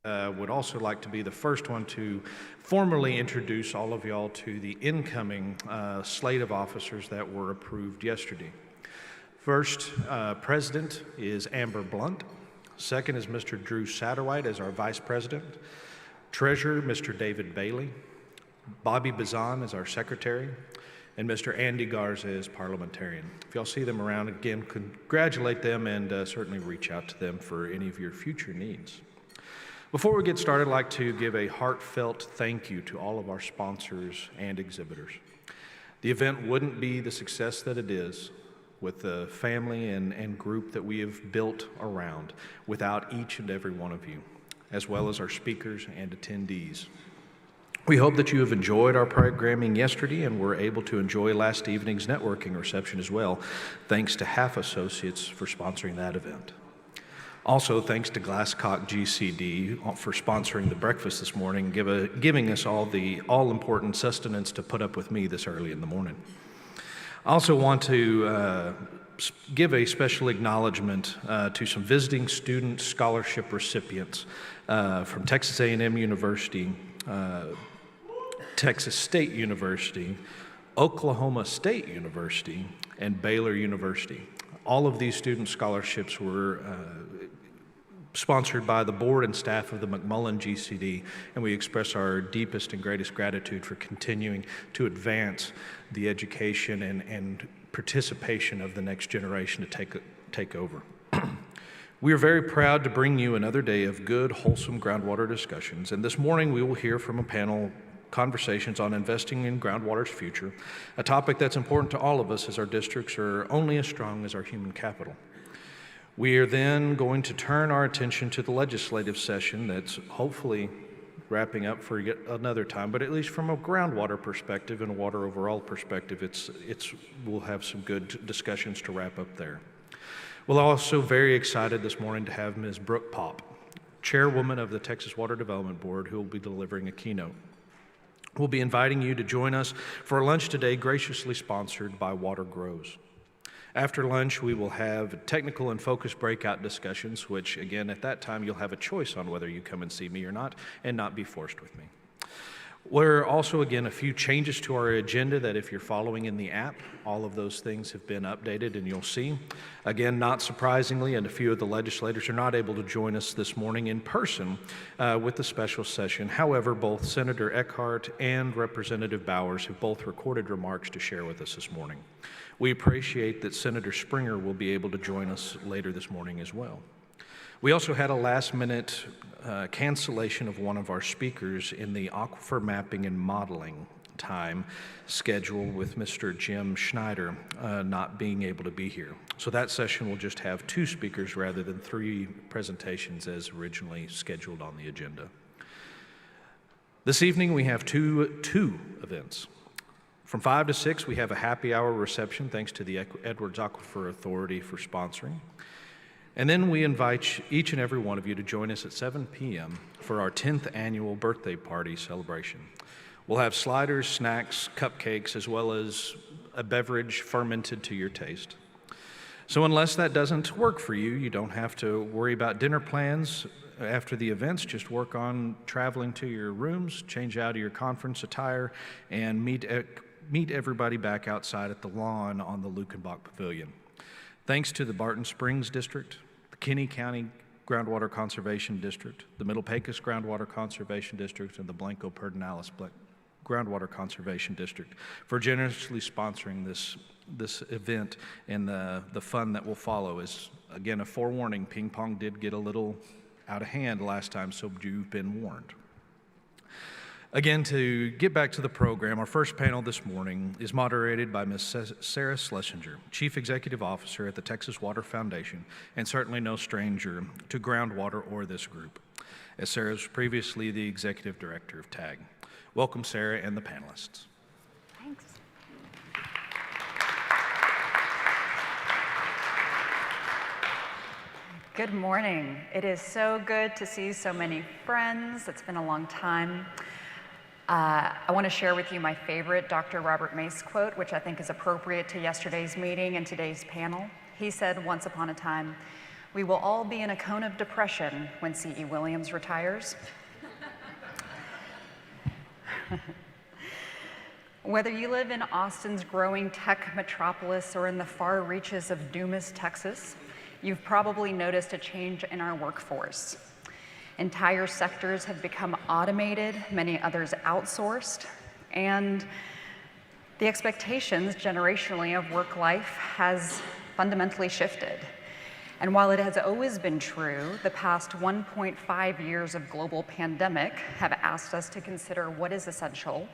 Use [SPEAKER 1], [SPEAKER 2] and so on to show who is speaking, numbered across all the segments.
[SPEAKER 1] Would also like to be the first one to formally introduce all of y'all to the incoming slate of officers that were approved yesterday. First, President is Amber Blunt. Second is Mr. Drew Satterwhite as our Vice President. Treasurer, Mr. David Bailey. Bobby Bazan is our Secretary. And Mr. Andy Garza is Parliamentarian. If y'all see them around, again, congratulate them and certainly reach out to them for any of your future needs. Before we get started, I'd like to give a heartfelt thank you to all of our sponsors and exhibitors. The event wouldn't be the success that it is with the family and group that we have built around without each and every one of you, as well as our speakers and attendees. We hope that you have enjoyed our programming yesterday and were able to enjoy last evening's networking reception as well, thanks to HAF Associates for sponsoring that event. Also, thanks to Glasscock GCD for sponsoring the breakfast this morning, giving us all the all-important sustenance to put up with me this early in the morning. I also want to give a special acknowledgement to some visiting student scholarship recipients from Texas A&M University, Texas State University, Oklahoma State University, and Baylor University. All of these student scholarships were sponsored by the board and staff of the McMullen GCD, and we express our deepest and greatest gratitude for continuing to advance the education and participation of the next generation to take over. We are very proud to bring you another day of good, wholesome groundwater discussions, and this morning we will hear from a panel conversations on investing in groundwater's future, a topic that's important to all of us as our districts are only as strong as our human capital. We are then going to turn our attention to the legislative session that's hopefully wrapping up for yet another time, but at least from a groundwater perspective and a water overall perspective, we'll have some good discussions to wrap up there. We're also very excited this morning to have Ms. Brooke Popp, Chairwoman of the Texas Water Development Board, who will be delivering a keynote. We'll be inviting you to join us for lunch today, graciously sponsored by Water Grows. After lunch, we will have technical and focused breakout discussions, which, again, at that time, you'll have a choice on whether you come and see me or not, and not be forced with me. There are also, again, a few changes to our agenda that if you're following in the app, all of those things have been updated and you'll see. Again, not surprisingly, and a few of the legislators are not able to join us this morning in person with the special session. However, both Senator Eckhart and Representative Bowers have both recorded remarks to share with us this morning. We appreciate that Senator Springer will be able to join us later this morning as well. We also had a last-minute cancellation of one of our speakers in the aquifer mapping and modeling time schedule with Mr. Jim Schneider not being able to be here. So that session will just have 2 speakers rather than 3 presentations as originally scheduled on the agenda. This evening we have two events. From 5 to 6, we have a happy hour reception thanks to the Edwards Aquifer Authority for sponsoring. And then we invite each and every one of you to join us at 7 p.m. for our 10th annual birthday party celebration. We'll have sliders, snacks, cupcakes, as well as a beverage fermented to your taste. So unless that doesn't work for you, you don't have to worry about dinner plans after the events. Just work on traveling to your rooms, change out of your conference attire, and meet everybody back outside at the lawn on the Lukenbach Pavilion. Thanks to the Barton Springs District, the Kinney County Groundwater Conservation District, the Middle Pecos Groundwater Conservation District, and the Blanco Pedernales Groundwater Conservation District for generously sponsoring this event and the fun that will follow. Is again a forewarning, ping pong did get a little out of hand last time, so you've been warned. Again, to get back to the program, our first panel this morning is moderated by Ms. Sarah Schlesinger, Chief Executive Officer at the Texas Water Foundation, and certainly no stranger to groundwater or this group, as Sarah was previously the Executive Director of TAG. Welcome, Sarah, and the panelists.
[SPEAKER 2] Thanks. Good morning. It is so good to see so many friends. It's been a long time. I want to share with you my favorite Dr. Robert Mace quote, which I think is appropriate to yesterday's meeting and today's panel. He said, once upon a time, We will all be in a cone of depression when C.E. Williams retires. Whether you live in Austin's growing tech metropolis or in the far reaches of Dumas, Texas, you've probably noticed a change in our workforce. Entire sectors have become automated, many others outsourced, and the expectations generationally of work life has fundamentally shifted. And while it has always been true, the past 1.5 years of global pandemic have asked us to consider what is essential,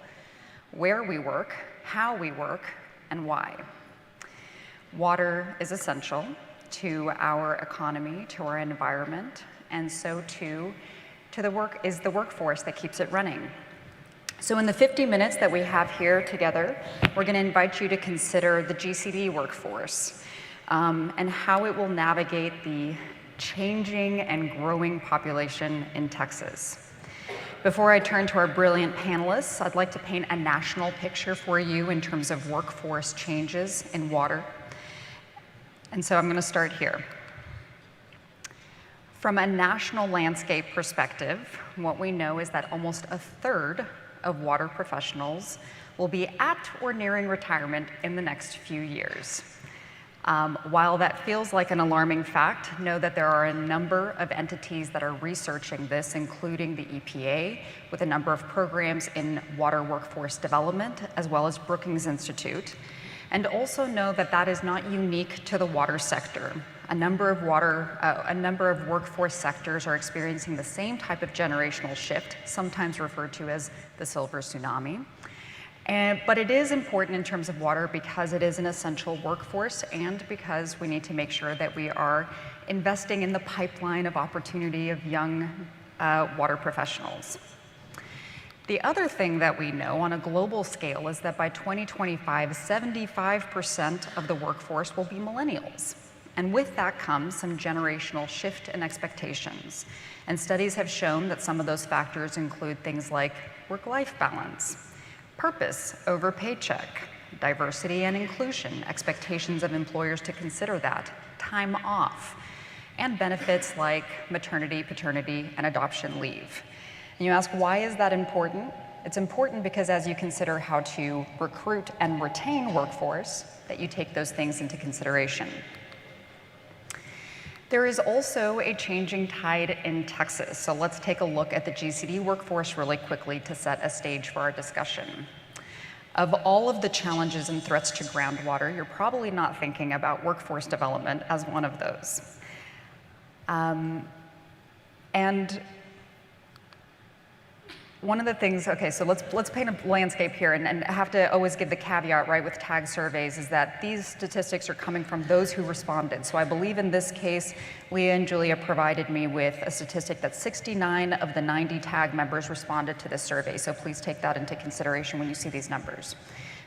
[SPEAKER 2] where we work, how we work, and why. Water is essential to our economy, to our environment, and so too is the workforce that keeps it running. So in the 50 minutes that we have here together, we're going to invite you to consider the GCD workforce and how it will navigate the changing and growing population in Texas. Before I turn to our brilliant panelists, I'd like to paint a national picture for you in terms of workforce changes in water. And so I'm going to start here. From a national landscape perspective, what we know is that almost a third of water professionals will be at or nearing retirement in the next few years. While that feels like an alarming fact, know that there are a number of entities that are researching this, including the EPA, with a number of programs in water workforce development, as well as Brookings Institute. And also know that that is not unique to the water sector. A number of workforce sectors are experiencing the same type of generational shift, sometimes referred to as the silver tsunami. But it is important in terms of water because it is an essential workforce and because we need to make sure that we are investing in the pipeline of opportunity of young water professionals. The other thing that we know on a global scale is that by 2025, 75% of the workforce will be millennials. And with that comes some generational shift in expectations. And studies have shown that some of those factors include things like work-life balance, purpose over paycheck, diversity and inclusion, expectations of employers to consider that, time off, and benefits like maternity, paternity, and adoption leave. And you ask, why is that important? It's important because as you consider how to recruit and retain workforce, that you take those things into consideration. There is also a changing tide in Texas, so let's take a look at the GCD workforce really quickly to set a stage for our discussion. Of all of the challenges and threats to groundwater, you're probably not thinking about workforce development as one of those. And one of the things, okay, so let's paint a landscape here, and I have to always give the caveat, right, with tag surveys, is that these statistics are coming from those who responded. So I believe in this case, Leah and Julia provided me with a statistic that 69 of the 90 tag members responded to this survey, so please take that into consideration when you see these numbers.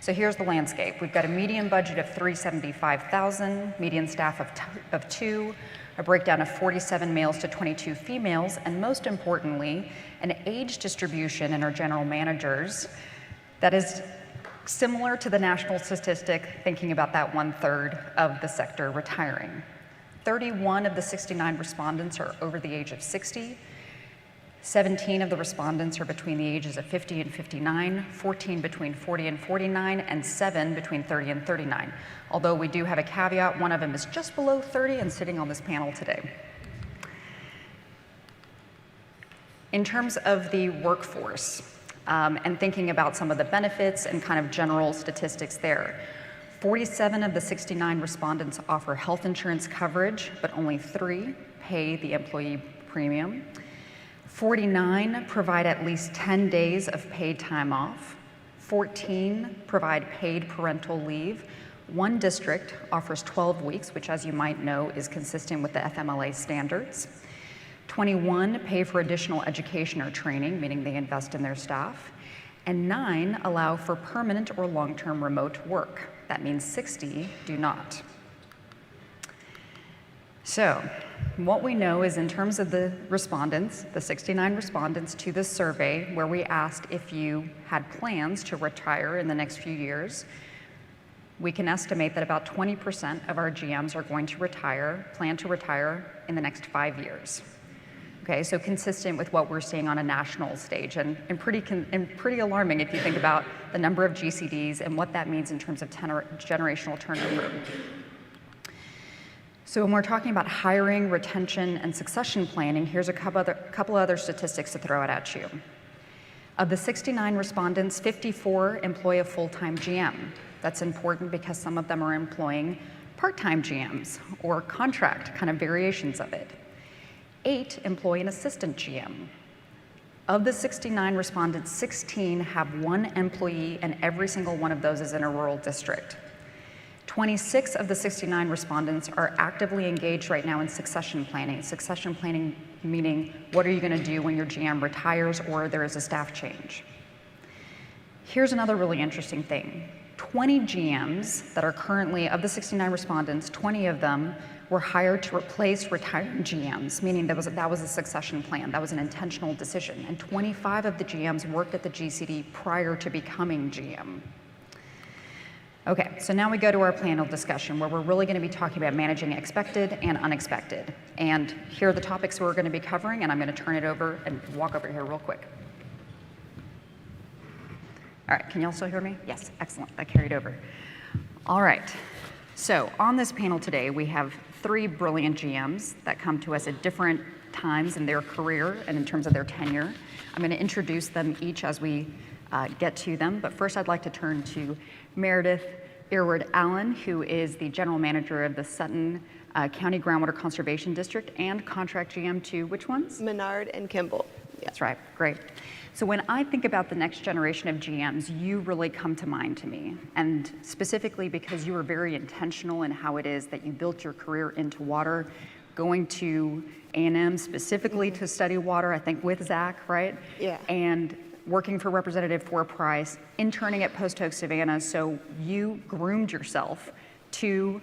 [SPEAKER 2] So here's the landscape. We've got a median budget of $375,000, median staff of 2, a breakdown of 47 males to 22 females, and most importantly, an age distribution in our general managers that is similar to the national statistic, thinking about that 1/3 of the sector retiring. 31 of the 69 respondents are over the age of 60. 17 of the respondents are between the ages of 50 and 59, 14 between 40 and 49, and 7 between 30 and 39. Although we do have a caveat, one of them is just below 30 and sitting on this panel today. In terms of the workforce, and thinking about some of the benefits and kind of general statistics there, 47 of the 69 respondents offer health insurance coverage, but only 3 pay the employee premium. 49 provide at least 10 days of paid time off. 14 provide paid parental leave. One district offers 12 weeks, which, as you might know, is consistent with the FMLA standards. 21 pay for additional education or training, meaning they invest in their staff. And 9 allow for permanent or long-term remote work. That means 60 do not. So, what we know is in terms of the respondents, the 69 respondents to this survey, where we asked if you had plans to retire in the next few years, we can estimate that about 20% of our GMs are going to plan to retire in the next 5 years. Okay, so consistent with what we're seeing on a national stage, and pretty alarming if you think about the number of GCDs and what that means in terms of generational turnover. So when we're talking about hiring, retention, and succession planning, here's a couple other statistics to throw out at you. Of the 69 respondents, 54 employ a full-time GM. That's important because some of them are employing part-time GMs or contract kind of variations of it. 8 employ an assistant GM. Of the 69 respondents, 16 have 1 employee, and every single one of those is in a rural district. 26 of the 69 respondents are actively engaged right now in succession planning. Succession planning meaning, what are you going to do when your GM retires or there is a staff change? Here's another really interesting thing. 20 GMs that are currently, of the 69 respondents, 20 of them were hired to replace retiring GMs, meaning that was a succession plan. That was an intentional decision. And 25 of the GMs worked at the GCD prior to becoming GM. Okay, so now we go to our panel discussion where we're really going to be talking about managing expected and unexpected. And here are the topics we're going to be covering, and I'm going to turn it over and walk over here real quick. All right, can you all still hear me? Yes, excellent, that carried over. All right, so on this panel today, we have 3 brilliant GMs that come to us at different times in their career and in terms of their tenure. I'm going to introduce them each as we get to them, but first I'd like to turn to Meredith Earwood Allen, who is the General Manager of the Sutton County Groundwater Conservation District and contract GM to which ones?
[SPEAKER 3] Menard and Kimball. Yeah.
[SPEAKER 2] That's right, great. So when I think about the next generation of GMs, you really come to mind to me, and specifically because you were very intentional in how it is that you built your career into water, going to A&M specifically to study water, I think with Zach, right?
[SPEAKER 3] Yeah.
[SPEAKER 2] And working for Representative Price, interning at Post Oak Savannah, so you groomed yourself to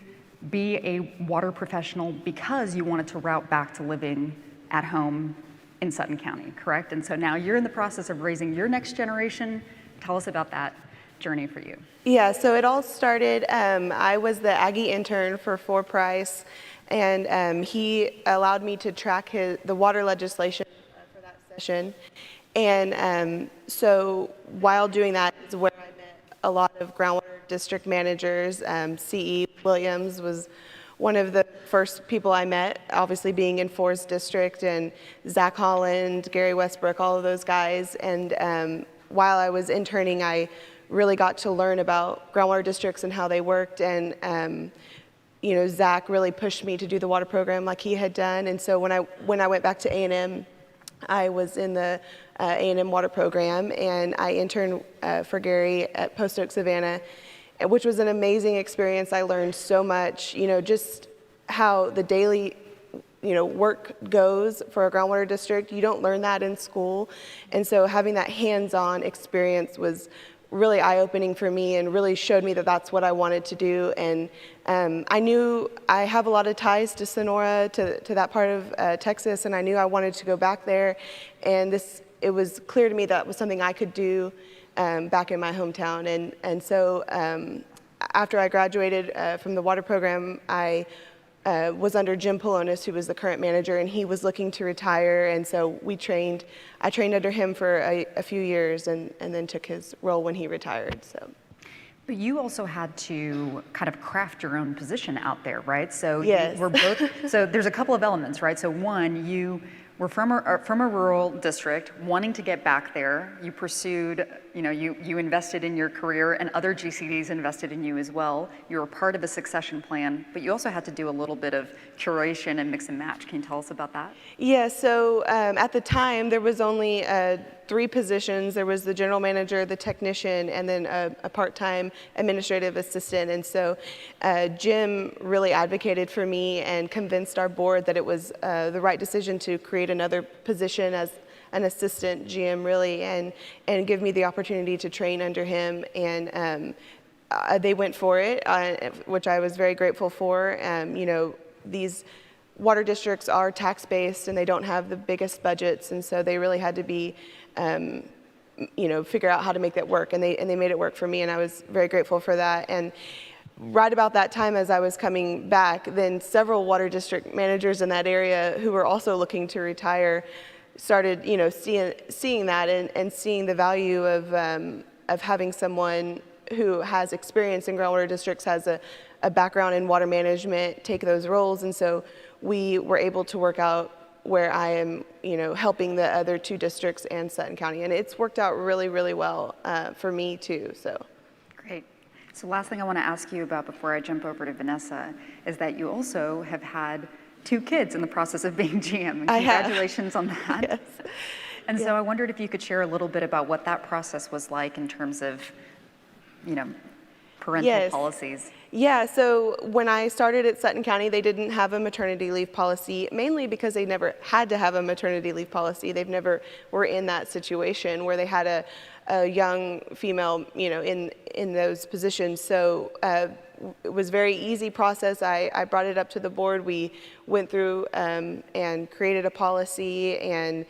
[SPEAKER 2] be a water professional because you wanted to route back to living at home in Sutton County, correct? And so now you're in the process of raising your next generation. Tell us about that journey for you.
[SPEAKER 3] Yeah, so it all started, I was the Aggie intern for Price, and he allowed me to track the water legislation for that session. And so while doing that is where I met a lot of groundwater district managers. C.E. Williams was one of the first people I met, obviously being in Forest District, and Zach Holland, Gary Westbrook, all of those guys. And while I was interning, I really got to learn about groundwater districts and how they worked. And you know, Zach really pushed me to do the water program like he had done. And so when I went back to A&M, I was in the A&M water program, and I interned for Gary at Post Oak Savannah, which was an amazing experience. I learned so much, you know, just how the daily, you know, work goes for a groundwater district. You don't learn that in school. And so having that hands-on experience was really eye-opening for me and really showed me that that's what I wanted to do. And I knew I have a lot of ties to Sonora, to that part of Texas, and I knew I wanted to go back there. And it was clear to me that was something I could do back in my hometown. And so after I graduated from the water program, I was under Jim Polonis, who was the current manager, and he was looking to retire. And so I trained under him for a few years, and then took his role when he retired. So.
[SPEAKER 2] But you also had to kind of craft your own position out there, right? So
[SPEAKER 3] yes.
[SPEAKER 2] We're both. So there's a couple of elements, right? So one, you were from a rural district, wanting to get back there. You pursued, you know, you invested in your career, and other GCDs invested in you as well. You were part of a succession plan, but you also had to do a little bit of curation and mix and match. Can you tell us about that?
[SPEAKER 3] Yeah, so at the time, there was only 3 positions. There was the general manager, the technician, and then a part-time administrative assistant. And so Jim really advocated for me and convinced our board that it was the right decision to create another position as an assistant GM, really, and give me the opportunity to train under him. And they went for it, which I was very grateful for. You know, these water districts are tax-based, and they don't have the biggest budgets, and so they really had to be, you know, figure out how to make that work, and they made it work for me, and I was very grateful for that. And right about that time as I was coming back, then several water district managers in that area who were also looking to retire started, seeing that and seeing the value of having someone who has experience in groundwater districts, has a background in water management, take those roles. And so we were able to work out where I am, helping the other 2 districts and Sutton County. And it's worked out really, really well for me too, so.
[SPEAKER 2] Great. So last thing I want to ask you about before I jump over to Vanessa is that you also have had 2 kids in the process of being GM. And congratulations on that.
[SPEAKER 3] Yes.
[SPEAKER 2] And so I wondered if you could share a little bit about what that process was like in terms of, parental policies.
[SPEAKER 3] Yeah, so when I started at Sutton County, they didn't have a maternity leave policy, mainly because they never had to have a maternity leave policy. They've never were in that situation where they had a young female, in those positions. So it was a very easy process. I brought it up to the board. We went through and created a policy, and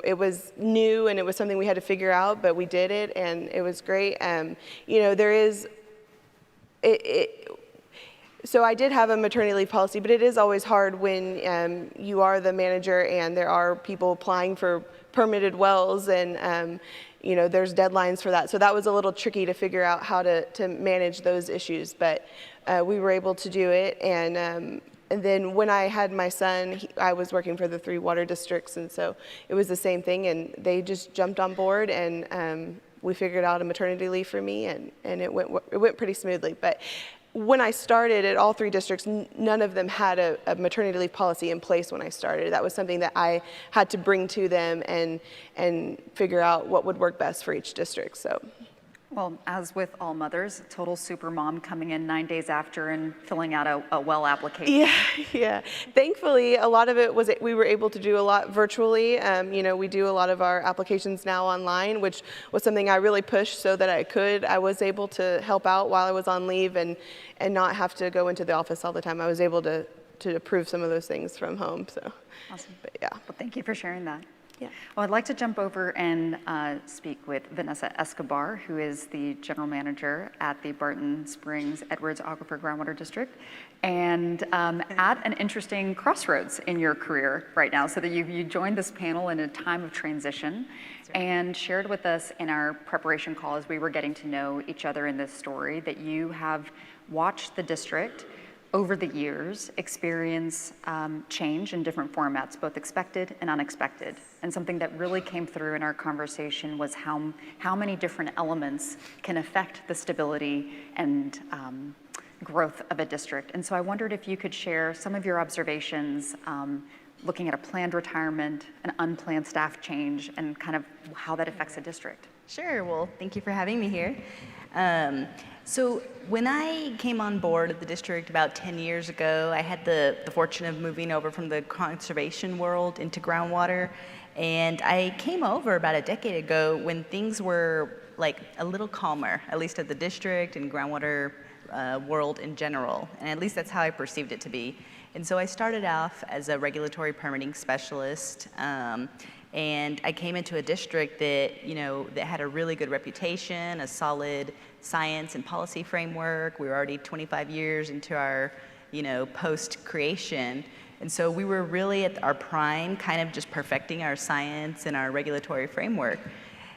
[SPEAKER 3] it was new and it was something we had to figure out, but we did it and it was great. There is, so I did have a maternity leave policy, but it is always hard when you are the manager and there are people applying for permitted wells, and there's deadlines for that. So that was a little tricky to figure out how to manage those issues, but we were able to do it. And then when I had my son, I was working for the 3 water districts, and so it was the same thing, and they just jumped on board, and we figured out a maternity leave for me, and it went pretty smoothly. But when I started at all 3 districts, none of them had a maternity leave policy in place when I started. That was something that I had to bring to them and figure out what would work best for each district. So.
[SPEAKER 2] Well, as with all mothers, total super mom coming in 9 days after and filling out a well application.
[SPEAKER 3] Yeah. Thankfully, a lot of it was we were able to do a lot virtually. We do a lot of our applications now online, which was something I really pushed so that I was able to help out while I was on leave and not have to go into the office all the time. I was able to approve some of those things from home. So.
[SPEAKER 2] Awesome.
[SPEAKER 3] But yeah.
[SPEAKER 2] Well, thank you for sharing that.
[SPEAKER 3] Yeah.
[SPEAKER 2] Well, I'd like to jump over and speak with Vanessa Escobar, who is the general manager at the Barton Springs Edwards Aquifer Groundwater District, and at an interesting crossroads in your career right now, so that you joined this panel in a time of transition and shared with us in our preparation call as we were getting to know each other in this story that you have watched the district over the years experience change in different formats, both expected and unexpected. And something that really came through in our conversation was how many different elements can affect the stability and growth of a district. And so I wondered if you could share some of your observations looking at a planned retirement, an unplanned staff change, and kind of how that affects a district.
[SPEAKER 4] Sure, well, thank you for having me here. So when I came on board at the district about 10 years ago, I had the fortune of moving over from the conservation world into groundwater. And I came over about a decade ago when things were like a little calmer, at least at the district and groundwater world in general. And at least that's how I perceived it to be. And so I started off as a regulatory permitting specialist. And I came into a district that, that had a really good reputation, a solid science and policy framework. We were already 25 years into our, post-creation. And so we were really at our prime, kind of just perfecting our science and our regulatory framework.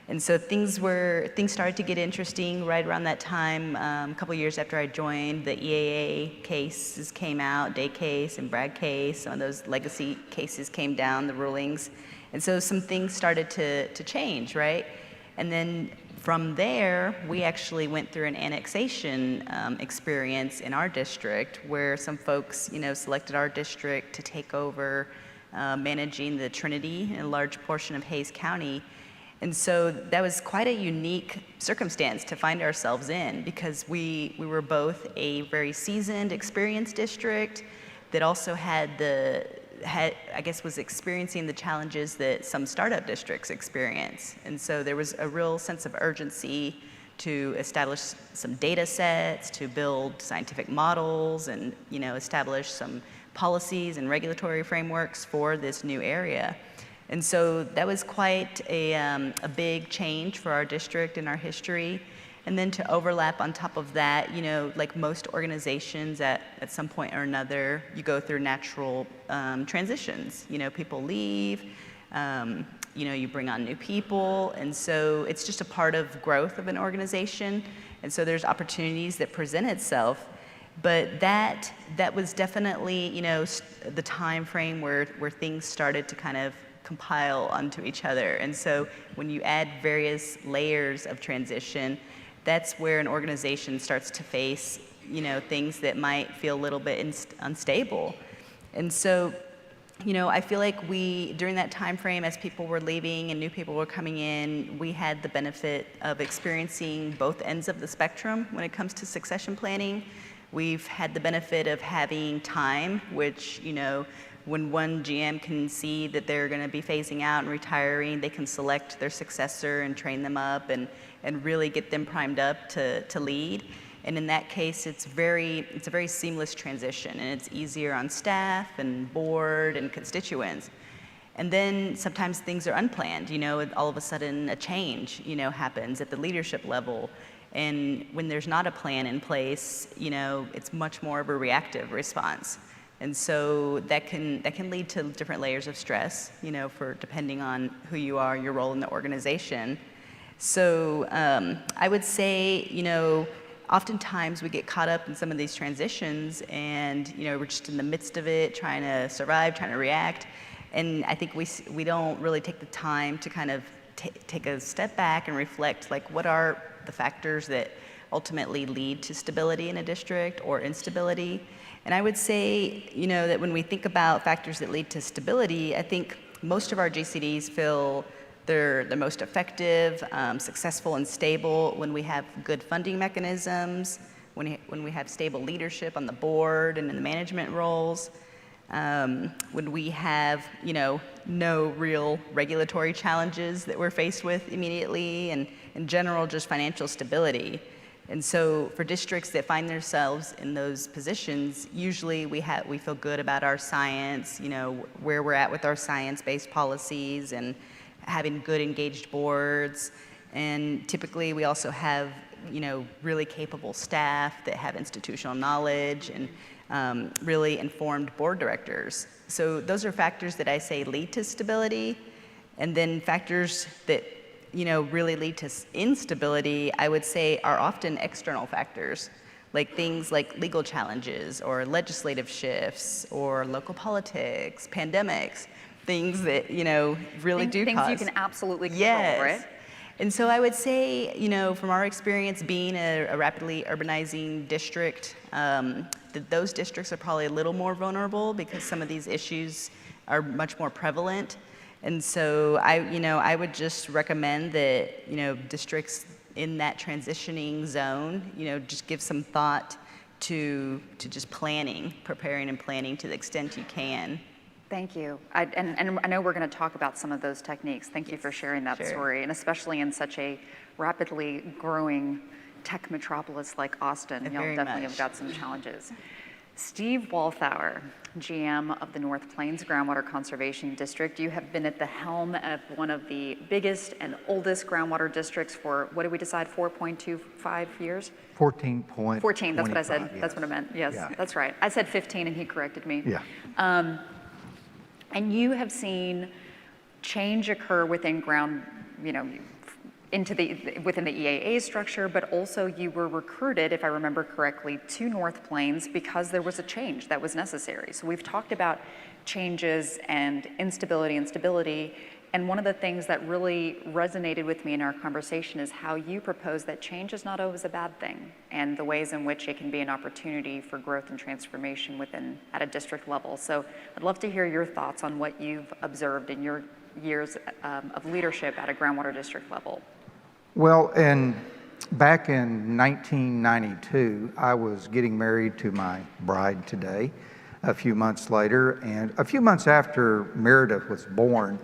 [SPEAKER 4] And so things started to get interesting right around that time. A couple years after I joined, the EAA cases came out, Day case and Bragg case. Some of those legacy cases came down, the rulings. And so some things started to change, right? And then from there, we actually went through an annexation experience in our district where some folks, selected our district to take over managing the Trinity and a large portion of Hays County. And so that was quite a unique circumstance to find ourselves in because we were both a very seasoned, experienced district that also was experiencing the challenges that some startup districts experience. And so there was a real sense of urgency to establish some data sets, to build scientific models, and establish some policies and regulatory frameworks for this new area. And so that was quite a big change for our district and our history. And then to overlap on top of that, like most organizations at some point or another, you go through natural transitions. People leave, you bring on new people, and so it's just a part of growth of an organization. And so there's opportunities that present itself. But that was definitely, the time frame where things started to kind of compile onto each other. And so when you add various layers of transition, that's where an organization starts to face, things that might feel a little bit unstable. And so, I feel like during that time frame, as people were leaving and new people were coming in, we had the benefit of experiencing both ends of the spectrum when it comes to succession planning. We've had the benefit of having time, which, when one GM can see that they're going to be phasing out and retiring, they can select their successor and train them up and really get them primed up to lead. And in that case, it's a very seamless transition, and it's easier on staff and board and constituents. And then sometimes things are unplanned, all of a sudden a change, happens at the leadership level. And when there's not a plan in place, it's much more of a reactive response. And so that can lead to different layers of stress, for depending on who you are, your role in the organization. So I would say, oftentimes we get caught up in some of these transitions, and we're just in the midst of it, trying to survive, trying to react. And I think we don't really take the time to kind of take a step back and reflect, like, what are the factors that ultimately lead to stability in a district or instability. And I would say, that when we think about factors that lead to stability, I think most of our GCDs feel they're the most effective, successful, and stable when we have good funding mechanisms, when we have stable leadership on the board and in the management roles, when we have, no real regulatory challenges that we're faced with immediately, and in general, just financial stability. And so for districts that find themselves in those positions, usually we feel good about our science, where we're at with our science-based policies, and having good engaged boards. And typically we also have, really capable staff that have institutional knowledge and really informed board directors. So those are factors that I say lead to stability. And then factors that, really lead to instability, I would say, are often external factors, like things like legal challenges or legislative shifts or local politics, pandemics, things that, really do cause.
[SPEAKER 2] Things you can absolutely control,
[SPEAKER 4] yes.
[SPEAKER 2] right?
[SPEAKER 4] And so I would say, from our experience being a rapidly urbanizing district, that those districts are probably a little more vulnerable because some of these issues are much more prevalent. And so I would just recommend that, districts in that transitioning zone, just give some thought to just preparing and planning to the extent you can.
[SPEAKER 2] Thank you. And I know we're going to talk about some of those techniques. Thank you for sharing that story, and especially in such a rapidly growing tech metropolis like Austin. Y'all definitely have got some challenges. Steve Walthour, GM of the North Plains Groundwater Conservation District. You have been at the helm of one of the biggest and oldest groundwater districts for, what did we decide, 4.25 years?
[SPEAKER 5] 14.25.
[SPEAKER 2] 14, that's what I said.
[SPEAKER 5] Yes.
[SPEAKER 2] That's what I meant. Yes,
[SPEAKER 5] Yeah.
[SPEAKER 2] That's right. I said 15 and he corrected me.
[SPEAKER 5] Yeah.
[SPEAKER 2] And you have seen change occur within within the EAA structure, but also you were recruited, if I remember correctly, to North Plains because there was a change that was necessary. So we've talked about changes and instability and stability, and one of the things that really resonated with me in our conversation is how you propose that change is not always a bad thing, and the ways in which it can be an opportunity for growth and transformation at a district level. So I'd love to hear your thoughts on what you've observed in your years of leadership at a groundwater district level.
[SPEAKER 5] Well, back in 1992, I was getting married to my bride today. A few months later, and a few months after Meredith was born,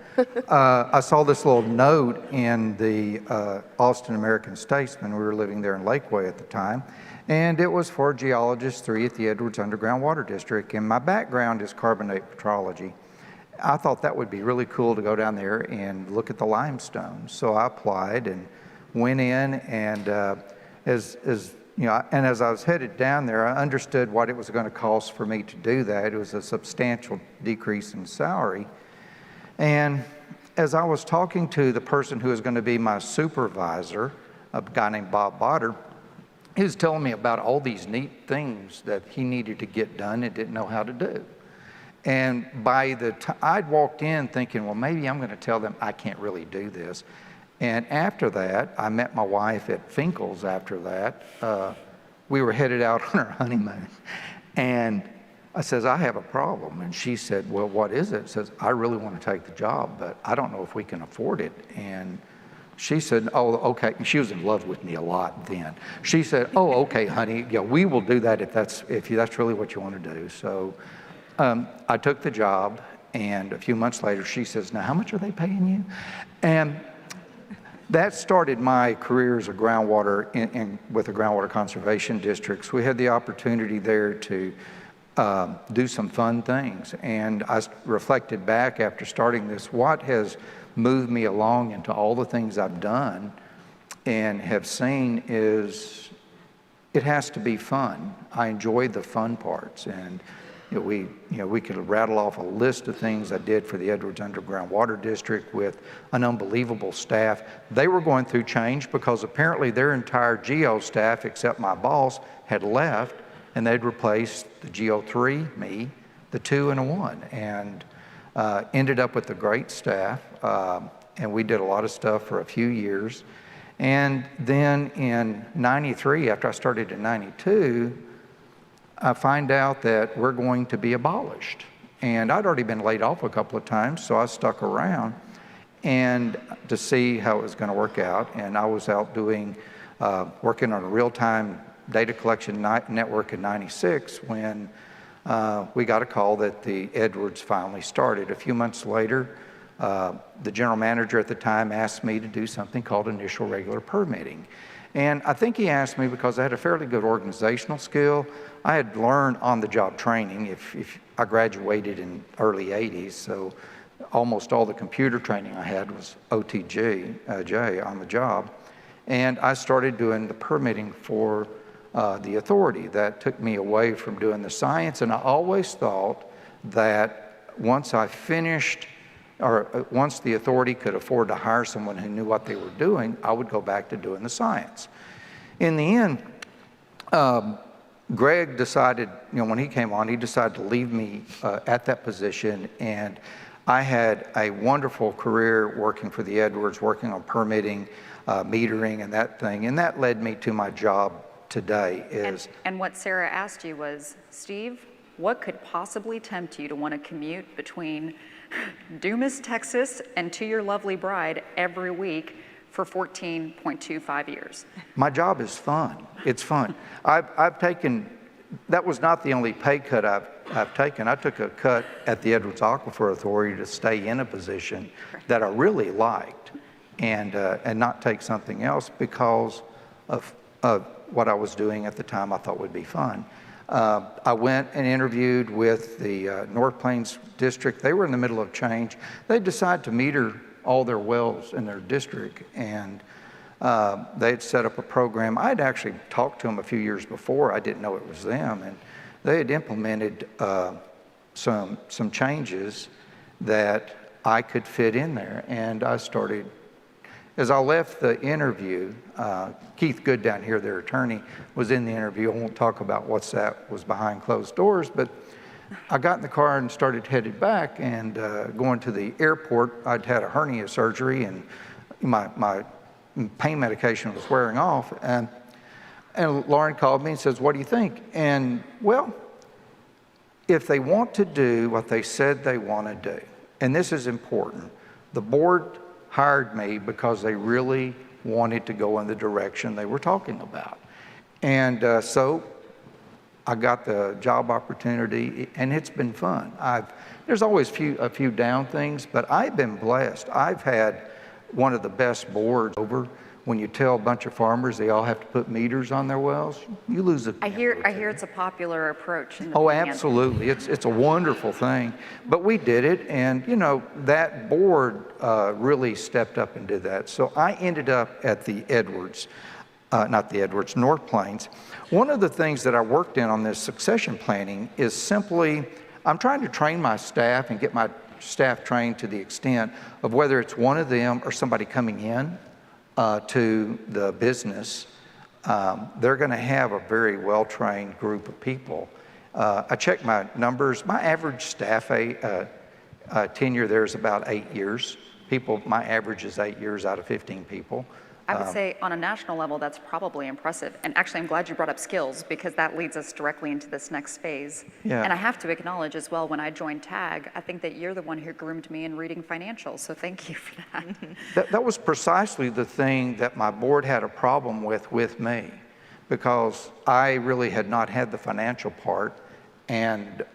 [SPEAKER 5] I saw this little note in the Austin American-Statesman. We were living there in Lakeway at the time, and it was for Geologist 3 at the Edwards Underground Water District, and my background is carbonate petrology. I thought that would be really cool to go down there and look at the limestone, so I applied and went in and you know, and as I was headed down there, I understood what it was going to cost for me to do that. It was a substantial decrease in salary. And as I was talking to the person who was going to be my supervisor, a guy named Bob Botter, he was telling me about all these neat things that he needed to get done and didn't know how to do. And by the time I'd walked in thinking, well, maybe I'm going to tell them I can't really do this. And after that, I met my wife at Finkel's after that. We were headed out on our honeymoon. And I says, I have a problem. And she said, well, what is it? Says, I really want to take the job, but I don't know if we can afford it. And she said, oh, okay. She was in love with me a lot then. She said, oh, okay, honey, yeah, we will do that if that's really what you want to do. So I took the job, and a few months later, she says, now, how much are they paying you? And that started my career as a groundwater with the groundwater conservation districts. We had the opportunity there to do some fun things. And I reflected back after starting this, what has moved me along into all the things I've done and have seen is it has to be fun. I enjoy the fun parts. And we could rattle off a list of things I did for the Edwards Underground Water District with an unbelievable staff. They were going through change because apparently their entire GO staff, except my boss, had left, and they'd replaced the GO3, me, the 2 and a 1, and ended up with a great staff. And we did a lot of stuff for a few years. And then in 93, after I started in 92, I find out that we're going to be abolished. And I'd already been laid off a couple of times, so I stuck around and to see how it was going to work out. And I was out doing, working on a real-time data collection network in 96 when we got a call that the Edwards finally started. A few months later, the general manager at the time asked me to do something called initial regular permitting. And I think he asked me because I had a fairly good organizational skill. I had learned on-the-job training. If I graduated in early 80s, so almost all the computer training I had was J on the job. And I started doing the permitting for the authority. That took me away from doing the science, and I always thought that once I finished, or once the authority could afford to hire someone who knew what they were doing, I would go back to doing the science. In the end, Greg decided, when he came on, he decided to leave me at that position, and I had a wonderful career working for the Edwards, working on permitting, metering, and that thing, and that led me to my job today.
[SPEAKER 2] And what Sarah asked you was, Steve, what could possibly tempt you to want to commute between Dumas, Texas, and to your lovely bride every week for 14.25 years?
[SPEAKER 5] My job is fun. It's fun. I've taken, that was not the only pay cut I've taken. I took a cut at the Edwards Aquifer Authority to stay in a position that I really liked and not take something else because of what I was doing at the time I thought would be fun. I went and interviewed with the North Plains District. They were in the middle of change. They decided to meter all their wells in their district, and they'd set up a program. I'd actually talked to them a few years before. I didn't know it was them, and they had implemented some changes that I could fit in there, and I started. As I left the interview, Keith Good down here, their attorney, was in the interview. I won't talk about that was behind closed doors, but I got in the car and started headed back and going to the airport. I'd had a hernia surgery and my pain medication was wearing off. And Lauren called me and says, what do you think? And well, if they want to do what they said they want to do, and this is important, the board hired me because they really wanted to go in the direction they were talking about. And so I got the job opportunity, and it's been fun. There's always a few down things, but I've been blessed. I've had one of the best boards over. When you tell a bunch of farmers they all have to put meters on their wells, you lose a.
[SPEAKER 2] I hear it's a popular approach. In the
[SPEAKER 5] Oh, absolutely. It's a wonderful thing. But we did it, and that board really stepped up and did that. So I ended up at the Edwards. not the Edwards, North Plains. One of the things that I worked in on this succession planning is simply, I'm trying to train my staff and get my staff trained to the extent of whether it's one of them or somebody coming in to the business, they're going to have a very well-trained group of people. I checked my numbers. My average staff tenure there is about 8 years. My average is 8 years out of 15 people.
[SPEAKER 2] I would say on a national level, that's probably impressive. And actually, I'm glad you brought up skills because that leads us directly into this next phase.
[SPEAKER 5] Yeah.
[SPEAKER 2] And I have to acknowledge as well, when I joined TAG, I think that you're the one who groomed me in reading financials. So thank you for that.
[SPEAKER 5] That was precisely the thing that my board had a problem with me, because I really had not had the financial part. And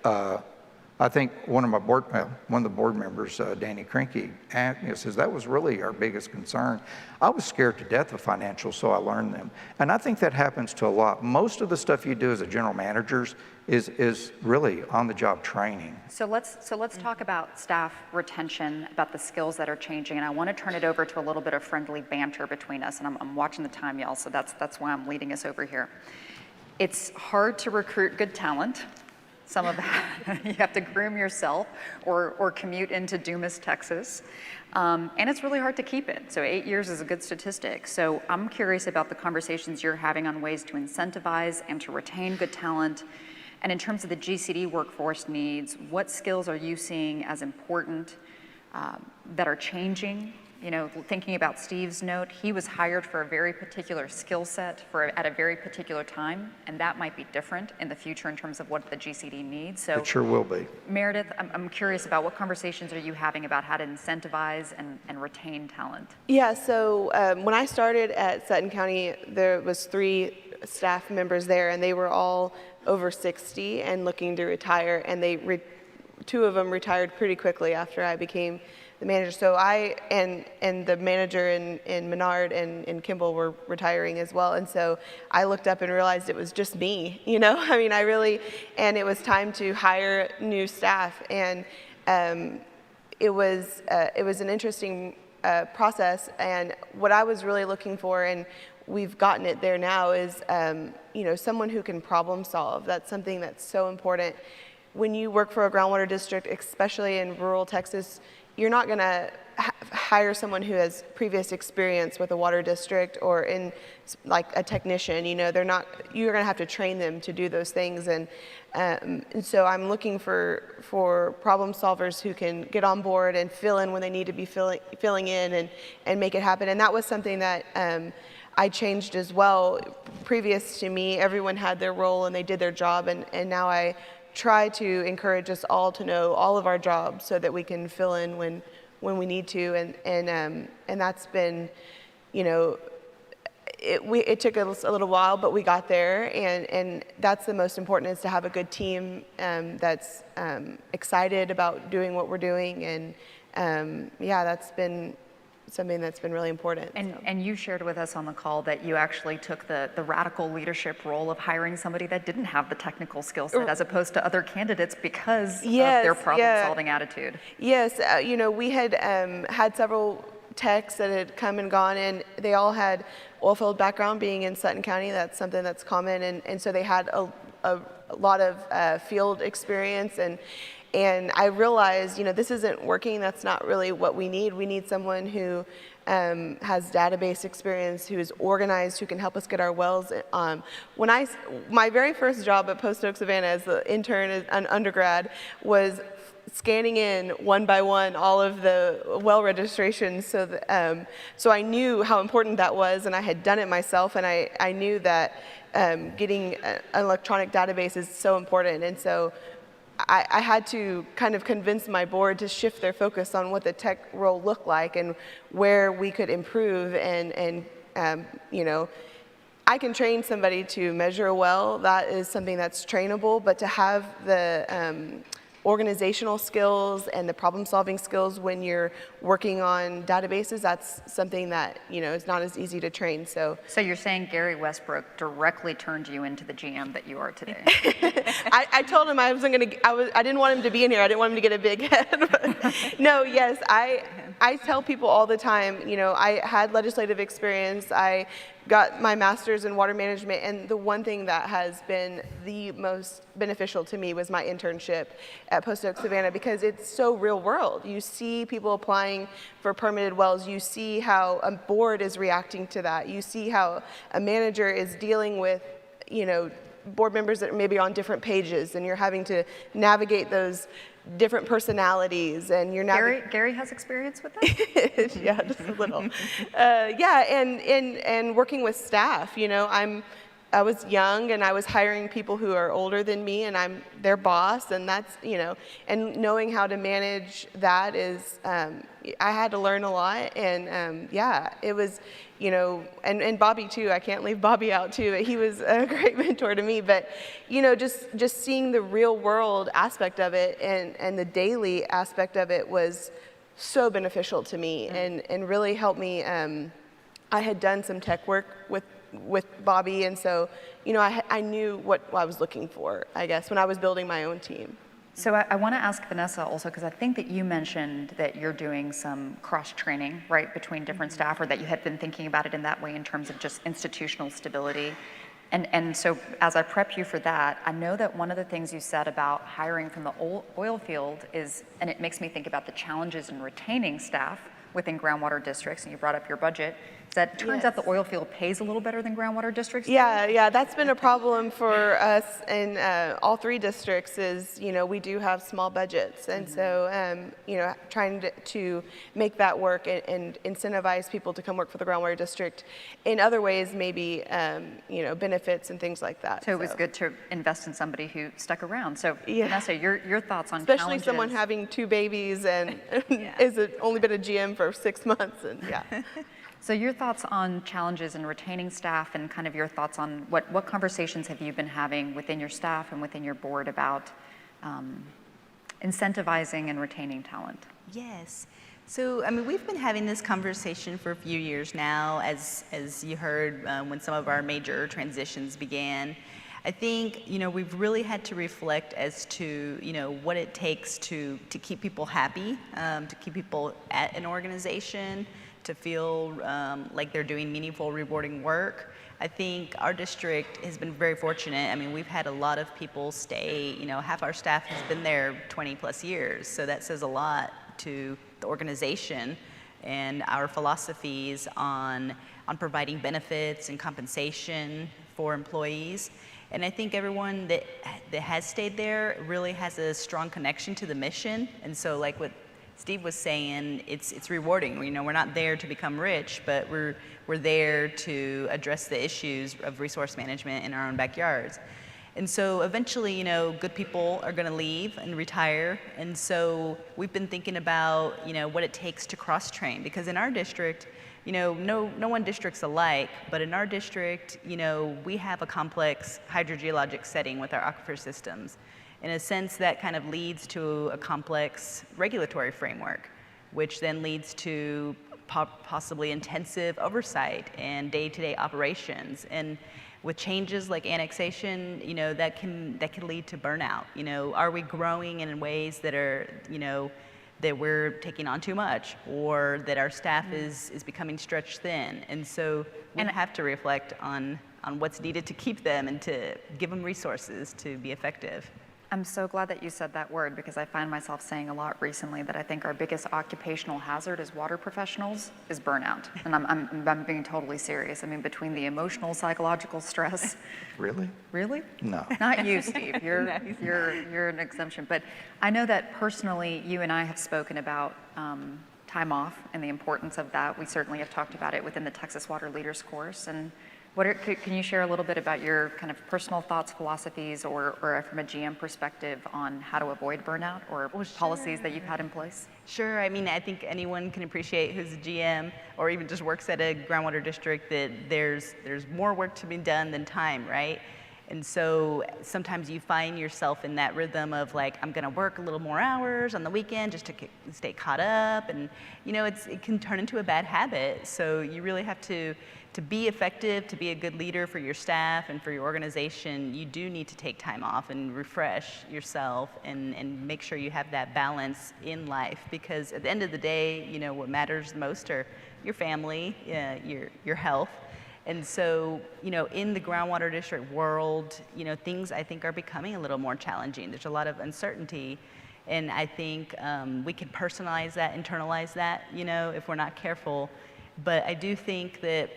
[SPEAKER 5] I think one of the board members, Danny Krinke, asked me, says, that was really our biggest concern. I was scared to death of financials, so I learned them. And I think that happens to a lot. Most of the stuff you do as a general manager is really on-the-job training.
[SPEAKER 2] So let's talk about staff retention, about the skills that are changing. And I want to turn it over to a little bit of friendly banter between us. And I'm watching the time, y'all, so that's why I'm leading us over here. It's hard to recruit good talent. Some of that, you have to groom yourself or commute into Dumas, Texas. And it's really hard to keep it. So 8 years is a good statistic. So I'm curious about the conversations you're having on ways to incentivize and to retain good talent. And in terms of the GCD workforce needs, what skills are you seeing as important that are changing? You know, thinking about Steve's note, he was hired for a very particular skill set at a very particular time, and that might be different in the future in terms of what the GCD needs. So
[SPEAKER 5] It sure will be.
[SPEAKER 2] Meredith, I'm curious about what conversations are you having about how to incentivize and retain talent?
[SPEAKER 3] Yeah, so when I started at Sutton County, there was 3 staff members there, and they were all over 60 and looking to retire, and 2 of them retired pretty quickly after I became the manager. So and the manager in Menard and Kimball were retiring as well. And so I looked up and realized it was just me, you know? I mean, and it was time to hire new staff. And it was an interesting process. And what I was really looking for, and we've gotten it there now, is, you know, someone who can problem solve. That's something that's so important. When you work for a groundwater district, especially in rural Texas, you're not going to hire someone who has previous experience with a water district or in like a technician. You know, you're going to have to train them to do those things. And so I'm looking for problem solvers who can get on board and fill in when they need to be filling in and make it happen. And that was something that I changed as well. Previous to me, everyone had their role and they did their job, and now I try to encourage us all to know all of our jobs so that we can fill in when we need to, and that's been, you know, it took us a little while, but we got there, and that's the most important, is to have a good team that's excited about doing what we're doing, and yeah, that's been something that's been really important.
[SPEAKER 2] And you shared with us on the call that you actually took the radical leadership role of hiring somebody that didn't have the technical skill set as opposed to other candidates because of their problem-solving attitude.
[SPEAKER 3] Yes, you know, we had had several techs that had come and gone, and they all had oilfield background. Being in Sutton County, that's something that's common, and so they had a lot of field experience, and I realized, you know, this isn't working. That's not really what we need. We need someone who has database experience, who is organized, who can help us get our wells. My very first job at Post Oak Savannah as an intern, an undergrad, was scanning in one by one all of the well registrations. So I knew how important that was, and I had done it myself, and I knew that getting an electronic database is so important. And so I had to kind of convince my board to shift their focus on what the tech role looked like and where we could improve. And you know, I can train somebody to measure a well. That is something that's trainable, but to have the organizational skills and the problem-solving skills when you're working on databases, that's something that, you know, is not as easy to train. So
[SPEAKER 2] you're saying Gary Westbrook directly turned you into the GM that you are today?
[SPEAKER 3] I told him I didn't want him to be in here. I didn't want him to get a big head. But no, yes, I tell people all the time, you know, I had legislative experience. I got my master's in water management, and the one thing that has been the most beneficial to me was my internship at Post Oak Savannah, because it's so real world. You see people applying for permitted wells. You see how a board is reacting to that. You see how a manager is dealing with, you know, board members that are maybe on different pages, and you're having to navigate those different personalities, and you're
[SPEAKER 2] Gary has experience with that?
[SPEAKER 3] yeah, just a little. Yeah, and working with staff, you know, I was young and I was hiring people who are older than me, and I'm their boss, and that's, you know, and knowing how to manage that is, I had to learn a lot, and yeah, it was, you know, and Bobby too, I can't leave Bobby out too, he was a great mentor to me, but, you know, just seeing the real world aspect of it and the daily aspect of it was so beneficial to me, and really helped me. I had done some tech work with Bobby, and so, you know, I knew what I was looking for, I guess, when I was building my own team.
[SPEAKER 2] So I want to ask Vanessa also, because I think that you mentioned that you're doing some cross-training, right, between different staff, or that you had been thinking about it in that way in terms of just institutional stability. And so as I prep you for that, I know that one of the things you said about hiring from the oil field is, and it makes me think about the challenges in retaining staff within groundwater districts, and you brought up your budget, that turns out the oil field pays a little better than groundwater districts?
[SPEAKER 3] Yeah, that's been a problem for us in all three districts is, you know, we do have small budgets. And so, you know, trying to make that work and incentivize people to come work for the groundwater district in other ways, maybe, you know, benefits and things like that.
[SPEAKER 2] So it was good to invest in somebody who stuck around. So
[SPEAKER 3] Yeah.
[SPEAKER 2] Vanessa, your thoughts on
[SPEAKER 3] Especially
[SPEAKER 2] challenges?
[SPEAKER 3] someone having 2 babies and is only been a GM for 6 months, and yeah.
[SPEAKER 2] So your thoughts on challenges in retaining staff, and kind of your thoughts on what conversations have you been having within your staff and within your board about incentivizing and retaining talent?
[SPEAKER 4] Yes. So, I mean, we've been having this conversation for a few years now, as you heard when some of our major transitions began. I think, you know, we've really had to reflect as to, you know, what it takes to keep people happy, to keep people at an organization, to feel like they're doing meaningful, rewarding work. I think our district has been very fortunate. I mean, we've had a lot of people stay, you know, half our staff has been there 20 plus years. So that says a lot to the organization and our philosophies on providing benefits and compensation for employees. And I think everyone that has stayed there really has a strong connection to the mission. And so, like what Steve was saying, it's rewarding. You know, we're not there to become rich, but we're there to address the issues of resource management in our own backyards. And so eventually, you know, good people are going to leave and retire. And so we've been thinking about, you know, what it takes to cross-train, because in our district, you know, no one district's alike, but in our district, you know, we have a complex hydrogeologic setting with our aquifer systems. In a sense, that kind of leads to a complex regulatory framework, which then leads to possibly intensive oversight and day-to-day operations. And with changes like annexation, you know, that can lead to burnout. You know, are we growing in ways that are, you know, that we're taking on too much, or that our staff is becoming stretched thin? And so we have to reflect on what's needed to keep them and to give them resources to be effective.
[SPEAKER 2] I'm so glad that you said that word, because I find myself saying a lot recently that I think our biggest occupational hazard as water professionals is burnout. And I'm being totally serious. I mean, between the emotional, psychological stress.
[SPEAKER 5] Really?
[SPEAKER 2] Really?
[SPEAKER 5] No.
[SPEAKER 2] Not you, Steve. You're an exemption. But I know that personally, you and I have spoken about time off and the importance of that. We certainly have talked about it within the Texas Water Leaders course. And can you share a little bit about your kind of personal thoughts, philosophies, or from a GM perspective on how to avoid burnout, or policies that you've had in place?
[SPEAKER 4] Sure. I mean, I think anyone can appreciate who's a GM or even just works at a groundwater district that there's more work to be done than time, right? And so sometimes you find yourself in that rhythm of like, I'm gonna work a little more hours on the weekend just to stay caught up. And it can turn into a bad habit. So you really have to be effective, to be a good leader for your staff and for your organization, you do need to take time off and refresh yourself and make sure you have that balance in life. Because at the end of the day, what matters most are your family, your health. And so, in the groundwater district world, things I think are becoming a little more challenging. There's a lot of uncertainty. And I think we can personalize that, internalize that, if we're not careful. But I do think that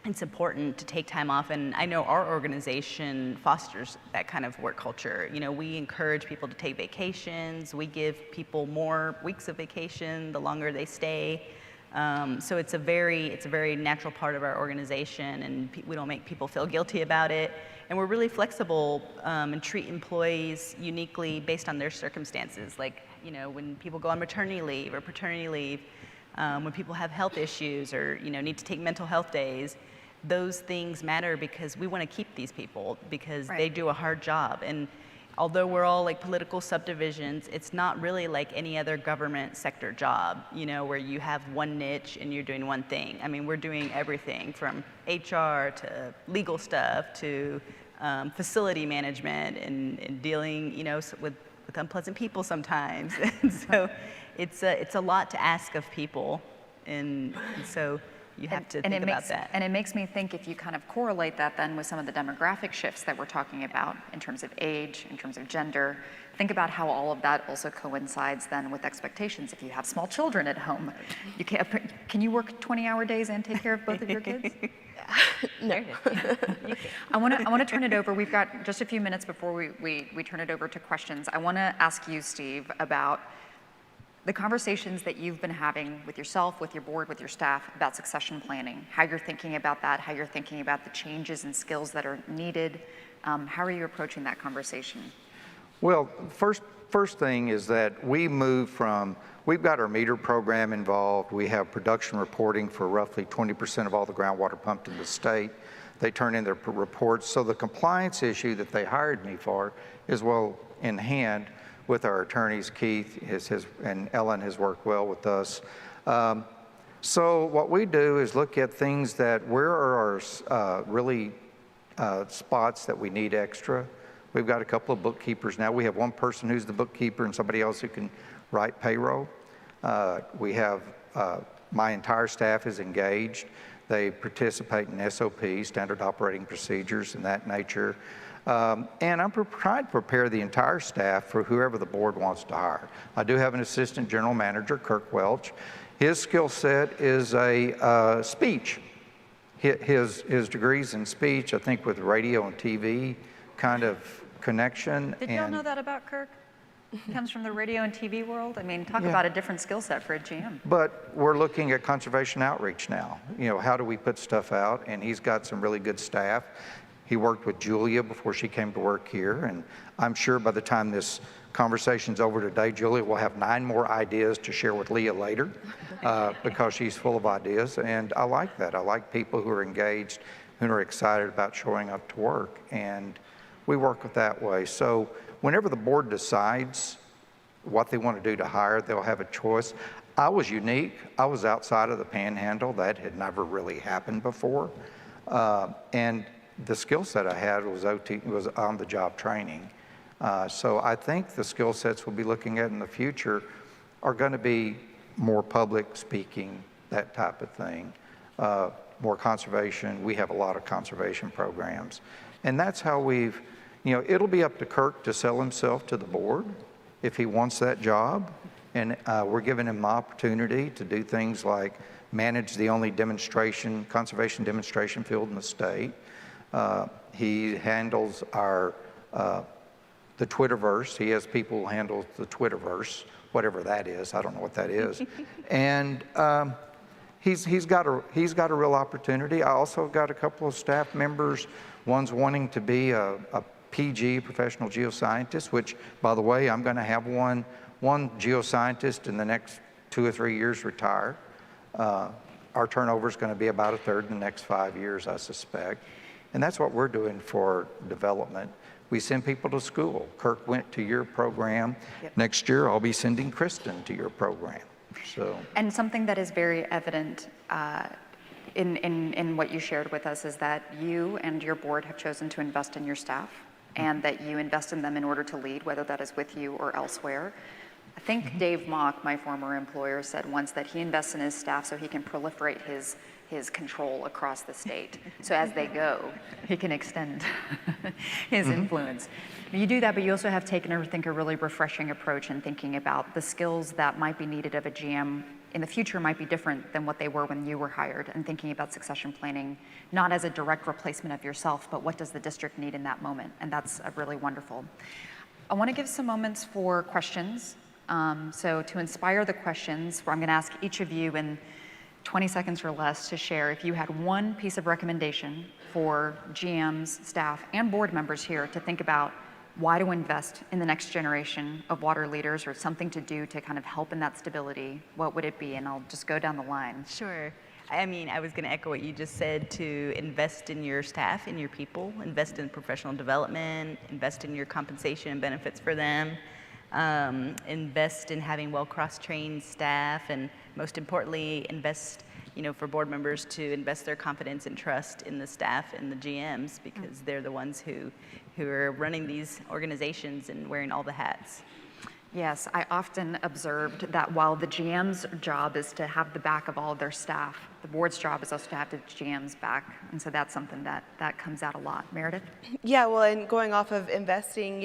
[SPEAKER 4] it's important to take time off, and I know our organization fosters that kind of work culture. We encourage people to take vacations. We give people more weeks of vacation the longer they stay. So it's a very natural part of our organization, and we don't make people feel guilty about it. And we're really flexible and treat employees uniquely based on their circumstances. Like, when people go on maternity leave or paternity leave, when people have health issues or need to take mental health days, those things matter because we want to keep these people because they do a hard job. And although we're all like political subdivisions, it's not really like any other government sector job, where you have one niche and you're doing one thing. I mean, we're doing everything from HR to legal stuff to facility management and dealing, with unpleasant people sometimes. And so it's a lot to ask of people. And so you have to think about that.
[SPEAKER 2] And it makes me think, if you kind of correlate that then with some of the demographic shifts that we're talking about in terms of age, in terms of gender, think about how all of that also coincides then with expectations. If you have small children at home, can you work 20-hour days and take care of both of your kids?
[SPEAKER 3] No.
[SPEAKER 2] I want to turn it over. We've got just a few minutes before we turn it over to questions. I want to ask you, Steve, about the conversations that you've been having with yourself, with your board, with your staff about succession planning, how you're thinking about that, how you're thinking about the changes and skills that are needed. How are you approaching that conversation?
[SPEAKER 5] Well, first thing is that we've got our meter program involved. We have production reporting for roughly 20% of all the groundwater pumped in the state. They turn in their reports. So the compliance issue that they hired me for is well in hand with our attorneys. Keith and Ellen has worked well with us. So what we do is look at things where are our really spots that we need extra. We've got a couple of bookkeepers now. We have one person who's the bookkeeper and somebody else who can write payroll. We have, my entire staff is engaged. They participate in SOPs, standard operating procedures, and that nature. And I'm trying to prepare the entire staff for whoever the board wants to hire. I do have an assistant general manager, Kirk Welch. His skill set is a speech. His degrees in speech, I think with radio and TV kind of connection.
[SPEAKER 2] Did y'all know that about Kirk? He comes from the radio and TV world. I mean, talk about a different skill set for a GM.
[SPEAKER 5] But we're looking at conservation outreach now. How do we put stuff out? And he's got some really good staff. He worked with Julia before she came to work here, and I'm sure by the time this conversation's over today, Julia will have 9 more ideas to share with Leah later because she's full of ideas, and I like that. I like people who are engaged, who are excited about showing up to work, and we work it that way. So whenever the board decides what they want to do to hire, they'll have a choice. I was unique. I was outside of the panhandle. That had never really happened before, and the skill set I had was on-the-job training. So I think the skill sets we'll be looking at in the future are going to be more public speaking, that type of thing, more conservation. We have a lot of conservation programs. And that's how it'll be up to Kirk to sell himself to the board if he wants that job. And we're giving him the opportunity to do things like manage the only conservation demonstration field in the state. He handles the Twitterverse. He has people who handle the Twitterverse, whatever that is. I don't know what that is. And he's got a real opportunity. I also got a couple of staff members. One's wanting to be a PG, professional geoscientist, which, by the way, I'm going to have one geoscientist in the next 2 or 3 years retire. Our turnover is going to be about a third in the next 5 years, I suspect. And that's what we're doing for development. We send people to school. Kirk went to your program. Next year, I'll be sending Kristen to your program. So.
[SPEAKER 2] And something that is very evident in what you shared with us is that you and your board have chosen to invest in your staff, and that you invest in them in order to lead, whether that is with you or elsewhere. I think Dave Mock, my former employer, said once that he invests in his staff so he can proliferate his control across the state. So as they go, he can extend his influence. You do that, but you also have taken, I think, a really refreshing approach in thinking about the skills that might be needed of a GM in the future might be different than what they were when you were hired, and thinking about succession planning, not as a direct replacement of yourself, but what does the district need in that moment? And that's really wonderful. I want to give some moments for questions. So to inspire the questions, I'm going to ask each of you in 20 seconds or less to share if you had one piece of recommendation for GMs, staff, and board members here to think about why to invest in the next generation of water leaders, or something to do to kind of help in that stability, what would it be? And I'll just go down the line.
[SPEAKER 4] Sure. I mean, I was going to echo what you just said, to invest in your staff, in your people, invest in professional development, invest in your compensation and benefits for them, invest in having well cross-trained staff, and most importantly, invest, for board members to invest their confidence and trust in the staff and the GMs, because they're the ones who are running these organizations and wearing all the hats.
[SPEAKER 2] Yes, I often observed that while the GM's job is to have the back of all of their staff, the board's job is also to have the GM's back. And so that's something that comes out a lot. Meredith?
[SPEAKER 3] Yeah, well, and going off of investing,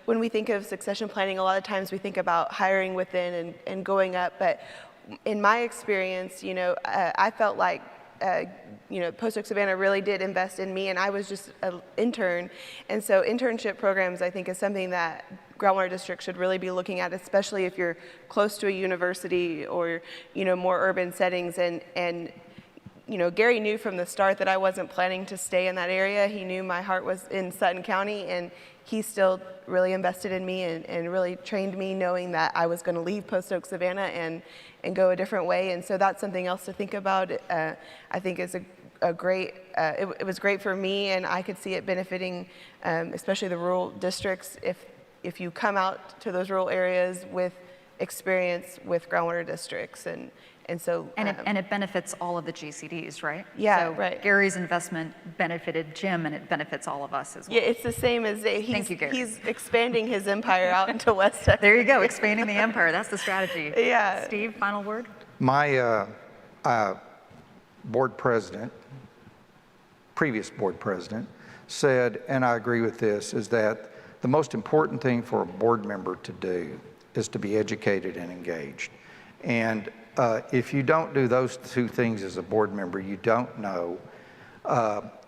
[SPEAKER 3] when we think of succession planning, a lot of times we think about hiring within and going up. But in my experience, I felt like, Post Oak Savannah really did invest in me, and I was just an intern. And so internship programs, I think, is something that groundwater districts should really be looking at, especially if you're close to a university or, more urban settings. And Gary knew from the start that I wasn't planning to stay in that area. He knew my heart was in Sutton County, and he still really invested in me and really trained me, knowing that I was going to leave Post Oak Savannah and go a different way. And so that's something else to think about. I think it's a great, it was great for me, and I could see it benefiting, especially the rural districts, if you come out to those rural areas with experience with groundwater districts. And so,
[SPEAKER 2] and it benefits all of the GCDs, right?
[SPEAKER 3] Yeah,
[SPEAKER 2] so
[SPEAKER 3] right.
[SPEAKER 2] Gary's investment benefited Jim, and it benefits all of us as well.
[SPEAKER 3] Yeah, it's the same as
[SPEAKER 2] Thank you, Gary.
[SPEAKER 3] He's expanding his empire out into West Texas.
[SPEAKER 2] There you go, expanding the empire. That's the strategy.
[SPEAKER 3] Yeah.
[SPEAKER 2] Steve, final word?
[SPEAKER 5] My board president, previous board president, said, and I agree with this, is that the most important thing for a board member to do is to be educated and engaged. And if you don't do those two things as a board member, you don't know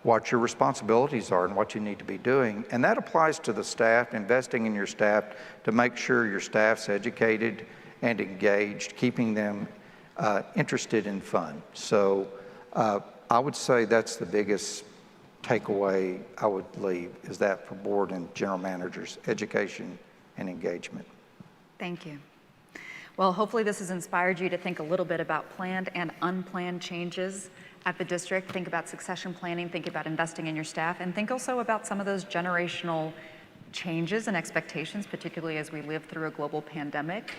[SPEAKER 5] what your responsibilities are and what you need to be doing. And that applies to the staff, investing in your staff to make sure your staff's educated and engaged, keeping them interested and fun. So I would say that's the biggest takeaway I would leave, is that for board and general managers, education and engagement.
[SPEAKER 2] Thank you. Well, hopefully this has inspired you to think a little bit about planned and unplanned changes at the district. Think about succession planning, think about investing in your staff, and think also about some of those generational changes and expectations, particularly as we live through a global pandemic.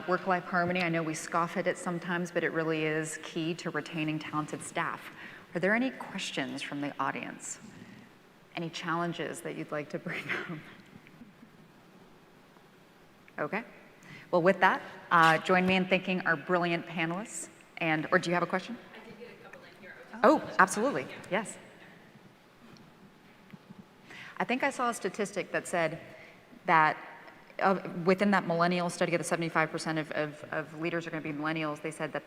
[SPEAKER 2] Work-life harmony, I know we scoff at it sometimes, but it really is key to retaining talented staff. Are there any questions from the audience? Any challenges that you'd like to bring up? Okay. Well, with that, join me in thanking our brilliant panelists. Or do you have a question?
[SPEAKER 6] I did get a couple in here.
[SPEAKER 2] Oh, absolutely. Yes. I think I saw a statistic that said that within that millennial study of the 75% of leaders are going to be millennials, they said that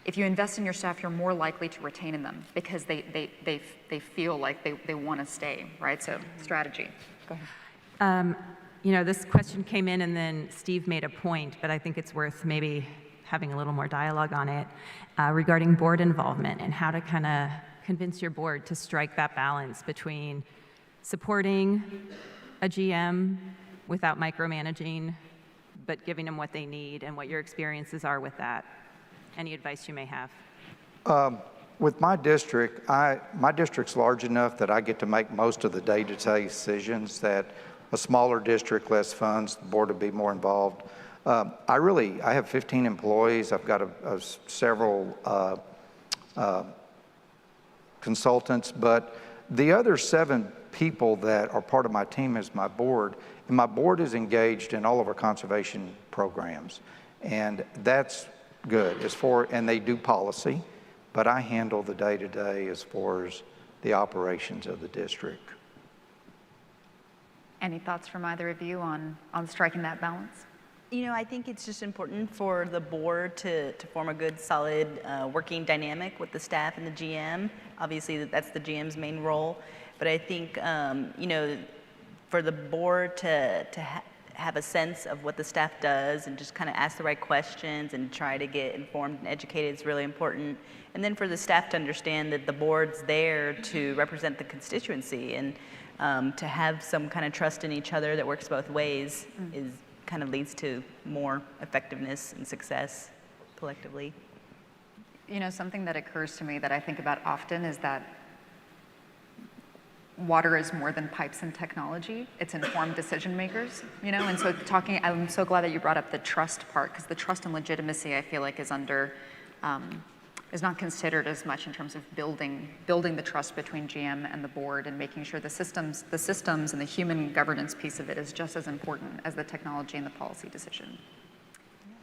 [SPEAKER 2] if you invest in your staff, you're more likely to retain in them because they feel like they want to stay, right? So strategy. Go ahead.
[SPEAKER 6] This question came in and then Steve made a point, but I think it's worth maybe having a little more dialogue on it regarding board involvement and how to kind of convince your board to strike that balance between supporting a GM without micromanaging, but giving them what they need and what your experiences are with that. Any advice you may have?
[SPEAKER 5] With my district, my district's large enough that I get to make most of the day-to-day decisions. That a smaller district, less funds, the board would be more involved. I have 15 employees. I've got several consultants, but the other 7 people that are part of my team is my board, and my board is engaged in all of our conservation programs, and that's good. And they do policy, but I handle the day-to-day as far as the operations of the district.
[SPEAKER 2] Any thoughts from either of you on striking that balance?
[SPEAKER 4] You know, I think it's just important for the board to form a good, solid working dynamic with the staff and the GM. Obviously, that's the GM's main role. But I think, you know, for the board to have a sense of what the staff does and just kind of ask the right questions and try to get informed and educated is really important. And then for the staff to understand that the board's there to represent the constituency and to have some kind of trust in each other that works both ways is kind of leads to more effectiveness and success collectively.
[SPEAKER 2] You know, something that occurs to me that I think about often is that water is more than pipes and technology. It's informed decision makers, you know, and so I'm so glad that you brought up the trust part, because the trust and legitimacy, I feel like, is not considered as much in terms of building the trust between GM and the board, and making sure the systems and the human governance piece of it is just as important as the technology and the policy decision.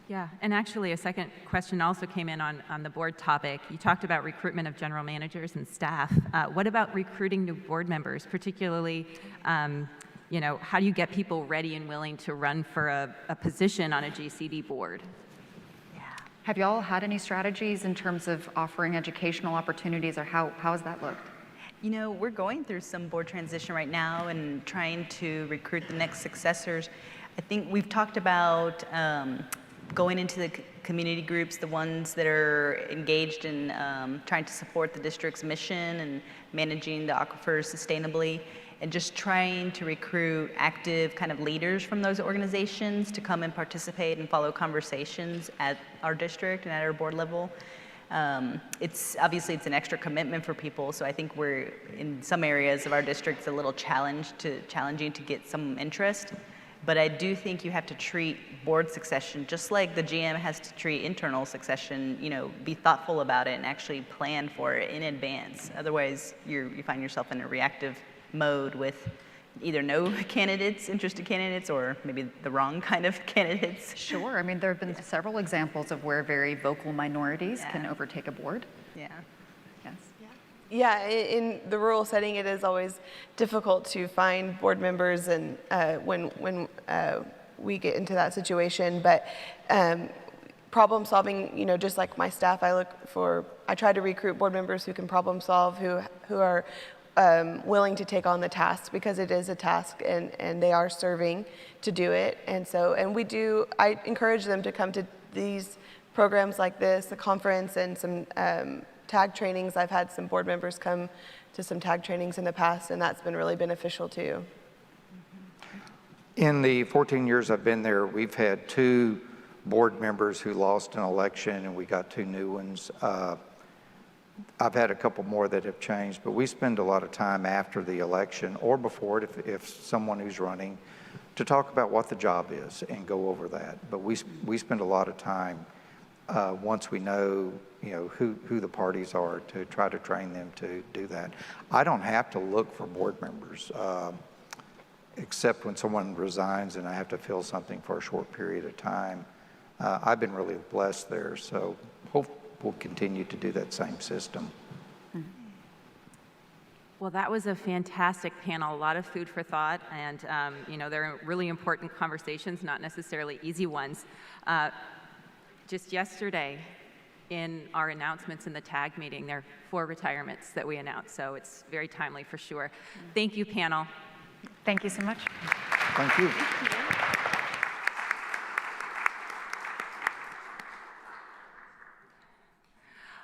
[SPEAKER 6] Yeah, and actually a second question also came in on the board topic. You talked about recruitment of general managers and staff. What about recruiting new board members, particularly, you know, how do you get people ready and willing to run for a position on a GCD board?
[SPEAKER 2] Have y'all had any strategies in terms of offering educational opportunities, or how has that looked?
[SPEAKER 4] You know, we're going through some board transition right now and trying to recruit the next successors. I think we've talked about going into the community groups, the ones that are engaged in trying to support the district's mission and managing the aquifers sustainably, and just trying to recruit active kind of leaders from those organizations to come and participate and follow conversations at our district and at our board level. It's obviously an extra commitment for people, so I think we're in some areas of our district it's a little challenging to get some interest. But I do think you have to treat board succession just like the GM has to treat internal succession. You know, be thoughtful about it and actually plan for it in advance. Otherwise, you find yourself in a reactive mode with either no interested candidates, or maybe the wrong kind of candidates.
[SPEAKER 2] Sure. I mean, there have been several examples of where very vocal minorities can overtake a board.
[SPEAKER 4] Yeah.
[SPEAKER 2] Yes.
[SPEAKER 3] Yeah, in the rural setting, it is always difficult to find board members, and when we get into that situation. But problem solving, you know, just like my staff, I try to recruit board members who can problem solve, who are willing to take on the task, because it is a task, and they are serving to do it. And I encourage them to come to these programs like this, the conference, and some tag trainings. I've had some board members come to some tag trainings in the past, and that's been really beneficial too.
[SPEAKER 5] In the 14 years I've been there, we've had 2 board members who lost an election, and we got 2 new ones. I've had a couple more that have changed, but we spend a lot of time after the election or before it, if someone who's running, to talk about what the job is and go over that. But we spend a lot of time once we know, you know, who the parties are, to try to train them to do that. I don't have to look for board members, except when someone resigns and I have to fill something for a short period of time. I've been really blessed there, so hope we'll continue to do that same system.
[SPEAKER 6] Well, that was a fantastic panel, a lot of food for thought, and you know, they're really important conversations, not necessarily easy ones. Just yesterday, in our announcements in the TAG meeting, there are 4 retirements that we announced, so it's very timely for sure. Thank you, panel.
[SPEAKER 2] Thank you so much.
[SPEAKER 5] Thank you.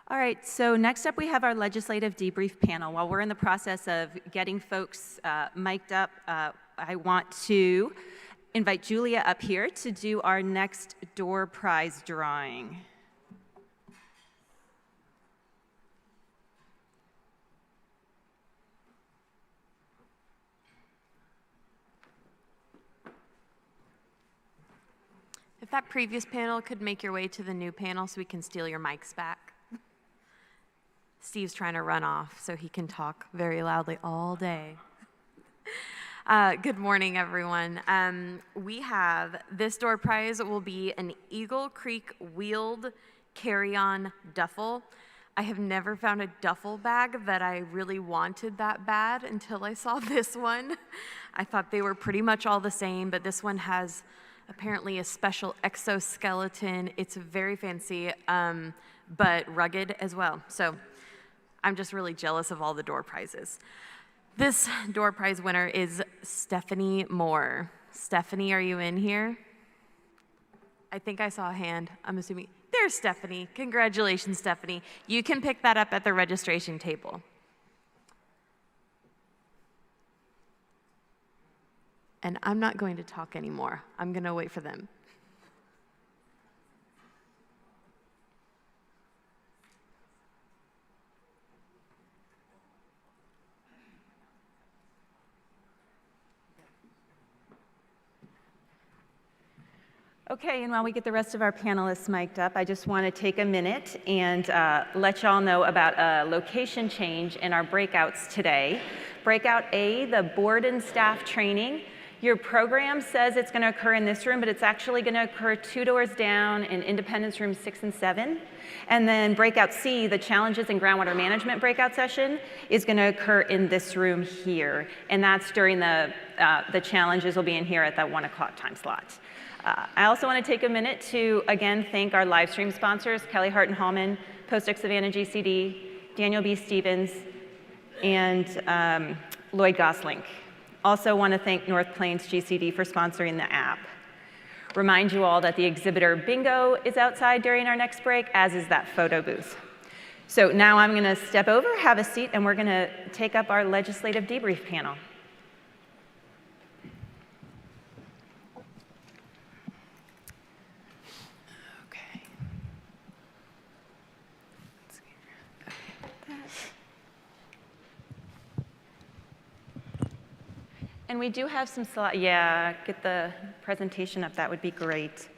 [SPEAKER 6] All right, so next up we have our legislative debrief panel. While we're in the process of getting folks mic'd up, I want to invite Julia up here to do our next door prize drawing.
[SPEAKER 7] that previous panel could make your way to the new panel so we can steal your mics back. Steve's trying to run off so he can talk very loudly all day. Good morning, everyone. We have this door prize will be an Eagle Creek wheeled carry-on duffel. I have never found a duffel bag that I really wanted that bad until I saw this one. I thought they were pretty much all the same, but this one has apparently a special exoskeleton. It's very fancy, but rugged as well. So I'm just really jealous of all the door prizes. This door prize winner is Stephanie Moore. Stephanie, are you in here? I think I saw a hand. I'm assuming. There's Stephanie. Congratulations, Stephanie. You can pick that up at the registration table. And I'm not going to talk anymore. I'm going to wait for them.
[SPEAKER 8] Okay, and while we get the rest of our panelists mic'd up, I just want to take a minute and let y'all know about a location change in our breakouts today. Breakout A, the board and staff training. Your program says it's going to occur in this room, but it's actually going to occur 2 doors down in Independence Room 6 and 7. And then breakout C, the challenges in groundwater management breakout session, is going to occur in this room here. And that's during the challenges will be in here at that 1 o'clock time slot. I also want to take a minute to, again, thank our live stream sponsors, Kelly Hart and Hallman, Post-Savannah GCD, Daniel B. Stevens, and Lloyd Goslink. Also want to thank North Plains GCD for sponsoring the app. Remind you all that the exhibitor bingo is outside during our next break, as is that photo booth. So now I'm going to step over, have a seat, and we're going to take up our legislative debrief panel. And we do have some slides. Yeah, get the presentation up. That would be great.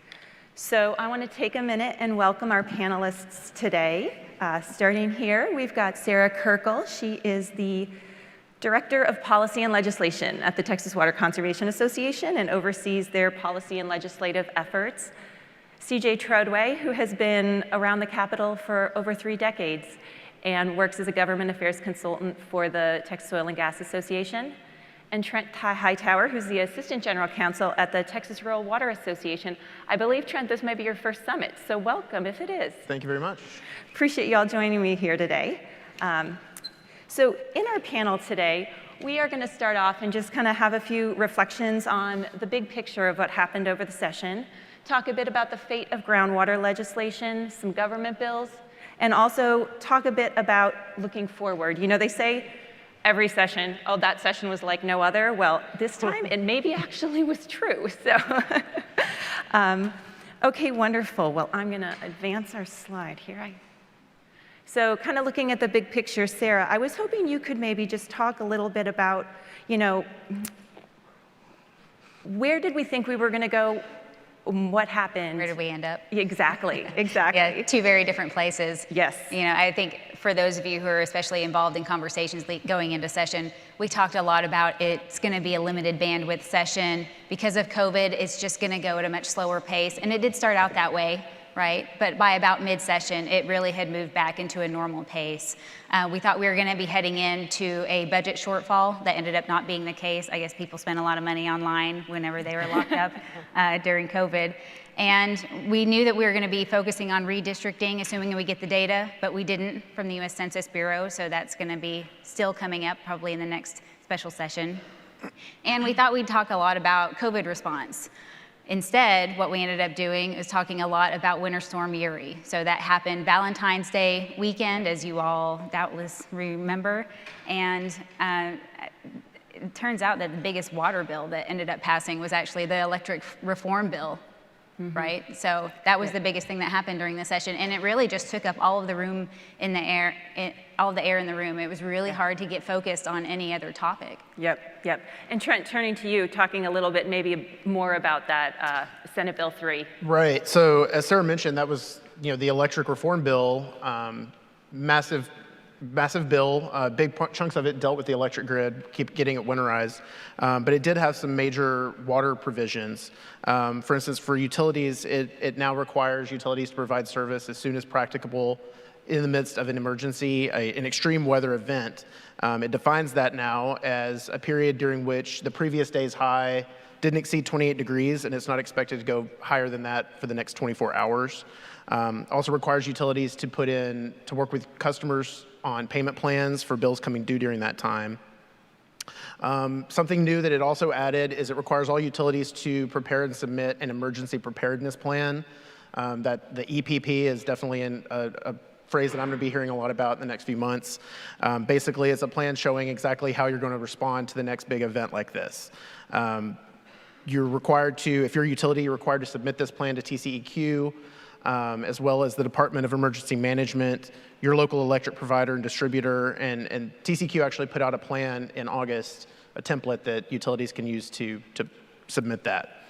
[SPEAKER 8] So I want to take a minute and welcome our panelists today. Starting here, we've got Sarah Kirkle. She is the Director of Policy and Legislation at the Texas Water Conservation Association and oversees their policy and legislative efforts. CJ Treadway, who has been around the Capitol for over 3 decades and works as a government affairs consultant for the Texas Oil and Gas Association. And Trent Hightower, who's the Assistant General Counsel at the Texas Rural Water Association. I believe, Trent, this may be your first summit, so welcome if it is.
[SPEAKER 9] Thank you very much.
[SPEAKER 8] Appreciate you all joining me here today. So in our panel today, we are going to start off and just kind of have a few reflections on the big picture of what happened over the session, talk a bit about the fate of groundwater legislation, some government bills, and also talk a bit about looking forward. You know, they say every session, oh, that session was like no other. Well, this time it maybe actually was true. So, okay, wonderful. Well, I'm going to advance our slide here. So kind of looking at the big picture, Sarah, I was hoping you could maybe just talk a little bit about, you know, where did we think we were going to go? What happened?
[SPEAKER 2] Where did we end up?
[SPEAKER 8] Exactly, exactly.
[SPEAKER 2] Yeah, 2 very different places.
[SPEAKER 8] Yes.
[SPEAKER 2] You know, I think for those of you who are especially involved in conversations going into session, we talked a lot about it's going to be a limited bandwidth session. Because of COVID, it's just going to go at a much slower pace. And it did start out that way, right? But by about mid-session, it really had moved back into a normal pace. We thought we were going to be heading into a budget shortfall. That ended up not being the case. I guess people spent a lot of money online whenever they were locked up during COVID. And we knew that we were going to be focusing on redistricting, assuming we get the data, but we didn't from the U.S. Census Bureau, so that's going to be still coming up probably in the next special session. And we thought we'd talk a lot about COVID response. Instead, what we ended up doing is talking a lot about Winter Storm Uri. So that happened Valentine's Day weekend, as you all doubtless remember. And it turns out that the biggest water bill that ended up passing was actually the electric reform bill
[SPEAKER 9] right? So that was the biggest thing that happened during the session, and it really just took up all of the room in the air, all of the air in the room. It was really hard to get focused on any other topic.
[SPEAKER 8] Yep. And Trent, turning to you, talking a little bit maybe more about that Senate Bill 3.
[SPEAKER 10] Right. So as Sarah mentioned, that was the electric reform bill, massive bill. Big chunks of it dealt with the electric grid, keep getting it winterized. But it did have some major water provisions. For instance, for utilities, it now requires utilities to provide service as soon as practicable in the midst of an emergency, an extreme weather event. It defines that now as a period during which the previous day's high didn't exceed 28 degrees, and it's not expected to go higher than that for the next 24 hours. Also requires utilities to work with customers on payment plans for bills coming due during that time. Something new that it also added is it requires all utilities to prepare and submit an emergency preparedness plan. That the EPP is definitely a phrase that I'm going to be hearing a lot about in the next few months. Basically, it's a plan showing exactly how you're going to respond to the next big event like this. You're required to, if you're a utility, you're required to submit this plan to TCEQ, as well as the Department of Emergency Management, your local electric provider and distributor, and TCEQ actually put out a plan in August, a template that utilities can use to submit that.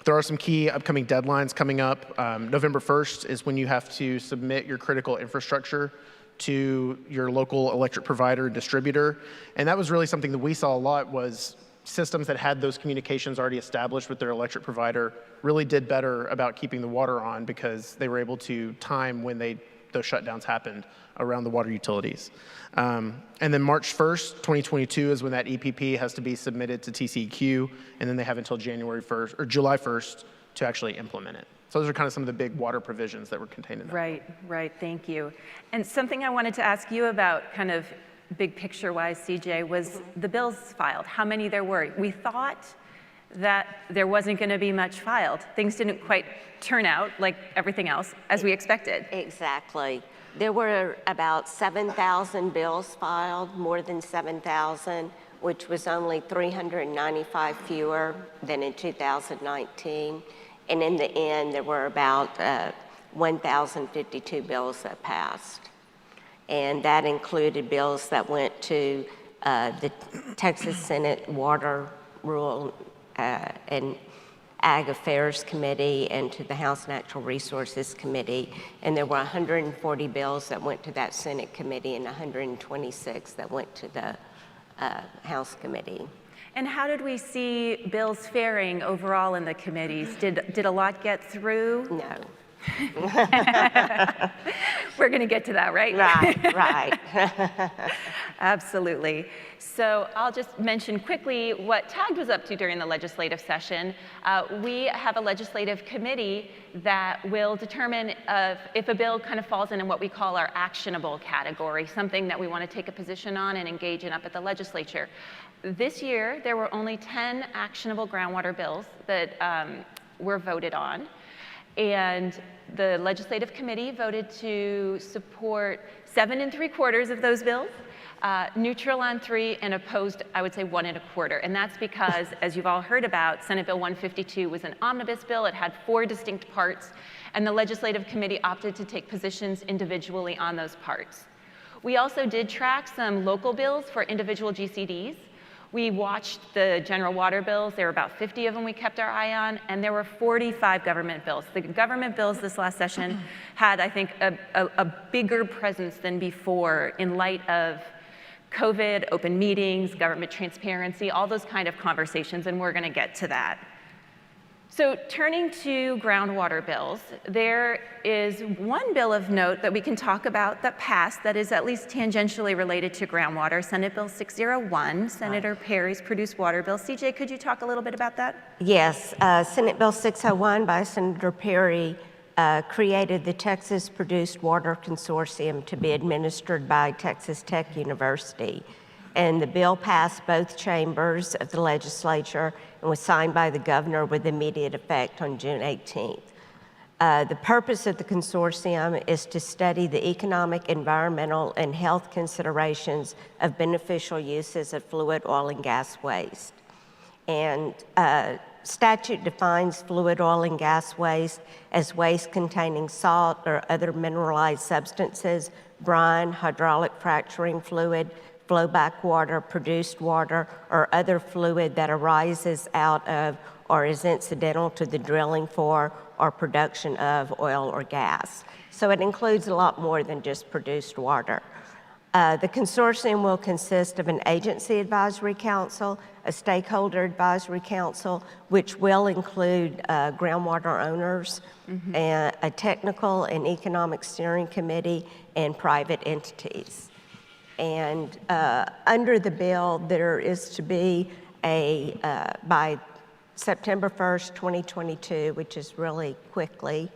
[SPEAKER 10] There are some key upcoming deadlines coming up. November 1st is when you have to submit your critical infrastructure to your local electric provider and distributor. And that was really something that we saw a lot, was systems that had those communications already established with their electric provider really did better about keeping the water on because they were able to time when those shutdowns happened around the water utilities. And then March 1st, 2022 is when that EPP has to be submitted to TCEQ, and then they have until January 1st or July 1st to actually implement it. So those are kind of some of the big water provisions that were contained in that.
[SPEAKER 8] Right, thank you. And something I wanted to ask you about kind of big picture-wise, CJ, was the bills filed, how many there were. We thought that there wasn't going to be much filed. Things didn't quite turn out like everything else as we expected.
[SPEAKER 11] Exactly. There were about 7,000 bills filed, more than 7,000, which was only 395 fewer than in 2019. And in the end, there were about 1,052 bills that passed. And that included bills that went to the Texas Senate Water, Rural, and Ag Affairs Committee and to the House Natural Resources Committee. And there were 140 bills that went to that Senate committee and 126 that went to the House committee.
[SPEAKER 8] And how did we see bills faring overall in the committees? Did a lot get through?
[SPEAKER 11] No.
[SPEAKER 8] We're going to get to that, right?
[SPEAKER 11] Right.
[SPEAKER 8] Absolutely. So I'll just mention quickly what TAG was up to during the legislative session. We have a legislative committee that will determine if a bill kind of falls in what we call our actionable category, something that we want to take a position on and engage in up at the legislature. This year, there were only 10 actionable groundwater bills that were voted on. And the legislative committee voted to support 7 3/4 of those bills, neutral on 3, and opposed, I would say, 1 1/4. And that's because, as you've all heard about, Senate Bill 152 was an omnibus bill. It had 4 distinct parts, and the legislative committee opted to take positions individually on those parts. We also did track some local bills for individual GCDs. We watched the general water bills. There were about 50 of them we kept our eye on, and there were 45 government bills. The government bills this last session had, I think, a bigger presence than before in light of COVID, open meetings, government transparency, all those kind of conversations, and we're going to get to that. So turning to groundwater bills, there is one bill of note that we can talk about that passed that is at least tangentially related to groundwater, Senate Bill 601, Senator Perry's produced water bill. CJ, could you talk a little bit about that?
[SPEAKER 11] Yes, Senate Bill 601 by Senator Perry created the Texas Produced Water Consortium to be administered by Texas Tech University. And the bill passed both chambers of the legislature and was signed by the governor with immediate effect on June 18th. The purpose of the consortium is to study the economic, environmental, and health considerations of beneficial uses of fluid oil and gas waste. And statute defines fluid oil and gas waste as waste containing salt or other mineralized substances, brine, hydraulic fracturing fluid, flowback water, produced water, or other fluid that arises out of or is incidental to the drilling for or production of oil or gas. So it includes a lot more than just produced water. The consortium will consist of an agency advisory council, a stakeholder advisory council, which will include groundwater owners, and a technical and economic steering committee, and private entities. And under the bill, there is to be by September 1st, 2022, which is really quickly,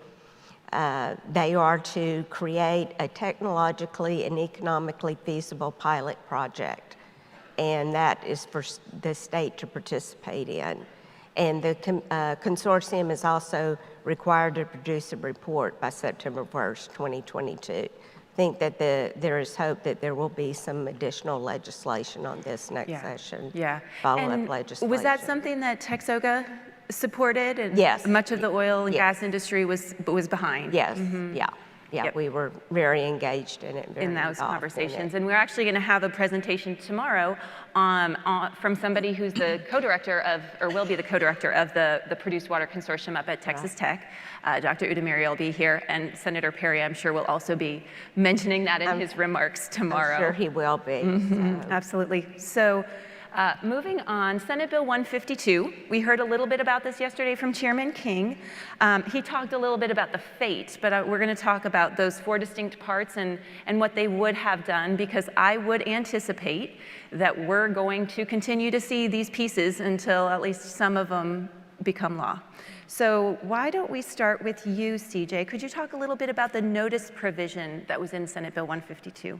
[SPEAKER 11] they are to create a technologically and economically feasible pilot project, and that is for the state to participate in. And the consortium is also required to produce a report by September 1st, 2022. I think that there is hope that there will be some additional legislation on this next session.
[SPEAKER 8] Yeah.
[SPEAKER 11] Follow-up legislation.
[SPEAKER 8] Was that something that Texoga supported? And
[SPEAKER 11] yes.
[SPEAKER 8] Much of the oil and gas industry was behind?
[SPEAKER 11] Yes, yeah, we were very engaged in it.
[SPEAKER 8] In those conversations. And we're actually going to have a presentation tomorrow from somebody who's the co-director of, or will be the co-director of the Produced Water Consortium up at Texas Tech. Dr. Udamiri will be here, and Senator Perry, I'm sure, will also be mentioning that in his remarks tomorrow.
[SPEAKER 11] I'm sure he will be.
[SPEAKER 8] Absolutely. So moving on, Senate Bill 152. We heard a little bit about this yesterday from Chairman King. He talked a little bit about the fate, but we're going to talk about those 4 distinct parts and what they would have done, because I would anticipate that we're going to continue to see these pieces until at least some of them become law. So why don't we start with you, CJ? Could you talk a little bit about the notice provision that was in Senate Bill 152?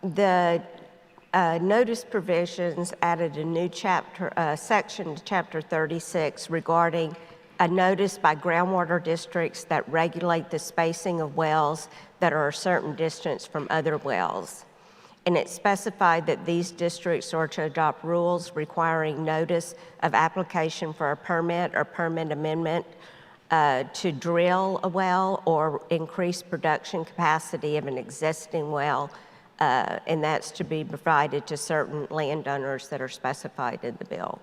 [SPEAKER 11] The notice provisions added a new section to Chapter 36 regarding a notice by groundwater districts that regulate the spacing of wells that are a certain distance from other wells. And it specified that these districts are to adopt rules requiring notice of application for a permit or permit amendment to drill a well or increase production capacity of an existing well, and that's to be provided to certain landowners that are specified in the bill.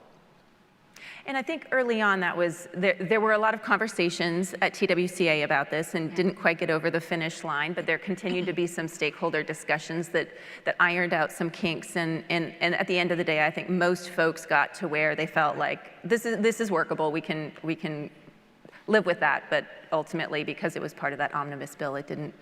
[SPEAKER 8] And I think early on there were a lot of conversations at TWCA about this and didn't quite get over the finish line, but there continued to be some stakeholder discussions that ironed out some kinks, and at the end of the day, I think most folks got to where they felt like this is workable, we can live with that, but ultimately, because it was part of that omnibus bill, it didn't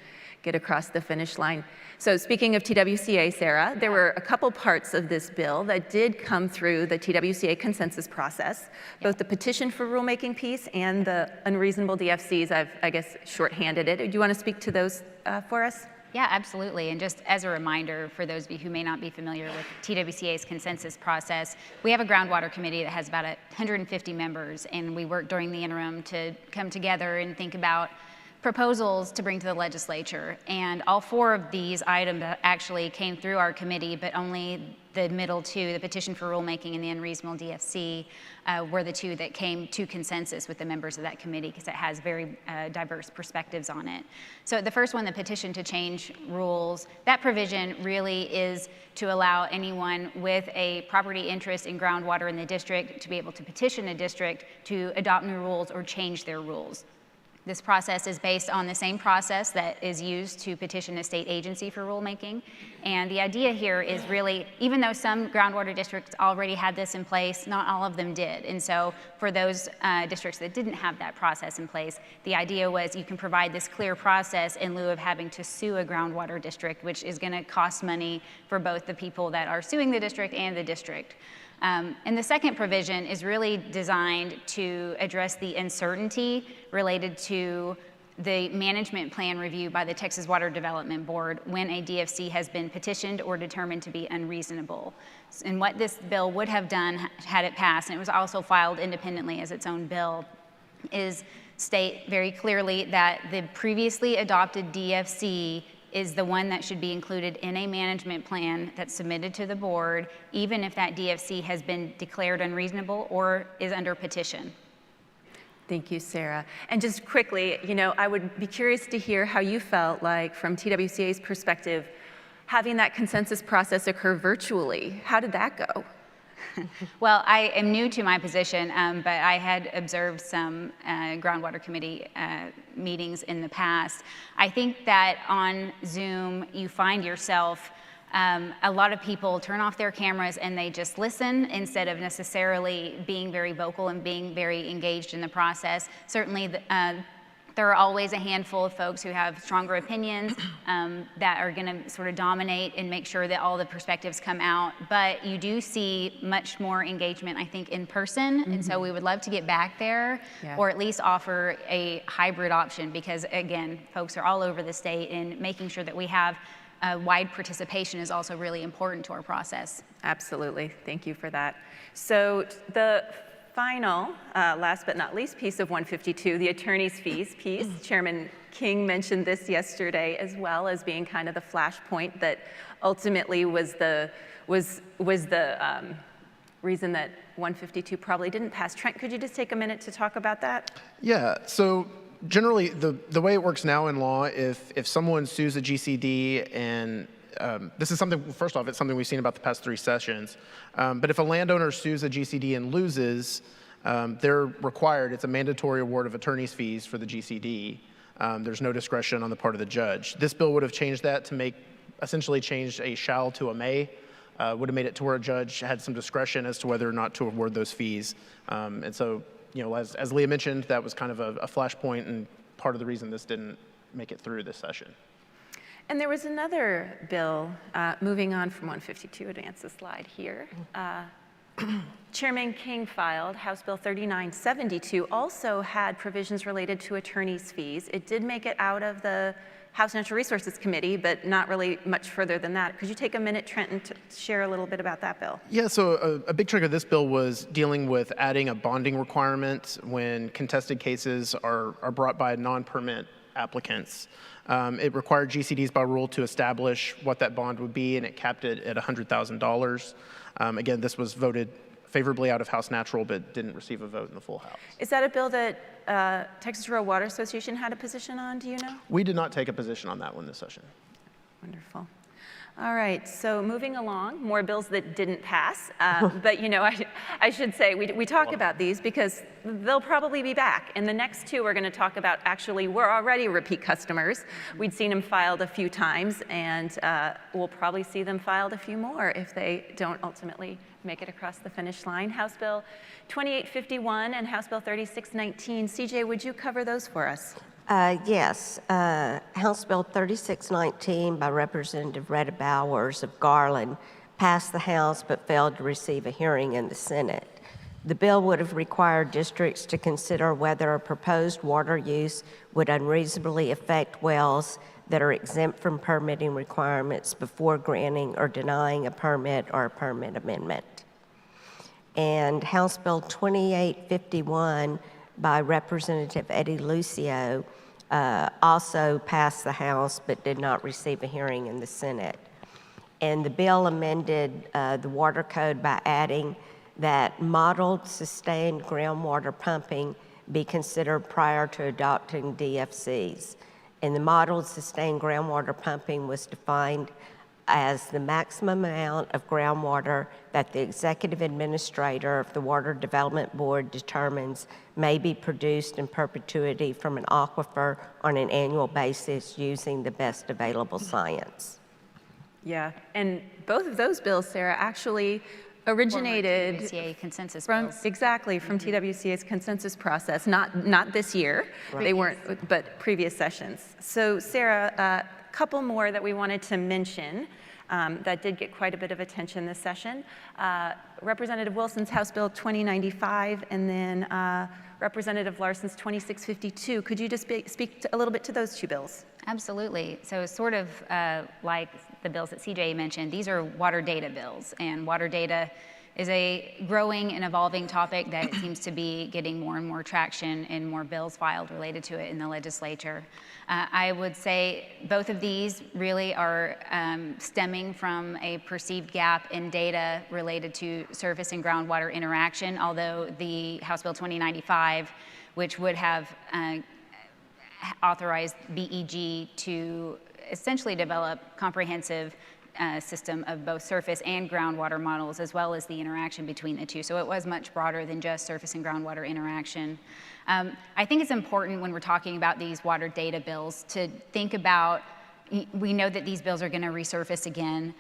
[SPEAKER 8] get across the finish line. So speaking of TWCA, Sarah, there were a couple parts of this bill that did come through the TWCA consensus process, both the petition for rulemaking piece and the unreasonable DFCs. I guess, shorthanded it. Do you want to speak to those for us?
[SPEAKER 9] Yeah, absolutely. And just as a reminder, for those of you who may not be familiar with TWCA's consensus process, we have a groundwater committee that has about 150 members, and we work during the interim to come together and think about proposals to bring to the legislature. And all 4 of these items actually came through our committee, but only the middle 2, the petition for rulemaking and the unreasonable DFC, were the 2 that came to consensus with the members of that committee, because it has very diverse perspectives on it. So the first one, the petition to change rules, that provision really is to allow anyone with a property interest in groundwater in the district to be able to petition a district to adopt new rules or change their rules. This process is based on the same process that is used to petition a state agency for rulemaking. And the idea here is really, even though some groundwater districts already had this in place, not all of them did. And so for those districts that didn't have that process in place, the idea was you can provide this clear process in lieu of having to sue a groundwater district, which is going to cost money for both the people that are suing the district and the district. And the second provision is really designed to address the uncertainty related to the management plan review by the Texas Water Development Board when a DFC has been petitioned or determined to be unreasonable. And what this bill would have done had it passed, and it was also filed independently as its own bill, is state very clearly that the previously adopted DFC is the one that should be included in a management plan that's submitted to the board, even if that DFC has been declared unreasonable or is under petition.
[SPEAKER 8] Thank you, Sarah. And just quickly, I would be curious to hear how you felt like, from TWCA's perspective, having that consensus process occur virtually. How did that go?
[SPEAKER 9] Well, I am new to my position, but I had observed some groundwater committee meetings in the past. I think that on Zoom, you find yourself, a lot of people turn off their cameras and they just listen instead of necessarily being very vocal and being very engaged in the process. Certainly, there are always a handful of folks who have stronger opinions that are going to sort of dominate and make sure that all the perspectives come out. But you do see much more engagement, I think, in person. And so we would love to get back there, or at least offer a hybrid option, because again, folks are all over the state, and making sure that we have wide participation is also really important to our process.
[SPEAKER 8] Absolutely. Thank you for that. So the final, last but not least piece of 152, the attorney's fees piece. Chairman King mentioned this yesterday as well as being kind of the flashpoint that ultimately was the reason that 152 probably didn't pass. Trent, could you just take a minute to talk about that?
[SPEAKER 10] Yeah, so generally the way it works now in law, if someone sues a GCD, and this is something, first off, it's something we've seen about the past 3 sessions, but if a landowner sues a GCD and loses, they're required, it's a mandatory award of attorney's fees for the GCD. There's no discretion on the part of the judge. This bill would have changed that to essentially changed a shall to a may, would have made it to where a judge had some discretion as to whether or not to award those fees. And so, as Leah mentioned, that was kind of a flashpoint and part of the reason this didn't make it through this session.
[SPEAKER 8] And there was another bill, moving on from 152, advance the slide here. Chairman King filed House Bill 3972, also had provisions related to attorney's fees. It did make it out of the House Natural Resources Committee, but not really much further than that. Could you take a minute, Trenton, to share a little bit about that bill? Yeah,
[SPEAKER 10] so a big chunk of this bill was dealing with adding a bonding requirement when contested cases are brought by non-permit applicants. It required GCDs by rule to establish what that bond would be, and it capped it at $100,000. Again, this was voted favorably out of House Natural, but didn't receive a vote in the full House.
[SPEAKER 8] Is that a bill that Texas Rural Water Association had a position on, do you know?
[SPEAKER 10] We did not take a position on that one this session.
[SPEAKER 8] Wonderful. All right, so moving along, more bills that didn't pass. But I should say, we talk about these because they'll probably be back. And the next 2 we're going to talk about, actually, we're already repeat customers. We'd seen them filed a few times, and we'll probably see them filed a few more if they don't ultimately make it across the finish line. House Bill 2851 and House Bill 3619. CJ, would you cover those for us?
[SPEAKER 11] Yes, House Bill 3619 by Representative Retta Bowers of Garland passed the House but failed to receive a hearing in the Senate. The bill would have required districts to consider whether a proposed water use would unreasonably affect wells that are exempt from permitting requirements before granting or denying a permit or a permit amendment. And House Bill 2851 by Representative Eddie Lucio also passed the House but did not receive a hearing in the Senate. And the bill amended the water code by adding that modeled sustained groundwater pumping be considered prior to adopting DFCs. And the modeled sustained groundwater pumping was defined as the maximum amount of groundwater that the executive administrator of the Water Development Board determines may be produced in perpetuity from an aquifer on an annual basis using the best available science.
[SPEAKER 8] Yeah, and both of those bills, Sarah, actually originated
[SPEAKER 9] TWCA consensus
[SPEAKER 8] from
[SPEAKER 9] bills.
[SPEAKER 8] Exactly, from TWCA's consensus process, not this year. Right. They weren't, but previous sessions. So Sarah, a couple more that we wanted to mention that did get quite a bit of attention this session. Representative Wilson's House Bill 2095 and then Representative Larson's 2652. Could you just speak a little bit to those 2 bills?
[SPEAKER 9] Absolutely. So sort of like the bills that CJ mentioned, these are water data bills, and water data is a growing and evolving topic that it seems to be getting more and more traction and more bills filed related to it in the legislature. I would say both of these really are stemming from a perceived gap in data related to surface and groundwater interaction, although the House Bill 2095, which would have authorized BEG to essentially develop comprehensive system of both surface and groundwater models, as well as the interaction between the two. So it was much broader than just surface and groundwater interaction. I think it's important when we're talking about these water data bills to think about, we know that these bills are going to resurface again.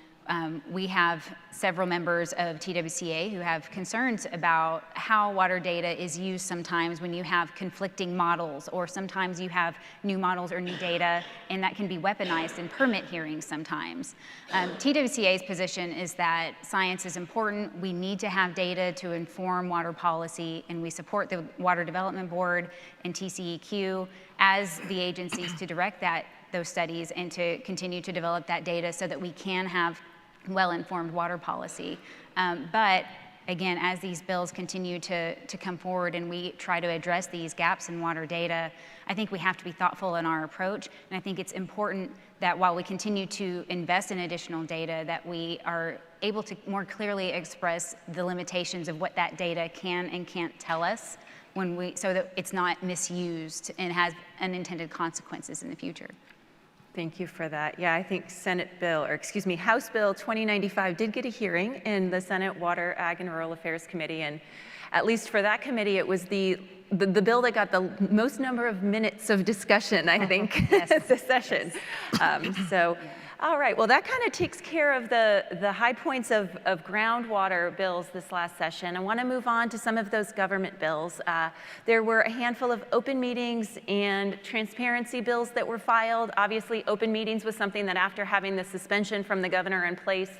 [SPEAKER 9] We have several members of TWCA who have concerns about how water data is used sometimes when you have conflicting models, or sometimes you have new models or new data, and that can be weaponized in permit hearings sometimes. TWCA's position is that science is important. We need to have data to inform water policy, and we support the Water Development Board and TCEQ as the agencies to direct those studies and to continue to develop that data so that we can have well-informed water policy. But again, as these bills continue to come forward and we try to address these gaps in water data, I think we have to be thoughtful in our approach. And I think it's important that while we continue to invest in additional data, that we are able to more clearly express the limitations of what that data can and can't tell us, so that it's not misused and has unintended consequences in the future.
[SPEAKER 8] Thank you for that. Yeah, I think House Bill 2095 did get a hearing in the Senate Water, Ag, and Rural Affairs Committee, and at least for that committee, it was the bill that got the most number of minutes of discussion, I think, this session. All right, well, that kind of takes care of the high points of groundwater bills this last session. I want to move on to some of those government bills. There were a handful of open meetings and transparency bills that were filed. Obviously, open meetings was something that after having the suspension from the governor in place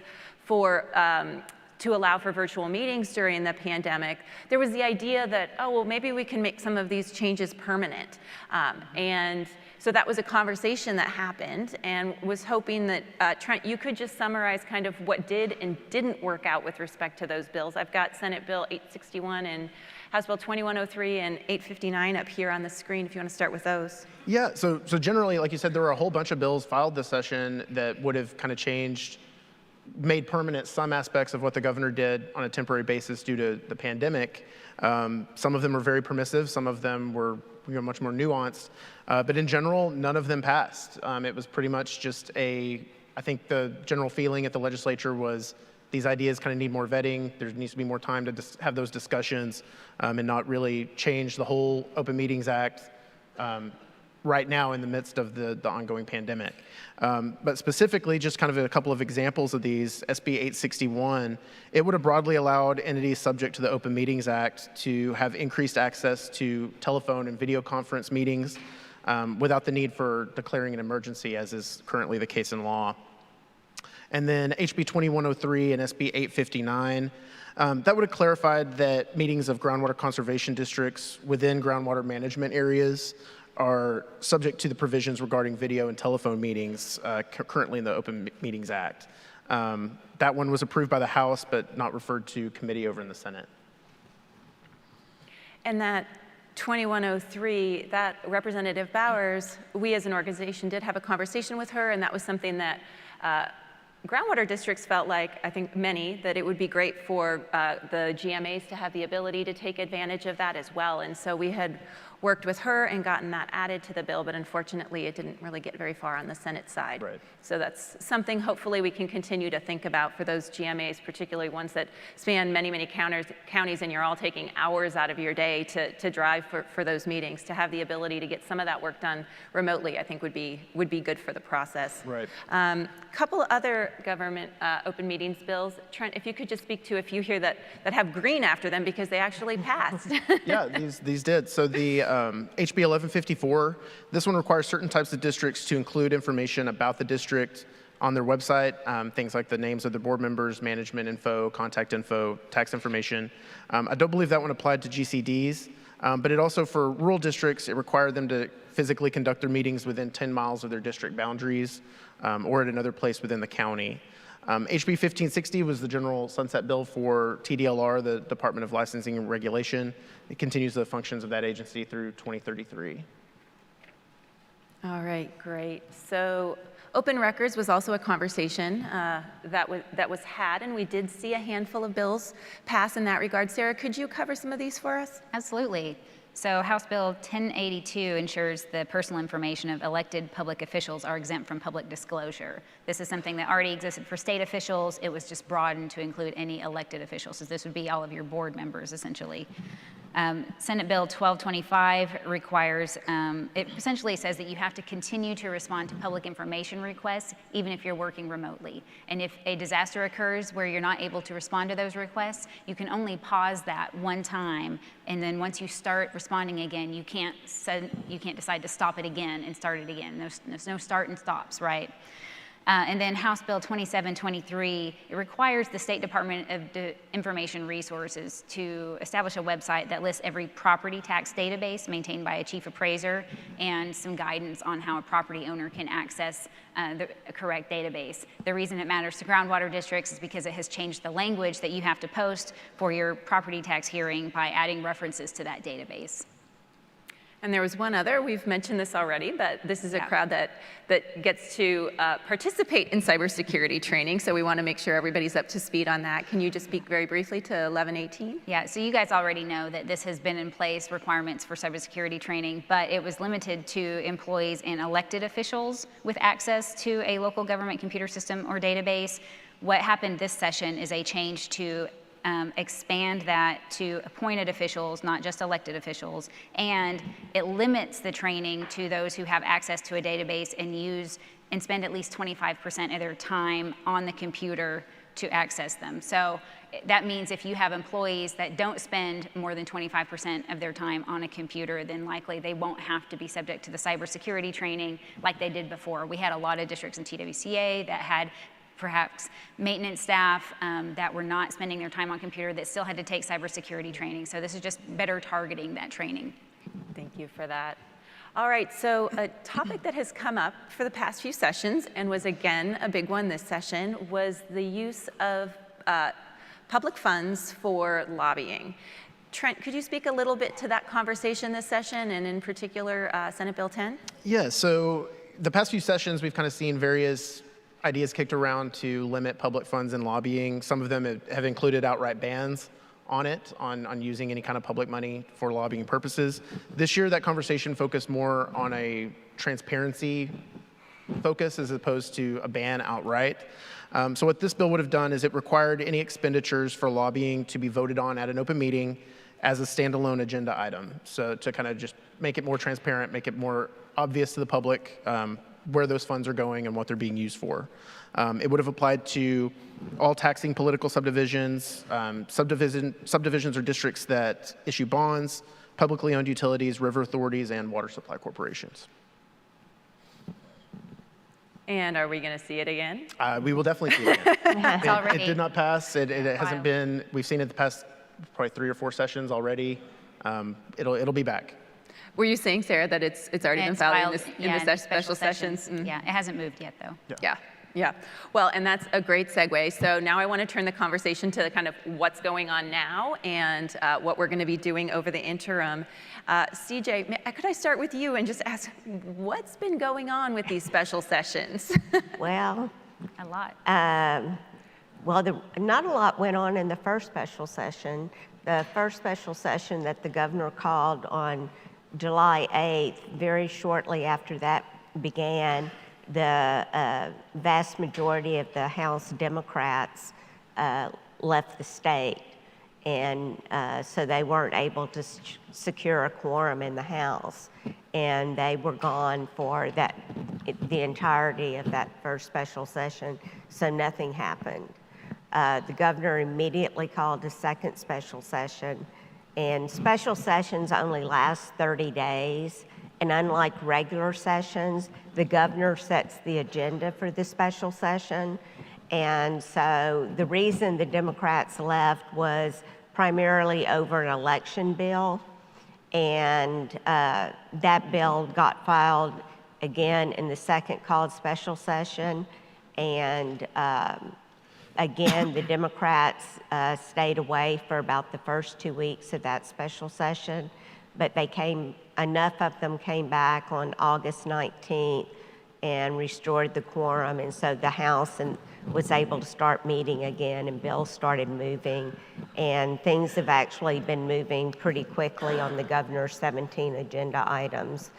[SPEAKER 8] to allow for virtual meetings during the pandemic, there was the idea that, oh, well, maybe we can make some of these changes permanent. And so that was a conversation that happened, and was hoping that, Trent, you could just summarize kind of what did and didn't work out with respect to those bills. I've got Senate Bill 861 and House Bill 2103 and 859 up here on the screen if you want to start with those.
[SPEAKER 10] Yeah, so generally, like you said, there were a whole bunch of bills filed this session that would have kind of made permanent some aspects of what the governor did on a temporary basis due to the pandemic. Some of them were very permissive, some of them were much more nuanced, but in general, none of them passed. It was pretty much just I think the general feeling at the legislature was these ideas kind of need more vetting, there needs to be more time to have those discussions and not really change the whole Open Meetings Act right now in the midst of the ongoing pandemic. But specifically, just kind of a couple of examples of these, SB 861, it would have broadly allowed entities subject to the Open Meetings Act to have increased access to telephone and video conference meetings without the need for declaring an emergency, as is currently the case in law. And then HB 2103 and SB 859, that would have clarified that meetings of groundwater conservation districts within groundwater management areas are subject to the provisions regarding video and telephone meetings currently in the Open Meetings Act. That one was approved by the House, but not referred to committee over in the Senate.
[SPEAKER 8] And that 2103, that Representative Bowers, we as an organization did have a conversation with her, and that was something that groundwater districts felt like, I think many, that it would be great for the GMAs to have the ability to take advantage of that as well. And so we had worked with her and gotten that added to the bill, but unfortunately it didn't really get very far on the Senate side.
[SPEAKER 10] Right.
[SPEAKER 8] So that's something hopefully we can continue to think about for those GMAs, particularly ones that span many, many counties, and you're all taking hours out of your day to drive for those meetings. To have the ability to get some of that work done remotely, I think would be good for the process.
[SPEAKER 10] Right.
[SPEAKER 8] Couple other government open meetings bills. Trent, if you could just speak to a few here that have green after them because they actually passed.
[SPEAKER 10] Yeah, these did. So the HB 1154, this one requires certain types of districts to include information about the district on their website, things like the names of the board members, management info, contact info, tax information. I don't believe that one applied to GCDs, but it also, for rural districts, it required them to physically conduct their meetings within 10 miles of their district boundaries or at another place within the county. HB 1560 was the general sunset bill for TDLR, the Department of Licensing and Regulation. It continues the functions of that agency through 2033.
[SPEAKER 8] All right, great. So open records was also a conversation that was had, and we did see a handful of bills pass in that regard. Sarah, could you cover some of these for us?
[SPEAKER 9] Absolutely. So House Bill 1082 ensures the personal information of elected public officials are exempt from public disclosure. This is something that already existed for state officials. It was just broadened to include any elected officials. So this would be all of your board members, essentially. Senate Bill 1225 requires, it essentially says that you have to continue to respond to public information requests even if you're working remotely. And if a disaster occurs where you're not able to respond to those requests, you can only pause that one time, and then once you start responding again, you can't decide to stop it again and start it again. There's no start and stops, right? And then House Bill 2723, it requires the State Department of Information Resources to establish a website that lists every property tax database maintained by a chief appraiser and some guidance on how a property owner can access the correct database. The reason it matters to groundwater districts is because it has changed the language that you have to post for your property tax hearing by adding references to that database.
[SPEAKER 8] And there was one other, we've mentioned this already, but this is a crowd that gets to participate in cybersecurity training, so we want to make sure everybody's up to speed on that. Can you just speak very briefly to 1118?
[SPEAKER 9] Yeah, so you guys already know that this has been in place, requirements for cybersecurity training, but it was limited to employees and elected officials with access to a local government computer system or database. What happened this session is a change to expand that to appointed officials, not just elected officials, and it limits the training to those who have access to a database and spend at least 25% of their time on the computer to access them. So that means if you have employees that don't spend more than 25% of their time on a computer, then likely they won't have to be subject to the cybersecurity training like they did before. We had a lot of districts in TWCA that had perhaps maintenance staff that were not spending their time on computer that still had to take cybersecurity training. So this is just better targeting that training.
[SPEAKER 8] Thank you for that. All right, so a topic that has come up for the past few sessions and was again a big one this session was the use of public funds for lobbying. Trent, could you speak a little bit to that conversation this session, and in particular Senate Bill 10?
[SPEAKER 10] Yeah, so the past few sessions we've kind of seen various ideas kicked around to limit public funds in lobbying. Some of them have included outright bans on it, on using any kind of public money for lobbying purposes. This year, that conversation focused more on a transparency focus as opposed to a ban outright. So what this bill would have done is it required any expenditures for lobbying to be voted on at an open meeting as a standalone agenda item. So to kind of just make it more transparent, make it more obvious to the public where those funds are going and what they're being used for. It would have applied to all taxing political subdivisions, subdivisions or districts that issue bonds, publicly owned utilities, river authorities, and water supply corporations.
[SPEAKER 8] And are we going to see it again?
[SPEAKER 10] We will definitely see it again. It did not pass. It hasn't been, we've seen it the past probably 3 or 4 sessions already. It'll be back.
[SPEAKER 8] Were you saying, Sarah, that it's already been filed in the special sessions?
[SPEAKER 9] Yeah, it hasn't moved yet, though.
[SPEAKER 8] Yeah. Well, and that's a great segue. So now I want to turn the conversation to kind of what's going on now and what we're going to be doing over the interim. CJ, could I start with you and just ask, what's been going on with these special sessions?
[SPEAKER 11] Well,
[SPEAKER 9] a lot.
[SPEAKER 11] Not a lot went on in the first special session. The first special session that the governor called on July 8th, very shortly after that began, the vast majority of the House Democrats left the state. And so they weren't able to secure a quorum in the House. And they were gone for the entirety of that first special session, so nothing happened. The governor immediately called a second special session. And special sessions only last 30 days. And unlike regular sessions, the governor sets the agenda for the special session. And so the reason the Democrats left was primarily over an election bill. And that bill got filed again in the second called special session. And Again, the Democrats stayed away for about the first 2 weeks of that special session, but enough of them came back on August 19th and restored the quorum, and so the House was able to start meeting again, and bills started moving, and things have actually been moving pretty quickly on the governor's 17 agenda items.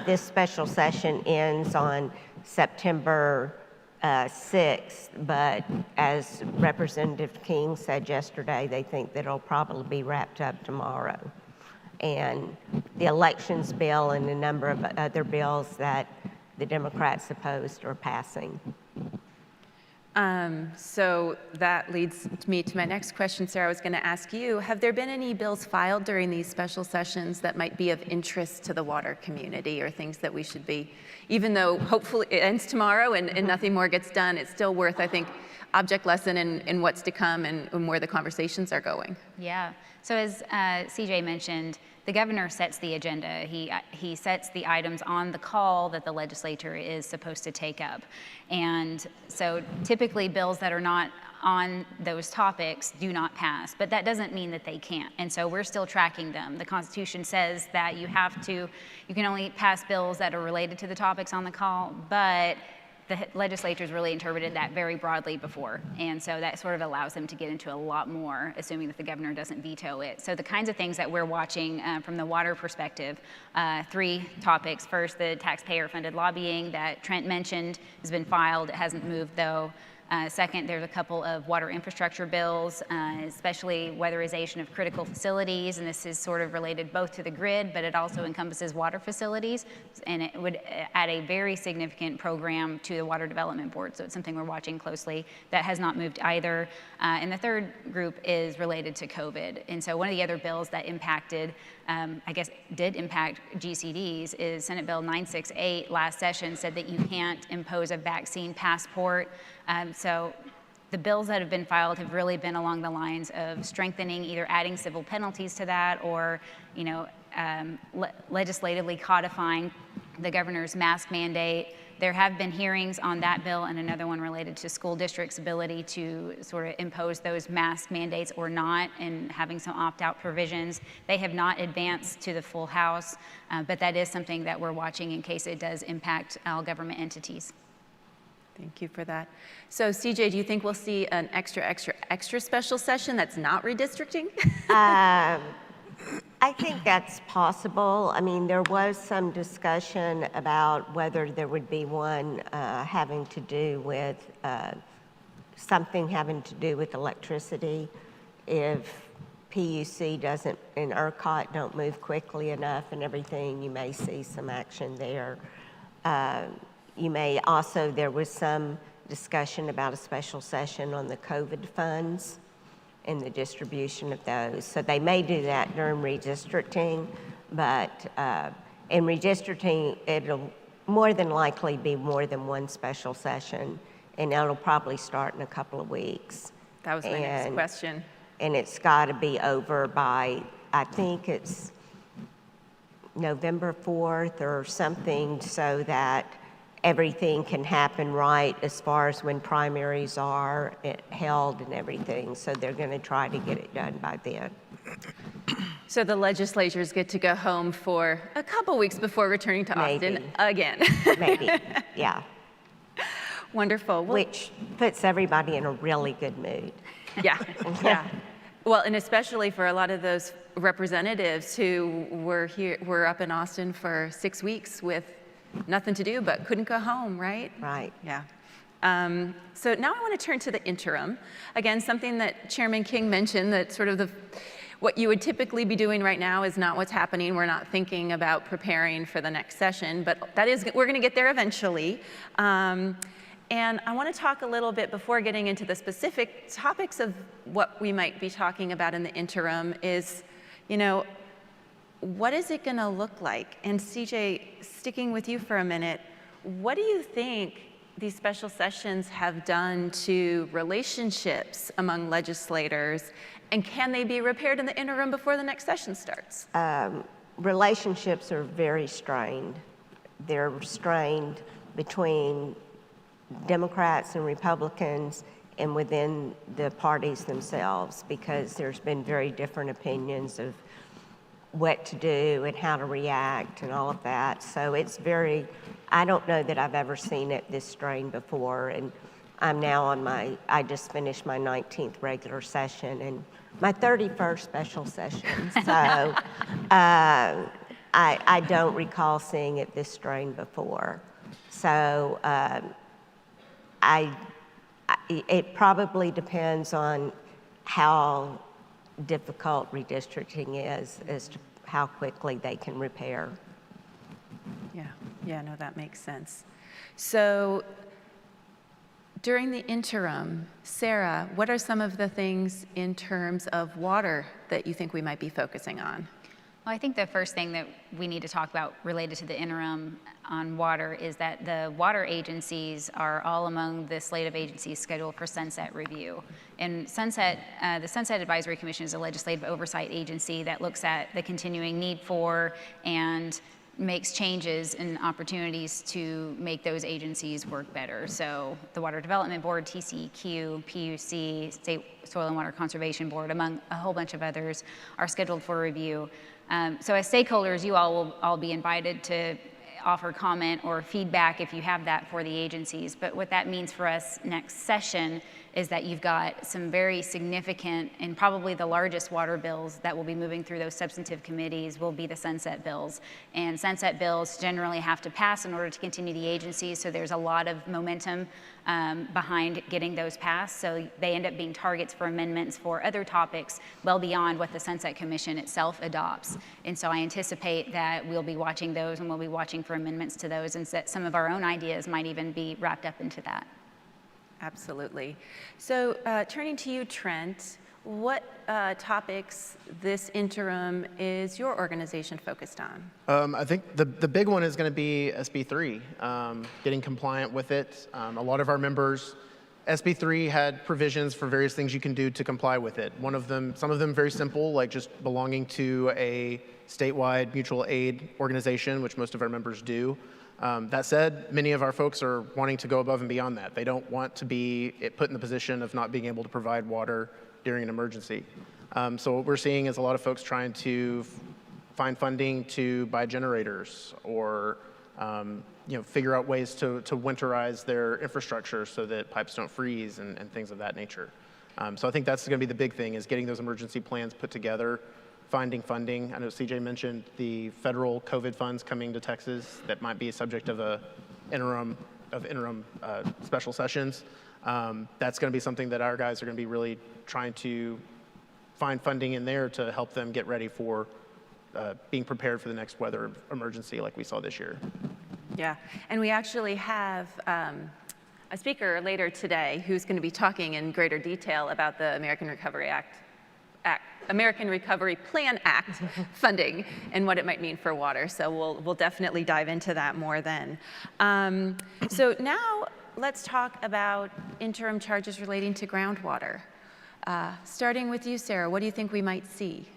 [SPEAKER 11] This special session ends on September 6th, but as Representative King said yesterday, they think that it'll probably be wrapped up tomorrow. And the elections bill and a number of other bills that the Democrats opposed are passing.
[SPEAKER 8] So that leads me to my next question, Sarah. I was going to ask you, have there been any bills filed during these special sessions that might be of interest to the water community, or things that we should be, even though hopefully it ends tomorrow and nothing more gets done, it's still worth, I think, object lesson in what's to come and where the conversations are going?
[SPEAKER 9] Yeah. So as CJ mentioned, the governor sets the agenda. He sets the items on the call that the legislature is supposed to take up. And so typically bills that are not on those topics do not pass, but that doesn't mean that they can't. And so we're still tracking them. The Constitution says that you can only pass bills that are related to the topics on the call, but the legislature's really interpreted that very broadly before. And so that sort of allows them to get into a lot more, assuming that the governor doesn't veto it. So the kinds of things that we're watching from the water perspective, 3 topics. First, the taxpayer-funded lobbying that Trent mentioned has been filed. It hasn't moved, though. Second, there's a couple of water infrastructure bills, especially weatherization of critical facilities, and this is sort of related both to the grid, but it also encompasses water facilities, and it would add a very significant program to the Water Development Board, so it's something we're watching closely. That has not moved either. And the third group is related to COVID, and so one of the other bills that impacted, did impact GCDs is Senate Bill 968 last session said that you can't impose a vaccine passport. So the bills that have been filed have really been along the lines of strengthening, either adding civil penalties to that or, legislatively codifying the governor's mask mandate. There have been hearings on that bill and another one related to school districts' ability to sort of impose those mask mandates or not, and having some opt-out provisions. They have not advanced to the full House, but that is something that we're watching in case it does impact all government entities.
[SPEAKER 8] Thank you for that. So CJ, do you think we'll see an extra special session that's not redistricting?
[SPEAKER 11] I think that's possible. I mean, there was some discussion about whether there would be one having to do with something having to do with electricity. If PUC doesn't and ERCOT don't move quickly enough and everything, you may see some action there. You may also, there was some discussion about a special session on the COVID funds and the distribution of those. So they may do that during redistricting, but in redistricting, it'll more than likely be more than one special session, and that'll probably start in a couple of weeks.
[SPEAKER 8] That was my next question.
[SPEAKER 11] And it's got to be over by, I think it's November 4th or something, so that everything can happen right as far as when primaries are held and everything. So they're going to try to get it done by then.
[SPEAKER 8] So the legislatures get to go home for a couple weeks before returning to Austin again.
[SPEAKER 11] Maybe, yeah.
[SPEAKER 8] Wonderful. Well,
[SPEAKER 11] which puts everybody in a really good mood.
[SPEAKER 8] Yeah, yeah. Well, and especially for a lot of those representatives who were up in Austin for 6 weeks with nothing to do but couldn't go home, right?
[SPEAKER 11] Right.
[SPEAKER 8] Yeah. So now I want to turn to the interim. Again, something that Chairman King mentioned, that sort of what you would typically be doing right now is not what's happening. We're not thinking about preparing for the next session, but we're going to get there eventually. And I want to talk a little bit before getting into the specific topics of what we might be talking about in the interim is, what is it going to look like? And CJ, sticking with you for a minute, what do you think these special sessions have done to relationships among legislators, and can they be repaired in the interim before the next session starts?
[SPEAKER 11] Relationships are very strained. They're strained between Democrats and Republicans and within the parties themselves, because there's been very different opinions of what to do and how to react and all of that. So it's very, I don't know that I've ever seen it this strained before. And I'm now on I just finished my 19th regular session and my 31st special session. So I don't recall seeing it this strained before. So it probably depends on how difficult redistricting is as to how quickly they can repair.
[SPEAKER 8] Yeah, no, that makes sense. So during the interim, Sarah, what are some of the things in terms of water that you think we might be focusing on?
[SPEAKER 9] Well, I think the first thing that we need to talk about related to the interim on water is that the water agencies are all among the slate of agencies scheduled for sunset review. And the Sunset Advisory Commission is a legislative oversight agency that looks at the continuing need for and makes changes and opportunities to make those agencies work better. So the Water Development Board, TCEQ, PUC, State Soil and Water Conservation Board, among a whole bunch of others, are scheduled for review. So as stakeholders, you all will all be invited to offer comment or feedback if you have that for the agencies. But what that means for us next session is that you've got some very significant and probably the largest water bills that will be moving through those substantive committees will be the sunset bills. And sunset bills generally have to pass in order to continue the agencies, so there's a lot of momentum behind getting those passed. So they end up being targets for amendments for other topics well beyond what the Sunset Commission itself adopts. And so I anticipate that we'll be watching those and we'll be watching for amendments to those, and that some of our own ideas might even be wrapped up into that.
[SPEAKER 8] Absolutely. So turning to you, Trent, what topics this interim is your organization focused on?
[SPEAKER 10] I think the big one is going to be SB3, getting compliant with it. A lot of our members, SB3 had provisions for various things you can do to comply with it. Some of them very simple, like just belonging to a statewide mutual aid organization, which most of our members do. That said, many of our folks are wanting to go above and beyond that. They don't want to be put in the position of not being able to provide water during an emergency. So what we're seeing is a lot of folks trying to find funding to buy generators or figure out ways to winterize their infrastructure so that pipes don't freeze and things of that nature. So I think that's going to be the big thing, is getting those emergency plans put together, finding funding. I know CJ mentioned the federal COVID funds coming to Texas that might be a subject of interim special sessions. That's going to be something that our guys are going to be really trying to find funding in there to help them get ready for being prepared for the next weather emergency like we saw this year.
[SPEAKER 8] Yeah, and we actually have a speaker later today who's going to be talking in greater detail about the American Recovery Plan Act funding and what it might mean for water. So we'll definitely dive into that more then. So now let's talk about interim charges relating to groundwater. Starting with you, Sarah, what do you think we might see?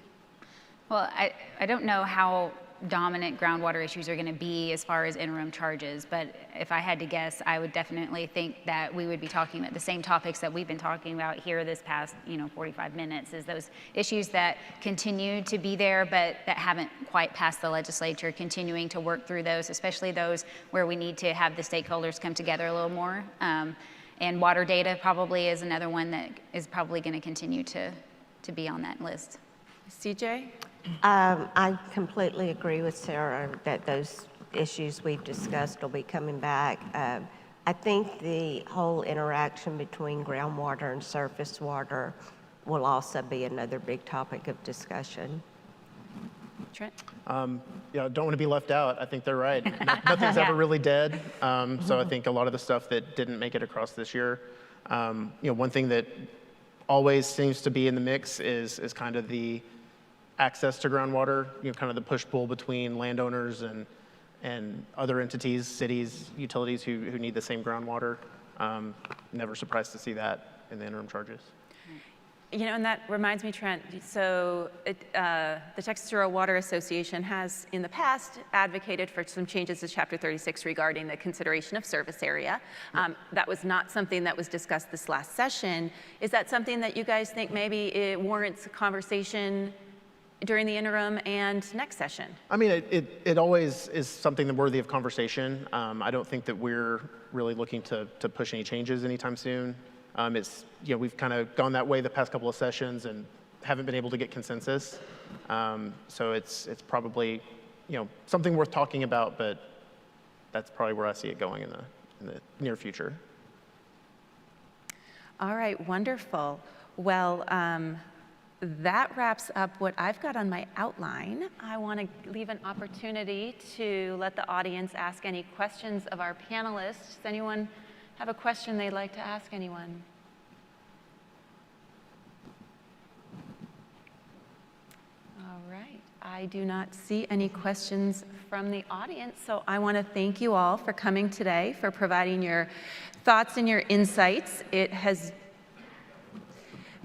[SPEAKER 9] Well, I don't know how dominant groundwater issues are going to be as far as interim charges, but if I had to guess, I would definitely think that we would be talking about the same topics that we've been talking about here this past 45 minutes, is those issues that continue to be there but that haven't quite passed the legislature, continuing to work through those, especially those where we need to have the stakeholders come together a little more. And water data probably is another one that is probably going to continue to be on that list.
[SPEAKER 8] CJ?
[SPEAKER 11] I completely agree with Sarah that those issues we've discussed will be coming back. I think the whole interaction between groundwater and surface water will also be another big topic of discussion.
[SPEAKER 8] Trent?
[SPEAKER 10] Don't want to be left out. I think they're right. Nothing's ever really dead. So I think a lot of the stuff that didn't make it across this year, one thing that always seems to be in the mix is kind of the access to groundwater, kind of the push-pull between landowners and other entities, cities, utilities who need the same groundwater. Never surprised to see that in the interim charges.
[SPEAKER 8] And that reminds me, Trent, so the Texas Rural Water Association has in the past advocated for some changes to Chapter 36 regarding the consideration of service area. That was not something that was discussed this last session. Is that something that you guys think maybe it warrants a conversation during the interim and next session? I
[SPEAKER 10] mean, it always is something that's worthy of conversation. I don't think that we're really looking to push any changes anytime soon. We've kind of gone that way the past couple of sessions and haven't been able to get consensus. So it's probably, something worth talking about, but that's probably where I see it going in the near future.
[SPEAKER 8] All right, wonderful. Well, that wraps up what I've got on my outline. I want to leave an opportunity to let the audience ask any questions of our panelists. Does anyone have a question they'd like to ask anyone? All right, I do not see any questions from the audience, so I want to thank you all for coming today, for providing your thoughts and your insights. It has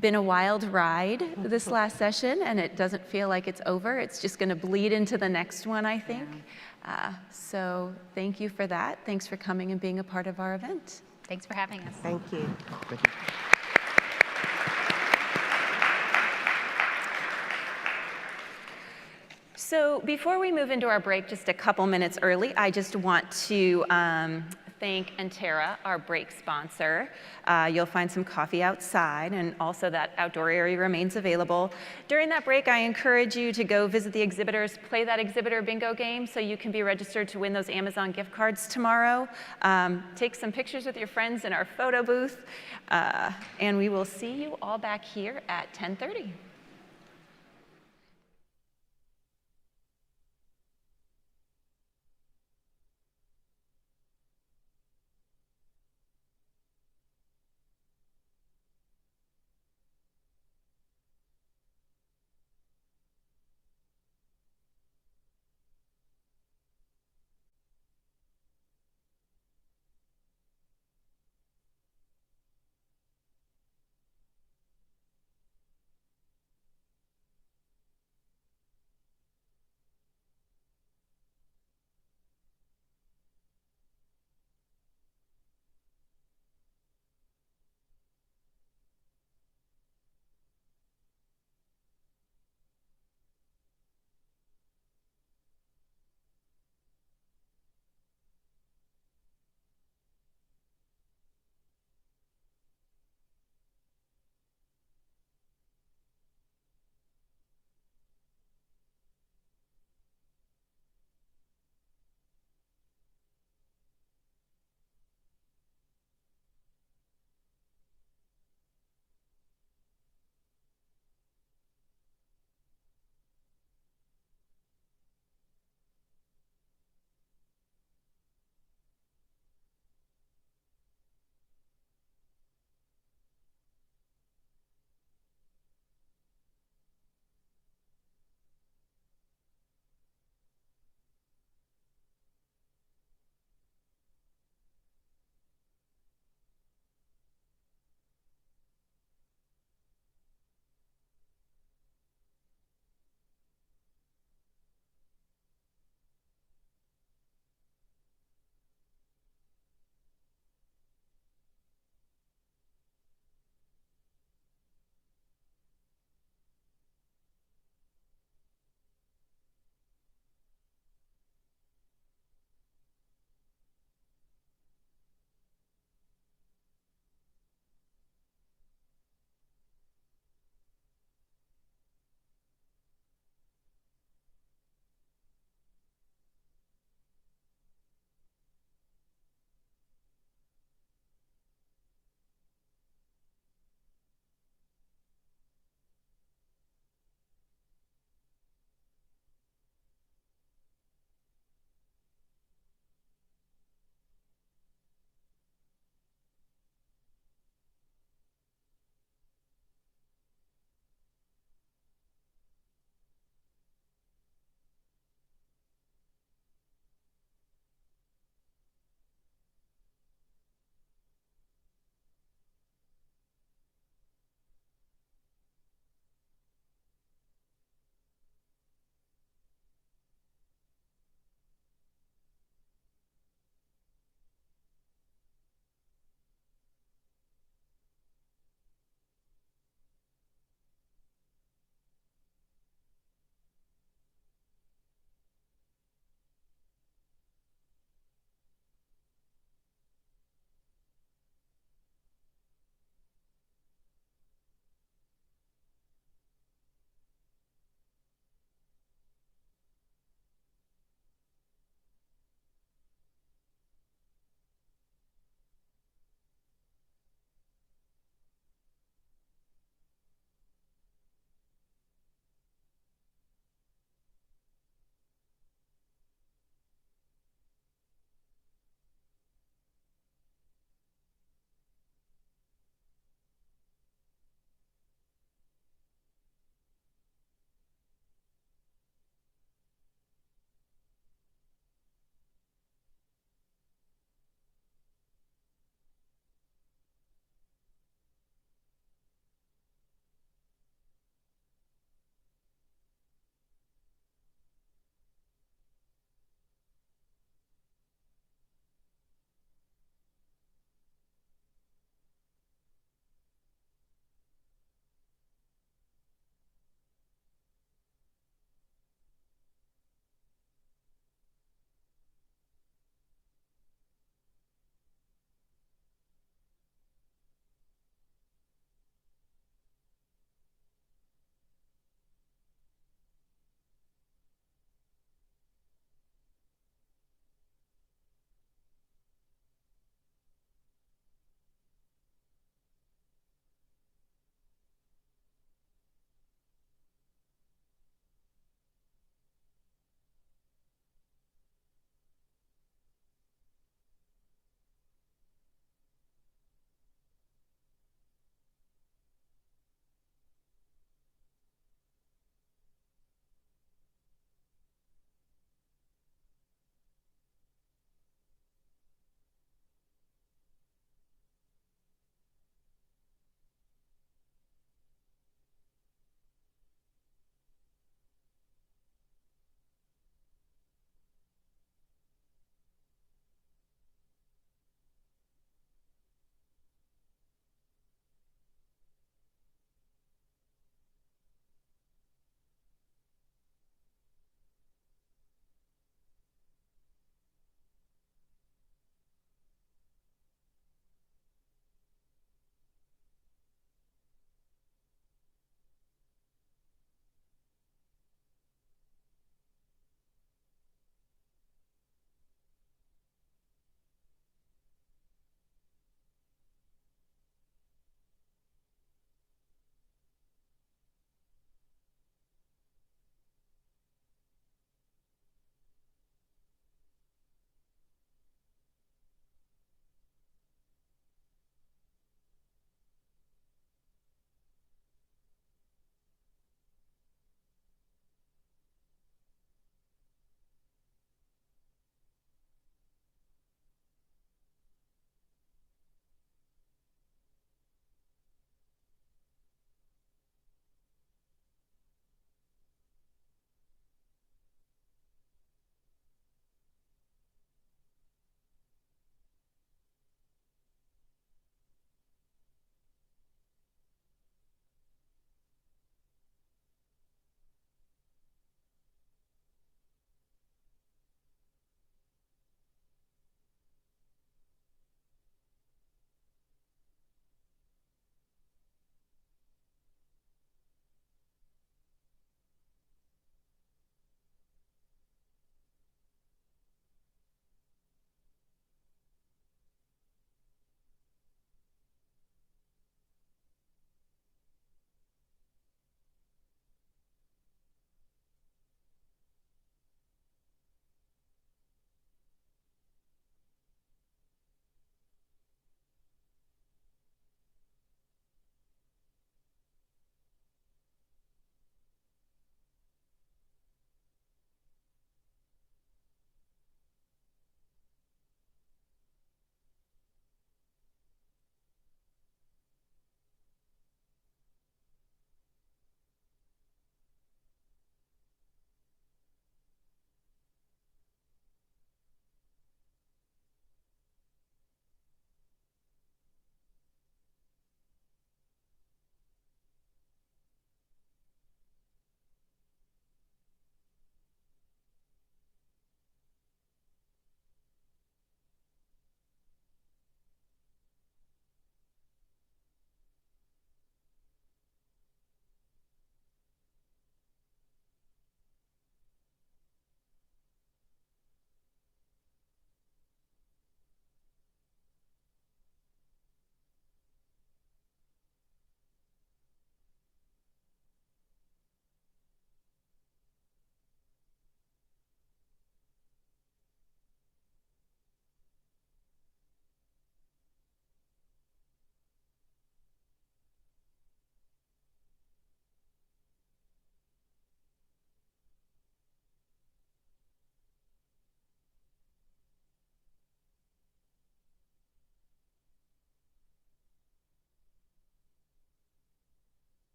[SPEAKER 8] been a wild ride this last session, and it doesn't feel like it's over. It's just going to bleed into the next one, I think. So thank you for that. Thanks for coming and being a part of our event.
[SPEAKER 9] Thanks for having us.
[SPEAKER 11] Thank you.
[SPEAKER 10] Thank you.
[SPEAKER 8] So before we move into our break, just a couple minutes early, I just want to thank Antera, our break sponsor. You'll find some coffee outside, and also that outdoor area remains available. During that break, I encourage you to go visit the exhibitors, play that exhibitor bingo game so you can be registered to win those Amazon gift cards tomorrow. Take some pictures with your friends in our photo booth, and we will see you all back here at 10:30.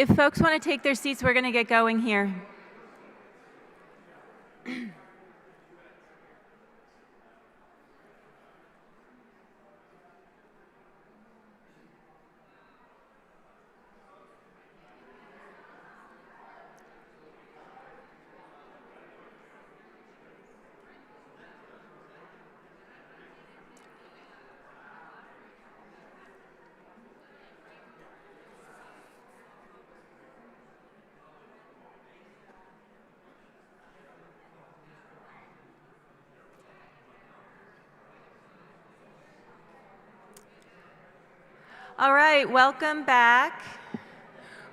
[SPEAKER 8] If folks want to take their seats, we're going to get going here. All right, welcome back.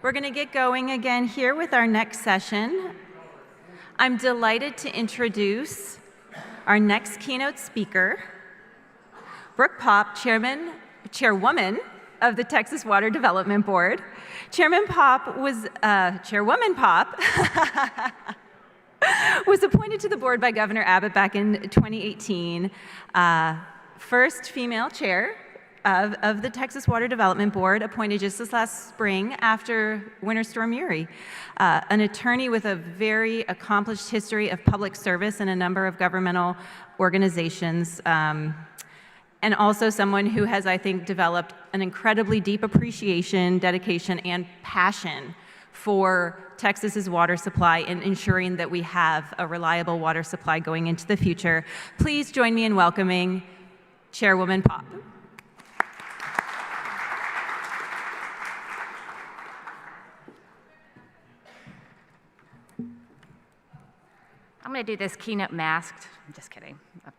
[SPEAKER 8] We're going to get going again here with our next session. I'm delighted to introduce our next keynote speaker, Brooke Popp, Chairwoman of the Texas Water Development Board. Chairwoman Popp was appointed to the board by Governor Abbott back in 2018, first female chair of the Texas Water Development Board, appointed just this last spring after Winter Storm Uri. An attorney with a very accomplished history of public service in a number of governmental organizations, and also someone who has, I think, developed an incredibly deep appreciation, dedication, and passion for Texas's water supply and ensuring that we have a reliable water supply going into the future. Please join me in welcoming Chairwoman Popp.
[SPEAKER 12] I'm going to do this keynote masked. I'm just kidding. A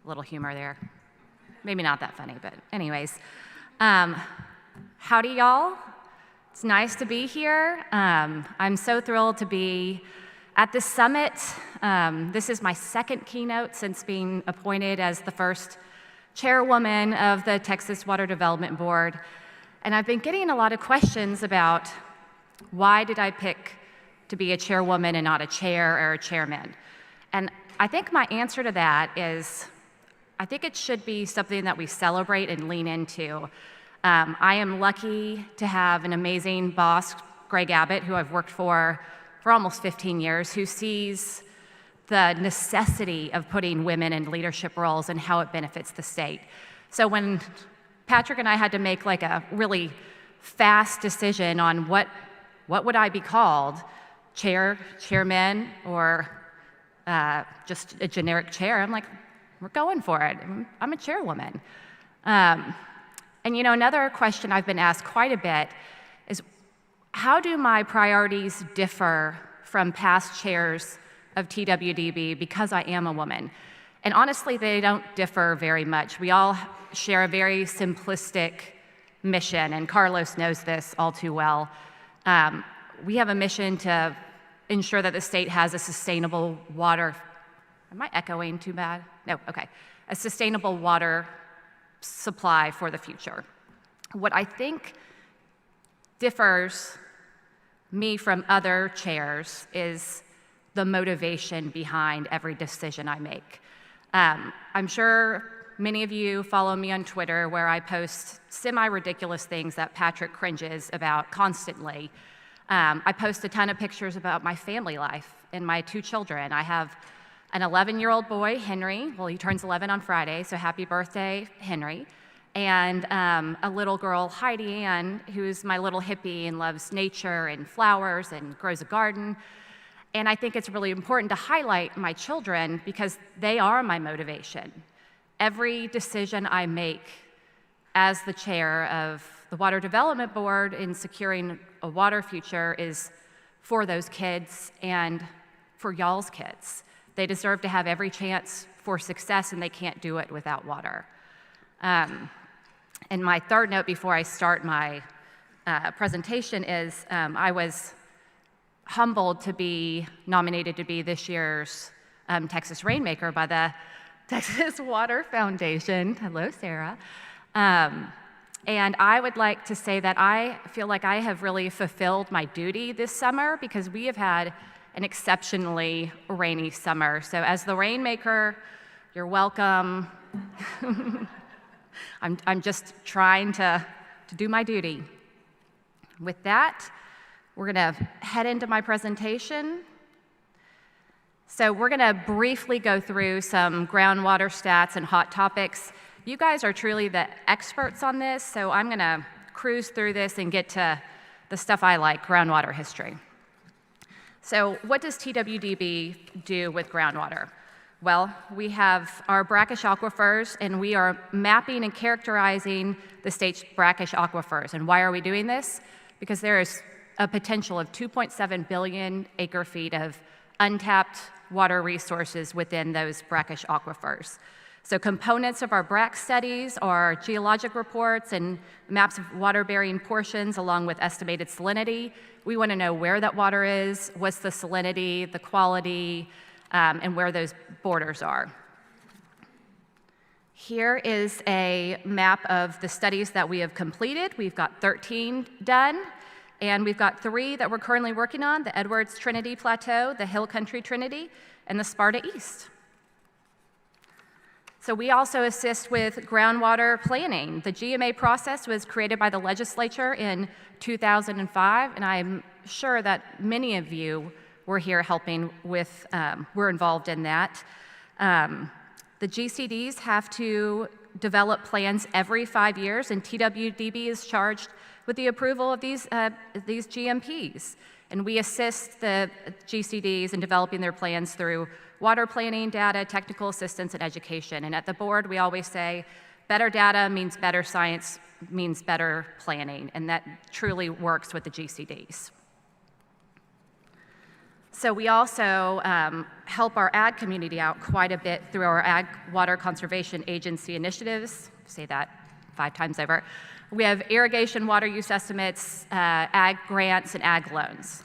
[SPEAKER 12] little humor there. Maybe not that funny, but anyways. Howdy, y'all. It's nice to be here. I'm so thrilled to be at this summit. This is my second keynote since being appointed as the first chairwoman of the Texas Water Development Board. And I've been getting a lot of questions about why did I pick to be a chairwoman and not a chair or a chairman. And I think my answer to that is, I think it should be something that we celebrate and lean into. I am lucky to have an amazing boss, Greg Abbott, who I've worked for almost 15 years, who sees the necessity of putting women in leadership roles and how it benefits the state. So when Patrick and I had to make like a really fast decision on what would I be called, chairman, or just a generic chair, I'm like, we're going for it. I'm a chairwoman. And you know, another question I've been asked quite a bit is, how do my priorities differ from past chairs of TWDB because I am a woman? And honestly, they don't differ very much. We all share a very simplistic mission, and Carlos knows this all too well. We have a mission to ensure that the state has a sustainable water. Am I echoing too bad? No, okay. A sustainable water supply for the future. What I think differs me from other chairs is the motivation behind every decision I make. I'm sure many of you follow me on Twitter, where I post semi-ridiculous things that Patrick cringes about constantly. I post a ton of pictures about my family life and my two children. I have an 11-year-old boy, Henry. Well, he turns 11 on Friday, so happy birthday, Henry. And a little girl, Heidi Ann, who's my little hippie and loves nature and flowers and grows a garden. And I think it's really important to highlight my children because they are my motivation. Every decision I make as the chair of the Water Development Board in securing a water future is for those kids and for y'all's kids. They deserve to have every chance for success, and they can't do it without water. And my third note before I start my presentation is I was humbled to be nominated to be this year's Texas Rainmaker by the Texas Water Foundation. Hello, Sarah. And I would like to say that I feel like I have really fulfilled my duty this summer because we have had an exceptionally rainy summer. So as the Rainmaker, you're welcome. I'm just trying to to do my duty. With that, we're going to head into my presentation. So we're going to briefly go through some groundwater stats and hot topics. You guys are truly the experts on this, so I'm going to cruise through this and get to the stuff I like, groundwater history. So what does TWDB do with groundwater? Well, we have our brackish aquifers, and we are mapping and characterizing the state's brackish aquifers. And why are we doing this? Because there is a potential of 2.7 billion acre-feet of untapped water resources within those brackish aquifers. So components of our BRAC studies are geologic reports and maps of water-bearing portions along with estimated salinity. We want to know where that water is, what's the salinity, the quality, and where those borders are. Here is a map of the studies that we have completed. We've got 13 done, and we've got 3 that we're currently working on, the Edwards Trinity Plateau, the Hill Country Trinity, and the Sparta East. So we also assist with groundwater planning. The GMA process was created by the legislature in 2005, and I'm sure that many of you were here helping with, were involved in that. The GCDs have to develop plans every 5 years, and TWDB is charged with the approval of these GMPs. And we assist the GCDs in developing their plans through water planning, data, technical assistance, and education. And at the board, we always say, better data means better science, means better planning, and that truly works with the GCDs. So we also help our ag community out quite a bit through our Ag Water Conservation Agency initiatives. Say that 5 times over. We have irrigation water use estimates, ag grants, and ag loans.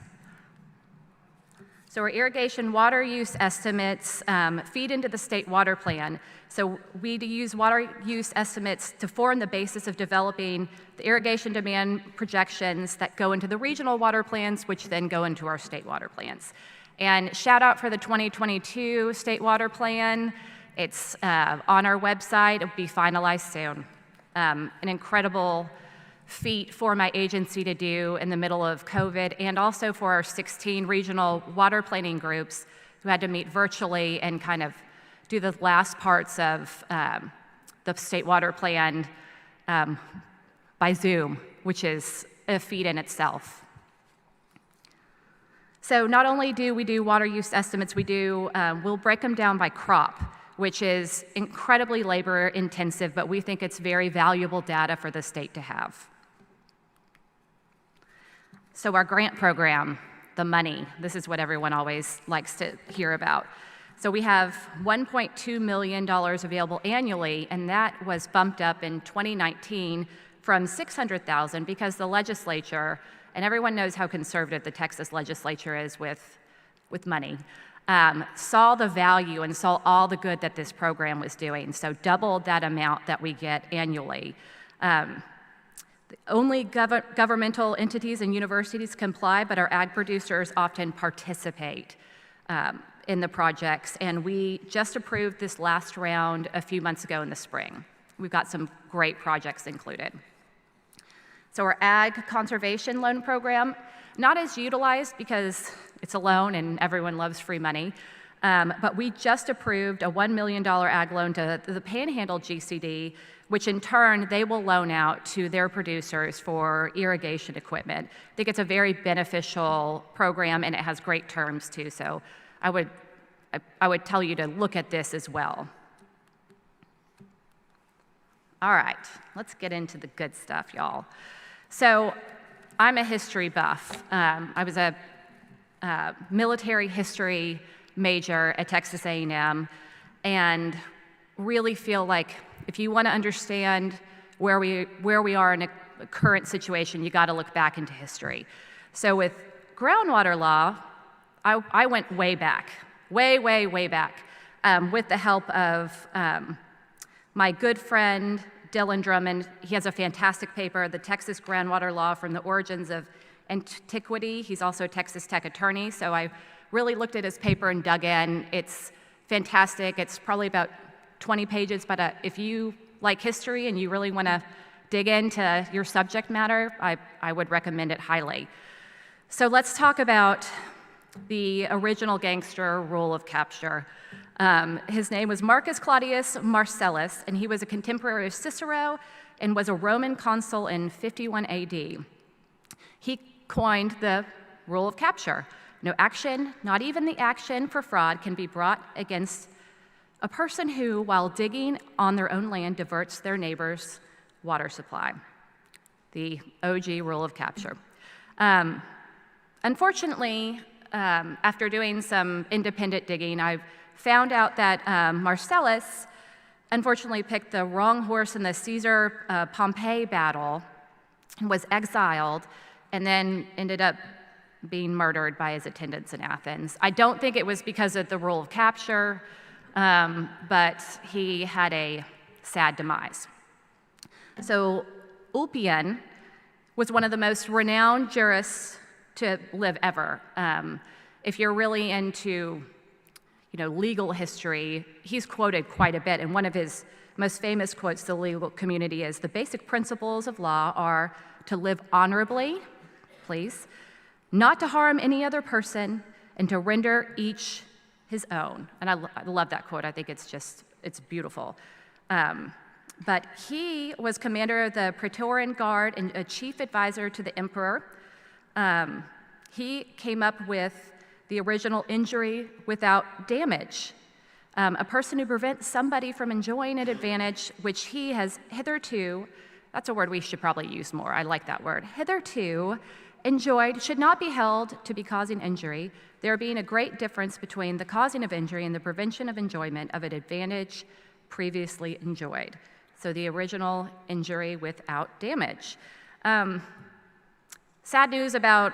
[SPEAKER 12] So our irrigation water use estimates feed into the state water plan. So we use water use estimates to form the basis of developing the irrigation demand projections that go into the regional water plans, which then go into our state water plans. And shout out for the 2022 state water plan. It's on our website. It'll be finalized soon. An incredible feat for my agency to do in the middle of COVID, and also for our 16 regional water planning groups who had to meet virtually and kind of do the last parts of the state water plan by Zoom, which is a feat in itself. So not only do we do water use estimates, we'll break them down by crop, which is incredibly labor intensive, but we think it's very valuable data for the state to have. So our grant program, the money, this is what everyone always likes to hear about. So we have $1.2 million available annually, and that was bumped up in 2019 from $600,000 because the legislature, and everyone knows how conservative the Texas legislature is with money, saw the value and saw all the good that this program was doing, so doubled that amount that we get annually. Only governmental entities and universities comply, but our ag producers often participate in the projects, and we just approved this last round a few months ago in the spring. We've got some great projects included. So our ag conservation loan program, not as utilized because it's a loan and everyone loves free money, but we just approved a $1 million ag loan to the Panhandle GCD, which in turn they will loan out to their producers for irrigation equipment. I think it's a very beneficial program, and it has great terms too, so I would tell you to look at this as well. All right, let's get into the good stuff, y'all. So I'm a history buff. I was a military history major at Texas A&M, and really feel like if you want to understand where we are in a current situation, you got to look back into history. So with groundwater law, I went way back, way back, with the help of my good friend Dylan Drummond. He has a fantastic paper, The Texas Groundwater Law from the Origins of Antiquity. He's also a Texas Tech attorney, so I really looked at his paper and dug in. It's fantastic. It's probably about 20 pages, but if you like history and you really want to dig into your subject matter, I would recommend it highly. So let's talk about the original gangster rule of capture. His name was Marcus Claudius Marcellus, and he was a contemporary of Cicero and was a Roman consul in 51 AD. He coined the rule of capture. No action, not even the action for fraud, can be brought against a person who, while digging on their own land, diverts their neighbor's water supply. The OG rule of capture. Unfortunately, after doing some independent digging, I found out that Marcellus unfortunately picked the wrong horse in the Caesar-Pompey battle, was exiled, and then ended up being murdered by his attendants in Athens. I don't think it was because of the rule of capture, but he had a sad demise. So Ulpian was one of the most renowned jurists to live ever. If you're really into legal history, he's quoted quite a bit, and one of his most famous quotes to the legal community is, "The basic principles of law are to live honorably, please, not to harm any other person, and to render each his own." And I love that quote. I think it's beautiful. But he was commander of the Praetorian Guard and a chief advisor to the emperor. He came up with the original injury without damage, a person who prevents somebody from enjoying an advantage which he has hitherto, that's a word we should probably use more, I like that word, hitherto enjoyed, should not be held to be causing injury, there being a great difference between the causing of injury and the prevention of enjoyment of an advantage previously enjoyed. So the original injury without damage. Sad news about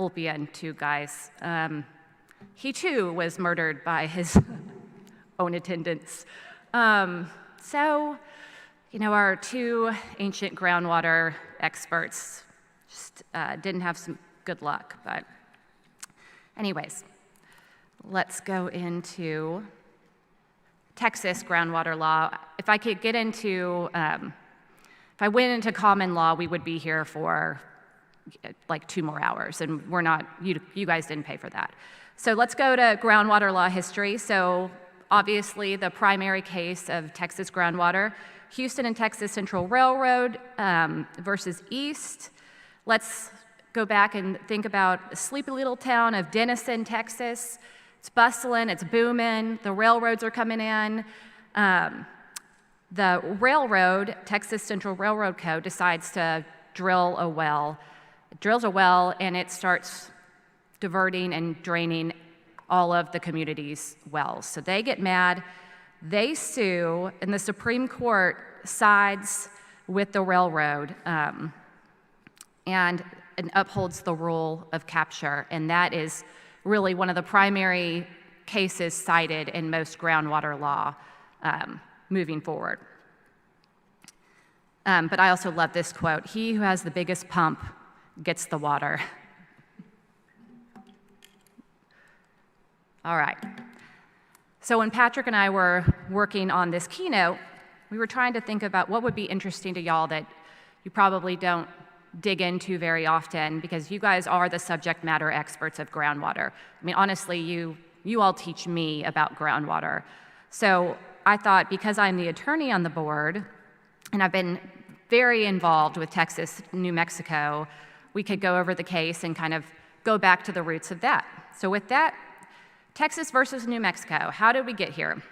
[SPEAKER 12] Ulpian, too, guys. He, too, was murdered by his own attendants. So, our two ancient groundwater experts just didn't have some good luck. But anyways, let's go into Texas groundwater law. If I could get into, if I went into common law, we would be here for like 2 more hours, and we're not, you guys didn't pay for that. So let's go to groundwater law history. So obviously the primary case of Texas groundwater, Houston and Texas Central Railroad versus East. Let's go back and think about the sleepy little town of Denison, Texas. It's bustling, it's booming, the railroads are coming in. The railroad, Texas Central Railroad Co., decides to drill a well. It drills a well, and it starts diverting and draining all of the community's wells. So they get mad, they sue, and the Supreme Court sides with the railroad and upholds the rule of capture. And that is really one of the primary cases cited in most groundwater law moving forward. But I also love this quote, "He who has the biggest pump gets the water." All right. So when Patrick and I were working on this keynote, we were trying to think about what would be interesting to y'all that you probably don't dig into very often, because you guys are the subject matter experts of groundwater. I mean, honestly, you all teach me about groundwater. So I thought, because I'm the attorney on the board, and I've been very involved with Texas, New Mexico, we could go over the case and kind of go back to the roots of that. So with that, Texas versus New Mexico, how did we get here?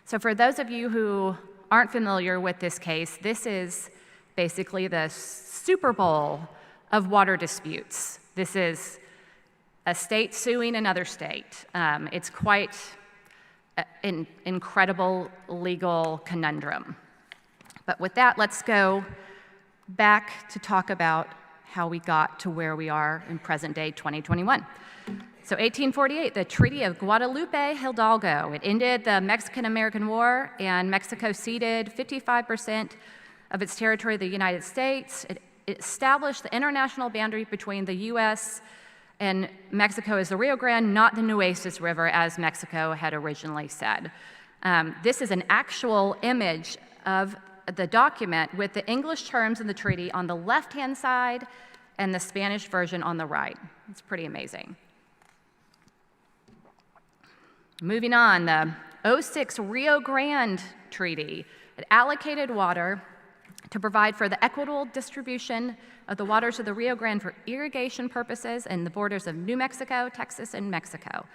[SPEAKER 12] So for those of you who aren't familiar with this case, this is basically the Super Bowl of water disputes. This is a state suing another state. It's quite an incredible legal conundrum. But with that, let's go back to talk about how we got to where we are in present day 2021. So 1848, the Treaty of Guadalupe Hidalgo. It ended the Mexican-American War, and Mexico ceded 55% of its territory to the United States. It established the international boundary between the U.S. and Mexico as the Rio Grande, not the Nueces River, as Mexico had originally said. This is an actual image of the document with the English terms in the treaty on the left-hand side and the Spanish version on the right. It's pretty amazing. Moving on, the 06 Rio Grande Treaty. It allocated water to provide for the equitable distribution of the waters of the Rio Grande for irrigation purposes in the borders of New Mexico, Texas, and Mexico.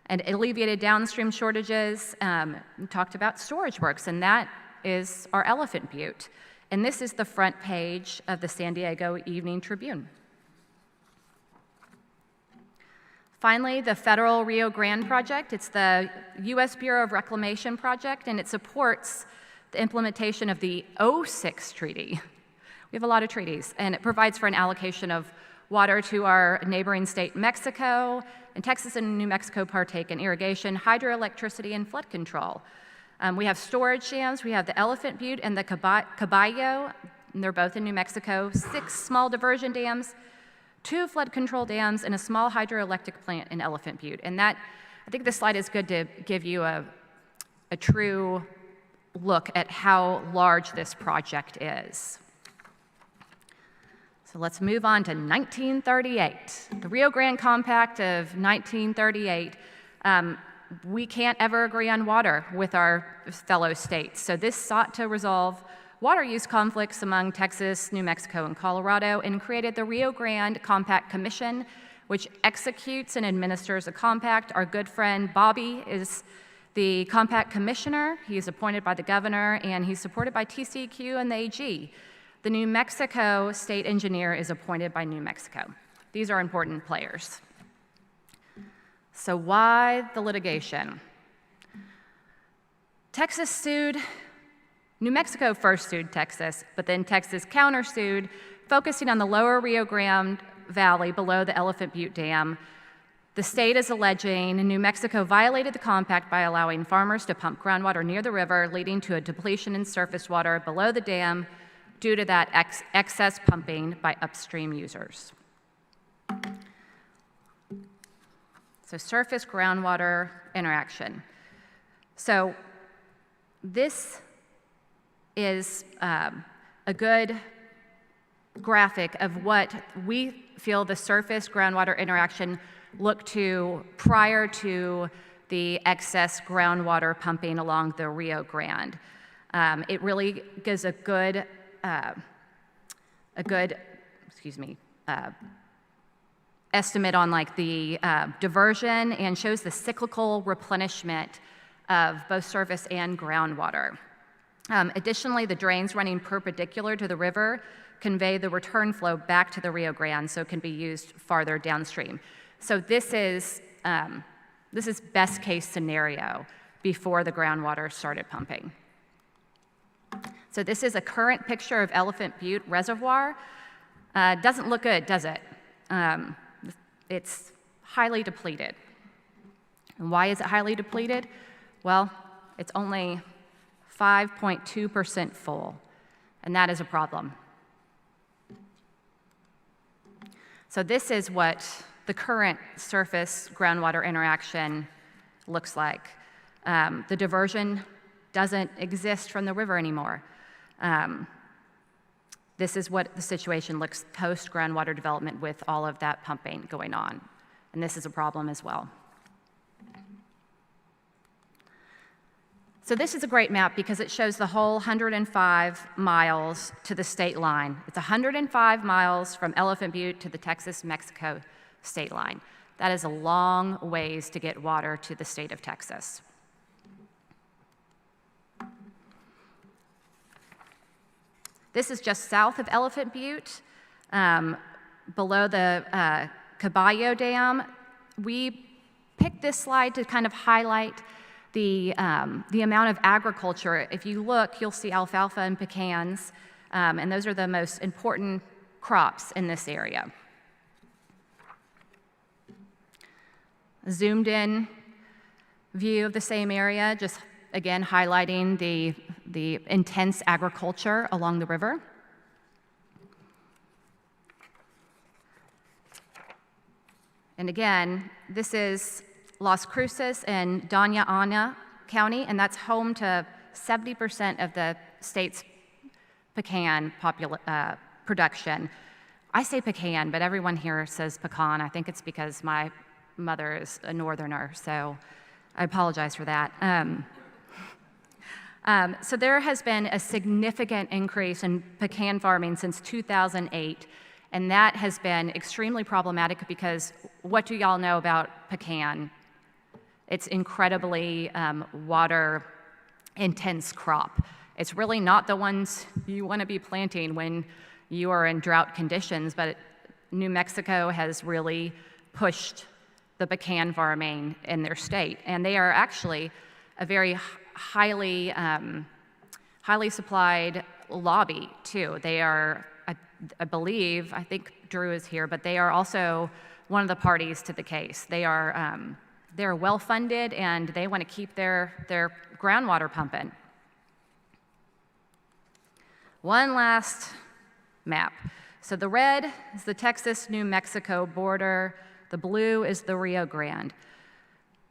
[SPEAKER 12] And it alleviated downstream shortages. We talked about storage works, and that is our Elephant Butte. And this is the front page of the San Diego Evening Tribune. Finally, the federal Rio Grande project. It's the U.S. Bureau of Reclamation project, and it supports the implementation of the 06 treaty. We have a lot of treaties, and it provides for an allocation of water to our neighboring state, Mexico, and Texas and New Mexico partake in irrigation, hydroelectricity, and flood control. We have storage dams. We have the Elephant Butte and the Caballo, and they're both in New Mexico, 6 small diversion dams, 2 flood control dams, and a small hydroelectric plant in Elephant Butte. And that, I think this slide is good to give you a true look at how large this project is. So let's move on to 1938. The Rio Grande Compact of 1938. We can't ever agree on water with our fellow states. So this sought to resolve water use conflicts among Texas, New Mexico, and Colorado, and created the Rio Grande Compact Commission, which executes and administers a compact. Our good friend Bobby is the compact commissioner. He's appointed by the governor, and he's supported by TCEQ and the AG. The New Mexico state engineer is appointed by New Mexico. These are important players. So why the litigation? Texas sued, New Mexico first sued Texas, but then Texas countersued, focusing on the lower Rio Grande Valley below the Elephant Butte Dam. The state is alleging New Mexico violated the compact by allowing farmers to pump groundwater near the river, leading to a depletion in surface water below the dam due to that excess pumping by upstream users. So surface groundwater interaction. So this is a good graphic of what we feel the surface groundwater interaction looked to prior to the excess groundwater pumping along the Rio Grande. It really gives a good estimate on like the diversion and shows the cyclical replenishment of both surface and groundwater. Additionally, the drains running perpendicular to the river convey the return flow back to the Rio Grande, so it can be used farther downstream. So this is best case scenario before the groundwater started pumping. So this is a current picture of Elephant Butte Reservoir. Doesn't look good, does it? It's highly depleted. And why is it highly depleted? Well, it's only 5.2% full, and that is a problem. So this is what the current surface groundwater interaction looks like. The diversion doesn't exist from the river anymore. This is what the situation looks post groundwater development with all of that pumping going on. And this is a problem as well. So this is a great map because it shows the whole 105 miles to the state line. It's 105 miles from Elephant Butte to the Texas-Mexico state line. That is a long ways to get water to the state of Texas. This is just south of Elephant Butte, below the Caballo Dam. We picked this slide to kind of highlight the amount of agriculture. If you look, you'll see alfalfa and pecans, and those are the most important crops in this area. Zoomed in view of the same area, just again highlighting the intense agriculture along the river. And again, this is Las Cruces and Doña Ana County, and that's home to 70% of the state's pecan production. I say pecan, but everyone here says pecan. I think it's because my mother is a northerner, so I apologize for that. So there has been a significant increase in pecan farming since 2008, and that has been extremely problematic because what do y'all know about pecan? It's incredibly water-intense crop. It's really not the ones you want to be planting when you are in drought conditions, but New Mexico has really pushed the pecan farming in their state, and they are actually a very highly supplied lobby too. They are, I believe, I think Drew is here, but they are also one of the parties to the case. They're well funded, and they want to keep their groundwater pumping. One last map. So the red is the Texas-New Mexico border. The blue is the Rio Grande.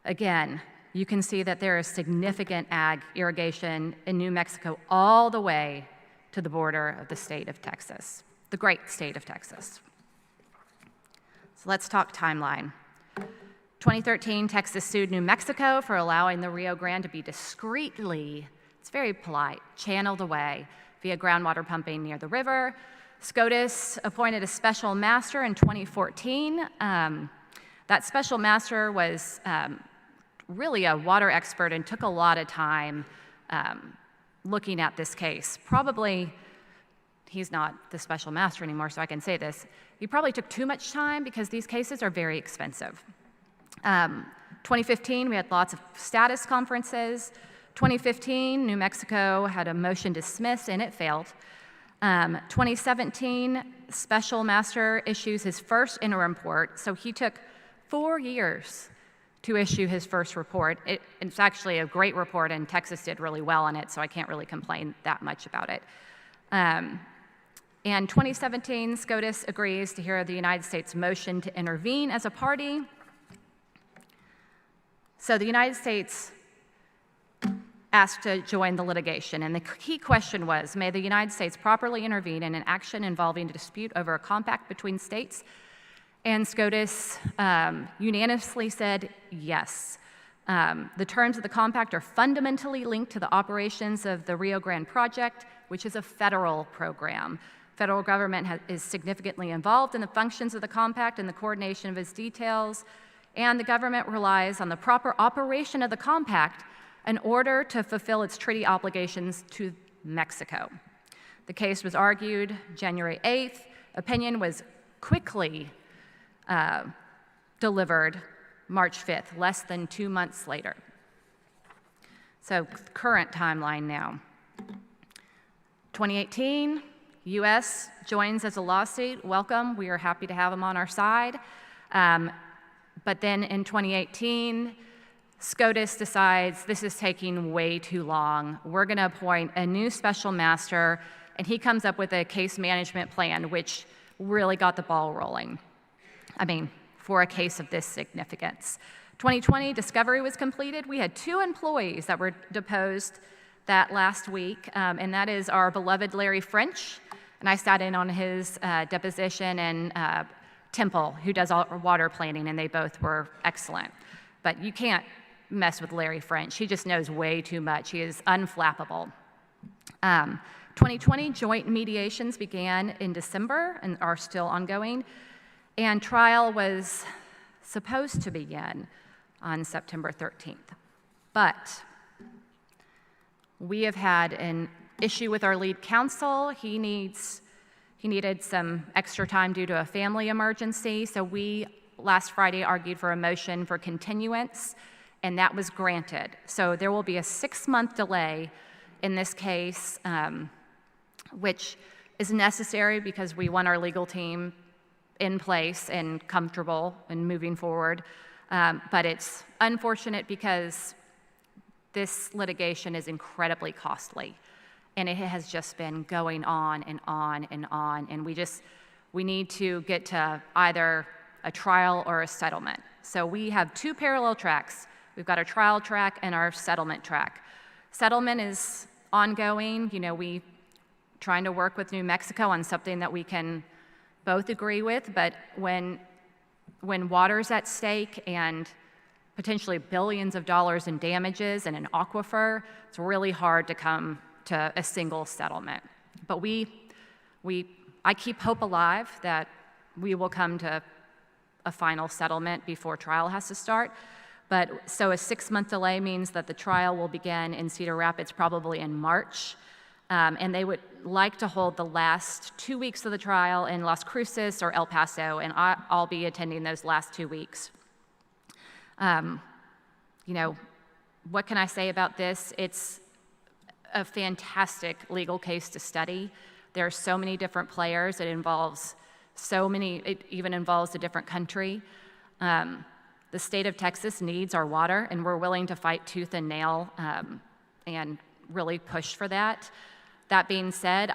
[SPEAKER 12] Again, you can see that there is significant ag irrigation in New Mexico all the way to the border of the state of Texas, the great state of Texas. So let's talk timeline. 2013, Texas sued New Mexico for allowing the Rio Grande to be discreetly, it's very polite, channeled away via groundwater pumping near the river. SCOTUS appointed a special master in 2014. That special master was really a water expert and took a lot of time looking at this case. Probably, he's not the special master anymore, so I can say this. He probably took too much time because these cases are very expensive. 2015, we had lots of status conferences. 2015, New Mexico had a motion dismissed and it failed. 2017, special master issues his first interim report. So he took 4 years to issue his first report. It's actually a great report, and Texas did really well on it, so I can't really complain that much about it. And 2017, SCOTUS agrees to hear the United States motion to intervene as a party. So the United States asked to join the litigation, and the key question was, may the United States properly intervene in an action involving a dispute over a compact between states? And SCOTUS unanimously said yes. The terms of the compact are fundamentally linked to the operations of the Rio Grande project, which is a federal program. Federal government is significantly involved in the functions of the compact and the coordination of its details, and the government relies on the proper operation of the compact in order to fulfill its treaty obligations to Mexico. The case was argued January 8th. Opinion was quickly delivered March 5th, less than 2 months later. So current timeline now. 2018, US joins as a lawsuit. Welcome, we are happy to have them on our side. But then in 2018, SCOTUS decides this is taking way too long. We're gonna appoint a new special master, and he comes up with a case management plan, which really got the ball rolling. I mean, for a case of this significance. 2020, discovery was completed. We had 2 employees that were deposed that last week, and that is our beloved Larry French, and I sat in on his deposition, and Temple, who does all water planning, and they both were excellent. But you can't mess with Larry French. He just knows way too much. He is unflappable. 2020, joint mediations began in December and are still ongoing, and trial was supposed to begin on September 13th. But we have had an issue with our lead counsel. He needed some extra time due to a family emergency, so we last Friday argued for a motion for continuance, and that was granted. So there will be a 6-month delay in this case, which is necessary because we want our legal team in place and comfortable and moving forward. But it's unfortunate because this litigation is incredibly costly, and it has just been going on and on and on, and we need to get to either a trial or a settlement. So we have 2 parallel tracks. We've got our trial track and our settlement track. Settlement is ongoing. You know, we trying to work with New Mexico on something that we can both agree with, but when water's at stake and potentially billions of dollars in damages and an aquifer, it's really hard to come to a single settlement. But I keep hope alive that we will come to a final settlement before trial has to start. But so a 6-month delay means that the trial will begin in Cedar Rapids probably in March. And they would like to hold the last 2 weeks of the trial in Las Cruces or El Paso, and I'll be attending those last 2 weeks. You know, what can I say about this? It's a fantastic legal case to study. There are so many different players. It even involves a different country. The state of Texas needs our water, and we're willing to fight tooth and nail and really push for that. That being said,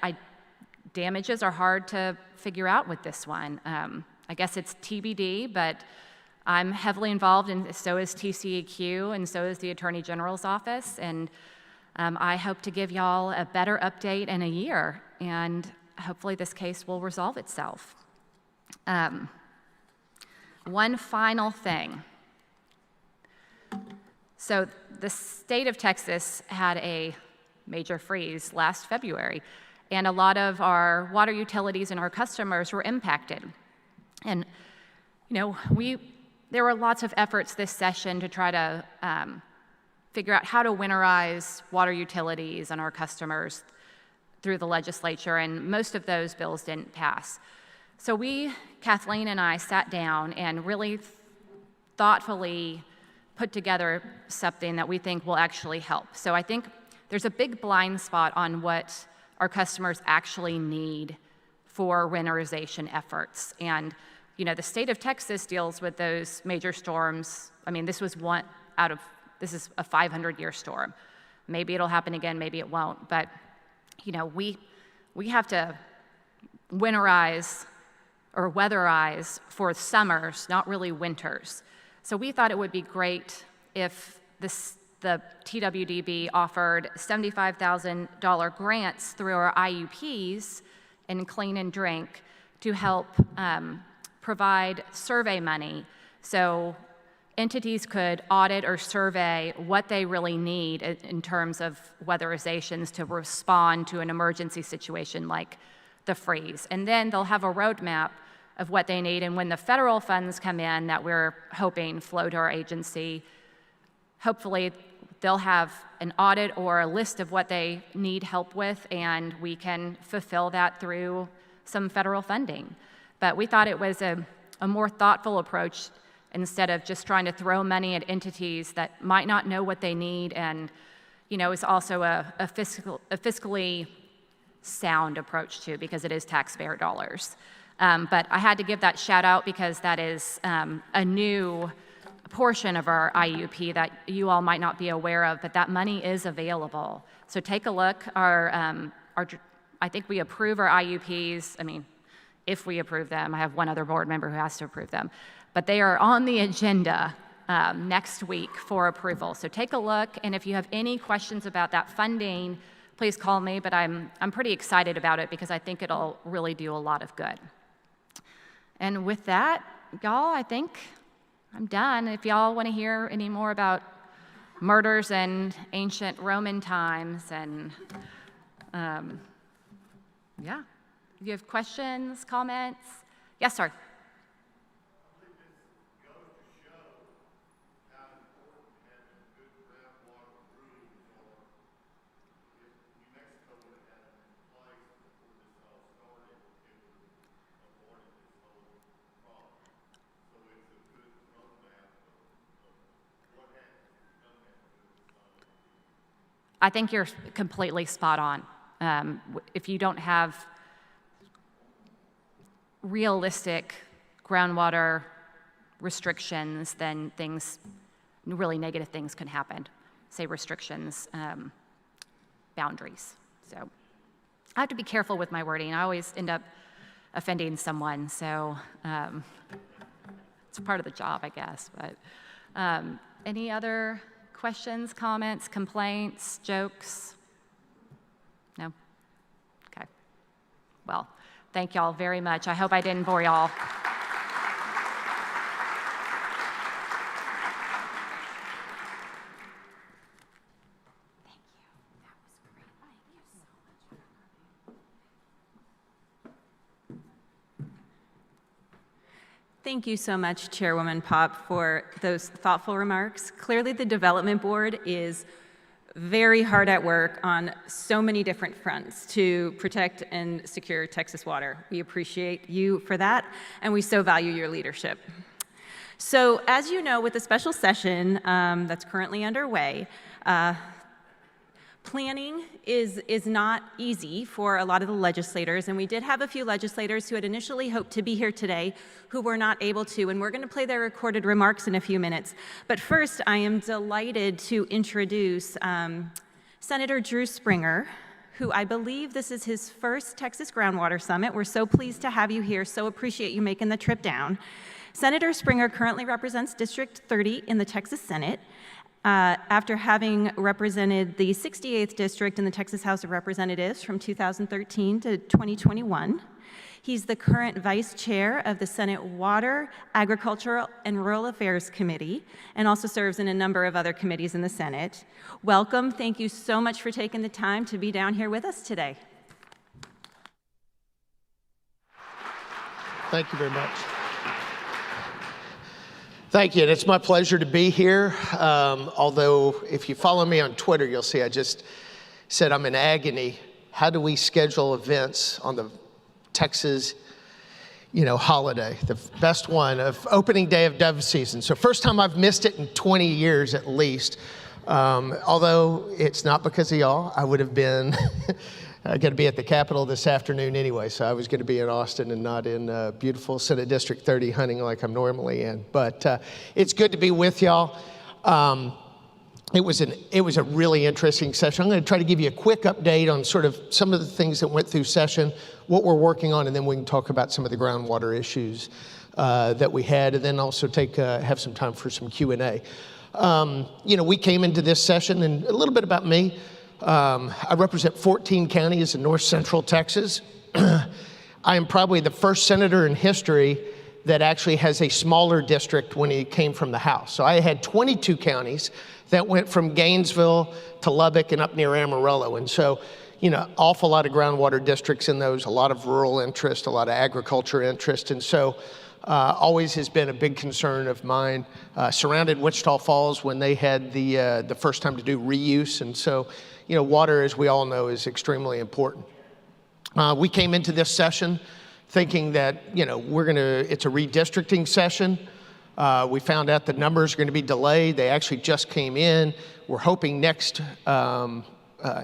[SPEAKER 12] damages are hard to figure out with this one. I guess it's TBD, but I'm heavily involved, and so is TCEQ, and so is the Attorney General's office, and I hope to give y'all a better update in a year, and hopefully this case will resolve itself. One final thing. So the state of Texas had a major freeze last February, and a lot of our water utilities and our customers were impacted. And you know, there were lots of efforts this session to try to figure out how to winterize water utilities and our customers through the legislature, and most of those bills didn't pass. So Kathleen and I sat down and really thoughtfully put together something that we think will actually help. So I think there's a big blind spot on what our customers actually need for winterization efforts. And you know, the state of Texas deals with those major storms. I mean, this is a 500-year storm. Maybe it'll happen again, maybe it won't. But you know, we have to winterize or weatherize for summers, not really winters. So we thought it would be great if the TWDB offered $75,000 grants through our IUPs in Clean and Drink to help provide survey money so entities could audit or survey what they really need in terms of weatherizations to respond to an emergency situation like the freeze. And then they'll have a roadmap of what they need, and when the federal funds come in that we're hoping flow to our agency, hopefully they'll have an audit or a list of what they need help with, and we can fulfill that through some federal funding. But we thought it was a more thoughtful approach instead of just trying to throw money at entities that might not know what they need, and you know, is also a fiscally sound approach too, because it is taxpayer dollars. But I had to give that shout out because that is a new portion of our IUP that you all might not be aware of, but that money is available. So take a look. I think we approve our IUPs. I mean, if we approve them, I have one other board member who has to approve them, but they are on the agenda next week for approval. So take a look, and if you have any questions about that funding, please call me, but I'm pretty excited about it because I think it'll really do a lot of good. And with that, y'all, I think I'm done. If y'all want to hear any more about murders in ancient Roman times, and yeah, if you have questions, comments. Yes, sir. I think you're completely spot on. If you don't have realistic groundwater restrictions, then really negative things can happen. Say restrictions, boundaries. So I have to be careful with my wording. I always end up offending someone, so it's part of the job, I guess. But any other questions, comments, complaints, jokes? No? Okay. Well, thank y'all very much. I hope I didn't bore y'all.
[SPEAKER 8] Thank you so much, Chairwoman Pop, for those thoughtful remarks. Clearly, the Development Board is very hard at work on so many different fronts to protect and secure Texas water. We appreciate you for that, and we so value your leadership. So, as you know, with the special session that's currently underway, planning is not easy for a lot of the legislators, and we did have a few legislators who had initially hoped to be here today who were not able to, and we're going to play their recorded remarks in a few minutes. But first, I am delighted to introduce Senator Drew Springer, who I believe this is his first Texas Groundwater Summit. We're so pleased to have you here, so appreciate you making the trip down. Senator Springer currently represents District 30 in the Texas Senate. After having represented the 68th District in the Texas House of Representatives from 2013 to 2021. He's the current Vice Chair of the Senate Water, Agricultural, and Rural Affairs Committee, and also serves in a number of other committees in the Senate. Welcome. Thank you so much for taking the time to be down here with us today.
[SPEAKER 10] Thank you very much. Thank you, and it's my pleasure to be here. Although, if you follow me on Twitter, you'll see I just said I'm in agony. How do we schedule events on the Texas, holiday, the best one of opening day of dove season? So first time I've missed it in 20 years at least. Although it's not because of y'all, I would have been going to be at the Capitol this afternoon anyway, so I was going to be in Austin and not in beautiful Senate District 30 hunting like I'm normally in. But it's good to be with y'all. It was a really interesting session. I'm going to try to give you a quick update on sort of some of the things that went through session, what we're working on, and then we can talk about some of the groundwater issues that we had, and then also have some time for some Q&A. We came into this session, and a little bit about me. I represent 14 counties in north central Texas. I am probably the first senator in history that actually has a smaller district when he came from the House. So I had 22 counties that went from Gainesville to Lubbock and up near Amarillo. And so, awful lot of groundwater districts in those, a lot of rural interest, a lot of agriculture interest. And so always has been a big concern of mine. Surrounded Wichita Falls when they had the first time to do reuse. And so, water, as we all know, is extremely important. We came into this session thinking that, it's a redistricting session. We found out the numbers are going to be delayed. They actually just came in. We're hoping next,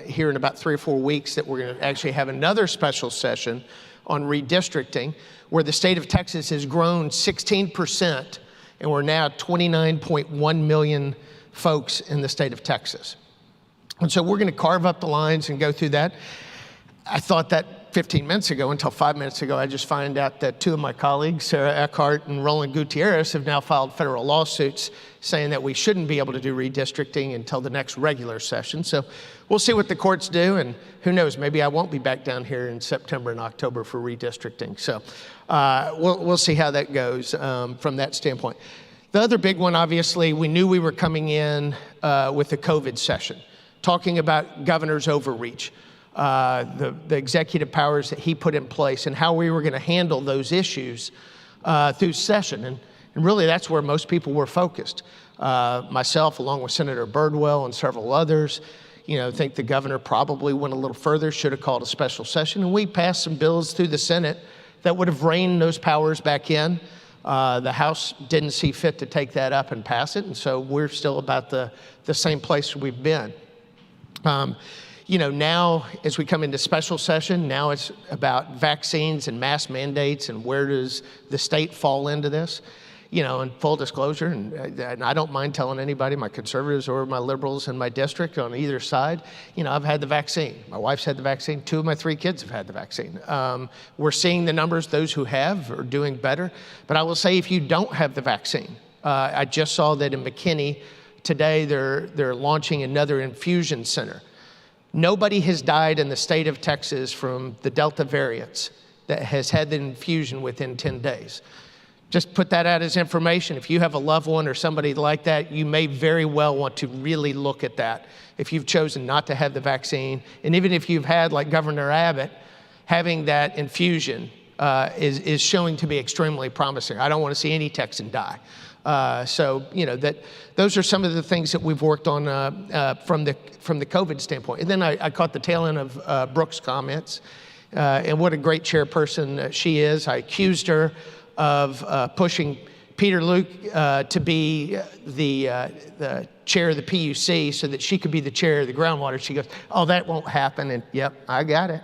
[SPEAKER 10] here in about 3 or 4 weeks, that we're going to actually have another special session on redistricting, where the state of Texas has grown 16%, and we're now 29.1 million folks in the state of Texas. And so we're going to carve up the lines and go through that. I thought that 15 minutes ago, until 5 minutes ago, I just found out that 2 of my colleagues, Sarah Eckhart and Roland Gutierrez, have now filed federal lawsuits saying that we shouldn't be able to do redistricting until the next regular session. So we'll see what the courts do, and who knows, maybe I won't be back down here in September and October for redistricting. So we'll see how that goes from that standpoint. The other big one, obviously, we knew we were coming in with the COVID session, talking about governor's overreach. The executive powers that he put in place and how we were going to handle those issues through session. And really, that's where most people were focused. Myself, along with Senator Birdwell and several others, think the governor probably went a little further, should have called a special session. And we passed some bills through the Senate that would have reined those powers back in. The House didn't see fit to take that up and pass it. And so we're still about the same place we've been. Now as we come into special session, now it's about vaccines and mask mandates and where does the state fall into this? And full disclosure, and I don't mind telling anybody, my conservatives or my liberals in my district on either side, I've had the vaccine. My wife's had the vaccine. 2 of my 3 kids have had the vaccine. We're seeing the numbers, those who have are doing better. But I will say, if you don't have the vaccine, I just saw that in McKinney today, they're launching another infusion center. Nobody has died in the state of Texas from the Delta variants that has had the infusion within 10 days. Just put that out as information. If you have a loved one or somebody like that, you may very well want to really look at that if you've chosen not to have the vaccine. And even if you've had, like Governor Abbott, having that infusion is showing to be extremely promising. I don't want to see any Texan die. So, you know, those are some of the things that we've worked on from the COVID standpoint. And then I caught the tail end of Brooke's comments, and what a great chairperson she is. I accused her of pushing Peter Luke to be the chair of the PUC so that she could be the chair of the groundwater. She goes, "Oh, that won't happen." And yep, I got it.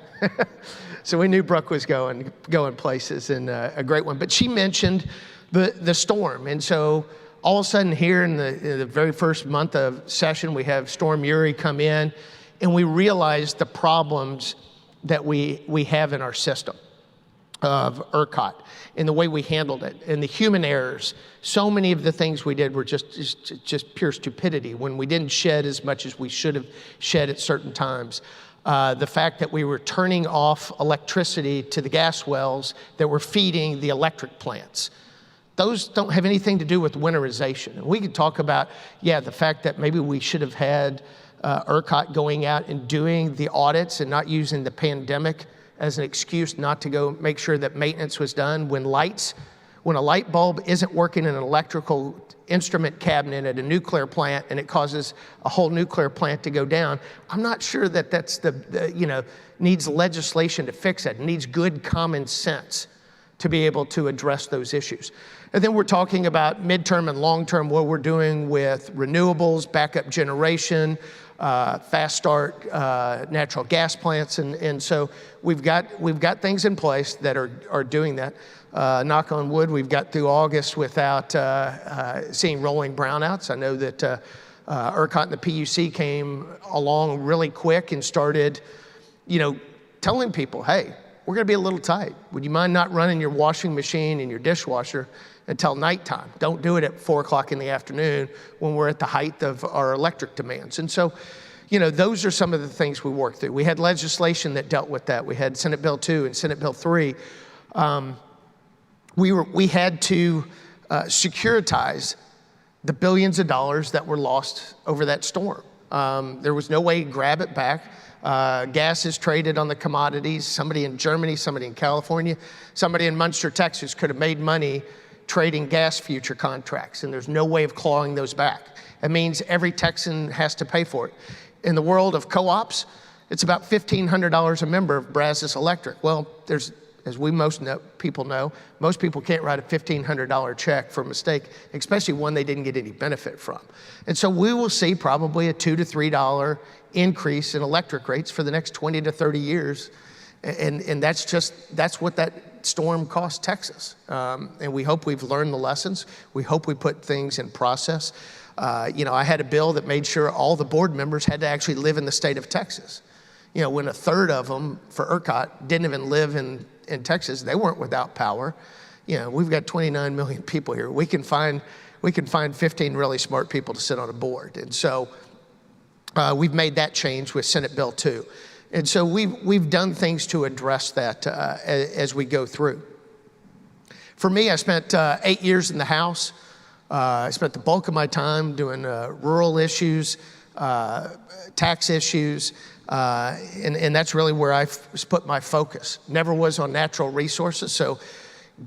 [SPEAKER 10] So we knew Brooke was going places, and a great one. But she mentioned the storm, and so all of a sudden here in the very first month of session, we have Storm Uri come in, and we realized the problems that we have in our system of ERCOT and the way we handled it and the human errors. So many of the things we did were just pure stupidity when we didn't shed as much as we should have shed at certain times. The fact that we were turning off electricity to the gas wells that were feeding the electric plants. Those don't have anything to do with winterization. And we could talk about, the fact that maybe we should have had ERCOT going out and doing the audits and not using the pandemic as an excuse not to go make sure that maintenance was done. When a light bulb isn't working in an electrical instrument cabinet at a nuclear plant and it causes a whole nuclear plant to go down, I'm not sure that that's needs legislation to fix it. It needs good common sense to be able to address those issues. And then we're talking about midterm and long-term, what we're doing with renewables, backup generation, fast start natural gas plants, and so we've got things in place that are doing that. Knock on wood, we've got through August without seeing rolling brownouts. I know that ERCOT and the PUC came along really quick and started, telling people, hey, we're going to be a little tight. Would you mind not running your washing machine and your dishwasher until nighttime? Don't do it at 4 o'clock in the afternoon when we're at the height of our electric demands. And so, those are some of the things we worked through. We had legislation that dealt with that. We had Senate Bill 2 and Senate Bill 3. We had to securitize the billions of dollars that were lost over that storm. There was no way to grab it back. Gas is traded on the commodities. Somebody in Germany, somebody in California, somebody in Munster, Texas could have made money trading gas future contracts, and there's no way of clawing those back. It means every Texan has to pay for it. In the world of co-ops, it's about $1,500 a member of Brazos Electric. Well, as most people can't write a $1,500 check for a mistake, especially one they didn't get any benefit from. And so we will see probably a $2 to $3 increase in electric rates for the next 20 to 30 years. And that's what that storm cost Texas. And we hope we've learned the lessons. We hope we put things in process. I had a bill that made sure all the board members had to actually live in the state of Texas. When a third of them for ERCOT didn't even live in Texas, they weren't without power. We've got 29 million people here. We can find 15 really smart people to sit on a board. And so we've made that change with Senate Bill 2. And so we've done things to address that as we go through. For me, I spent 8 years in the House. I spent the bulk of my time doing rural issues, tax issues, and that's really where I've put my focus. Never was on natural resources, so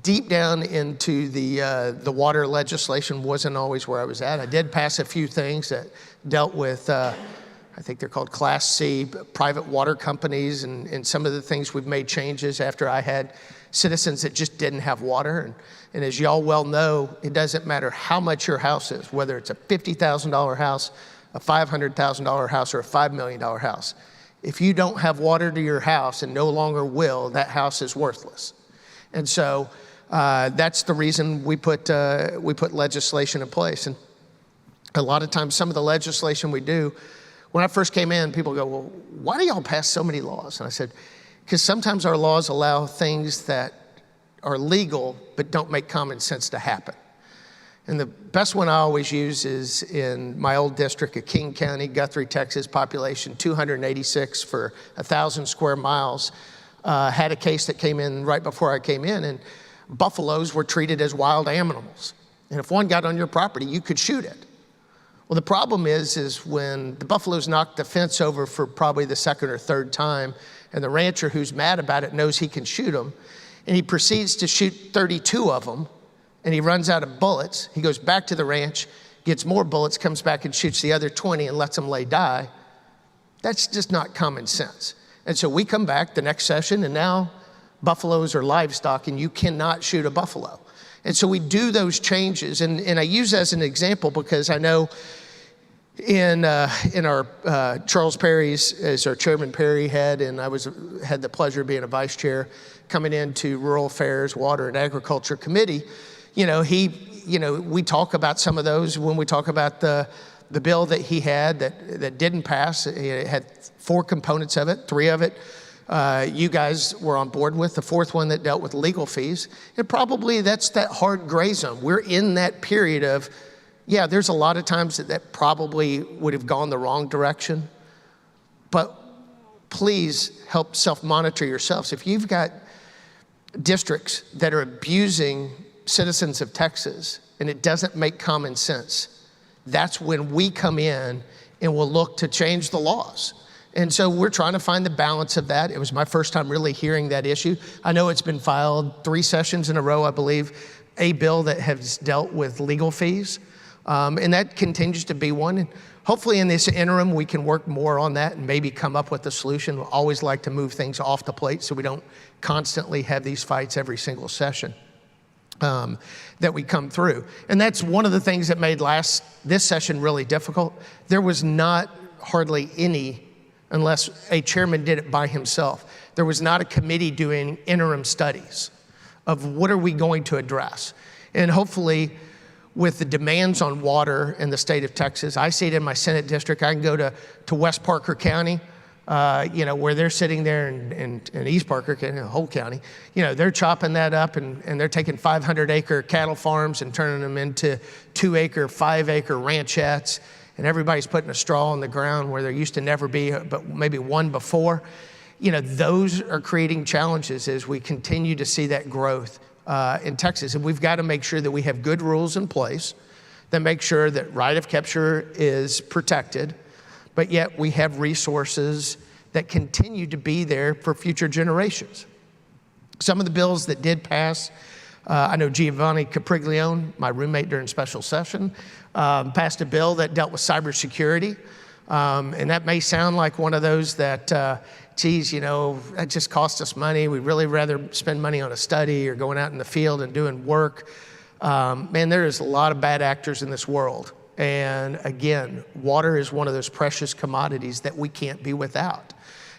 [SPEAKER 10] deep down into the water legislation wasn't always where I was at. I did pass a few things that dealt with, I think they're called Class C, private water companies, and some of the things we've made changes after I had citizens that just didn't have water. And as y'all well know, it doesn't matter how much your house is, whether it's a $50,000 house, a $500,000 house, or a $5 million house. If you don't have water to your house and no longer will, that house is worthless. And so that's the reason we put legislation in place. And a lot of times, some of the legislation we do, when I first came in, people go, well, why do y'all pass so many laws? And I said, because sometimes our laws allow things that are legal but don't make common sense to happen.
[SPEAKER 13] And the best one I always use is in my old district of King County, Guthrie, Texas, population 286 for 1,000 square miles. Had a case that came in right before I came in, and buffaloes were treated as wild animals. And if one got on your property, you could shoot it. Well, the problem is when the buffaloes knocked the fence over for probably the second or third time, and the rancher who's mad about it knows he can shoot them, and he proceeds to shoot 32 of them, and he runs out of bullets. He goes back to the ranch, gets more bullets, comes back and shoots the other 20 and lets them lay die. That's just not common sense. And so we come back the next session, and now buffaloes are livestock, and you cannot shoot a buffalo. And so we do those changes, and I use that as an example because I know in our Charles Perry's, as our Chairman Perry had, and I had the pleasure of being a vice chair, coming into Rural Affairs, Water and Agriculture Committee. We talk about some of those when we talk about the bill that he had that didn't pass. It had 4 components of it, 3 of it you guys were on board with, the 4th one that dealt with legal fees. And probably that's that hard gray zone. We're in that period of, yeah, there's a lot of times that probably would have gone the wrong direction, but please help self-monitor yourselves. If you've got districts that are abusing citizens of Texas and it doesn't make common sense, that's when we come in and we'll look to change the laws. And so we're trying to find the balance of that. It was my first time really hearing that issue. I know it's been filed 3 sessions in a row, I believe, a bill that has dealt with legal fees. And that continues to be one. And hopefully in this interim, we can work more on that and maybe come up with a solution. We always like to move things off the plate so we don't constantly have these fights every single session that we come through. And that's one of the things that made this session really difficult. There was not hardly any, unless a chairman did it by himself. There was not a committee doing interim studies of what are we going to address. And hopefully with the demands on water in the state of Texas, I see it in my Senate district. I can go to West Parker County, where they're sitting there in East Parker, the whole county. They're chopping that up and they're taking 500-acre cattle farms and turning them into 2-acre, 5-acre ranchettes. And everybody's putting a straw on the ground where there used to never be, but maybe one before. Those are creating challenges as we continue to see that growth in Texas. And we've got to make sure that we have good rules in place that make sure that right of capture is protected, but yet we have resources that continue to be there for future generations. Some of the bills that did pass, I know Giovanni Capriglione, my roommate during special session, passed a bill that dealt with cybersecurity. And that may sound like one of those that, that just cost us money. We'd really rather spend money on a study or going out in the field and doing work. Man, there is a lot of bad actors in this world. And again, water is one of those precious commodities that we can't be without.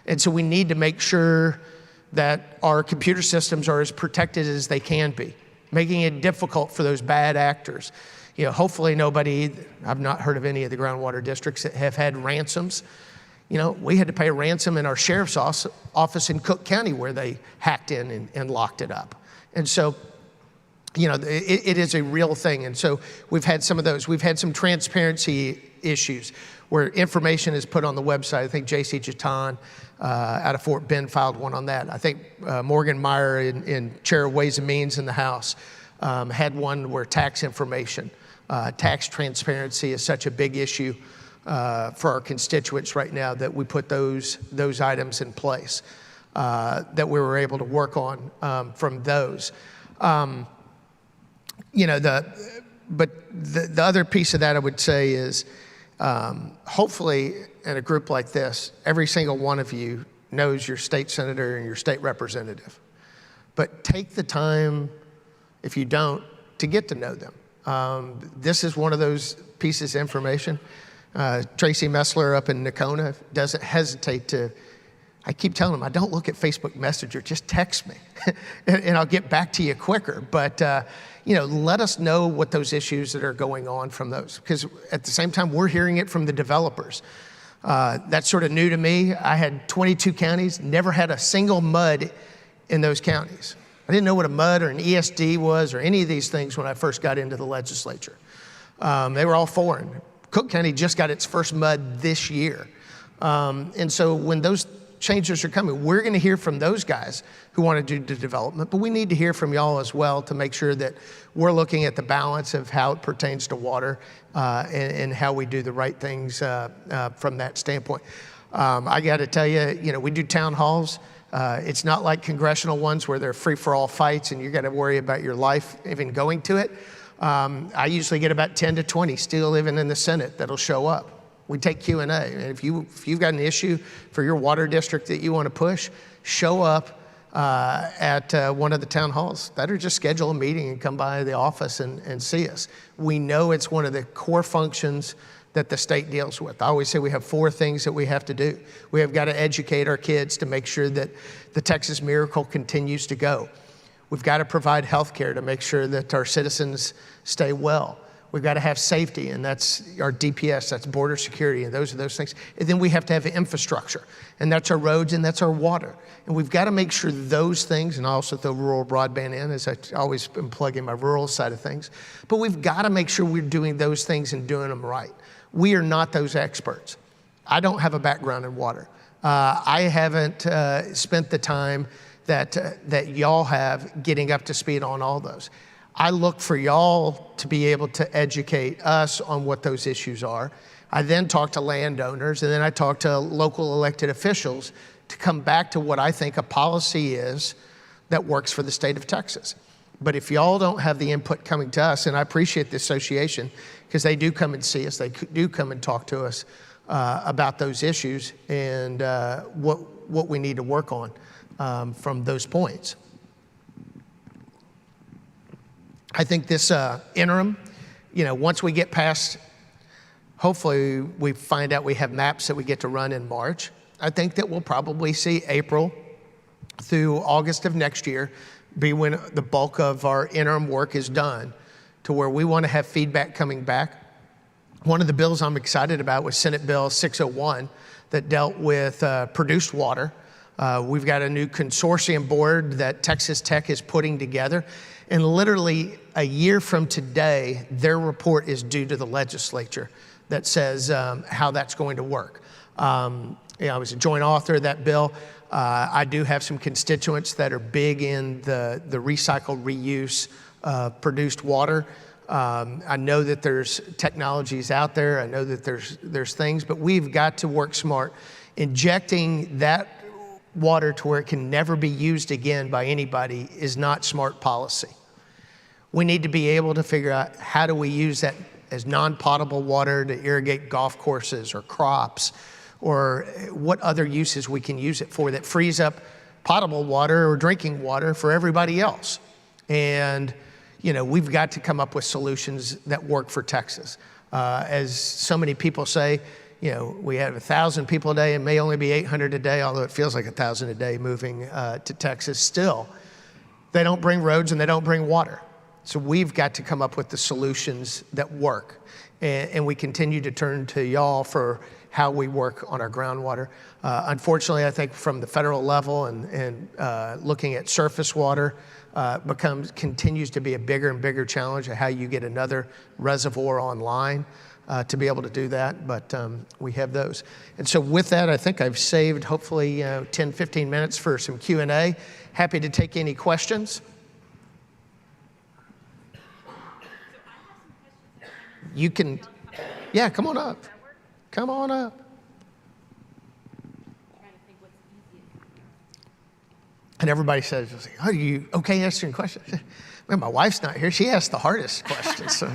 [SPEAKER 13] And so we need to make sure that our computer systems are as protected as they can be, making it difficult for those bad actors. Hopefully I've not heard of any of the groundwater districts that have had ransoms. We had to pay a ransom in our sheriff's office in Cook County where they hacked in and locked it up. And so, it is a real thing. And so we've had some of those. We've had some transparency issues where information is put on the website. I think J.C. Jatan out of Fort Bend filed one on that. I think Morgan Meyer in Chair of Ways and Means in the House had one where tax information, tax transparency is such a big issue for our constituents right now that we put those items in place that we were able to work on from those. But the other piece of that I would say is hopefully in a group like this, every single one of you knows your state senator and your state representative. But take the time, if you don't, to get to know them. This is one of those pieces of information. Tracy Messler up in Nacona doesn't hesitate to, I keep telling him, I don't look at Facebook Messenger, just text me and I'll get back to you quicker. But, let us know what those issues that are going on from those, because at the same time, we're hearing it from the developers. That's sort of new to me. I had 22 counties, never had a single mud in those counties. I didn't know what a MUD or an ESD was or any of these things when I first got into the legislature. They were all foreign. Cook County just got its first MUD this year. And so when those changes are coming, we're going to hear from those guys who want to do the development, but we need to hear from y'all as well to make sure that we're looking at the balance of how it pertains to water and how we do the right things from that standpoint. I got to tell you, we do town halls. It's not like congressional ones where they're free-for-all fights and you got to worry about your life even going to it. I usually get about 10 to 20 still living in the Senate that'll show up. We take Q&A. And if you've got an issue for your water district that you want to push, show up at one of the town halls. Better just schedule a meeting and come by the office and see us. We know it's one of the core functions that the state deals with. I always say we have 4 things that we have to do. We have got to educate our kids to make sure that the Texas Miracle continues to go. We've got to provide health care to make sure that our citizens stay well. We've got to have safety, and that's our DPS, that's border security, and those are those things. And then we have to have infrastructure, and that's our roads and that's our water. And we've got to make sure those things, and I also throw rural broadband in, as I always am plugging my rural side of things. But we've got to make sure we're doing those things and doing them right. We are not those experts. I don't have a background in water. I haven't spent the time that y'all have getting up to speed on all those. I look for y'all to be able to educate us on what those issues are. I then talk to landowners, and then I talk to local elected officials to come back to what I think a policy is that works for the state of Texas. But if y'all don't have the input coming to us, and I appreciate the association because they do come and see us, they do come and talk to us about those issues and what we need to work on from those points. I think this interim, once we get past, hopefully we find out we have maps that we get to run in March. I think that we'll probably see April through August of next year be when the bulk of our interim work is done, to where we want to have feedback coming back. One of the bills I'm excited about was Senate Bill 601 that dealt with produced water. We've got a new consortium board that Texas Tech is putting together. And literally a year from today, their report is due to the legislature that says how that's going to work. I was a joint author of that bill. I do have some constituents that are big in the recycle, reuse of produced water. I know that there's technologies out there. I know that there's things, but we've got to work smart. Injecting that water to where it can never be used again by anybody is not smart policy. We need to be able to figure out how do we use that as non-potable water to irrigate golf courses or crops, or what other uses we can use it for that frees up potable water or drinking water for everybody else. And we've got to come up with solutions that work for Texas. As so many people say, we have 1,000 people a day. It may only be 800 a day, although it feels like 1,000 a day moving to Texas. Still, they don't bring roads and they don't bring water. So we've got to come up with the solutions that work. And we continue to turn to y'all for how we work on our groundwater. Unfortunately, I think from the federal level and looking at surface water continues to be a bigger and bigger challenge of how you get another reservoir online. To be able to do that, but we have those. And so with that, I think I've saved hopefully 10, 15 minutes for some Q&A. Happy to take any questions. You can, yeah, come on up. Come on up. And everybody says, "Oh, you okay answering questions?" Man, my wife's not here. She asked the hardest questions. So.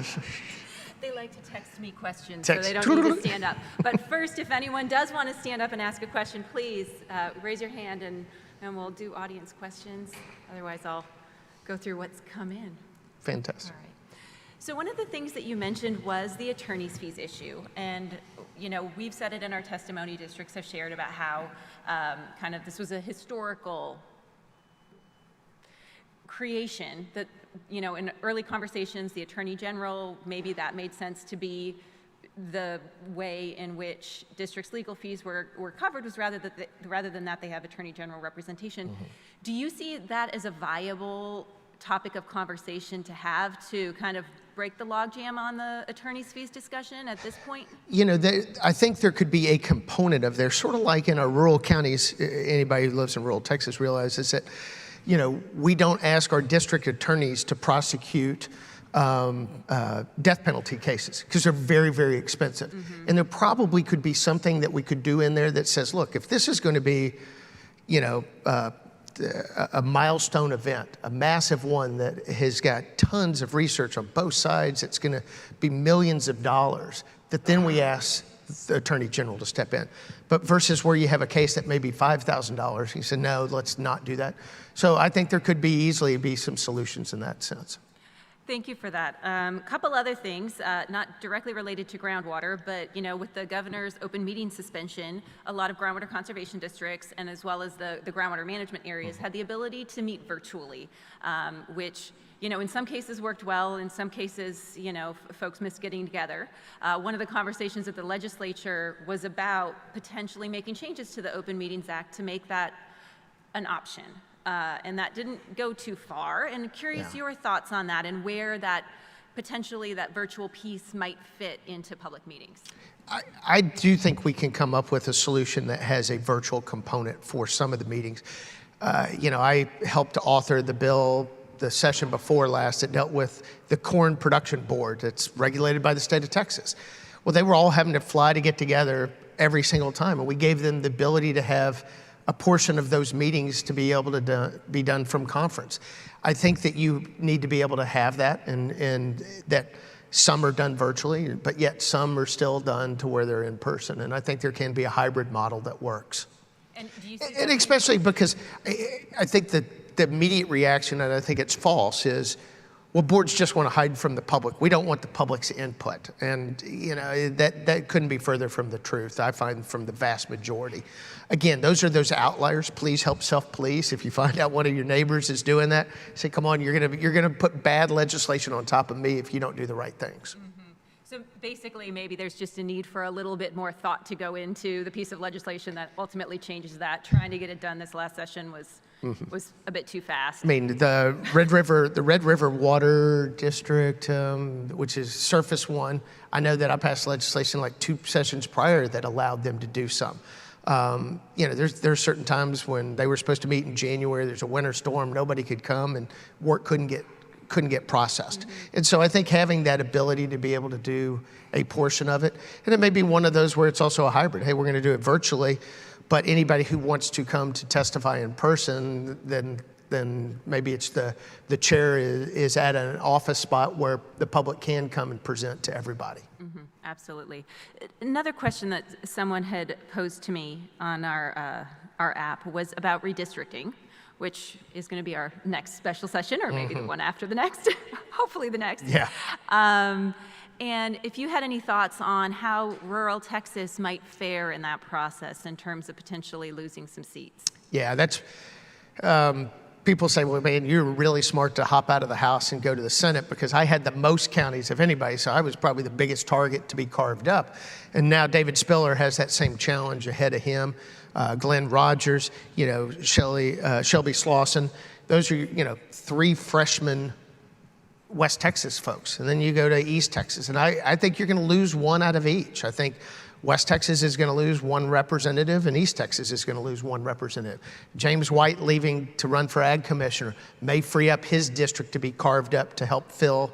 [SPEAKER 8] They like to text me questions, so they don't need to stand up. But first, if anyone does want to stand up and ask a question, please raise your hand and we'll do audience questions. Otherwise, I'll go through what's come in.
[SPEAKER 13] Fantastic.
[SPEAKER 8] All right. So one of the things that you mentioned was the attorney's fees issue. And, we've said it in our testimony, districts have shared about how this was a historical creation that, in early conversations, the Attorney General, maybe that made sense to be the way in which districts' legal fees were covered was rather than that they have attorney general representation. Do you see that as a viable topic of conversation to have to kind of break the logjam on the attorney's fees discussion at this point?
[SPEAKER 13] You know, I think there could be a component of there, sort of like in our rural counties. Anybody who lives in rural Texas realizes that, you know, we don't ask our district attorneys to prosecute death penalty cases because they're very, very expensive. And there probably could be something that we could do in there that says, look, if this is going to be, you know, a milestone event, a massive one that has got tons of research on both sides, it's going to be millions of dollars, that then we ask the Attorney General to step in. But versus where you have a case that may be $5,000, he said, no, let's not do that. So I think there could be easily be some solutions in that sense.
[SPEAKER 8] Thank you for that. Couple other things, not directly related to groundwater, but you know, with the governor's open meeting suspension, a lot of groundwater conservation districts, and as well as the groundwater management areas, had the ability to meet virtually, which, you know, in some cases worked well. In some cases, you know, folks missed getting together. One of the conversations at the legislature was about potentially making changes to the Open Meetings Act to make that an option. And that didn't go too far. And curious your thoughts on that and where that potentially that virtual piece might fit into public meetings.
[SPEAKER 13] I do think we can come up with a solution that has a virtual component for some of the meetings. You know, I helped to author the bill the session before last that dealt with the corn production board that's regulated by the state of Texas. Well, they were all having to fly to get together every single time, and we gave them the ability to have a portion of those meetings to be able to be done from conference. I think that you need to be able to have that, and that some are done virtually, but yet some are still done to where they're in person. And I think there can be a hybrid model that works.
[SPEAKER 8] And do you see
[SPEAKER 13] and especially because I think that the immediate reaction, and I think it's false, is, well, boards just want to hide from the public. We don't want the public's input. And you know, that couldn't be further from the truth, I find, from the vast majority. Again, those are those outliers. Please help self-police. If you find out one of your neighbors is doing that, say, come on, you're gonna put bad legislation on top of me if you don't do the right things.
[SPEAKER 8] So basically, maybe there's just a need for a little bit more thought to go into the piece of legislation that ultimately changes that. Trying to get it done this last session was a bit too fast.
[SPEAKER 13] I mean, the Red River Water District, which is Surface One, I know that I passed legislation like 2 sessions prior that allowed them to do some. You know, there's certain times when they were supposed to meet in January, there's a winter storm, nobody could come, and work couldn't get processed. And so I think having that ability to be able to do a portion of it, and it may be one of those where it's also a hybrid. Hey, we're going to do it virtually, but anybody who wants to come to testify in person, then maybe it's the chair is at an office spot where the public can come and present to everybody.
[SPEAKER 8] Absolutely. Another question that someone had posed to me on our app was about redistricting, which is going to be our next special session, or maybe the one after the next, hopefully the next.
[SPEAKER 13] Yeah.
[SPEAKER 8] And if you had any thoughts on how rural Texas might fare in that process in terms of potentially losing some seats.
[SPEAKER 13] Yeah, that's, people say, well, man, you're really smart to hop out of the House and go to the Senate, because I had the most counties of anybody, so I was probably the biggest target to be carved up. And now David Spiller has that same challenge ahead of him. Glenn Rogers, you know, Shelby Slauson. Those are, you know, 3 freshmen West Texas folks. And then you go to East Texas. And I think you're going to lose one out of each. I think West Texas is going to lose 1 representative, and East Texas is going to lose 1 representative. James White leaving to run for Ag Commissioner may free up his district to be carved up to help fill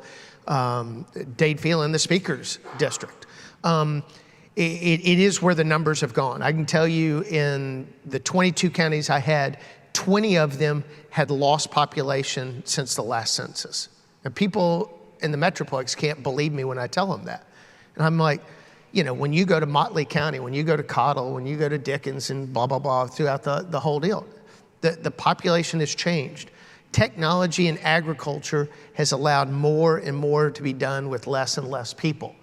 [SPEAKER 13] Dade Field in the Speaker's district. It is where the numbers have gone. I can tell you in the 22 counties I had, 20 of them had lost population since the last census. And people in the Metroplex can't believe me when I tell them that. And I'm like, you know, when you go to Motley County, when you go to Cottle, when you go to Dickens and blah, blah, blah, throughout the whole deal, the population has changed. Technology and agriculture has allowed more and more to be done with less and less people.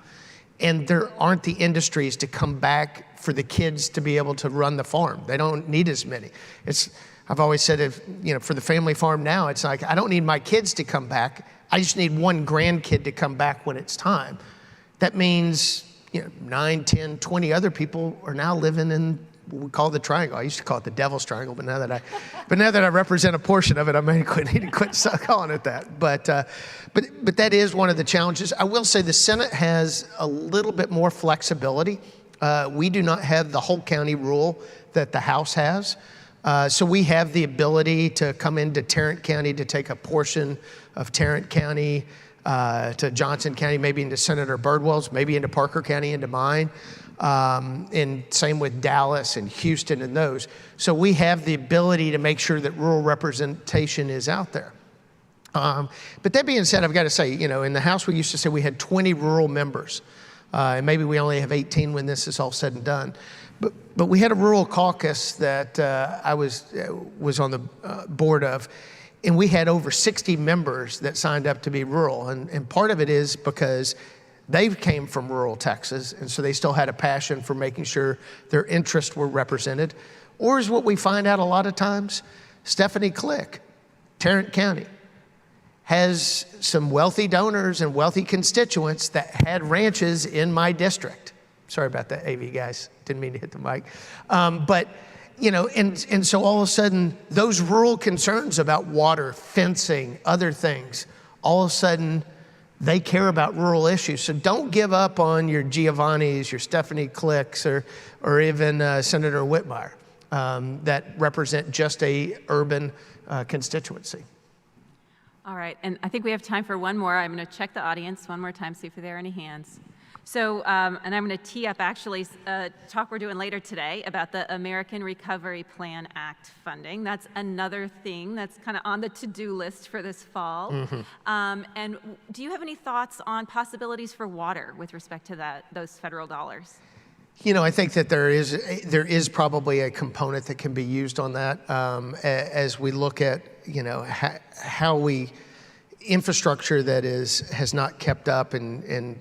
[SPEAKER 13] And there aren't the industries to come back for the kids to be able to run the farm. They don't need as many. I've always said, if, you know, for the family farm now, it's like, I don't need my kids to come back. I just need 1 grandkid to come back when it's time. That means 9, 10, 20 other people are now living in what we call the triangle. I used to call it the Devil's Triangle, but now that I represent a portion of it, I may need to quit calling it that. But that is one of the challenges. I will say the Senate has a little bit more flexibility. We do not have the whole county rule that the House has. So we have the ability to come into Tarrant County to take a portion of Tarrant County to Johnson County, maybe into Senator Birdwell's, maybe into Parker County, into mine. And same with Dallas and Houston and those. So we have the ability to make sure that rural representation is out there. But that being said, I've got to say, in the House, we used to say we had 20 rural members. And maybe we only have 18 when this is all said and done. But we had a rural caucus that I was on the board of, and we had over 60 members that signed up to be rural. And part of it is because they came from rural Texas, and so they still had a passion for making sure their interests were represented. Or is what we find out a lot of times, Stephanie Click, Tarrant County, has some wealthy donors and wealthy constituents that had ranches in my district. Sorry about that, AV guys. Didn't mean to hit the mic. But, and so all of a sudden, those rural concerns about water, fencing, other things, all of a sudden, they care about rural issues. So don't give up on your Giovanni's, your Stephanie Clicks, or even Senator Whitmire that represent just a urban constituency.
[SPEAKER 8] All right, and I think we have time for one more. I'm going to check the audience one more time, see if there are any hands. So, and I'm going to tee up actually a talk we're doing later today about the American Recovery Plan Act funding. That's another thing that's kind of on the to-do list for this fall. Mm-hmm. And do you have any thoughts on possibilities for water with respect to those federal dollars?
[SPEAKER 13] I think that there is probably a component that can be used on that as we look at, how we infrastructure that has not kept up and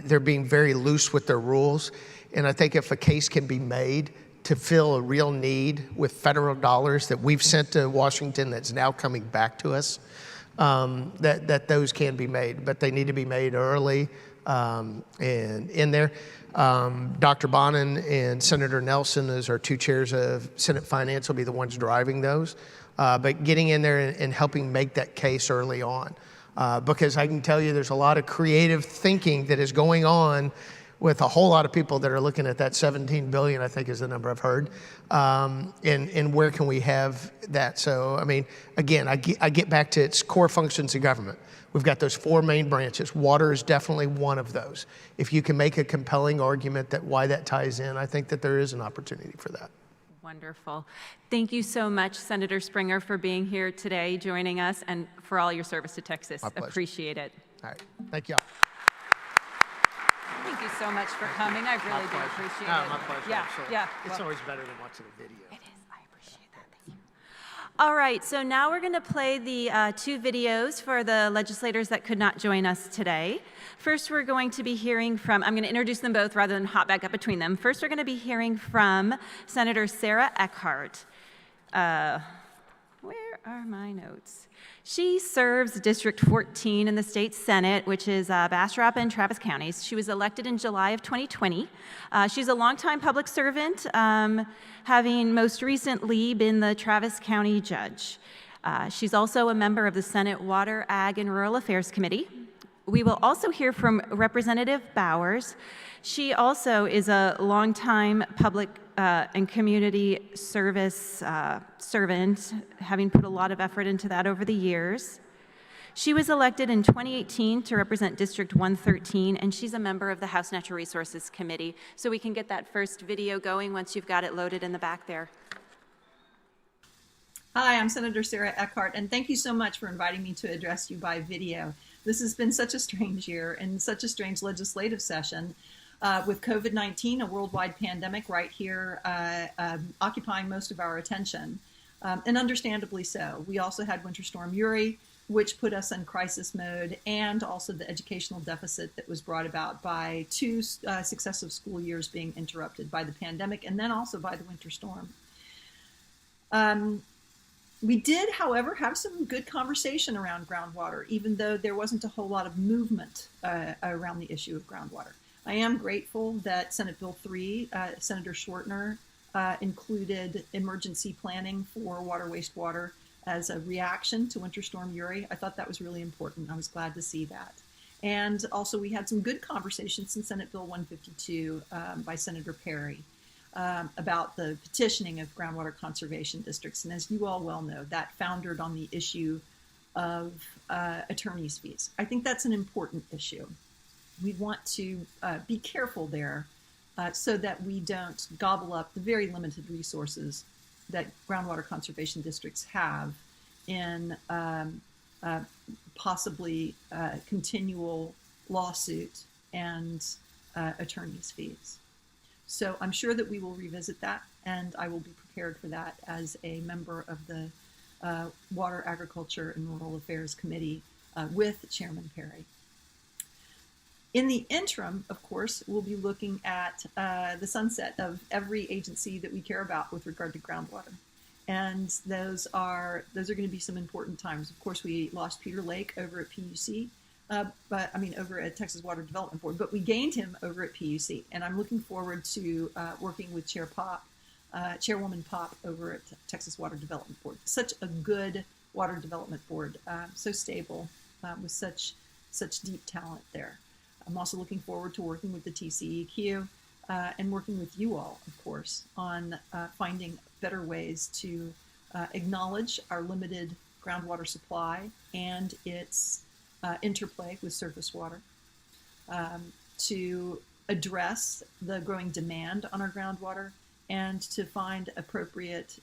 [SPEAKER 13] they're being very loose with their rules. And I think if a case can be made to fill a real need with federal dollars that we've sent to Washington that's now coming back to us, that those can be made, but they need to be made early and in there. Dr. Bonin and Senator Nelson, as our two chairs of Senate Finance, will be the ones driving those. But getting in there and helping make that case early on. Because I can tell you there's a lot of creative thinking that is going on with a whole lot of people that are looking at that 17 billion, I think is the number I've heard. And where can we have that? So, I mean, again, I get back to its core functions of government. We've got those 4 main branches. Water is definitely one of those. If you can make a compelling argument that why that ties in, I think that there is an opportunity for that.
[SPEAKER 8] Wonderful. Thank you so much, Senator Springer, for being here today, joining us, and for all your service to Texas.
[SPEAKER 13] My pleasure.
[SPEAKER 8] Appreciate it.
[SPEAKER 13] All right. Thank you.
[SPEAKER 8] Thank you so much for coming. I really do appreciate it.
[SPEAKER 13] My pleasure.
[SPEAKER 8] Yeah,
[SPEAKER 13] Absolutely.
[SPEAKER 8] yeah.
[SPEAKER 13] It's always better than watching a video.
[SPEAKER 8] It is. I appreciate that. Thank you. All right. So now we're going to play the 2 videos for the legislators that could not join us today. First, we're going to be hearing from, I'm going to introduce them both rather than hop back up between them. First, we're going to be hearing from Senator Sarah Eckhart. Where are my notes? She serves District 14 in the state Senate, which is Bastrop and Travis counties. She was elected in July of 2020. She's a longtime public servant, having most recently been the Travis County judge. She's also a member of the Senate Water, Ag, and Rural Affairs Committee. We will also hear from Representative Bowers. She also is a longtime public and community service servant, having put a lot of effort into that over the years. She was elected in 2018 to represent District 113, and she's a member of the House Natural Resources Committee. So we can get that first video going once you've got it loaded in the back there.
[SPEAKER 14] Hi, I'm Senator Sarah Eckhart, and thank you so much for inviting me to address you by video. This has been such a strange year and such a strange legislative session. With COVID-19, a worldwide pandemic right here occupying most of our attention, and understandably so. We also had Winter Storm Uri, which put us in crisis mode, and also the educational deficit that was brought about by 2 successive school years being interrupted by the pandemic and then also by the winter storm. We did, however, have some good conversation around groundwater, even though there wasn't a whole lot of movement around the issue of groundwater. I am grateful that Senate Bill 3, Senator Schwartner, included emergency planning for water, wastewater as a reaction to Winter Storm Uri. I thought that was really important. I was glad to see that. And also we had some good conversations in Senate Bill 152 by Senator Perry about the petitioning of groundwater conservation districts. And as you all well know, that foundered on the issue of attorney's fees. I think that's an important issue. We want to be careful there so that we don't gobble up the very limited resources that groundwater conservation districts have in possibly continual lawsuit and attorney's fees. So I'm sure that we will revisit that, and I will be prepared for that as a member of the Water, Agriculture, and Rural Affairs Committee with Chairman Perry. In the interim, of course, we'll be looking at the sunset of every agency that we care about with regard to groundwater. And those are going to be some important times. Of course, we lost Peter Lake over at PUC, over at Texas Water Development Board, but we gained him over at PUC. And I'm looking forward to working with Chairwoman Pop over at Texas Water Development Board. Such a good water development board, so stable, with such deep talent there. I'm also looking forward to working with the TCEQ and working with you all, of course, on finding better ways to acknowledge our limited groundwater supply and its interplay with surface water, to address the growing demand on our groundwater, and to find appropriate,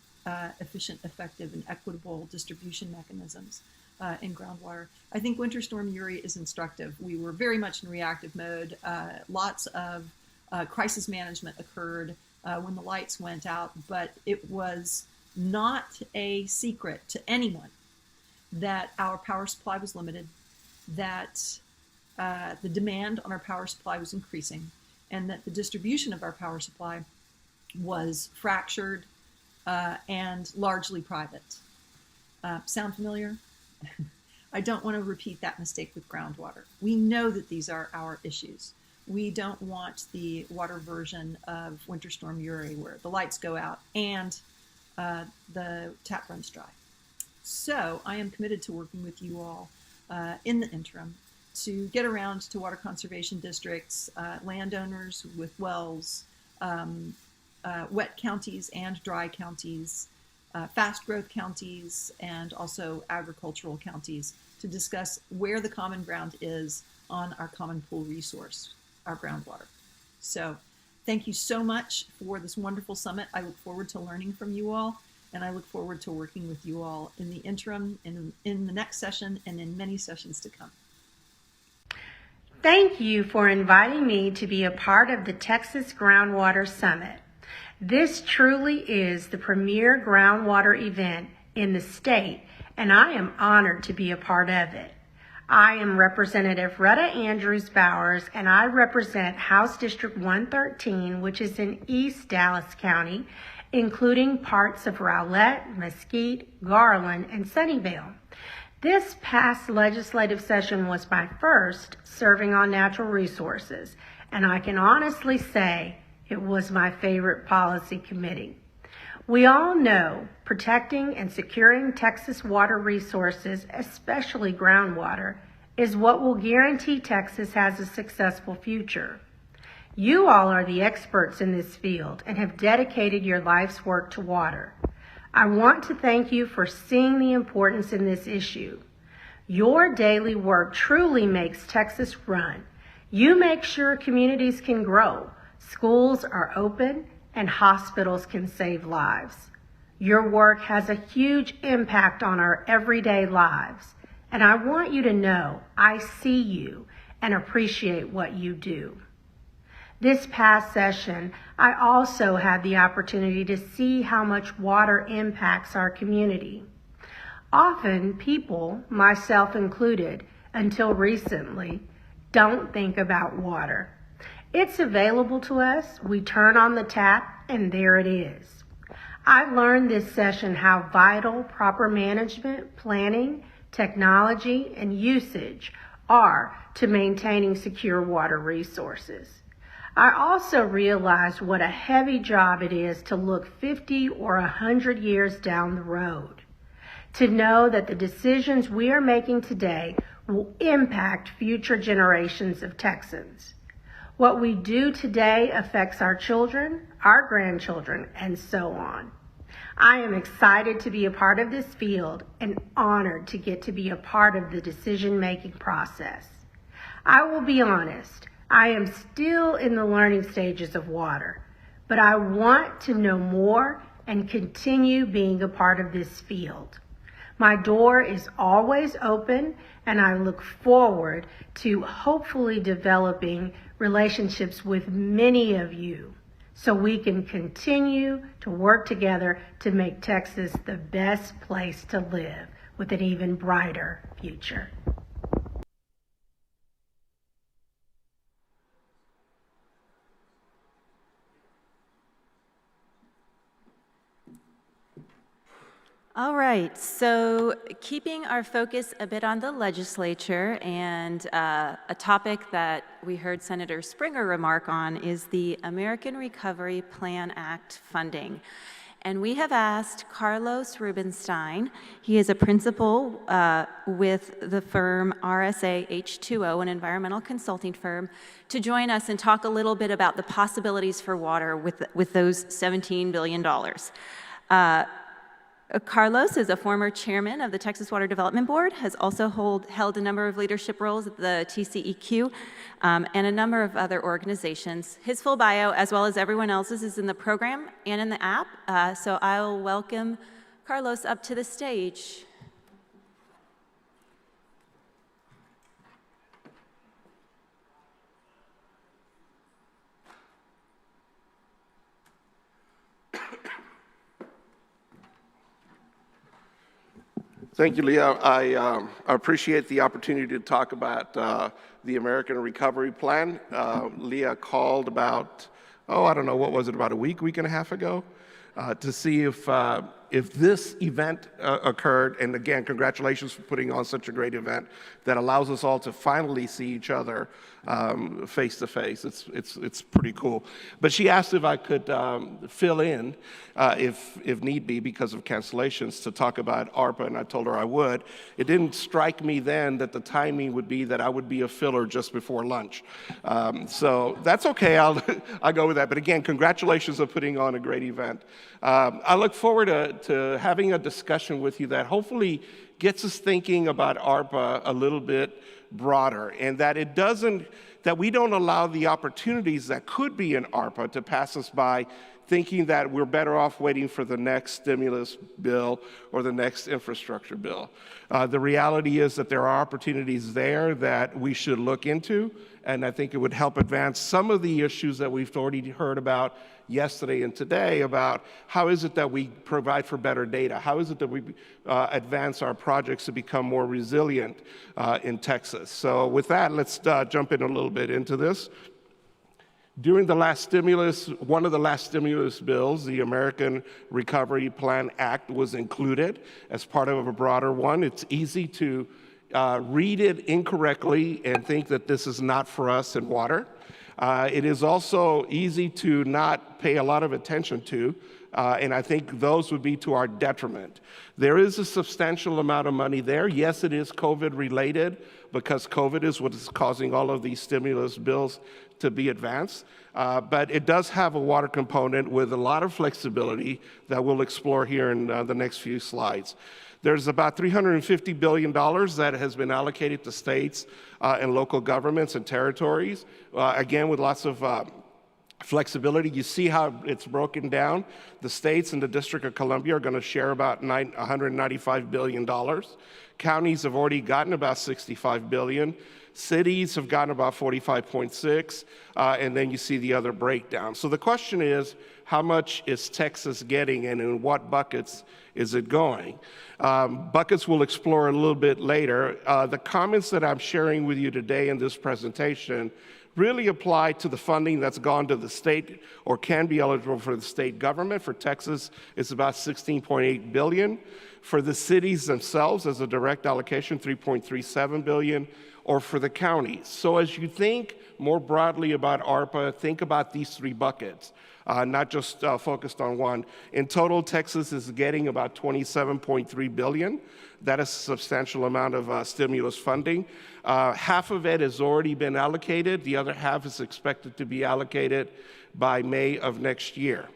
[SPEAKER 14] efficient, effective, and equitable distribution mechanisms in groundwater. I think Winter Storm Uri is instructive. We were very much in reactive mode. Lots of crisis management occurred when the lights went out, but it was not a secret to anyone that our power supply was limited, that the demand on our power supply was increasing, and that the distribution of our power supply was fractured and largely private. Sound familiar? I don't want to repeat that mistake with groundwater. We know that these are our issues. We don't want the water version of Winter Storm Uri where the lights go out and the tap runs dry. So I am committed to working with you all in the interim to get around to water conservation districts, landowners with wells, wet counties and dry counties, fast growth counties, and also agricultural counties to discuss where the common ground is on our common pool resource, our groundwater. So thank you so much for this wonderful summit. I look forward to learning from you all, and I look forward to working with you all in the interim, in the next session, and in many sessions to come.
[SPEAKER 15] Thank you for inviting me to be a part of the Texas Groundwater Summit. This truly is the premier groundwater event in the state, and I am honored to be a part of it. I am Representative Retta Andrews Bowers, and I represent House District 113, which is in East Dallas County, including parts of Rowlett, Mesquite, Garland, and Sunnyvale. This past legislative session was my first serving on natural resources, and I can honestly say it was my favorite policy committee. We all know protecting and securing Texas water resources, especially groundwater, is what will guarantee Texas has a successful future. You all are the experts in this field and have dedicated your life's work to water. I want to thank you for seeing the importance in this issue. Your daily work truly makes Texas run. You make sure communities can grow, schools are open, and hospitals can save lives. Your work has a huge impact on our everyday lives, and I want you to know I see you and appreciate what you do. This past session, I also had the opportunity to see how much water impacts our community. Often people, myself included, until recently, don't think about water. It's available to us, we turn on the tap, and there it is. I learned this session how vital proper management, planning, technology, and usage are to maintaining secure water resources. I also realized what a heavy job it is to look 50 or 100 years down the road, to know that the decisions we are making today will impact future generations of Texans. What we do today affects our children, our grandchildren, and so on. I am excited to be a part of this field and honored to get to be a part of the decision-making process. I will be honest, I am still in the learning stages of water, but I want to know more and continue being a part of this field. My door is always open, and I look forward to hopefully developing relationships with many of you so we can continue to work together to make Texas the best place to live with an even brighter future.
[SPEAKER 6] All right, so keeping our focus a bit on the legislature, and a topic that we heard Senator Springer remark on is the American Recovery Plan Act funding. And we have asked Carlos Rubenstein, he is a principal with the firm RSA H2O, an environmental consulting firm, to join us and talk a little bit about the possibilities for water with those $17 billion. Carlos is a former chairman of the Texas Water Development Board, has also held a number of leadership roles at the TCEQ and a number of other organizations. His full bio, as well as everyone else's, is in the program and in the app, so I'll welcome Carlos up to the stage.
[SPEAKER 16] Thank you, Leah. I appreciate the opportunity to talk about the American Recovery Plan. Leah called about, I don't know, what was it, about a week and a half ago, to see if this event occurred. And again, congratulations for putting on such a great event that allows us all to finally see each other face to face. It's pretty cool. But she asked if I could fill in, if need be, because of cancellations, to talk about ARPA, and I told her I would. It didn't strike me then that the timing would be that I would be a filler just before lunch. So that's okay, I'll go with that. But again, congratulations on putting on a great event. I look forward to having a discussion with you that hopefully gets us thinking about ARPA a little bit broader, and that that we don't allow the opportunities that could be in ARPA to pass us by, thinking that we're better off waiting for the next stimulus bill or the next infrastructure bill. The reality is that there are opportunities there that we should look into, and I think it would help advance some of the issues that we've already heard about yesterday and today about how is it that we provide for better data? How is it that we advance our projects to become more resilient in Texas? So with that, let's jump in a little bit into this. During the last stimulus, one of the last stimulus bills, the American Recovery Plan Act, was included as part of a broader one. It's easy to read it incorrectly and think that this is not for us in water. It is also easy to not pay a lot of attention to, and I think those would be to our detriment. There is a substantial amount of money there. Yes, it is COVID related, because COVID is what is causing all of these stimulus bills to be advanced. But it does have a water component with a lot of flexibility that we'll explore here in the next few slides. There's about $350 billion that has been allocated to states and local governments and territories, again, with lots of flexibility. You see how it's broken down. The states and the District of Columbia are going to share about $195 billion. Counties have already gotten about $65 billion. Cities have gotten about 45.6, and then you see the other breakdown. So the question is, how much is Texas getting, and in what buckets is it going? Buckets we'll explore a little bit later. The comments that I'm sharing with you today in this presentation really apply to the funding that's gone to the state or can be eligible for the state government. For Texas, it's about $16.8 billion. for the cities themselves as a direct allocation, $3.37 billion, or for the counties. So as you think more broadly about ARPA, think about these three buckets, not just focused on one. In total, Texas is getting about $27.3 billion. That is a substantial amount of stimulus funding. Half of it has already been allocated. The other half is expected to be allocated by May of next year.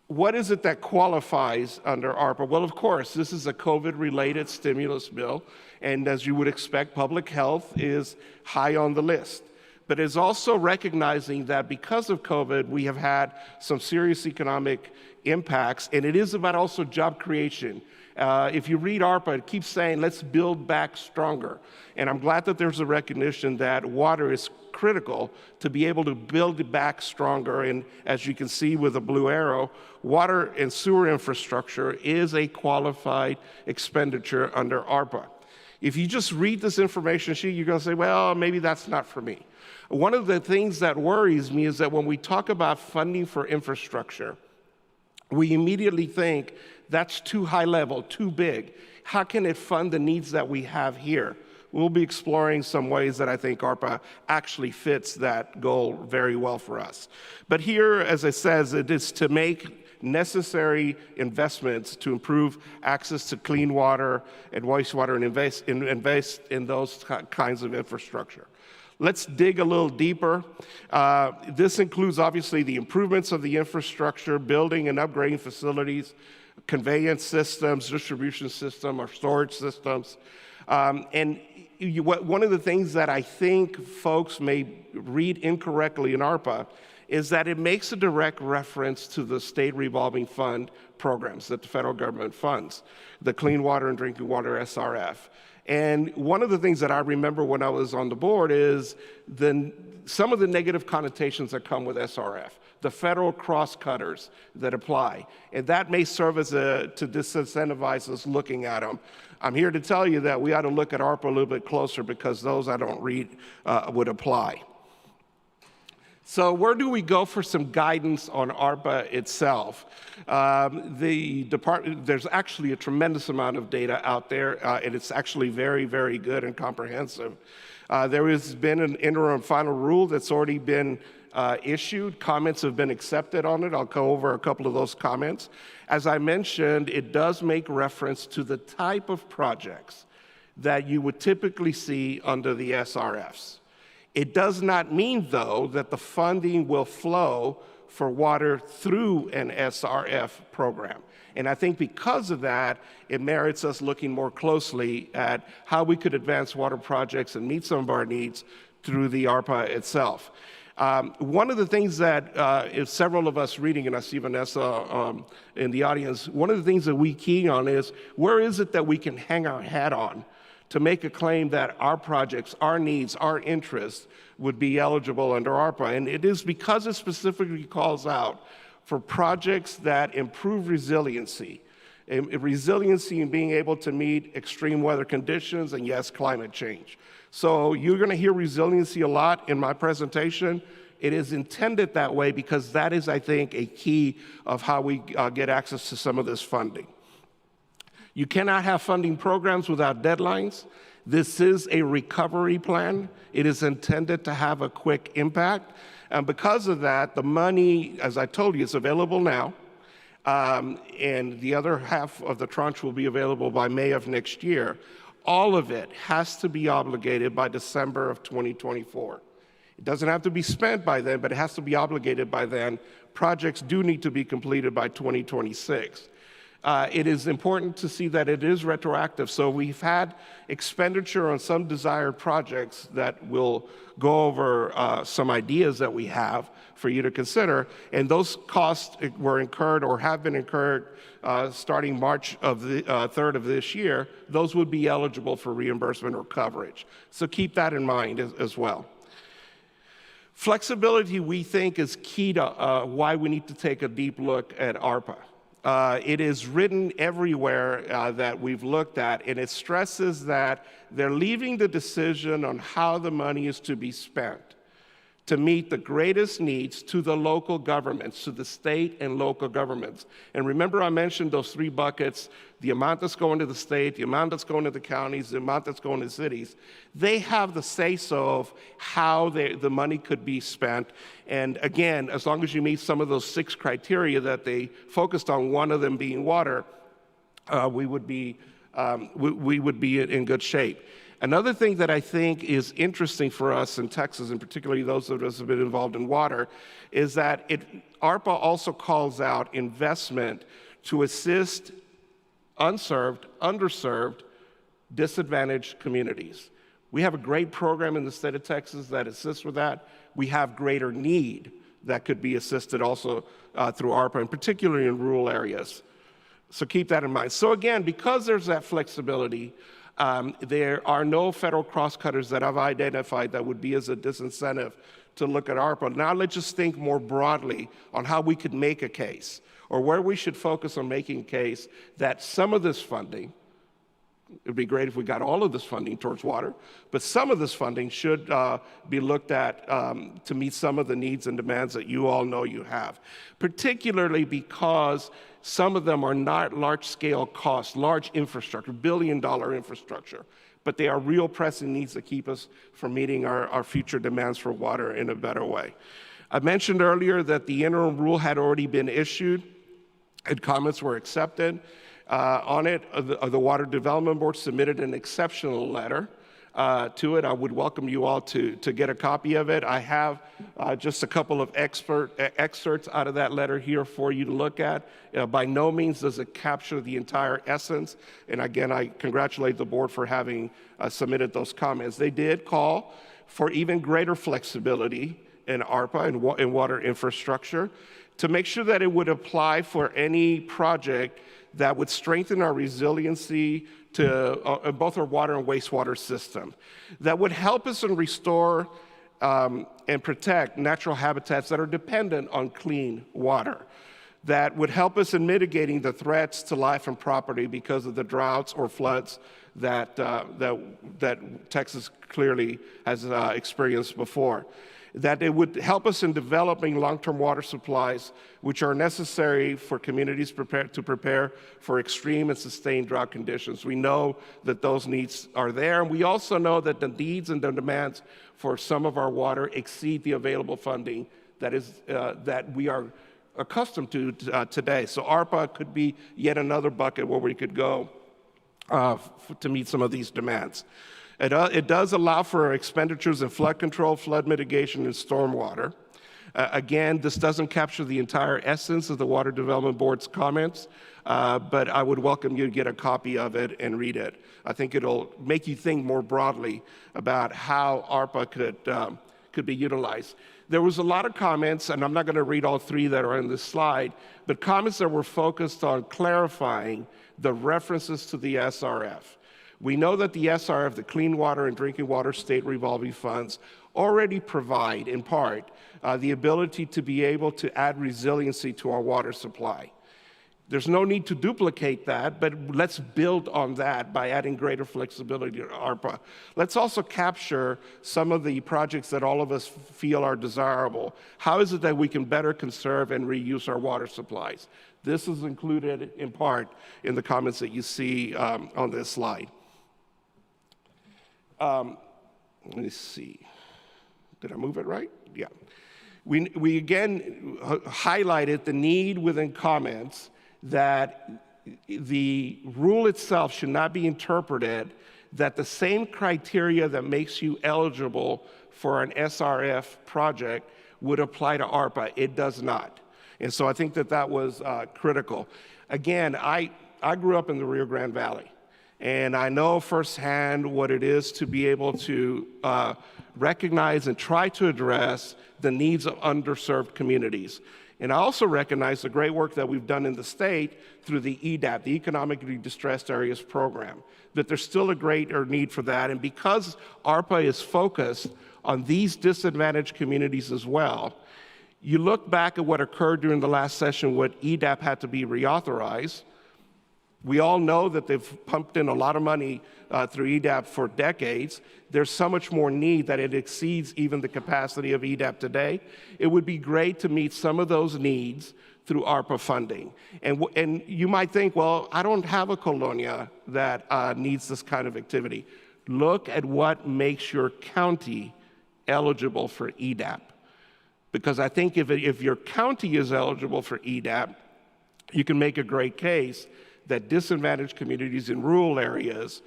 [SPEAKER 16] What is it that qualifies under ARPA? Well, of course, this is a COVID-related stimulus bill, and as you would expect, public health is high on the list. But it's also recognizing that because of COVID, we have had some serious economic impacts, and it is about also job creation. If you read ARPA, it keeps saying, let's build back stronger. And I'm glad that there's a recognition that water is critical to be able to build it back stronger. And as you can see with the blue arrow, water and sewer infrastructure is a qualified expenditure under ARPA. If you just read this information sheet, you're going to say, well, maybe that's not for me. One of the things that worries me is that when we talk about funding for infrastructure, we immediately think that's too high level, too big. How can it fund the needs that we have here? We'll be exploring some ways that I think ARPA actually fits that goal very well for us. But here, as it says, it is to make necessary investments to improve access to clean water and wastewater and invest in those kinds of infrastructure. Let's dig a little deeper. This includes obviously the improvements of the infrastructure, building and upgrading facilities, conveyance systems, distribution system, or storage systems. One of the things that I think folks may read incorrectly in ARPA is that it makes a direct reference to the state revolving fund programs that the federal government funds, the Clean Water and Drinking Water SRF. And one of the things that I remember when I was on the board is some of the negative connotations that come with SRF, the federal cross-cutters that apply. And that may serve as to disincentivize us looking at them. I'm here to tell you that we ought to look at ARPA a little bit closer because those I don't read would apply. So where do we go for some guidance on ARPA itself? There's actually a tremendous amount of data out there, and it's actually very, very good and comprehensive. There has been an interim final rule that's already been issued. Comments have been accepted on it. I'll go over a couple of those comments. As I mentioned, it does make reference to the type of projects that you would typically see under the SRFs. It does not mean, though, that the funding will flow for water through an SRF program. And I think because of that, it merits us looking more closely at how we could advance water projects and meet some of our needs through the ARPA itself. One of the things that is several of us reading, and I see Vanessa in the audience, one of the things that we key on is where is it that we can hang our hat on to make a claim that our projects, our needs, our interests would be eligible under ARPA. And it is because it specifically calls out for projects that improve resiliency in being able to meet extreme weather conditions and, yes, climate change. So you're going to hear resiliency a lot in my presentation. It is intended that way because that is, I think, a key of how we get access to some of this funding. You cannot have funding programs without deadlines. This is a recovery plan. It is intended to have a quick impact. And because of that, the money, as I told you, is available now. And the other half of the tranche will be available by May of next year. All of it has to be obligated by December of 2024. It doesn't have to be spent by then, but it has to be obligated by then. Projects do need to be completed by 2026. It is important to see that it is retroactive. So we've had expenditure on some desired projects that will go over some ideas that we have for you to consider. And those costs were incurred or have been incurred starting March of the 3rd of this year. Those would be eligible for reimbursement or coverage. So keep that in mind as well. Flexibility, we think, is key to why we need to take a deep look at ARPA. It is written everywhere that we've looked at, and it stresses that they're leaving the decision on how the money is to be spent to meet the greatest needs to the local governments, to the state and local governments. And remember, I mentioned those 3 buckets, the amount that's going to the state, the amount that's going to the counties, the amount that's going to cities. They have the say-so of how the money could be spent. And again, as long as you meet some of those 6 criteria that they focused on, one of them being water, we would be in good shape. Another thing that I think is interesting for us in Texas, and particularly those of us who have been involved in water, is that ARPA also calls out investment to assist unserved, underserved, disadvantaged communities. We have a great program in the state of Texas that assists with that. We have greater need that could be assisted also through ARPA, and particularly in rural areas. So keep that in mind. So again, because there's that flexibility, there are no federal cross-cutters that I've identified that would be as a disincentive to look at ARPA. Now let's just think more broadly on how we could make a case, or where we should focus on making a case that some of this funding, it would be great if we got all of this funding towards water, but some of this funding should be looked at to meet some of the needs and demands that you all know you have, particularly because some of them are not large-scale costs, large infrastructure, billion-dollar infrastructure, but they are real pressing needs that keep us from meeting our future demands for water in a better way. I mentioned earlier that the interim rule had already been issued and comments were accepted. On it, the Water Development Board submitted an exceptional letter to it. I would welcome you all to get a copy of it. I have just a couple of excerpts out of that letter here for you to look at. By no means does it capture the entire essence. And again, I congratulate the board for having submitted those comments. They did call for even greater flexibility in ARPA and water infrastructure to make sure that it would apply for any project that would strengthen our resiliency to both our water and wastewater system, that would help us and restore and protect natural habitats that are dependent on clean water, that would help us in mitigating the threats to life and property because of the droughts or floods that Texas clearly has experienced before, that it would help us in developing long-term water supplies, which are necessary for communities to prepare for extreme and sustained drought conditions. We know that those needs are there, and we also know that the needs and the demands for some of our water exceed the available funding that we are accustomed to today. So ARPA could be yet another bucket where we could go to meet some of these demands. It does allow for expenditures in flood control, flood mitigation, and stormwater. Again, this doesn't capture the entire essence of the Water Development Board's comments, but I would welcome you to get a copy of it and read it. I think it'll make you think more broadly about how ARPA could be utilized. There was a lot of comments, and I'm not going to read all 3 that are on this slide, but comments that were focused on clarifying the references to the SRF. We know that the SRF, the Clean Water and Drinking Water State Revolving Funds, already provide, in part, the ability to be able to add resiliency to our water supply. There's no need to duplicate that, but let's build on that by adding greater flexibility to ARPA. Let's also capture some of the projects that all of us feel are desirable. How is it that we can better conserve and reuse our water supplies? This is included, in part, in the comments that you see on this slide. Let me see. Did I move it right? Yeah. We again highlighted the need within comments that the rule itself should not be interpreted that the same criteria that makes you eligible for an SRF project would apply to ARPA. It does not. And so I think that was critical. Again, I grew up in the Rio Grande Valley. And I know firsthand what it is to be able to recognize and try to address the needs of underserved communities. And I also recognize the great work that we've done in the state through the EDAP, the Economically Distressed Areas Program, that there's still a greater need for that. And because ARPA is focused on these disadvantaged communities as well, you look back at what occurred during the last session when EDAP had to be reauthorized. We all know that they've pumped in a lot of money through EDAP for decades. There's so much more need that it exceeds even the capacity of EDAP today. It would be great to meet some of those needs through ARPA funding. And you might think, well, I don't have a colonia that needs this kind of activity. Look at what makes your county eligible for EDAP. Because I think if your county is eligible for EDAP, you can make a great case that disadvantaged communities in rural areas,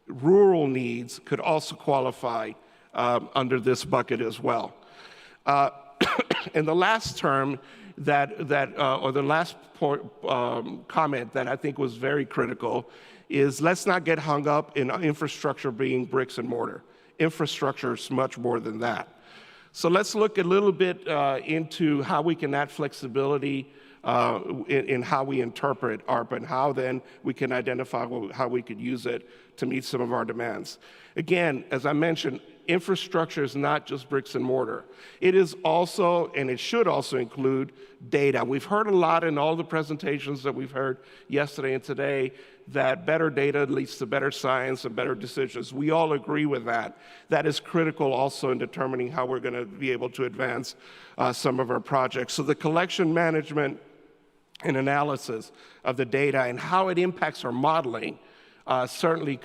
[SPEAKER 16] rural needs could also qualify under this bucket as well. And the last term or the last comment that I think was very critical is let's not get hung up in infrastructure being bricks and mortar. Infrastructure is much more than that. So let's look a little bit into how we can add flexibility in how we interpret ARPA and how then we can identify how we could use it to meet some of our demands. Again, as I mentioned, infrastructure is not just bricks and mortar. It is also, and it should also include data. We've heard a lot in all the presentations that we've heard yesterday and today that better data leads to better science and better decisions. We all agree with that. That is critical also in determining how we're going to be able to advance some of our projects. So the collection, management, and analysis of the data and how it impacts our modeling certainly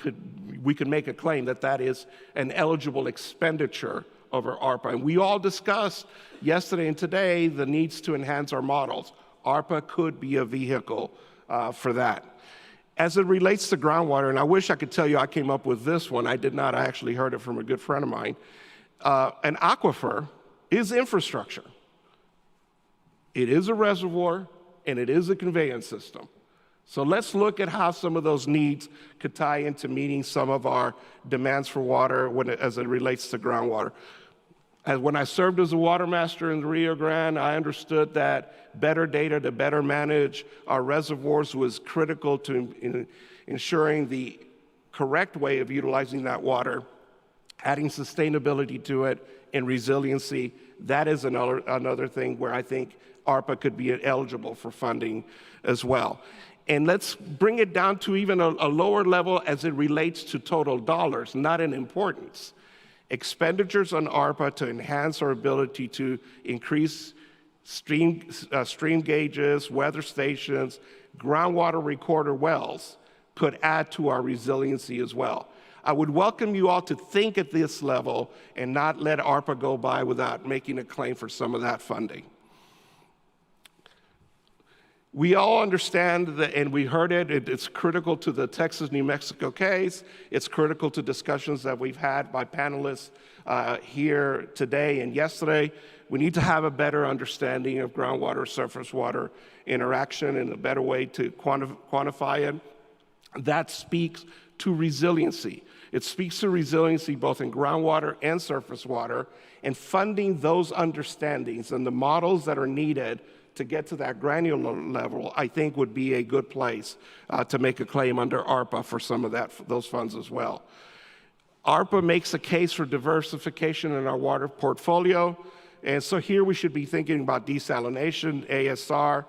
[SPEAKER 16] we could make a claim that that is an eligible expenditure over ARPA. And we all discussed yesterday and today the needs to enhance our models. ARPA could be a vehicle for that. As it relates to groundwater, and I wish I could tell you I came up with this one. I did not. I actually heard it from a good friend of mine. An aquifer is infrastructure. It is a reservoir, and it is a conveyance system. So let's look at how some of those needs could tie into meeting some of our demands for water as it relates to groundwater. When I served as a water master in the Rio Grande, I understood that better data to better manage our reservoirs was critical to ensuring the correct way of utilizing that water, adding sustainability to it and resiliency. That is another thing where I think ARPA could be eligible for funding as well. And let's bring it down to even a lower level as it relates to total dollars, not in importance. Expenditures on ARPA to enhance our ability to increase stream gauges, weather stations, groundwater recorder wells could add to our resiliency as well. I would welcome you all to think at this level and not let ARPA go by without making a claim for some of that funding. We all understand that, and we heard it's critical to the Texas-New Mexico case. It's critical to discussions that we've had by panelists here today and yesterday. We need to have a better understanding of groundwater, surface water interaction and a better way to quantify it. That speaks to resiliency. It speaks to resiliency both in groundwater and surface water, and funding those understandings and the models that are needed to get to that granular level, I think would be a good place to make a claim under ARPA for some of those funds as well. ARPA makes a case for diversification in our water portfolio, and so here we should be thinking about desalination, ASR,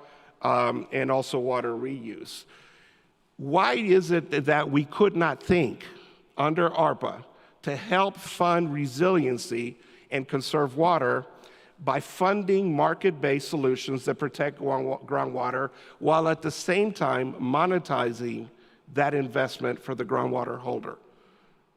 [SPEAKER 16] and also water reuse. Why is it that we could not think under ARPA to help fund resiliency and conserve water by funding market-based solutions that protect groundwater while at the same time monetizing that investment for the groundwater holder?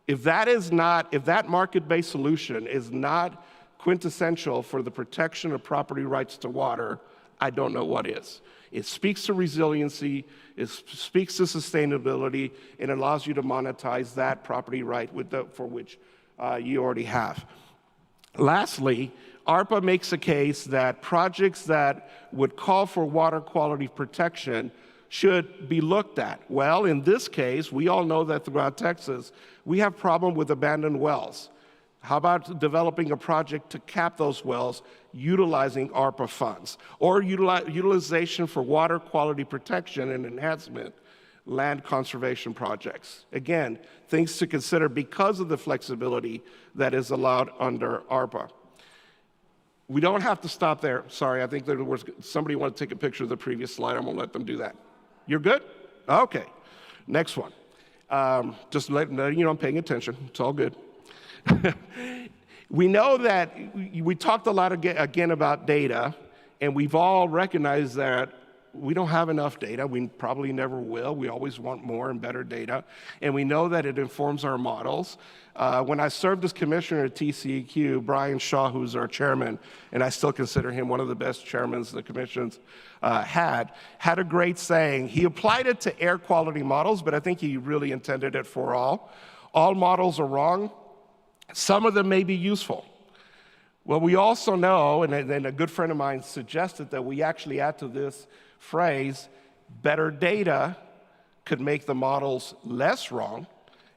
[SPEAKER 16] If that market-based solution is not quintessential for the protection of property rights to water, I don't know what is. It speaks to resiliency, it speaks to sustainability, and allows you to monetize that property right for which you already have. Lastly, ARPA makes a case that projects that would call for water quality protection should be looked at. Well, in this case, we all know that throughout Texas, we have problem with abandoned wells. How about developing a project to cap those wells utilizing ARPA funds? Or utilization for water quality protection and enhancement, land conservation projects. Again, things to consider because of the flexibility that is allowed under ARPA. We don't have to stop there. Sorry, I think there was somebody wanted to take a picture of the previous slide. I'm gonna let them do that. You're good? Okay. Next one. Just letting you know I'm paying attention. It's all good. We know that we talked a lot again about data, and we've all recognized that we don't have enough data. We probably never will. We always want more and better data. And we know that it informs our models. When I served as commissioner at TCEQ, Brian Shaw, who's our chairman, and I still consider him one of the best chairmen the commission's had a great saying. He applied it to air quality models, but I think he really intended it for all. All models are wrong. Some of them may be useful. Well, we also know, and a good friend of mine suggested that we actually add to this phrase, better data could make the models less wrong.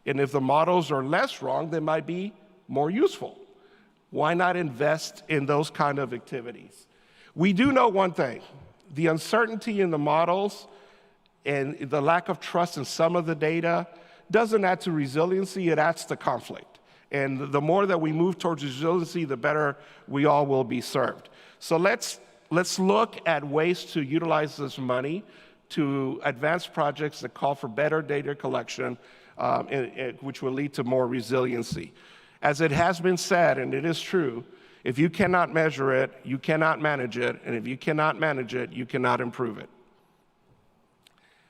[SPEAKER 16] And if the models are less wrong, they might be more useful. Why not invest in those kind of activities? We do know one thing. The uncertainty in the models and the lack of trust in some of the data doesn't add to resiliency, it adds to conflict. And the more that we move towards resiliency, the better we all will be served. So let's look at ways to utilize this money to advance projects that call for better data collection, which will lead to more resiliency. As it has been said, and it is true, if you cannot measure it, you cannot manage it, and if you cannot manage it, you cannot improve it.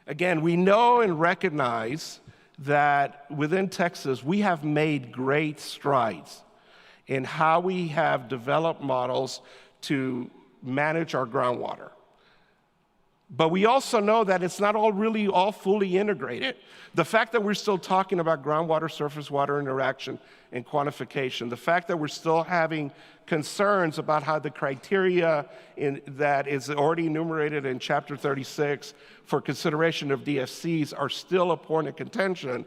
[SPEAKER 16] Again, we know and recognize that within Texas, we have made great strides in how we have developed models to manage our groundwater. But we also know that it's not all fully integrated. The fact that we're still talking about groundwater, surface water interaction and quantification, the fact that we're still having concerns about how the criteria that is already enumerated in Chapter 36 for consideration of DFCs are still a point of contention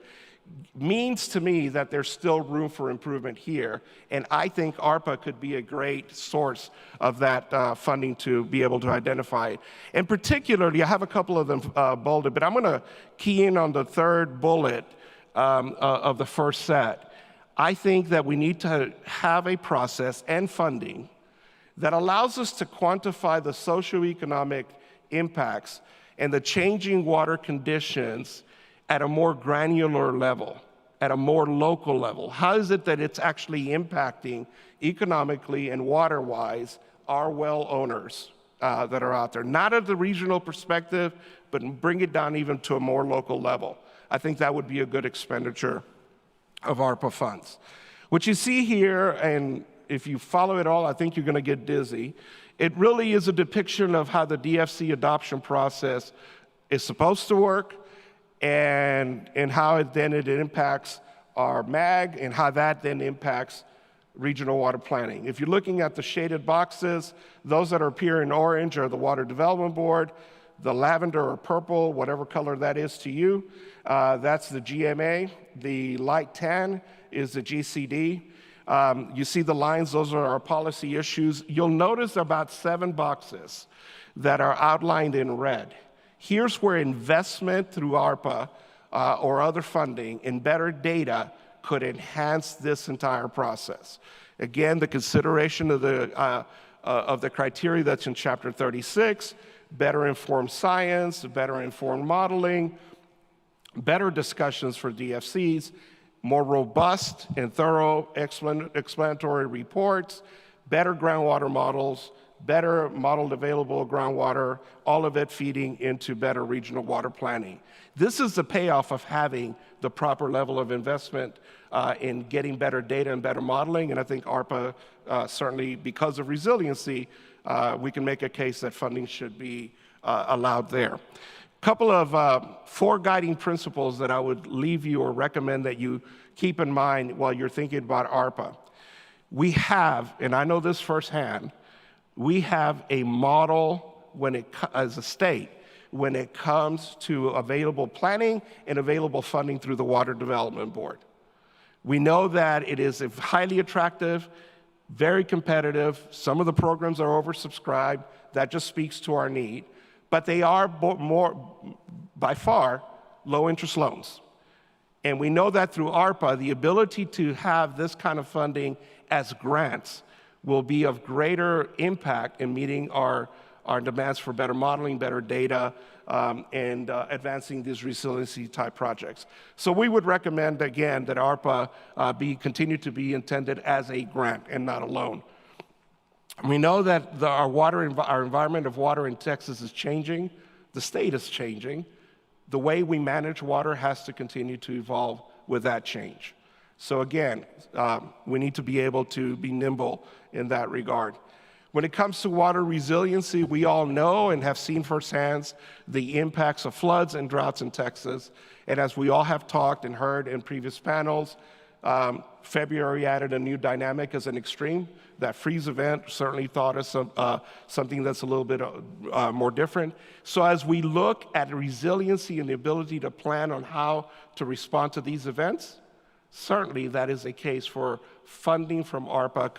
[SPEAKER 16] means to me that there's still room for improvement here. And I think ARPA could be a great source of that funding to be able to identify it. And particularly, I have a couple of them bolded, but I'm going to key in on the third bullet of the first set. I think that we need to have a process and funding that allows us to quantify the socioeconomic impacts and the changing water conditions at a more granular level, at a more local level. How is it that it's actually impacting economically and water-wise our well owners that are out there? Not at the regional perspective, but bring it down even to a more local level. I think that would be a good expenditure of ARPA funds. What you see here, and if you follow it all, I think you're going to get dizzy. It really is a depiction of how the DFC adoption process is supposed to work, and how it impacts our MAG, and how that then impacts regional water planning. If you're looking at the shaded boxes, those that appear in orange are the Water Development Board. The lavender or purple, whatever color that is to you, that's the GMA. The light tan is the GCD. You see the lines, those are our policy issues. You'll notice about 7 boxes that are outlined in red. Here's where investment through ARPA or other funding in better data could enhance this entire process. Again, the consideration of the criteria that's in Chapter 36, better informed science, better informed modeling, better discussions for DFCs, more robust and thorough explanatory reports, better groundwater models, better modeled available groundwater, all of it feeding into better regional water planning. This is the payoff of having the proper level of investment in getting better data and better modeling, and I think ARPA, certainly because of resiliency, we can make a case that funding should be allowed there. A couple of 4 guiding principles that I would leave you or recommend that you keep in mind while you're thinking about ARPA. We have, and I know this firsthand, we have a model as a state when it comes to available planning and available funding through the Water Development Board. We know that it is highly attractive, very competitive. Some of the programs are oversubscribed. That just speaks to our need. But they are by far, low-interest loans. And we know that through ARPA, the ability to have this kind of funding as grants will be of greater impact in meeting our our demands for better modeling, better data, and advancing these resiliency type projects. So we would recommend, again, that ARPA continue to be intended as a grant and not a loan. We know that our environment of water in Texas is changing. The state is changing. The way we manage water has to continue to evolve with that change. So again, we need to be able to be nimble in that regard. When it comes to water resiliency, we all know and have seen firsthand the impacts of floods and droughts in Texas. And as we all have talked and heard in previous panels, February added a new dynamic as an extreme. That freeze event certainly taught us something that's a little bit more different. So as we look at resiliency and the ability to plan on how to respond to these events, certainly that is a case for funding from ARPA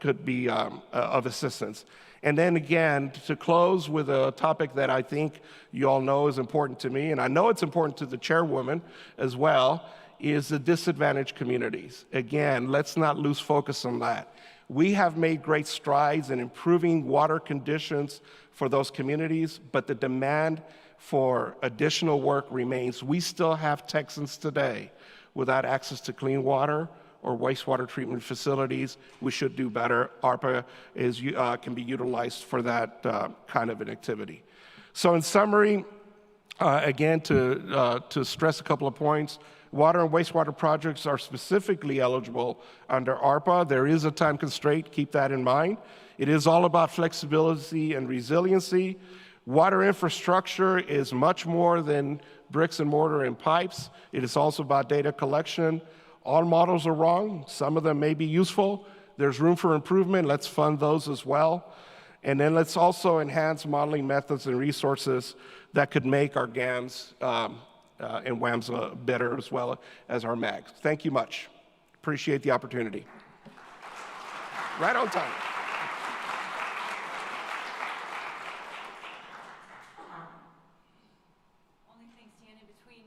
[SPEAKER 16] could be of assistance. And then again, to close with a topic that I think you all know is important to me, and I know it's important to the chairwoman as well, is the disadvantaged communities. Again, let's not lose focus on that. We have made great strides in improving water conditions for those communities, but the demand for additional work remains. We still have Texans today without access to clean water or wastewater treatment facilities. We should do better. ARPA can be utilized for that kind of an activity. So in summary, again, to stress a couple of points, water and wastewater projects are specifically eligible under ARPA. There is a time constraint, keep that in mind. It is all about flexibility and resiliency. Water infrastructure is much more than bricks and mortar and pipes. It is also about data collection. All models are wrong. Some of them may be useful. There's room for improvement. Let's fund those as well. And then let's also enhance modeling methods and resources that could make our GAMs and WAMs better as well as our MAGs. Thank you much. Appreciate the opportunity. Right on time.
[SPEAKER 8] Only thing standing between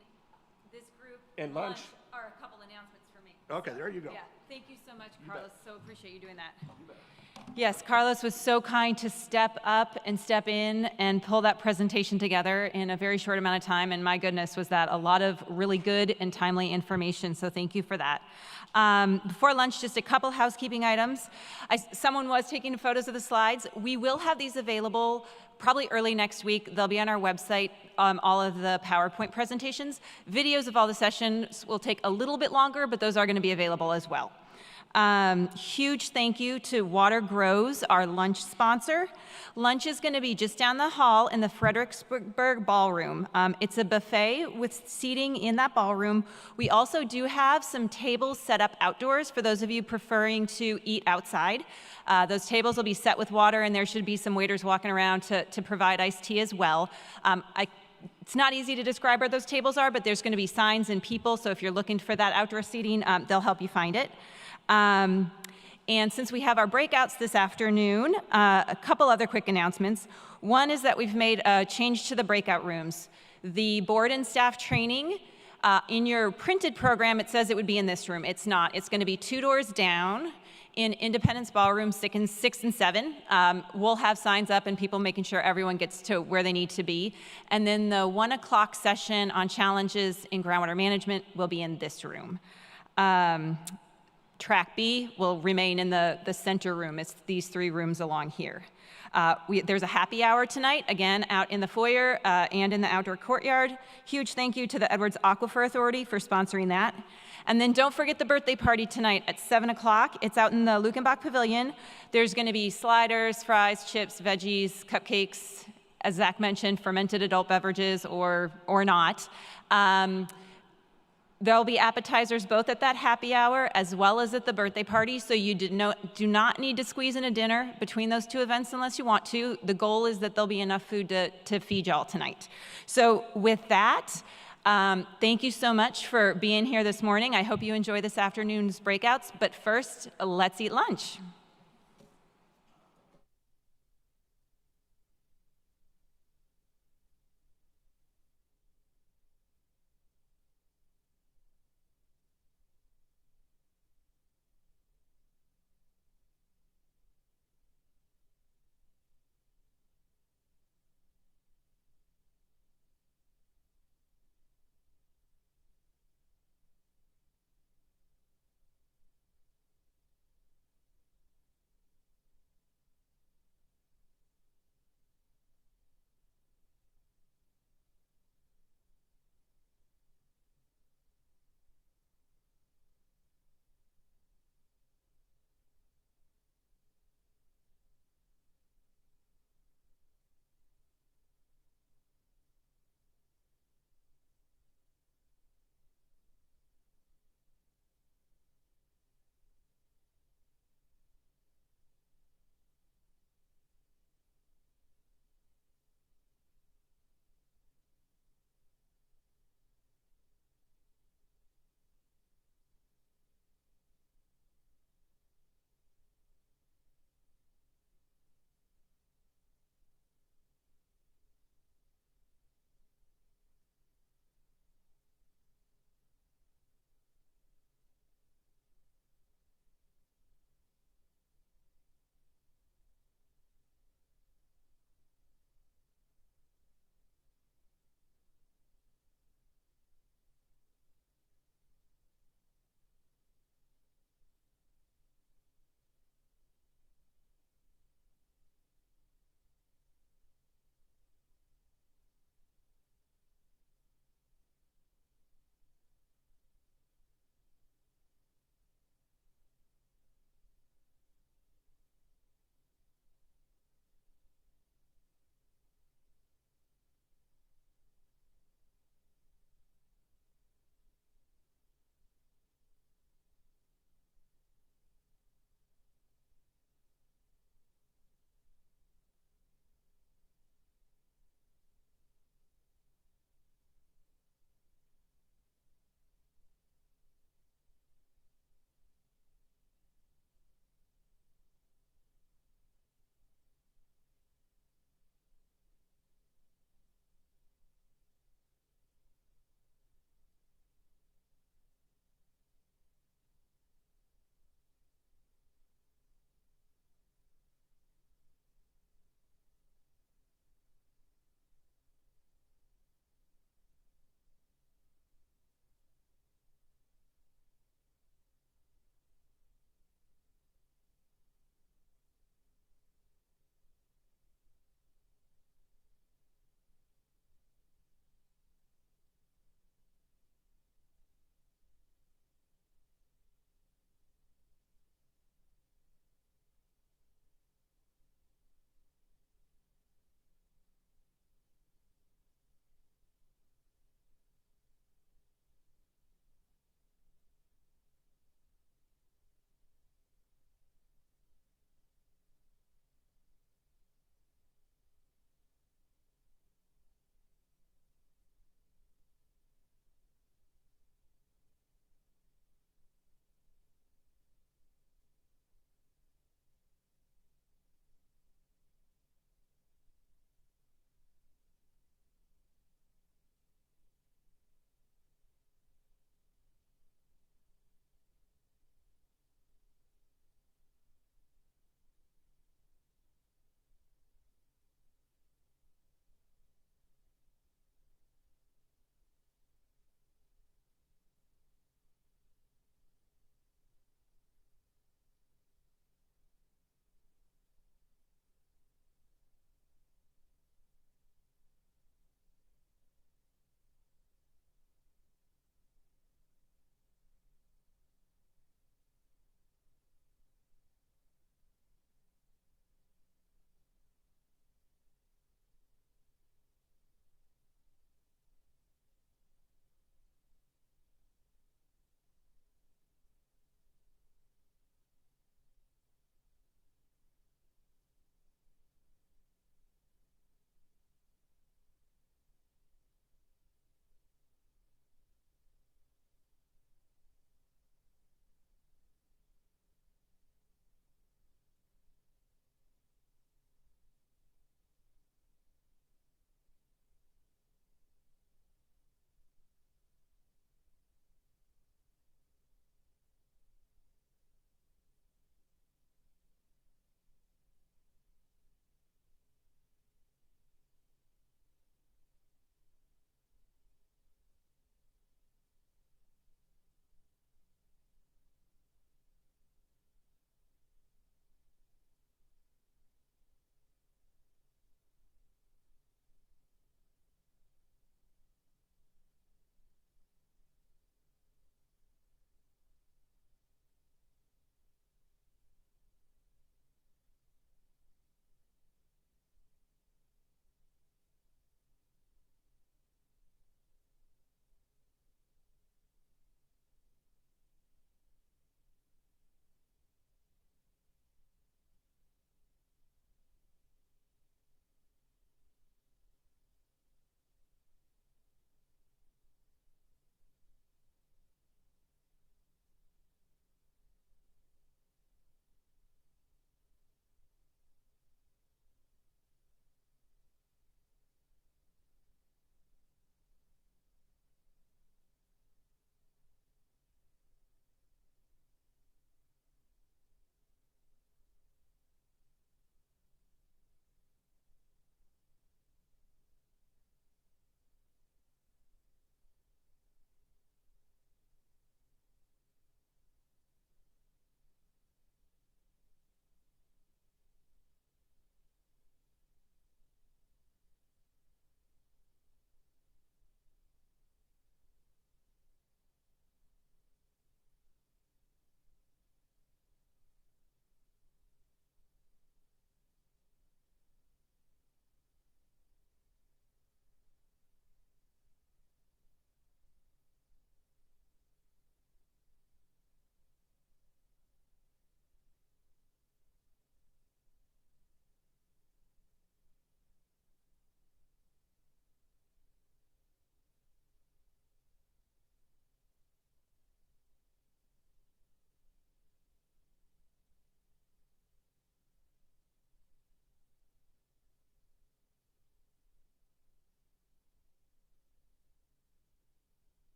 [SPEAKER 8] this group
[SPEAKER 16] and lunch
[SPEAKER 8] are a couple announcements for me.
[SPEAKER 16] Okay, there you go.
[SPEAKER 8] Yeah, thank you so much, Carlos. So appreciate you doing that. Yes, Carlos was so kind to step up and step in and pull that presentation together in a very short amount of time. And my goodness, was that a lot of really good and timely information. So thank you for that. Before lunch, just a couple housekeeping items. Someone was taking photos of the slides. We will have these available probably early next week. They'll be on our website, all of the PowerPoint presentations. Videos of all the sessions will take a little bit longer, but those are going to be available as well. Huge thank you to Water Grows, our lunch sponsor. Lunch is going to be just down the hall in the Fredericksburg Ballroom. It's a buffet with seating in that ballroom. We also do have some tables set up outdoors for those of you preferring to eat outside. Those tables will be set with water, and there should be some waiters walking around to provide iced tea as well. It's not easy to describe where those tables are, but there's going to be signs and people, so if you're looking for that outdoor seating, they'll help you find it. And since we have our breakouts this afternoon, a couple other quick announcements. One is that we've made a change to the breakout rooms. The board and staff training, in your printed program, it says it would be in this room. It's not. It's going to be 2 doors down in Independence Ballroom 6 and 7. We'll have signs up and people making sure everyone gets to where they need to be. And then the 1 o'clock session on challenges in groundwater management will be in this room. Track B will remain in the center room. It's these 3 rooms along here. There's a happy hour tonight, again, out in the foyer and in the outdoor courtyard. Huge thank you to the Edwards Aquifer Authority for sponsoring that. And then don't forget the birthday party tonight at 7 o'clock. It's out in the Lukenbach Pavilion. There's going to be sliders, fries, chips, veggies, cupcakes, as Zach mentioned, fermented adult beverages or not. There'll be appetizers both at that happy hour as well as at the birthday party, so you do not need to squeeze in a dinner between those 2 events unless you want to. The goal is that there'll be enough food to feed y'all tonight. So with that, thank you so much for being here this morning. I hope you enjoy this afternoon's breakouts, but first, let's eat lunch.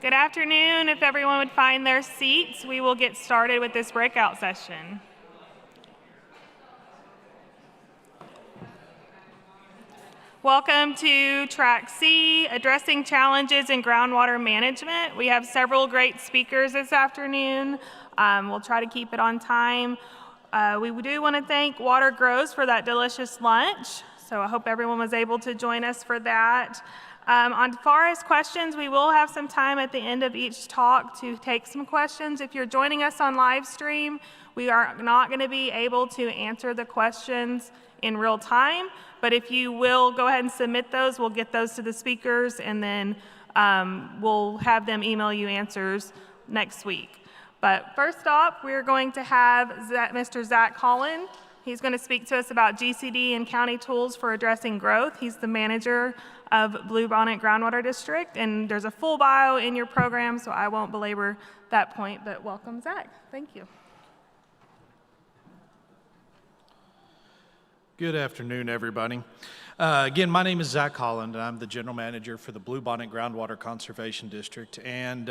[SPEAKER 17] Good afternoon. If everyone would find their seats, we will get started with this breakout session. Welcome to Track C, Addressing Challenges in Groundwater Management. We have several great speakers this afternoon. We'll try to keep it on time. We do want to thank Water Grows for that delicious lunch. So I hope everyone was able to join us for that. On far as questions, we will have some time at the end of each talk to take some questions. If you're joining us on live stream, we are not going to be able to answer the questions in real time, but if you will go ahead and submit those, we'll get those to the speakers, and then we'll have them email you answers next week. But first off, we're going to have Mr. Zach Holland. He's going to speak to us about GCD and county tools for addressing growth. He's the manager of Bluebonnet Groundwater District, and there's a full bio in your program, so I won't belabor that point, but welcome, Zach. Thank you.
[SPEAKER 1] Good afternoon, everybody. Again, my name is Zach Holland, and I'm the general manager for the Bluebonnet Groundwater Conservation District. And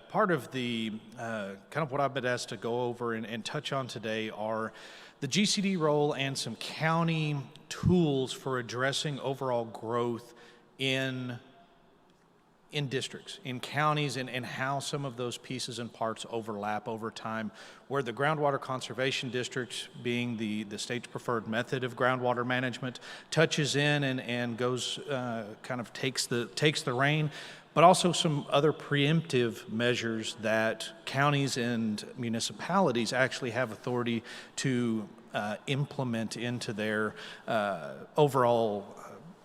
[SPEAKER 1] part of the kind of what I've been asked to go over and touch on today are the GCD role and some county tools for addressing overall growth in districts, in counties, and how some of those pieces and parts overlap over time, where the groundwater conservation district, being the state's preferred method of groundwater management, touches in and goes, kind of takes the rein, but also some other preemptive measures that counties and municipalities actually have authority to implement into their overall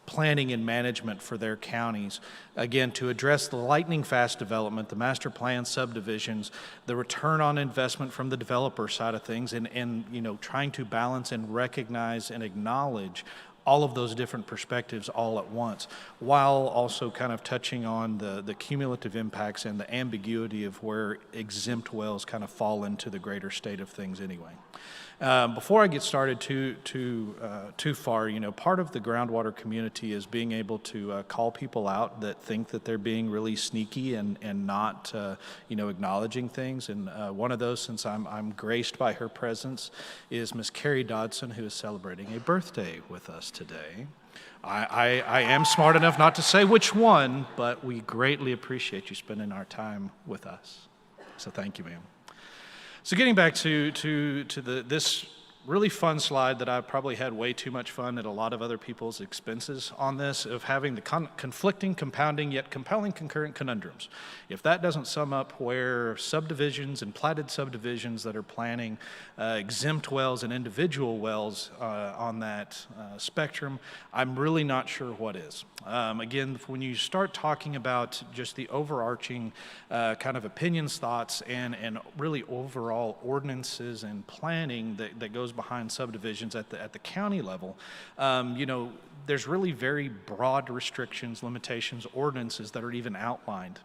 [SPEAKER 1] planning and management for their counties. Again, to address the lightning fast development, the master plan subdivisions, the return on investment from the developer side of things, and you know, trying to balance and recognize and acknowledge all of those different perspectives all at once, while also kind of touching on the cumulative impacts and the ambiguity of where exempt wells kind of fall into the greater state of things anyway. Before I get started too far, you know, part of the groundwater community is being able to call people out that think that they're being really sneaky and not, you know, acknowledging things. And one of those, since I'm graced by her presence, is Miss Carrie Dodson, who is celebrating a birthday with us today. I am smart enough not to say which one, but we greatly appreciate you spending our time with us. So thank you, ma'am. So getting back to this really fun slide that I've probably had way too much fun at a lot of other people's expenses on this, of having the conflicting, compounding, yet compelling concurrent conundrums. If that doesn't sum up where subdivisions and platted subdivisions that are planning exempt wells and individual wells on that spectrum, I'm really not sure what is. Again, when you start talking about just the overarching kind of opinions, thoughts, and really overall ordinances and planning that goes behind subdivisions at the county level, you know, there's really very broad restrictions, limitations, ordinances that are even outlined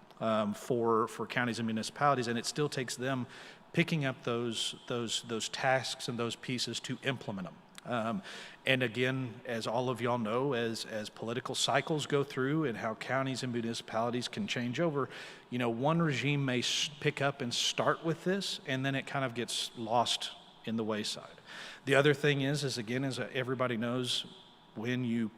[SPEAKER 1] for counties and municipalities, and it still takes them picking up those tasks and those pieces to implement them. And again, as all of y'all know, as political cycles go through and how counties and municipalities can change over, you know, one regime may pick up and start with this, and then it kind of gets lost in the wayside. The other thing is again, as everybody knows, when you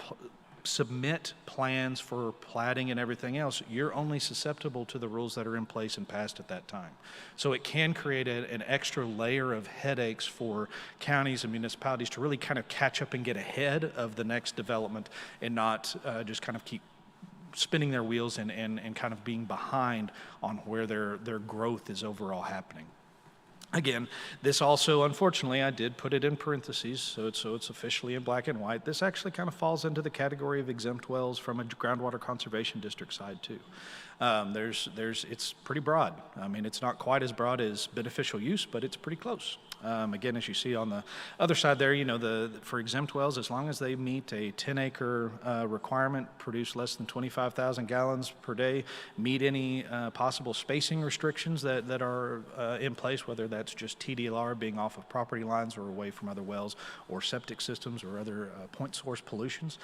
[SPEAKER 1] submit plans for platting and everything else, you're only susceptible to the rules that are in place and passed at that time. So it can create an extra layer of headaches for counties and municipalities to really kind of catch up and get ahead of the next development and not just kind of keep spinning their wheels and kind of being behind on where their growth is overall happening. Again, this also, unfortunately, I did put it in parentheses, so it's officially in black and white. This actually kind of falls into the category of exempt wells from a groundwater conservation district side too. It's pretty broad. I mean, it's not quite as broad as beneficial use, but it's pretty close. Again, as you see on the other side there, you know, for exempt wells, as long as they meet a 10-acre requirement, produce less than 25,000 gallons per day, meet any possible spacing restrictions that are in place, whether that's just TDLR being off of property lines or away from other wells or septic systems or other point source pollutions,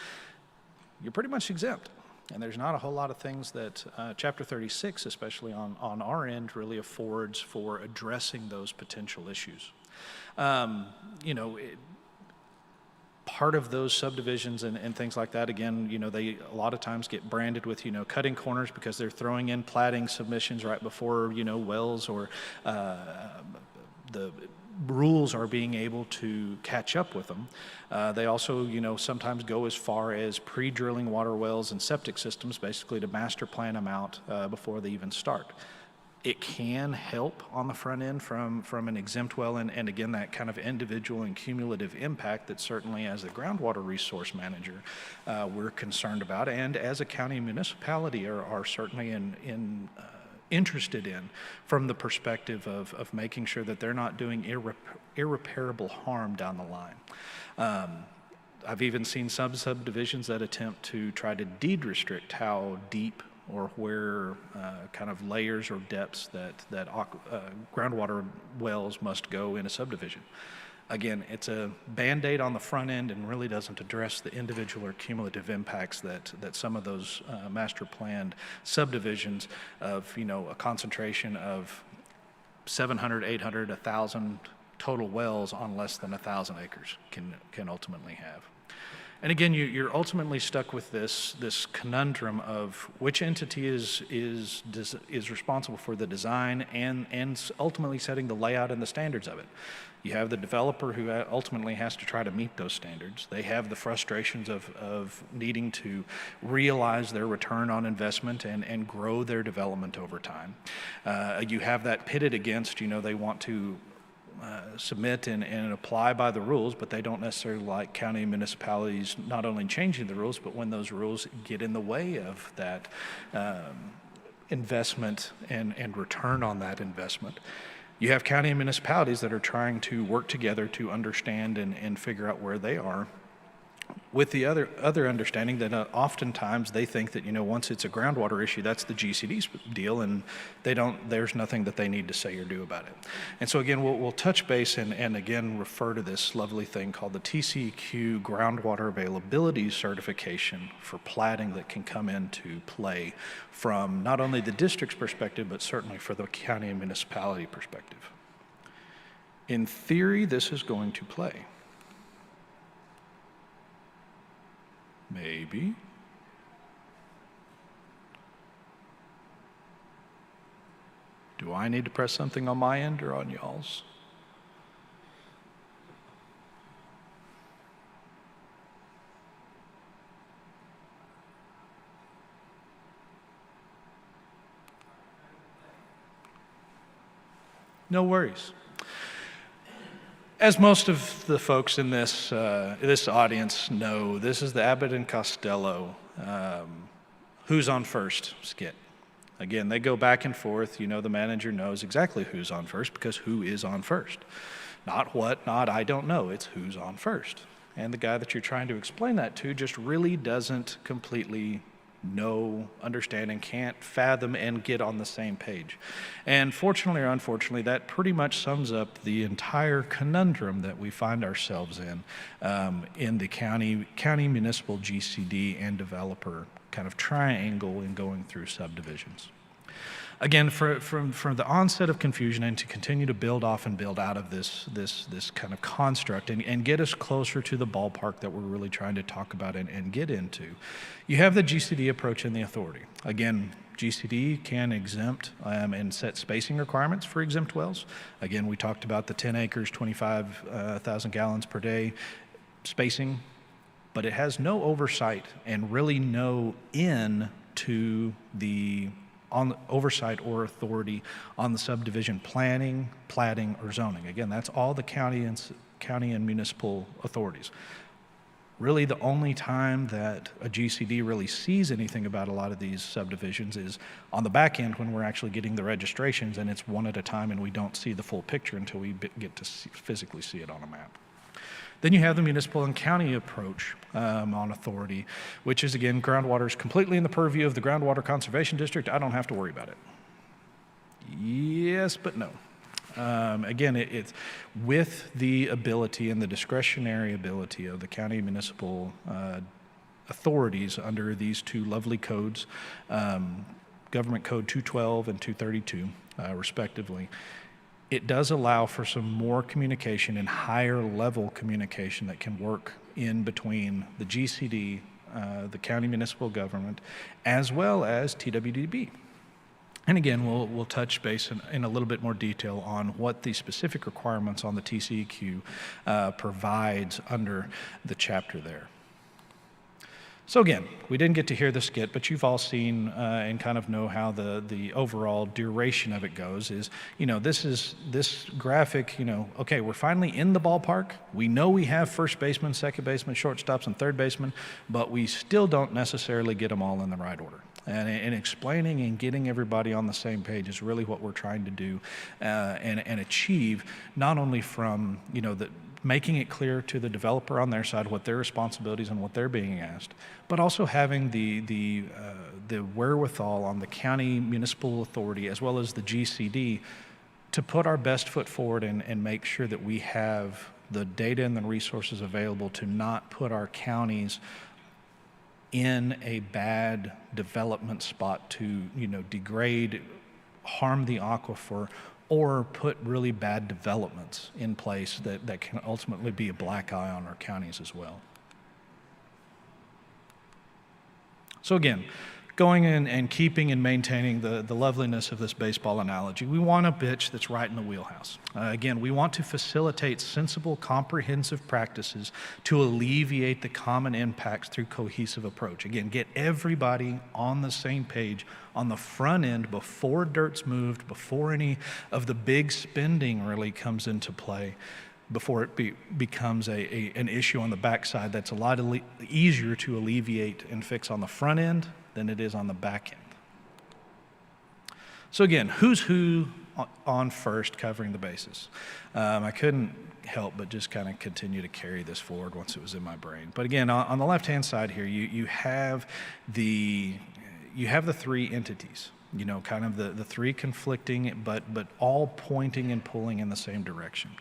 [SPEAKER 1] you're pretty much exempt. And there's not a whole lot of things that Chapter 36, especially on our end, really affords for addressing those potential issues. Part of those subdivisions and things like that, again, they a lot of times get branded with, cutting corners because they're throwing in plating submissions right before, wells or the rules are being able to catch up with them. They also, sometimes go as far as pre-drilling water wells and septic systems, basically to master plan them out before they even start. It can help on the front end from an exempt well, and again, that kind of individual and cumulative impact that certainly as the groundwater resource manager we're concerned about, and as a county municipality are certainly interested in, from the perspective of making sure that they're not doing irreparable harm down the line. I've even seen some subdivisions that attempt to try to deed restrict how deep or where kind of layers or depths that groundwater wells must go in a subdivision. Again, it's a Band-Aid on the front end and really doesn't address the individual or cumulative impacts that some of those master planned subdivisions of, a concentration of 700, 800, 1,000 total wells on less than 1,000 acres can ultimately have. And again, you're ultimately stuck with this conundrum of which entity is responsible for the design and ultimately setting the layout and the standards of it. You have the developer who ultimately has to try to meet those standards. They have the frustrations of needing to realize their return on investment and grow their development over time. You have that pitted against, they want to submit and apply by the rules, but they don't necessarily like county municipalities not only changing the rules, but when those rules get in the way of that investment and return on that investment. You have county and municipalities that are trying to work together to understand and figure out where they are, with the other understanding that oftentimes they think that, once it's a groundwater issue, that's the GCD's deal, and there's nothing that they need to say or do about it. And so again, we'll touch base and again refer to this lovely thing called the TCEQ Groundwater Availability Certification for platting that can come into play from not only the district's perspective, but certainly for the county and municipality perspective. In theory, this is going to play. Maybe. Do I need to press something on my end or on y'all's? No worries. As most of the folks in this audience know, this is the Abbott and Costello Who's on First skit. Again, they go back and forth. The manager knows exactly who's on first because who is on first. Not what, not I don't know. It's who's on first. And the guy that you're trying to explain that to just really doesn't completely know, understand, and can't fathom and get on the same page. And fortunately or unfortunately, that pretty much sums up the entire conundrum that we find ourselves in the county municipal GCD and developer kind of triangle in going through subdivisions. Again, from the onset of confusion and to continue to build off and build out of this kind of construct and get us closer to the ballpark that we're really trying to talk about and get into, you have the GCD approach and the authority. Again, GCD can exempt and set spacing requirements for exempt wells. Again, we talked about the 10 acres, 25,000 gallons per day spacing, but it has no oversight and really no to the on oversight or authority on the subdivision planning, platting, or zoning. Again, that's all the county and municipal authorities. Really, the only time that a GCD really sees anything about a lot of these subdivisions is on the back end when we're actually getting the registrations, and it's one at a time, and we don't see the full picture until we get to physically see it on a map. Then you have the municipal and county approach on authority, which is, again, groundwater is completely in the purview of the Groundwater Conservation District. I don't have to worry about it. Yes, but no. Again, it's with the ability and the discretionary ability of the county municipal authorities under these two lovely codes, Government Code 212 and 232, respectively, it does allow for some more communication and higher level communication that can work in between the GCD, the county municipal government, as well as TWDB. And again, we'll touch base in a little bit more detail on what the specific requirements on the TCEQ provides under the chapter there. So again, we didn't get to hear the skit, but you've all seen and kind of know how the overall duration of it goes is, this graphic, okay, we're finally in the ballpark. We know we have first baseman, second baseman, shortstops, and third baseman, but we still don't necessarily get them all in the right order. And explaining and getting everybody on the same page is really what we're trying to do and achieve, not only from, making it clear to the developer on their side what their responsibilities and what they're being asked, but also having the wherewithal on the county municipal authority as well as the GCD to put our best foot forward and make sure that we have the data and the resources available to not put our counties in a bad development spot to, degrade, harm the aquifer, or put really bad developments in place that can ultimately be a black eye on our counties as well. So again, going in and keeping and maintaining the loveliness of this baseball analogy, we want a pitch that's right in the wheelhouse. Again, we want to facilitate sensible, comprehensive practices to alleviate the common impacts through cohesive approach. Again, get everybody on the same page on the front end before dirt's moved, before any of the big spending really comes into play, before it becomes an issue on the backside that's a lot easier to alleviate and fix on the front end than it is on the back end. So again, who's who on first covering the bases? I couldn't help but just kind of continue to carry this forward once it was in my brain. But again, on the left-hand side here, you have the three entities, kind of the three conflicting, but all pointing and pulling in the same direction.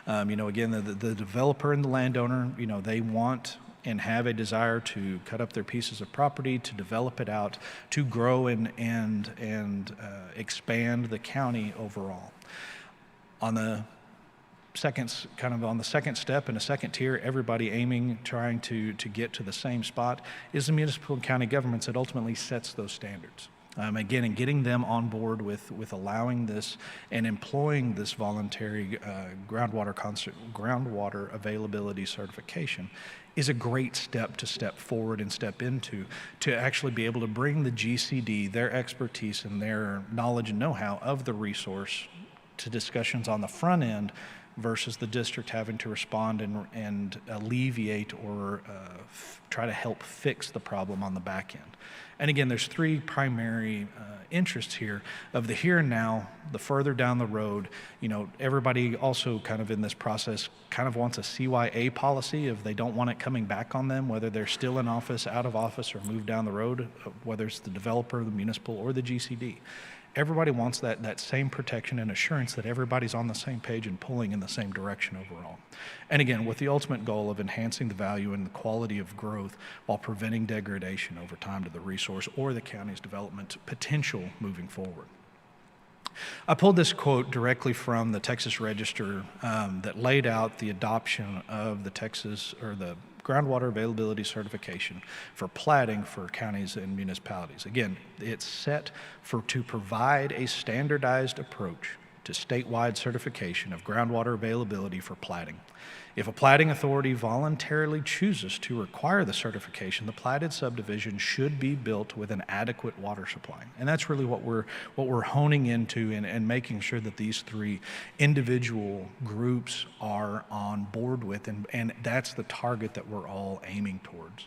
[SPEAKER 1] Again, the developer and the landowner, they want and have a desire to cut up their pieces of property, to develop it out, to grow and expand the county overall. On the second step in a second tier, everybody trying to get to the same spot, is the municipal and county governments that ultimately sets those standards. Again, and getting them on board with allowing this and employing this voluntary groundwater availability certification is a great step to step forward and step into to actually be able to bring the GCD, their expertise and their knowledge and know-how of the resource to discussions on the front end versus the district having to respond and alleviate or try to help fix the problem on the back end. And again, there's three primary interests here of the here and now, the further down the road. Everybody also kind of in this process kind of wants a CYA policy if they don't want it coming back on them, whether they're still in office, out of office, or moved down the road, whether it's the developer, the municipal, or the GCD. Everybody wants that same protection and assurance that everybody's on the same page and pulling in the same direction overall. And again, with the ultimate goal of enhancing the value and the quality of growth while preventing degradation over time to the resource or the county's development potential moving forward. I pulled this quote directly from the Texas Register that laid out the adoption of the groundwater availability certification for platting for counties and municipalities. Again, it's set to provide a standardized approach to statewide certification of groundwater availability for platting. If a platting authority voluntarily chooses to require the certification, the platted subdivision should be built with an adequate water supply. And that's really what we're honing into and making sure that these three individual groups are on board with, and that's the target that we're all aiming towards.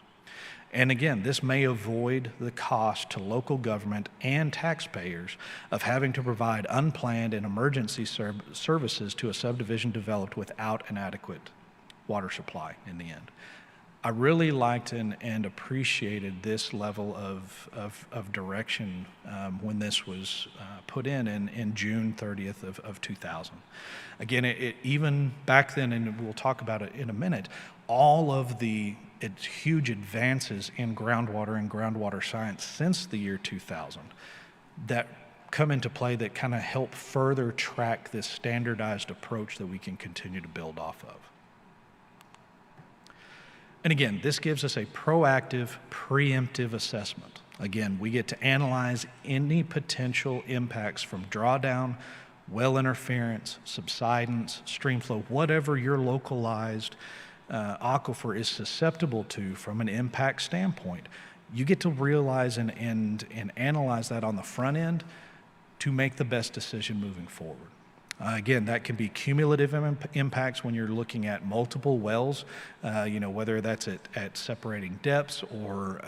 [SPEAKER 1] And again, this may avoid the cost to local government and taxpayers of having to provide unplanned and emergency services to a subdivision developed without an adequate water supply in the end. I really liked and appreciated this level of direction when this was put in June 30th of 2000. Again, it even back then, and we'll talk about it in a minute, all of the huge advances in groundwater and groundwater science since the year 2000 that come into play that kind of help further track this standardized approach that we can continue to build off of. And again, this gives us a proactive, preemptive assessment. Again, we get to analyze any potential impacts from drawdown, well interference, subsidence, stream flow, whatever your localized aquifer is susceptible to from an impact standpoint. You get to realize and analyze that on the front end to make the best decision moving forward. Again, that can be cumulative impacts when you're looking at multiple wells, whether that's at separating depths or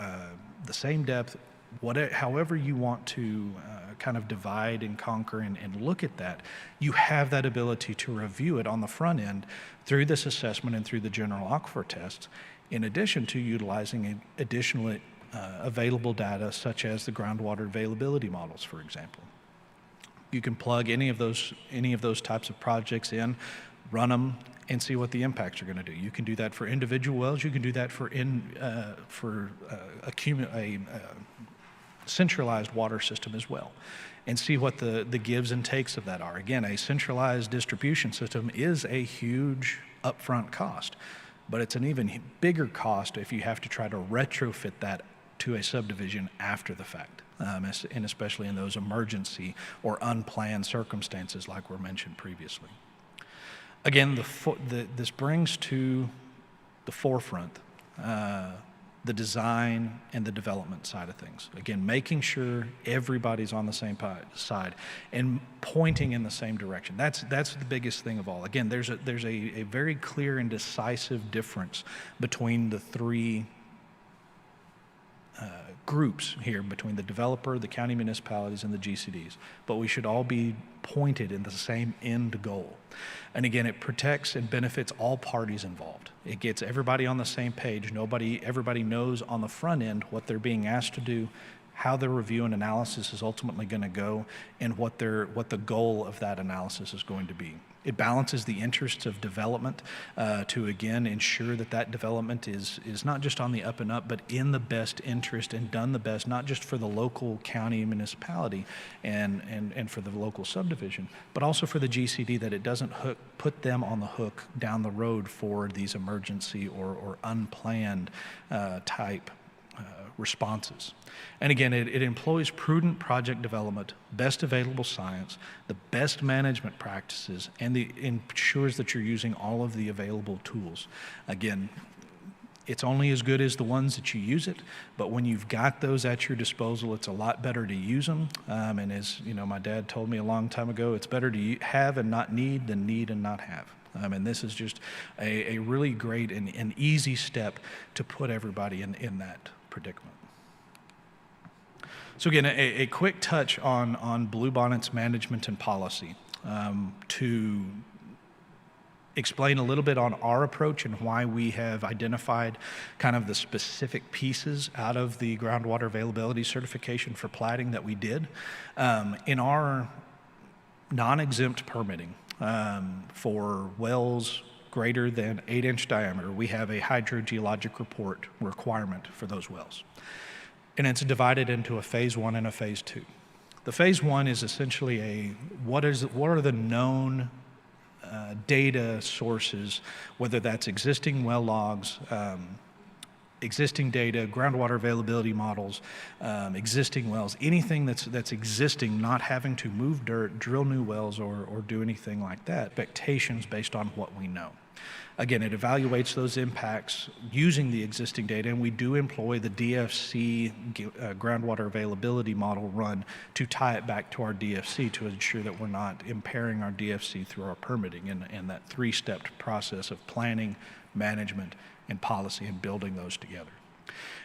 [SPEAKER 1] the same depth, however you want to kind of divide and conquer and look at that, you have that ability to review it on the front end through this assessment and through the general aquifer tests, in addition to utilizing additional available data such as the groundwater availability models, for example. You can plug any of those types of projects in, run them, and see what the impacts are going to do. You can do that for individual wells. You can do that for a centralized water system as well, and see what the gives and takes of that are. Again, a centralized distribution system is a huge upfront cost, but it's an even bigger cost if you have to try to retrofit that to a subdivision after the fact. And especially in those emergency or unplanned circumstances like were mentioned previously. Again, this brings to the forefront the design and the development side of things. Again, making sure everybody's on the same side and pointing in the same direction. That's the biggest thing of all. Again, there's a very clear and decisive difference between the three groups here, between the developer, the county municipalities, and the GCDs, but we should all be pointed in the same end goal. And again, it protects and benefits all parties involved. It gets everybody on the same page. Everybody knows on the front end what they're being asked to do, how their review and analysis is ultimately going to go, and what the goal of that analysis is going to be. It balances the interests of development to, again, ensure that development is not just on the up and up, but in the best interest and done the best, not just for the local county municipality and for the local subdivision, but also for the GCD, that it doesn't put them on the hook down the road for these emergency or unplanned type responses. And again, it employs prudent project development, best available science, the best management practices, and ensures that you're using all of the available tools. Again, it's only as good as the ones that you use it, but when you've got those at your disposal, it's a lot better to use them. And as my dad told me a long time ago, it's better to have and not need than need and not have. And this is just a really great and an easy step to put everybody in that predicament. So again, a quick touch on Bluebonnet's management and policy to explain a little bit on our approach and why we have identified kind of the specific pieces out of the groundwater availability certification for platting that we did. In our non-exempt permitting for wells greater than 8-inch diameter, we have a hydrogeologic report requirement for those wells. And it's divided into a phase 1 and a phase 2. The phase 1 is essentially what are the known data sources, whether that's existing well logs, existing data, groundwater availability models, existing wells, anything that's existing, not having to move dirt, drill new wells, or do anything like that. Expectations based on what we know. Again, it evaluates those impacts using the existing data, and we do employ the DFC groundwater availability model run to tie it back to our DFC to ensure that we're not impairing our DFC through our permitting and that three-step process of planning, management, and policy, and building those together.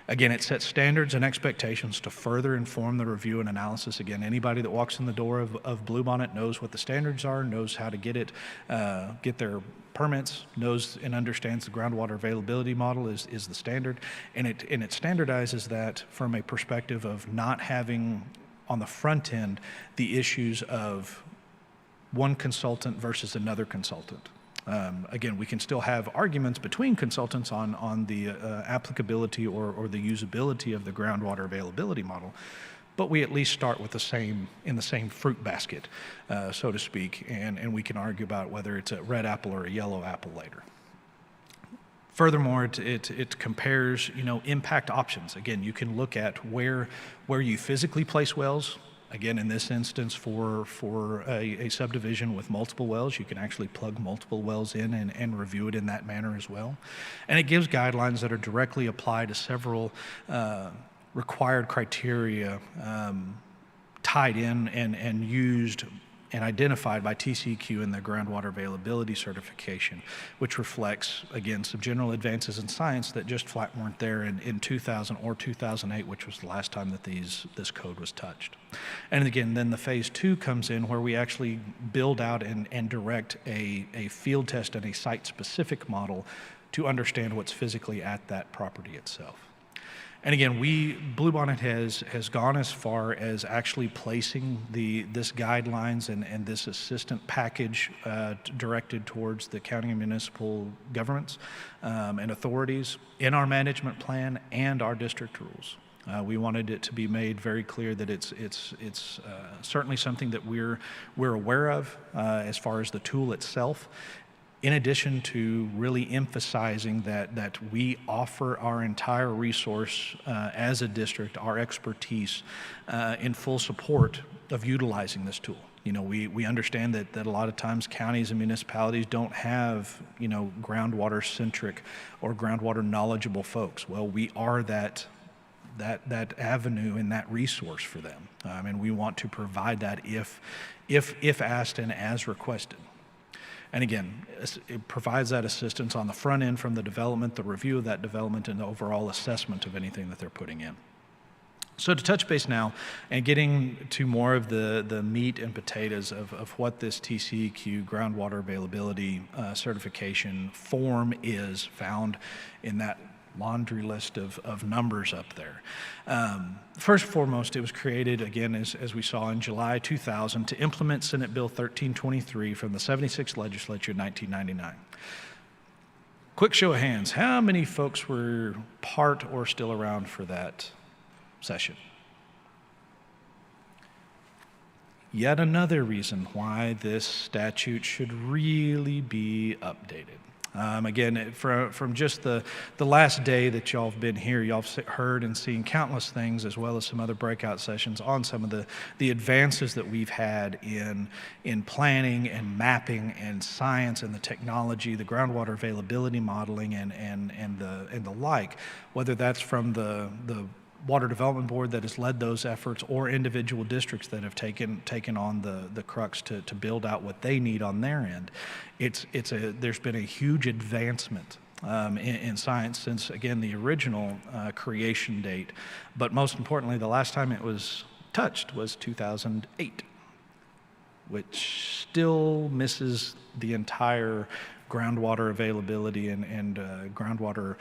[SPEAKER 1] Again, it sets standards and expectations to further inform the review and analysis. Again, anybody that walks in the door of Bluebonnet knows what the standards are, knows how to get their permits, knows and understands the groundwater availability model is the standard, and it standardizes that from a perspective of not having on the front end the issues of one consultant versus another consultant. Again, we can still have arguments between consultants on the applicability or the usability of the groundwater availability model, but we at least start with in the same fruit basket, so to speak, and we can argue about whether it's a red apple or a yellow apple later. Furthermore, it compares, impact options. Again, you can look at where you physically place wells. Again, in this instance, for a subdivision with multiple wells, you can actually plug multiple wells in and review it in that manner as well. And it gives guidelines that are directly applied to several required criteria tied in and used and identified by TCEQ in their groundwater availability certification, which reflects, again, some general advances in science that just flat weren't there in 2000 or 2008, which was the last time that this code was touched. And again, then the phase 2 comes in where we actually build out and direct a field test and a site-specific model to understand what's physically at that property itself. And again, Bluebonnet has gone as far as actually placing this guidelines and this assistant package directed towards the county and municipal governments and authorities in our management plan and our district rules. We wanted it to be made very clear that it's certainly something that we're aware of as far as the tool itself, in addition to really emphasizing that we offer our entire resource as a district, our expertise in full support of utilizing this tool. We understand that a lot of times counties and municipalities don't have, groundwater centric or groundwater knowledgeable folks. Well, we are that avenue and that resource for them. And we want to provide that if asked and as requested. And again, it provides that assistance on the front end from the development, the review of that development, and the overall assessment of anything that they're putting in. So to touch base now and getting to more of the meat and potatoes of what this TCEQ groundwater availability certification form is found in that laundry list of numbers up there. First and foremost, it was created, again, as we saw in July 2000, to implement Senate Bill 1323 from the 76th Legislature in 1999. Quick show of hands, how many folks were part or still around for that session? Yet another reason why this statute should really be updated. Again, from just the last day that y'all have been here, y'all have heard and seen countless things, as well as some other breakout sessions on some of the advances that we've had in planning and mapping and science and the technology, the groundwater availability modeling and the like, whether that's from the Water Development Board that has led those efforts or individual districts that have taken on the crux to build out what they need on their end. There's been a huge advancement in science since, again, the original creation date, but most importantly, the last time it was touched was 2008, which still misses the entire groundwater availability and groundwater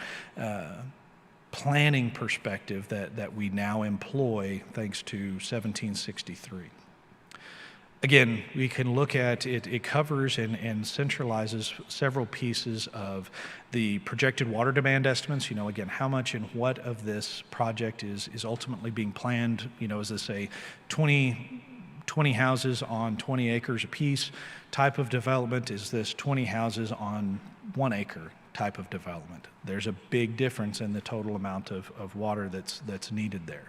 [SPEAKER 1] planning perspective that we now employ thanks to 1763. Again, we can look at it. It covers and centralizes several pieces of the projected water demand estimates. Again, how much and what of this project is ultimately being planned. Is this a 20 houses on 20 acres apiece type of development? Is this 20 houses on 1 acre type of development? There's a big difference in the total amount of water that's needed there.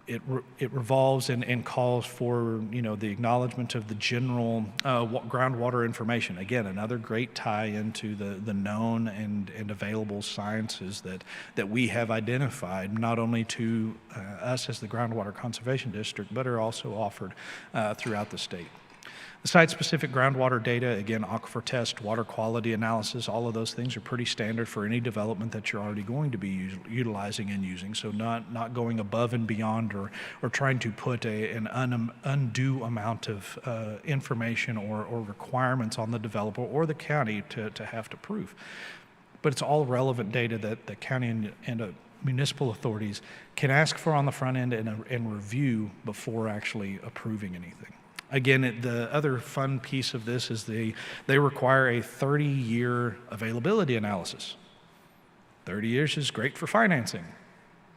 [SPEAKER 1] It revolves and calls for the acknowledgement of the general groundwater information. Again, another great tie into the known and available sciences that we have identified, not only to us as the Groundwater Conservation District, but are also offered throughout the state. The site-specific groundwater data, again, aquifer test, water quality analysis, all of those things are pretty standard for any development that you're already going to be utilizing and using. So not going above and beyond or trying to put an undue amount of information or requirements on the developer or the county to have to prove. But it's all relevant data that the county and municipal authorities can ask for on the front end and review before actually approving anything. Again, the other fun piece of this is they require a 30-year availability analysis. 30 years is great for financing.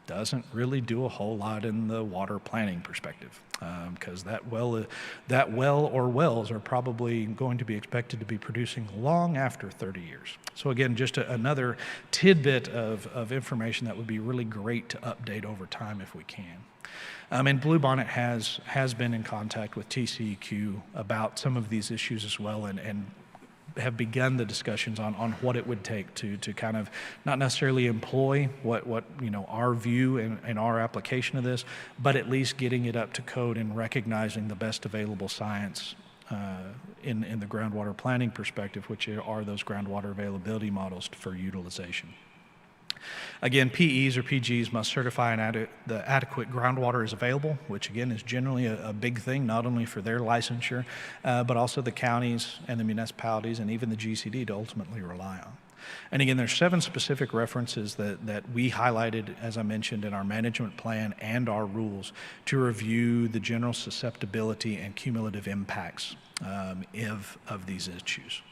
[SPEAKER 1] Doesn't really do a whole lot in the water planning perspective, because that well or wells are probably going to be expected to be producing long after 30 years. So again, just another tidbit of information that would be really great to update over time if we can. And Bluebonnet has been in contact with TCEQ about some of these issues as well, and have begun the discussions on what it would take to kind of not necessarily employ what our view and our application of this, but at least getting it up to code and recognizing the best available science in the groundwater planning perspective, which are those groundwater availability models for utilization. Again, PEs or PGs must certify the adequate groundwater is available, which again is generally a big thing, not only for their licensure, but also the counties and the municipalities and even the GCD to ultimately rely on. And again, there's 7 specific references that we highlighted, as I mentioned, in our management plan and our rules to review the general susceptibility and cumulative impacts of these issues.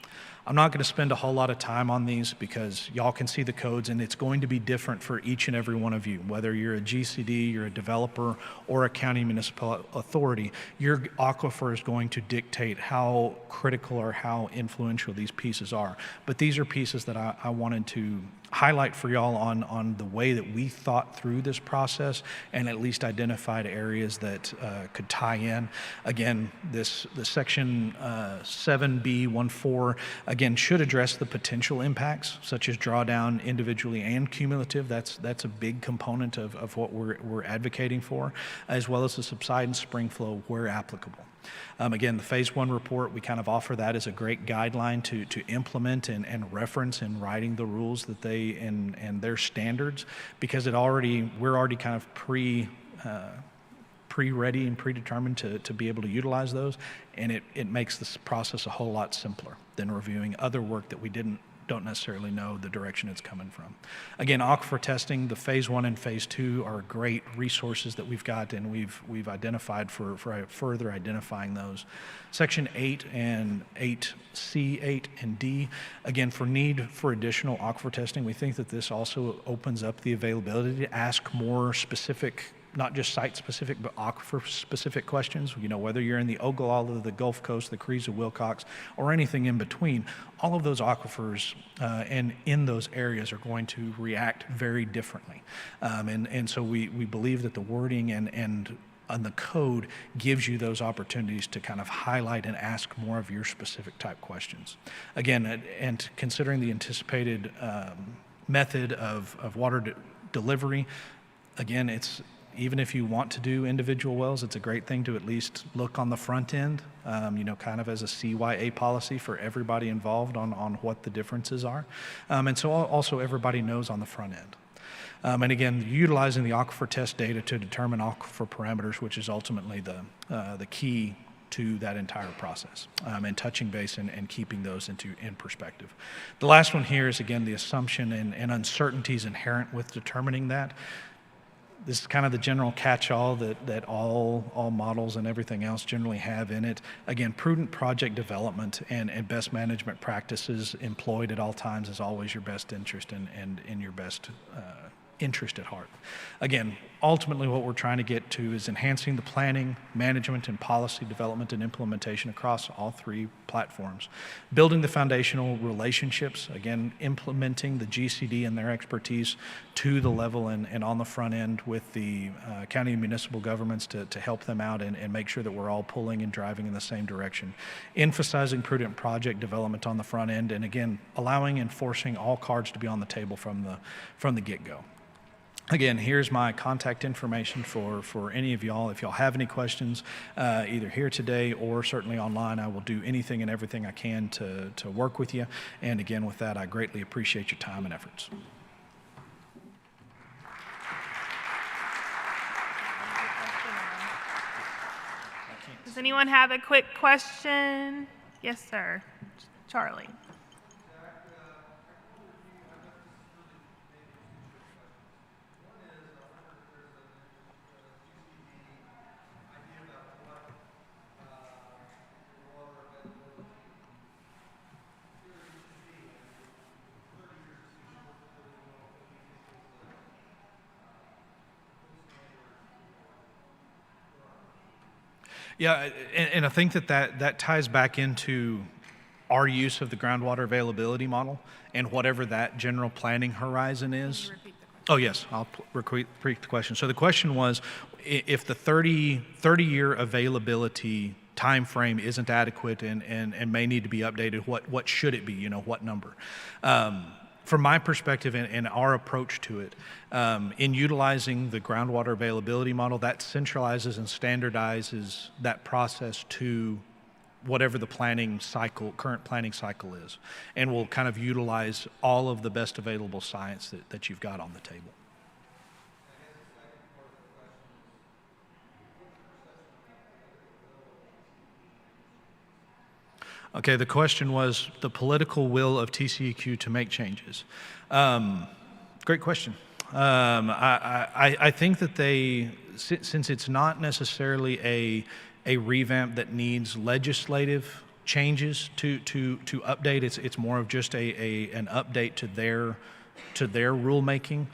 [SPEAKER 1] I'm not going to spend a whole lot of time on these because y'all can see the codes, and it's going to be different for each and every one of you. Whether you're a GCD, you're a developer, or a county municipal authority, your aquifer is going to dictate how critical or how influential these pieces are. But these are pieces that I wanted to highlight for y'all on the way that we thought through this process and at least identified areas that could tie in. Again, the section 7B14 again should address the potential impacts such as drawdown individually and cumulative. That's a big component of what we're advocating for, as well as the subsidence spring flow where applicable. Again, the Phase 1 report, we kind of offer that as a great guideline to implement and reference in writing the rules that they and their standards, because we're already kind of pre-ready and predetermined to be able to utilize those, and it makes this process a whole lot simpler than reviewing other work that we don't necessarily know the direction it's coming from. Again, aquifer testing, the Phase 1 and Phase 2 are great resources that we've got, and we've identified for further identifying those. Section 8 and 8C, 8 and D, again, for need for additional aquifer testing, we think that this also opens up the availability to ask more specific, not just site-specific, but aquifer-specific questions. Whether you're in the Ogallala, the Gulf Coast, the Crees of Wilcox, or anything in between, all of those aquifers and in those areas are going to react very differently. And so we believe that the wording and the code gives you those opportunities to kind of highlight and ask more of your specific type questions. Again, and considering the anticipated method of water delivery, again, even if you want to do individual wells, it's a great thing to at least look on the front end, kind of as a CYA policy for everybody involved on what the differences are. And so also everybody knows on the front end. And again, utilizing the aquifer test data to determine aquifer parameters, which is ultimately the key to that entire process, and touching base and keeping those in perspective. The last one here is, again, the assumption and uncertainties inherent with determining that. This is kind of the general catch-all that all models and everything else generally have in it. Again, prudent project development and best management practices employed at all times is always your best interest and in your best interest at heart. Again, ultimately what we're trying to get to is enhancing the planning, management, and policy development and implementation across all 3 platforms. Building the foundational relationships, again, implementing the GCD and their expertise to the level and on the front end with the county and municipal governments to help them out and make sure that we're all pulling and driving in the same direction. Emphasizing prudent project development on the front end, and again, allowing and forcing all cards to be on the table from the get-go. Again, here's my contact information for any of y'all. If y'all have any questions, either here today or certainly online, I will do anything and everything I can to work with you. And again, with that, I greatly appreciate your time and efforts.
[SPEAKER 17] Does anyone have a quick question? Yes, sir. Charlie.
[SPEAKER 1] Yeah, and I think that ties back into our use of the groundwater availability model and whatever that general planning horizon is. Oh, yes, I'll repeat the question. So the question was, if the 30-year availability time frame isn't adequate and may need to be updated, what should it be, what number? From my perspective and our approach to it, in utilizing the groundwater availability model, that centralizes and standardizes that process to whatever the current planning cycle is, and will kind of utilize all of the best available science that you've got on the table. Okay, the question was the political will of TCEQ to make changes. Great question. I think that since it's not necessarily a revamp that needs legislative changes to update, it's more of just an update to their rulemaking.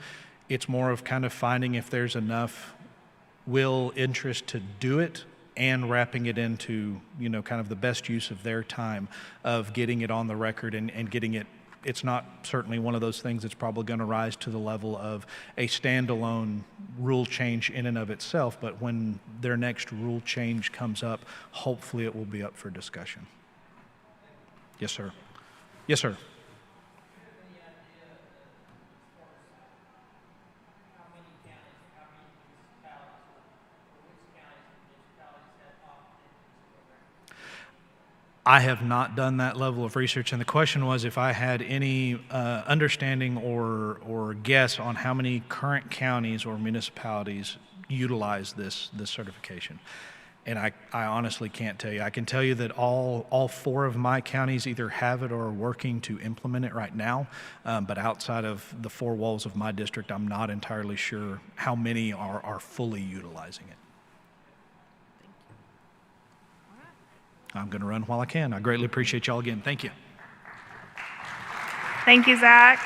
[SPEAKER 1] It's more of kind of finding if there's enough interest to do it, and wrapping it into, kind of the best use of their time of getting it on the record and getting it. It's not certainly one of those things that's probably going to rise to the level of a standalone rule change in and of itself, but when their next rule change comes up, hopefully it will be up for discussion. Yes, sir. Yes, sir. I have not done that level of research, and the question was if I had any understanding or guess on how many current counties or municipalities utilize this certification. And I honestly can't tell you. I can tell you that all 4 of my counties either have it or are working to implement it right now, but outside of the 4 walls of my district, I'm not entirely sure how many are fully utilizing it. I'm going to run while I can. I greatly appreciate y'all again. Thank you.
[SPEAKER 17] Thank you, Zach.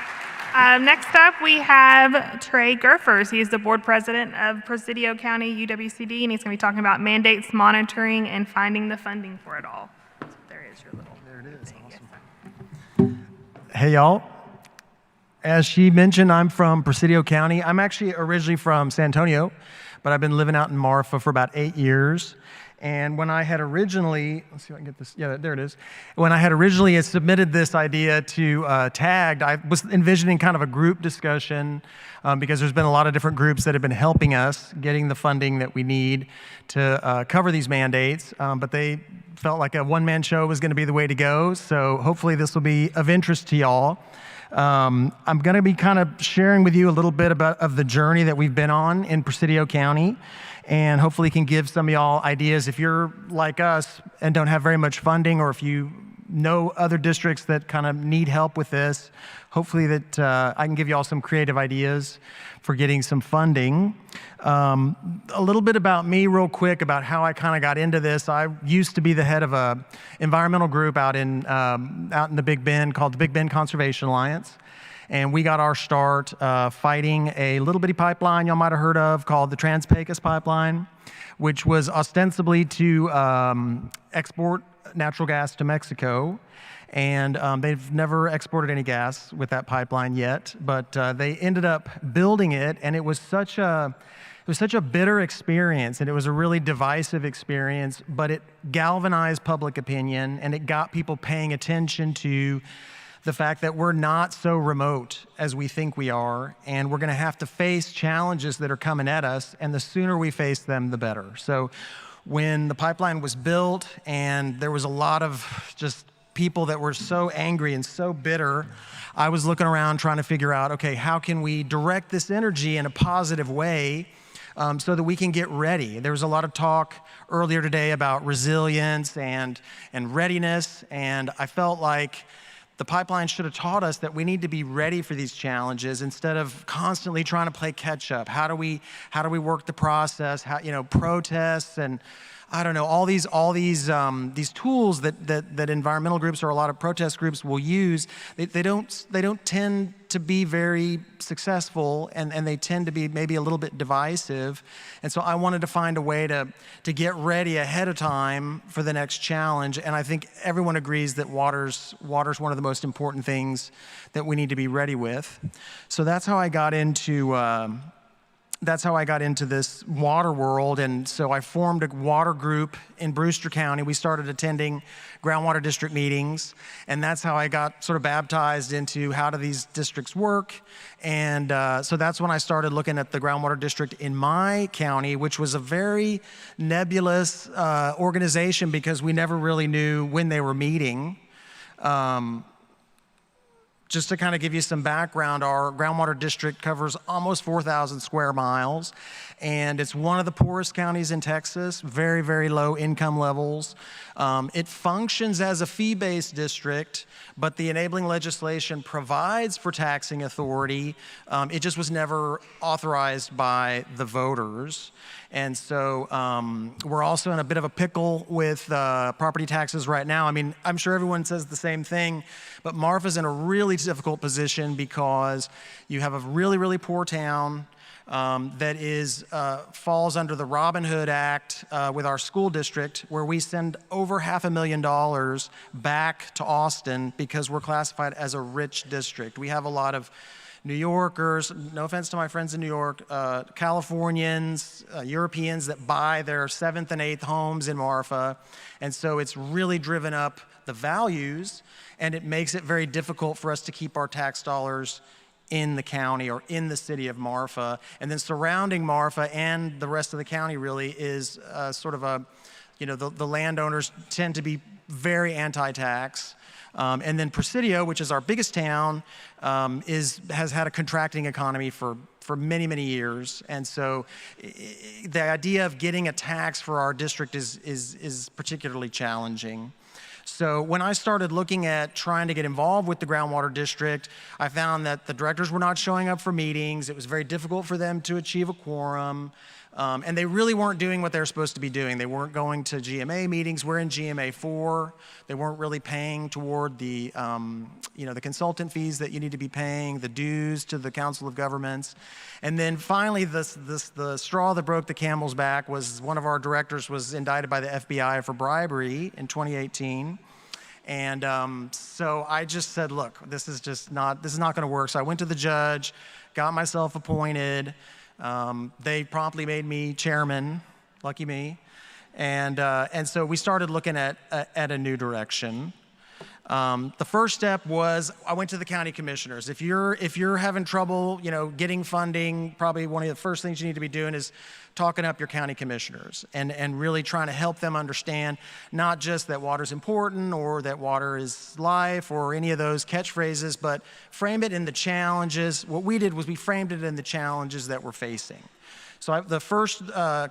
[SPEAKER 17] Next up, we have Trey Gerfers. He is the board president of Presidio County UWCD, and he's going to be talking about mandates, monitoring, and finding the funding for it all. So there is your little.
[SPEAKER 18] There it is. Awesome. Hey, y'all. As she mentioned, I'm from Presidio County. I'm actually originally from San Antonio, but I've been living out in Marfa for about 8 years. And when I had originally, let's see if I can get this, yeah, there it is. When I had originally submitted this idea to TAGGED, I was envisioning kind of a group discussion because there's been a lot of different groups that have been helping us getting the funding that we need to cover these mandates, but they felt like a one-man show was going to be the way to go. So hopefully this will be of interest to y'all. I'm going to be kind of sharing with you a little bit of the journey that we've been on in Presidio County, and hopefully can give some of y'all ideas if you're like us and don't have very much funding, or if you know other districts that kind of need help with this. Hopefully that I can give y'all some creative ideas for getting some funding. A little bit about me real quick about how I kind of got into this. I used to be the head of a environmental group out in the Big Bend called the Big Bend Conservation Alliance. And we got our start fighting a little bitty pipeline y'all might have heard of called the Trans-Pecos Pipeline, which was ostensibly to export natural gas to Mexico. And they've never exported any gas with that pipeline yet, but they ended up building it, and it was such a bitter experience, and it was a really divisive experience, but it galvanized public opinion, and it got people paying attention to the fact that we're not so remote as we think we are, and we're going to have to face challenges that are coming at us, and the sooner we face them, the better. So when the pipeline was built and there was a lot of just people that were so angry and so bitter, I was looking around trying to figure out, okay, how can we direct this energy in a positive way so that we can get ready? There was a lot of talk earlier today about resilience and readiness, and I felt like the pipeline should have taught us that we need to be ready for these challenges instead of constantly trying to play catch up. How do we work the process? How, protests and I don't know, all these tools that environmental groups or a lot of protest groups will use, they don't tend to be very successful, and they tend to be maybe a little bit divisive. And so I wanted to find a way to get ready ahead of time for the next challenge. And I think everyone agrees that water's one of the most important things that we need to be ready with. So that's how I got into this water world. And so I formed a water group in Brewster County. We started attending groundwater district meetings, and that's how I got sort of baptized into how do these districts work. And so that's when I started looking at the groundwater district in my county, which was a very nebulous organization because we never really knew when they were meeting. Just to kind of give you some background, our groundwater district covers almost 4,000 square miles, and it's one of the poorest counties in Texas, very, very low income levels. It functions as a fee-based district, but the enabling legislation provides for taxing authority. It just was never authorized by the voters. And so we're also in a bit of a pickle with property taxes right now. I mean, I'm sure everyone says the same thing, but Marfa's in a really difficult position because you have a really, really poor town that falls under the Robin Hood Act with our school district, where we send over $500,000 back to Austin because we're classified as a rich district. We have a lot of New Yorkers, no offense to my friends in New York, Californians, Europeans that buy their 7th and 8th homes in Marfa. And so it's really driven up the values, and it makes it very difficult for us to keep our tax dollars in the county or in the city of Marfa. And then surrounding Marfa and the rest of the county really is sort of a, the landowners tend to be very anti-tax. And then Presidio, which is our biggest town, has had a contracting economy for many, many years. And so the idea of getting a tax for our district is particularly challenging. So when I started looking at trying to get involved with the groundwater district, I found that the directors were not showing up for meetings. It was very difficult for them to achieve a quorum. And they really weren't doing what they were supposed to be doing. They weren't going to GMA meetings. We're in GMA 4. They weren't really paying toward the, the consultant fees that you need to be paying, the dues to the Council of Governments. And then finally, the straw that broke the camel's back was one of our directors was indicted by the FBI for bribery in 2018. And so I just said, look, this is not going to work. So I went to the judge, got myself appointed. They promptly made me chairman, lucky me, and so we started looking at a new direction. The first step was I went to the county commissioners. If you're having trouble, getting funding, probably one of the first things you need to be doing is talking up your county commissioners and really trying to help them understand not just that water's important or that water is life or any of those catchphrases, but frame it in the challenges. What we did was we framed it in the challenges that we're facing. So the first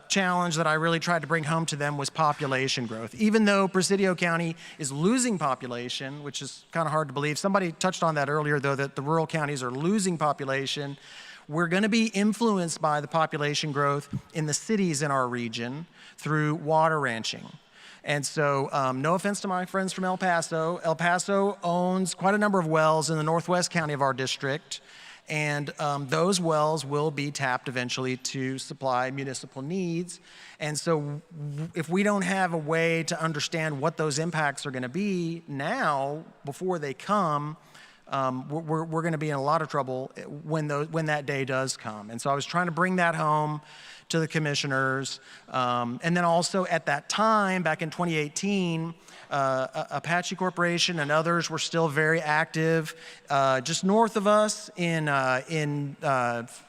[SPEAKER 18] challenge that I really tried to bring home to them was population growth. Even though Presidio County is losing population, which is kind of hard to believe. Somebody touched on that earlier, though, that the rural counties are losing population. We're going to be influenced by the population growth in the cities in our region through water ranching. And so, no offense to my friends from El Paso. El Paso owns quite a number of wells in the northwest county of our district. And those wells will be tapped eventually to supply municipal needs. And so if we don't have a way to understand what those impacts are going to be now, before they come, we're going to be in a lot of trouble when that day does come. And so I was trying to bring that home to the commissioners. And then also at that time, back in 2018, Apache Corporation and others were still very active just north of us in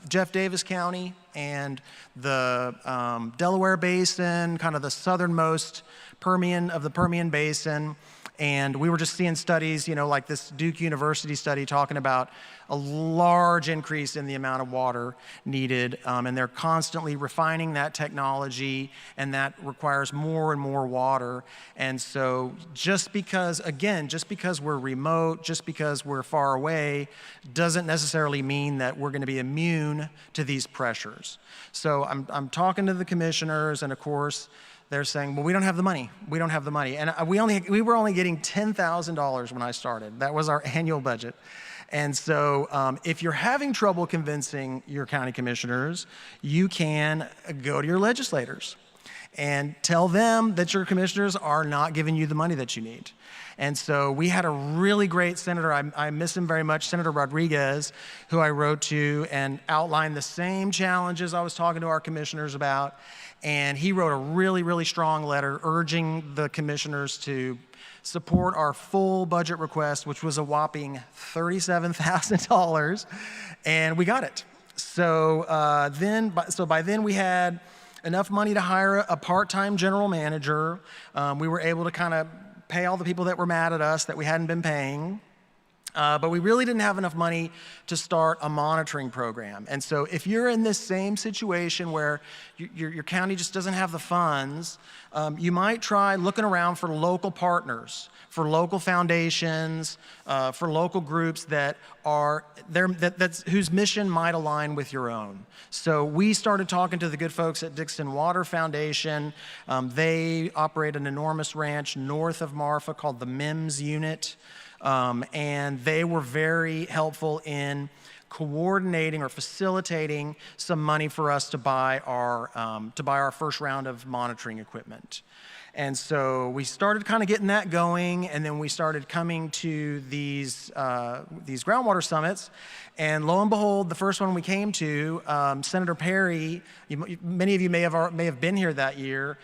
[SPEAKER 18] Jeff Davis County and the Delaware Basin, kind of the southernmost of the Permian Basin. And we were just seeing studies, like this Duke University study talking about a large increase in the amount of water needed. And they're constantly refining that technology, and that requires more and more water. And so just because we're remote, just because we're far away, doesn't necessarily mean that we're going to be immune to these pressures. So I'm talking to the commissioners, and of course, they're saying, well, we don't have the money. We don't have the money. And we were only getting $10,000 when I started. That was our annual budget. And so if you're having trouble convincing your county commissioners, you can go to your legislators and tell them that your commissioners are not giving you the money that you need. And so we had a really great senator, I miss him very much, Senator Rodriguez, who I wrote to and outlined the same challenges I was talking to our commissioners about. And he wrote a really, really strong letter urging the commissioners to support our full budget request, which was a whopping $37,000, and we got it. So by then we had enough money to hire a part-time general manager. We were able to kind of pay all the people that were mad at us that we hadn't been paying. But we really didn't have enough money to start a monitoring program. And so if you're in this same situation where your county just doesn't have the funds, you might try looking around for local partners, for local foundations, for local groups that are whose mission might align with your own. So we started talking to the good folks at Dixon Water Foundation. They operate an enormous ranch north of Marfa called the MIMS Unit. And they were very helpful in coordinating or facilitating some money for us to buy our first round of monitoring equipment. And so we started kind of getting that going, and then we started coming to these groundwater summits. And lo and behold, the first one we came to, Senator Perry, many of you may have been here that year,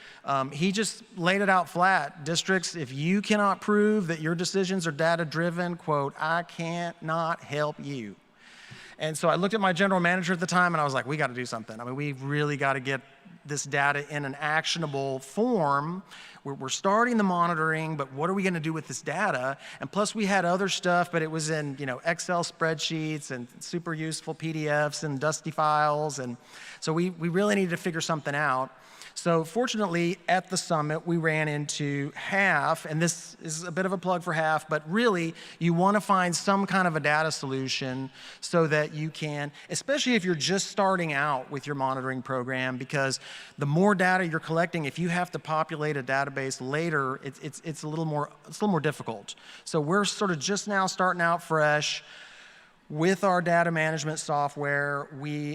[SPEAKER 18] he just laid it out flat. Districts, if you cannot prove that your decisions are data-driven, quote, I can't not help you. And so I looked at my general manager at the time, and I was like, we got to do something. I mean, we've really got to get this data in an actionable form. We're starting the monitoring, but what are we going to do with this data? And plus, we had other stuff, but it was in Excel spreadsheets and super useful PDFs and dusty files. And so we really needed to figure something out. So fortunately, at the summit, we ran into HAF, and this is a bit of a plug for HAF, but really, you want to find some kind of a data solution so that you can, especially if you're just starting out with your monitoring program, because the more data you're collecting, if you have to populate a database later, it's a little more difficult. So we're sort of just now starting out fresh. With our data management software,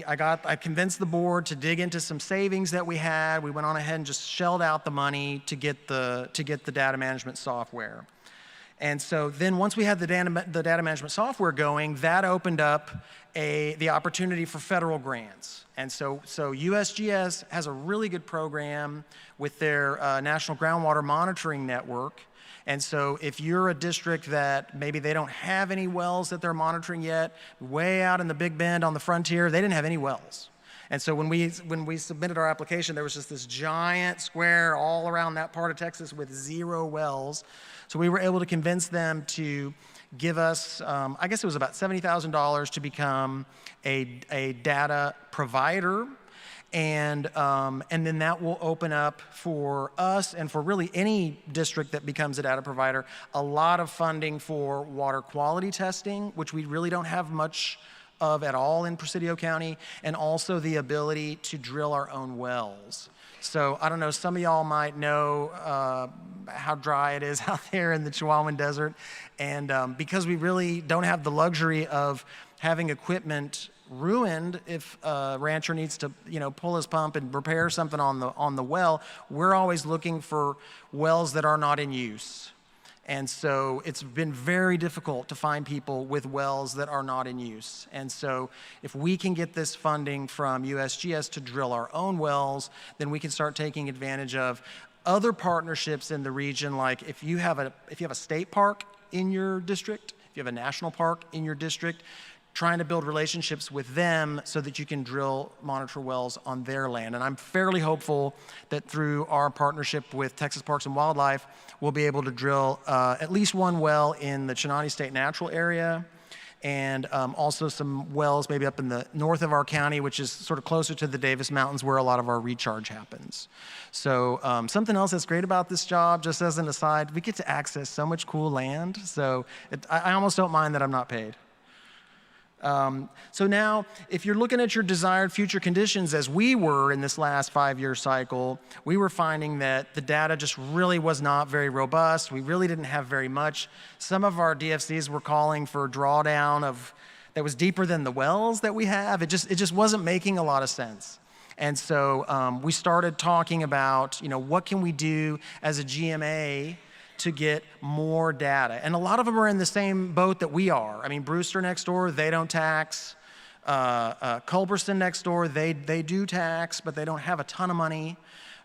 [SPEAKER 18] I convinced the board to dig into some savings that we had. We went on ahead and just shelled out the money to get the data management software. And so then once we had the data management software going, that opened up the opportunity for federal grants. And so USGS has a really good program with their National Groundwater Monitoring Network. And so if you're a district that maybe they don't have any wells that they're monitoring yet, way out in the Big Bend on the frontier, they didn't have any wells. And so when we submitted our application, there was just this giant square all around that part of Texas with 0 wells. So we were able to convince them to give us, I guess it was about $70,000 to become a data provider. And then that will open up for us and for really any district that becomes a data provider, a lot of funding for water quality testing, which we really don't have much of at all in Presidio County, and also the ability to drill our own wells. So I don't know, some of y'all might know how dry it is out there in the Chihuahuan Desert. And because we really don't have the luxury of having equipment ruined if a rancher needs to, pull his pump and repair something on the well, we're always looking for wells that are not in use. And so it's been very difficult to find people with wells that are not in use. And so if we can get this funding from USGS to drill our own wells, then we can start taking advantage of other partnerships in the region. Like if you have a state park in your district, if you have a national park in your district, trying to build relationships with them so that you can drill monitor wells on their land. And I'm fairly hopeful that through our partnership with Texas Parks and Wildlife, we'll be able to drill at least one well in the Chenani State Natural Area, and also some wells maybe up in the north of our county, which is sort of closer to the Davis Mountains where a lot of our recharge happens. So something else that's great about this job, just as an aside, we get to access so much cool land. So I almost don't mind that I'm not paid. So now, if you're looking at your desired future conditions, as we were in this last 5-year cycle, we were finding that the data just really was not very robust. We really didn't have very much. Some of our DFCs were calling for a drawdown that was deeper than the wells that we have. It just wasn't making a lot of sense. And so we started talking about, what can we do as a GMA to get more data. And a lot of them are in the same boat that we are. I mean, Brewster next door, they don't tax. Culberson next door, they do tax, but they don't have a ton of money.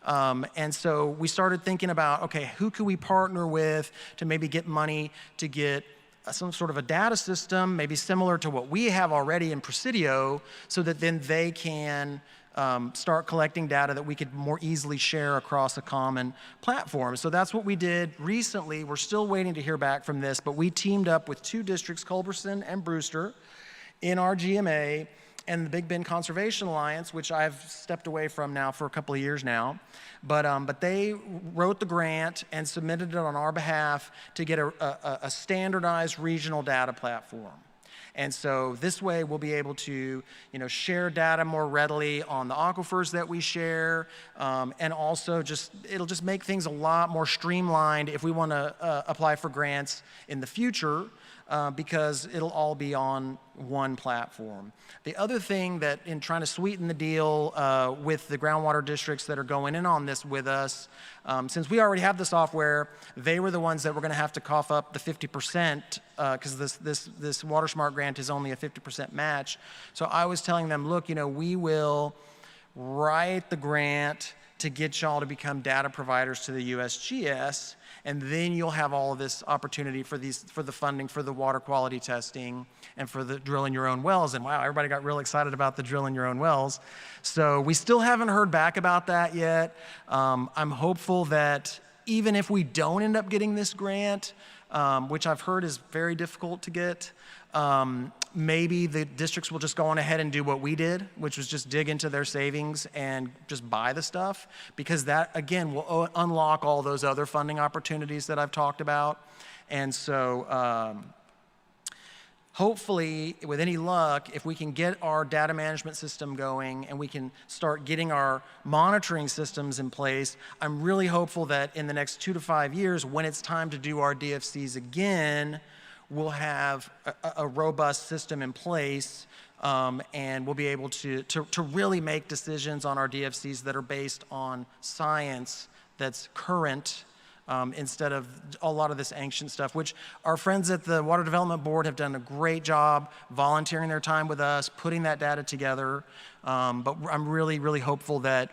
[SPEAKER 18] And so we started thinking about, okay, who could we partner with to maybe get money to get some sort of a data system, maybe similar to what we have already in Presidio, so that then they can start collecting data that we could more easily share across a common platform. So that's what we did recently. We're still waiting to hear back from this, but we teamed up with 2 districts, Culberson and Brewster, in our GMA, and the Big Bend Conservation Alliance, which I've stepped away from now for a couple of years now. But they wrote the grant and submitted it on our behalf to get a standardized regional data platform. And so this way we'll be able to, share data more readily on the aquifers that we share, and also it'll just make things a lot more streamlined if we want to apply for grants in the future, because it'll all be on one platform. The other thing that in trying to sweeten the deal with the groundwater districts that are going in on this with us, since we already have the software, they were the ones that were going to have to cough up the 50%, because this WaterSmart grant is only a 50% match. So I was telling them, look, we will write the grant to get y'all to become data providers to the USGS, and then you'll have all of this opportunity for the funding for the water quality testing and for the drilling your own wells. And wow, everybody got real excited about the drilling your own wells. So we still haven't heard back about that yet. I'm hopeful that even if we don't end up getting this grant, which I've heard is very difficult to get, maybe the districts will just go on ahead and do what we did, which was just dig into their savings and just buy the stuff, because that, again, will unlock all those other funding opportunities that I've talked about. And so hopefully, with any luck, if we can get our data management system going and we can start getting our monitoring systems in place, I'm really hopeful that in the next 2 to 5 years, when it's time to do our DFCs again, we'll have a robust system in place, and we'll be able to really make decisions on our DFCs that are based on science that's current, instead of a lot of this ancient stuff, which our friends at the Water Development Board have done a great job volunteering their time with us, putting that data together. But I'm really, really hopeful that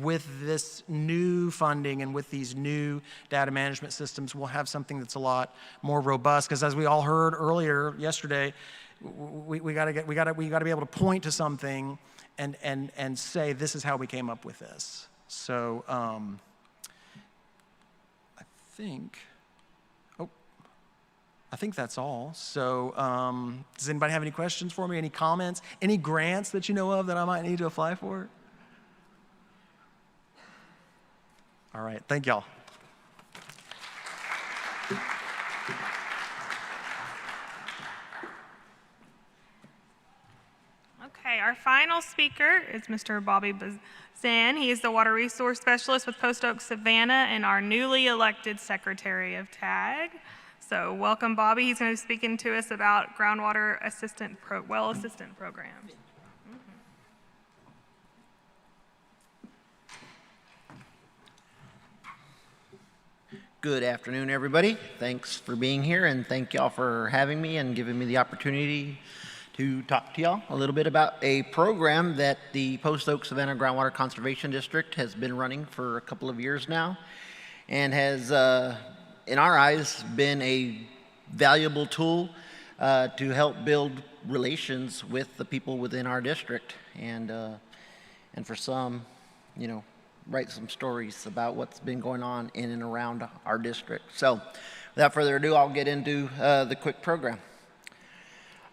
[SPEAKER 18] with this new funding and with these new data management systems, we'll have something that's a lot more robust. Because as we all heard earlier yesterday, we got to be able to point to something and say this is how we came up with this. So I think that's all. So does anybody have any questions for me? Any comments? Any grants that you know of that I might need to apply for? All right, thank y'all.
[SPEAKER 17] Okay, our final speaker is Mr. Bobby Bazan. He is the Water Resource Specialist with Post Oak Savannah and our newly elected Secretary of TAG. So welcome, Bobby. He's going to be speaking to us about groundwater well assistant programs.
[SPEAKER 19] Good afternoon, everybody. Thanks for being here, and thank y'all for having me and giving me the opportunity to talk to y'all a little bit about a program that the Post Oak Savannah Groundwater Conservation District has been running for a couple of years now, and has, in our eyes, been a valuable tool to help build relations with the people within our district, and for some, you know, write some stories about what's been going on in and around our district. So without further ado, I'll get into the quick program.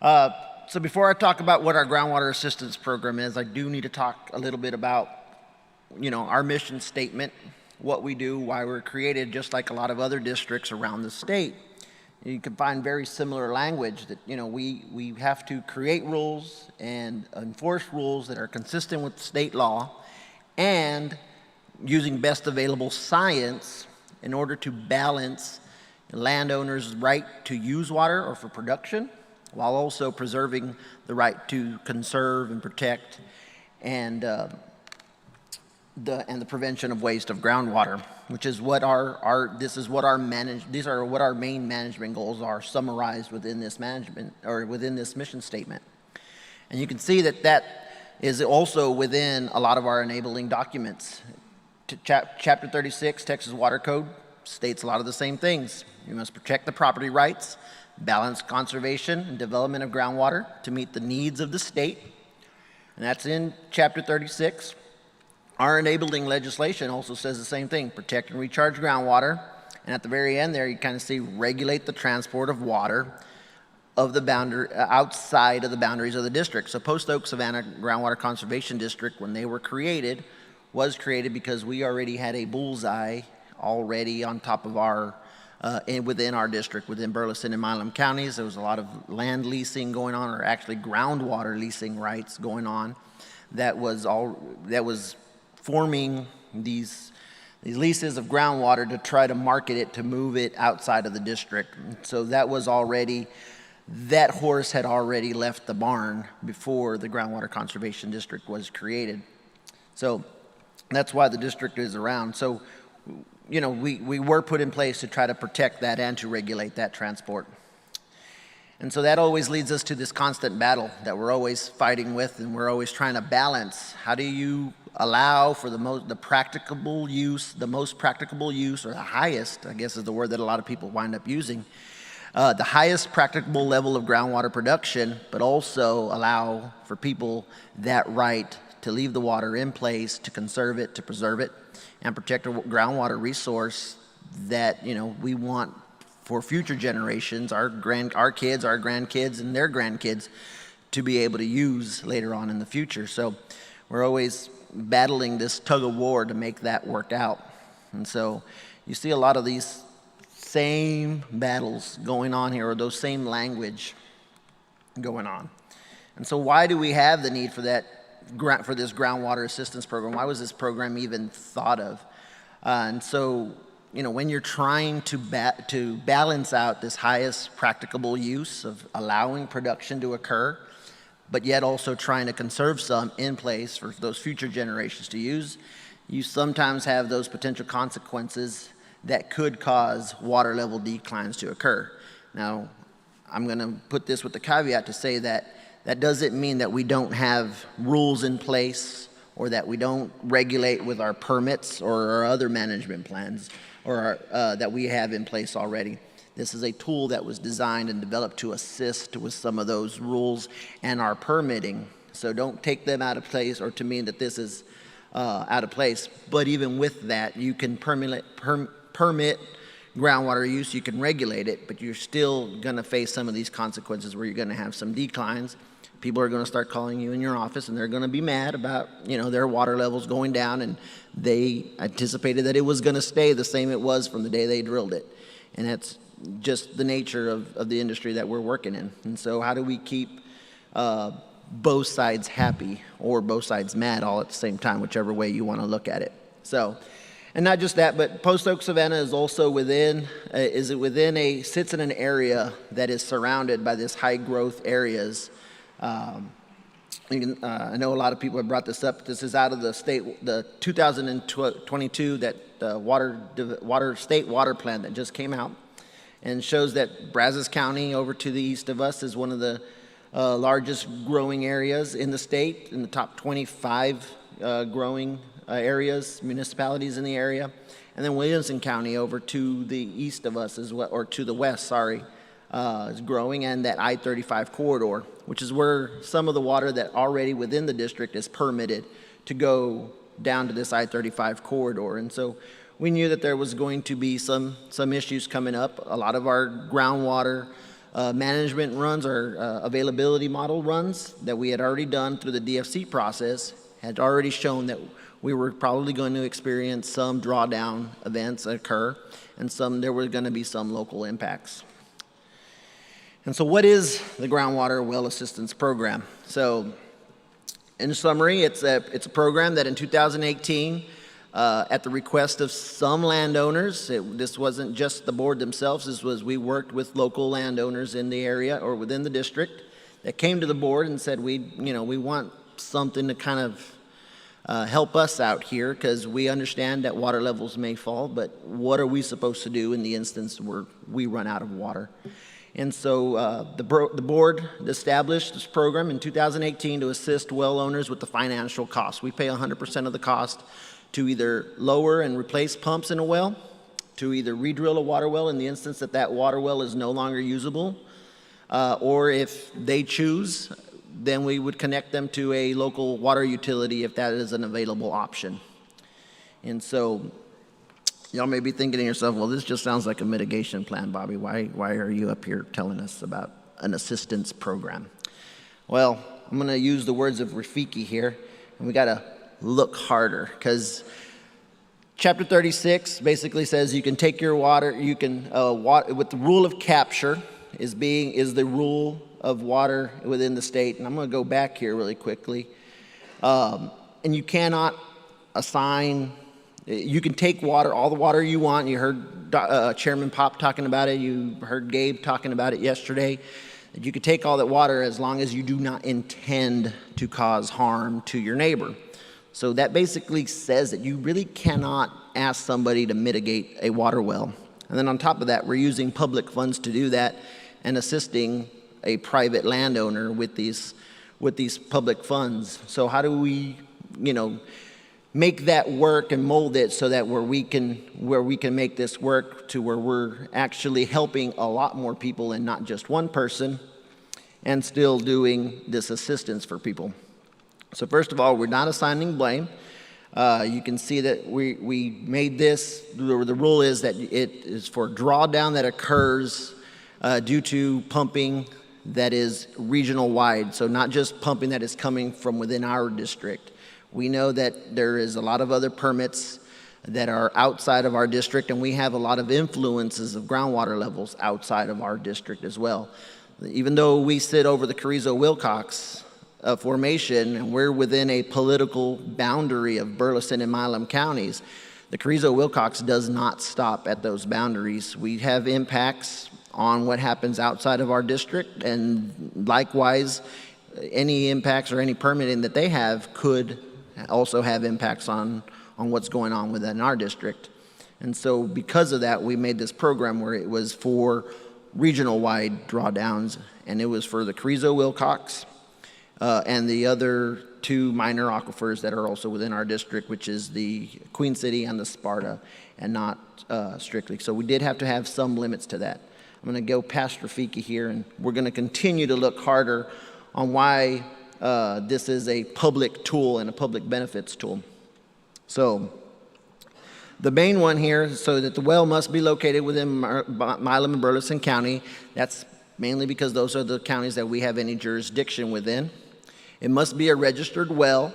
[SPEAKER 19] So before I talk about what our groundwater assistance program is, I do need to talk a little bit about, you know, our mission statement, what we do, why we're created, just like a lot of other districts around the state. You can find very similar language that, you know, we have to create rules and enforce rules that are consistent with state law, and using best available science in order to balance the landowner's right to use water or for production, while also preserving the right to conserve and protect and the prevention of waste of groundwater, which is what these are what our main management goals are, summarized within this mission statement. And you can see that is also within a lot of our enabling documents. Chapter 36, Texas Water Code, states a lot of the same things. You must protect the property rights, balance conservation and development of groundwater to meet the needs of the state. And that's in Chapter 36. Our enabling legislation also says the same thing: protect and recharge groundwater. And at the very end there, you kind of see regulate the transport of water of the boundary outside of the boundaries of the district. So Post Oak Savannah Groundwater Conservation District, when they were created, was created because we already had a bullseye already on top of our, within our district, within Burleson and Milam counties. There was a lot of land leasing going on, or actually groundwater leasing rights going on, that was forming these leases of groundwater to try to market it, to move it outside of the district. So that was already, that horse had already left the barn before the Groundwater Conservation District was created. So that's why the district is around. So, you know, we were put in place to try to protect that and to regulate that transport. And so that always leads us to this constant battle that we're always fighting with, and we're always trying to balance. How do you allow for the most practicable use, or the highest, I guess is the word that a lot of people wind up using, the highest practicable level of groundwater production, but also allow for people that right to leave the water in place, to conserve it, to preserve it, and protect a groundwater resource that, you know, we want for future generations, our kids, our grandkids, and their grandkids to be able to use later on in the future. So we're always battling this tug of war to make that work out. And so you see a lot of these same battles going on here, or those same language going on. And so why do we have the need for that, for this groundwater assistance program? Why was this program even thought of? And so, you know, when you're trying to balance out this highest practicable use of allowing production to occur, but yet also trying to conserve some in place for those future generations to use, you sometimes have those potential consequences that could cause water level declines to occur. Now, I'm going to put this with the caveat to say that that doesn't mean that we don't have rules in place, or that we don't regulate with our permits or our other management plans, or that we have in place already. This is a tool that was designed and developed to assist with some of those rules and our permitting. So don't take them out of place, or to mean that this is out of place. But even with that, you can permit groundwater use, you can regulate it, but you're still going to face some of these consequences where you're going to have some declines. People are going to start calling you in your office, and they're going to be mad about, you know, their water levels going down, and they anticipated that it was going to stay the same it was from the day they drilled it. And that's just the nature of the industry that we're working in. And so how do we keep both sides happy, or both sides mad, all at the same time, whichever way you want to look at it? So, and not just that, but Post Oak Savannah is also sits in an area that is surrounded by this high growth areas I know a lot of people have brought this up. This is out of the 2022 state water plan that just came out, and shows that Brazos County over to the east of us is one of the largest growing areas in the state, in the top 25 growing areas, municipalities in the area. And then Williamson County over to the east of us, or to the west, sorry, is growing, and that I-35 corridor, which is where some of the water that already within the district is permitted to go down to this I-35 corridor. And so we knew that there was going to be some issues coming up. A lot of our groundwater management runs, or availability model runs that we had already done through the DFC process, had already shown that we were probably going to experience some drawdown events occur, and there were going to be some local impacts. And so what is the Groundwater Well Assistance Program? So in summary, it's a program that in 2018, at the request of some landowners, this wasn't just the board themselves, we worked with local landowners in the area or within the district that came to the board and said, we want something to kind of help us out here, because we understand that water levels may fall, but what are we supposed to do in the instance where we run out of water? And so the board established this program in 2018 to assist well owners with the financial costs. We pay 100% of the cost to either lower and replace pumps in a well, to either re-drill a water well in the instance that that water well is no longer usable, or if they choose, then we would connect them to a local water utility if that is an available option. And so y'all may be thinking to yourself, well, this just sounds like a mitigation plan, Bobby. Why are you up here telling us about an assistance program? Well, I'm going to use the words of Rafiki here, and we got to look harder, because Chapter 36 basically says you can take your water, you can, with the rule of capture is the rule of water within the state. And I'm going to go back here really quickly. And you cannot assign, you can take water, all the water you want. You heard Chairman Pop talking about it. You heard Gabe talking about it yesterday. You can take all that water as long as you do not intend to cause harm to your neighbor. So that basically says that you really cannot ask somebody to mitigate a water well. And then on top of that, we're using public funds to do that and assisting a private landowner with these public funds. So how do we, make that work and mold it so that where we can make this work to where we're actually helping a lot more people and not just one person, and still doing this assistance for people. So first of all, we're not assigning blame. You can see that we made this, the rule is that it is for drawdown that occurs due to pumping that is regional wide. So not just pumping that is coming from within our district. We know that there is a lot of other permits that are outside of our district, and we have a lot of influences of groundwater levels outside of our district as well. Even though we sit over the Carrizo-Wilcox formation, and we're within a political boundary of Burleson and Milam counties, the Carrizo-Wilcox does not stop at those boundaries. We have impacts on what happens outside of our district, and likewise, any impacts or any permitting that they have could also have impacts on what's going on within our district. And so because of that, we made this program where it was for regional-wide drawdowns, and it was for the Carrizo-Wilcox and the other two minor aquifers that are also within our district, which is the Queen City and the Sparta, and not strictly. So we did have to have some limits to that. I'm going to go past Rafiki here, and we're going to continue to look harder on why this is a public tool and a public benefits tool. So the main one here, so that the well must be located within Milam and Burleson County. That's mainly because those are the counties that we have any jurisdiction within. It must be a registered well.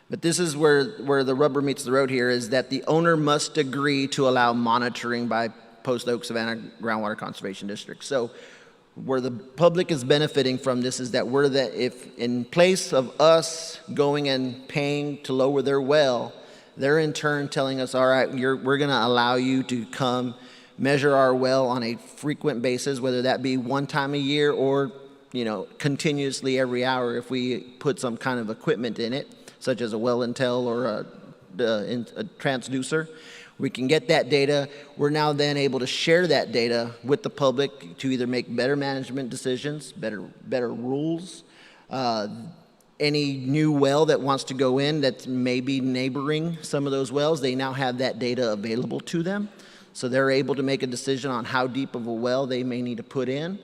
[SPEAKER 19] But this is where the rubber meets the road here, is that the owner must agree to allow monitoring by Post Oak Savannah Groundwater Conservation District. So where the public is benefiting from this is that if in place of us going and paying to lower their well, they're in turn telling us, all right, we're going to allow you to come measure our well on a frequent basis, whether that be one time a year or continuously every hour if we put some kind of equipment in it, such as a well intel or a transducer. We can get that data. We're now then able to share that data with the public to either make better management decisions, better rules. Any new well that wants to go in that's maybe neighboring some of those wells, they now have that data available to them. So they're able to make a decision on how deep of a well they may need to put in,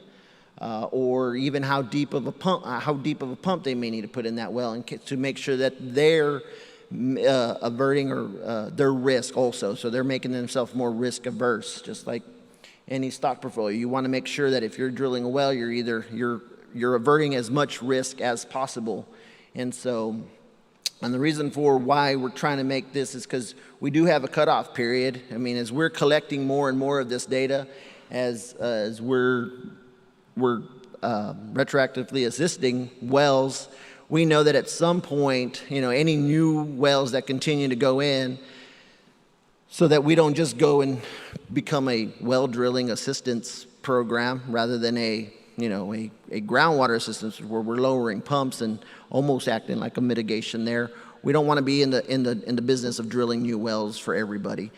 [SPEAKER 19] or even how deep of a pump they may need to put in that well, and to make sure that they're averting or their risk also. So they're making themselves more risk averse, just like any stock portfolio. You want to make sure that if you're drilling a well, you're averting as much risk as possible. And the reason for why we're trying to make this is because we do have a cutoff period. I mean, as we're collecting more and more of this data, as we're retroactively assisting wells, we know that at some point, any new wells that continue to go in, so that we don't just go and become a well drilling assistance program rather than a groundwater assistance where we're lowering pumps and almost acting like a mitigation there. We don't want to be in the business of drilling new wells for everybody.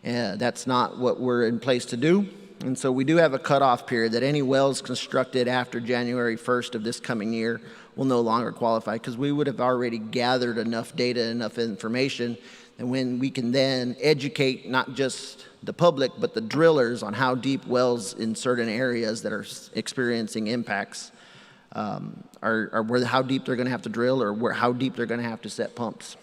[SPEAKER 19] That's not what we're in place to do. And so we do have a cutoff period that any wells constructed after January 1st of this coming year will no longer qualify, because we would have already gathered enough data, enough information, and when we can then educate not just the public but the drillers on how deep wells in certain areas that are experiencing impacts how deep they're going to have to drill, or how deep they're going to have to set pumps.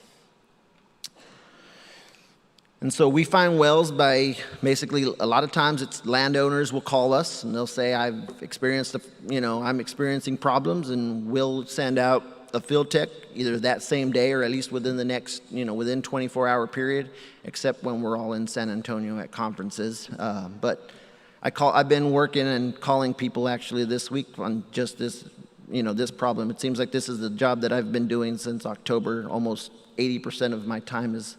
[SPEAKER 19] And so we find wells by basically, a lot of times it's landowners will call us and they'll say, I'm experiencing problems, and we'll send out a field tech either that same day or at least within the next, within 24-hour period, except when we're all in San Antonio at conferences. But I've been working and calling people actually this week on just this, this problem. It seems like this is the job that I've been doing since October. Almost 80% of my time has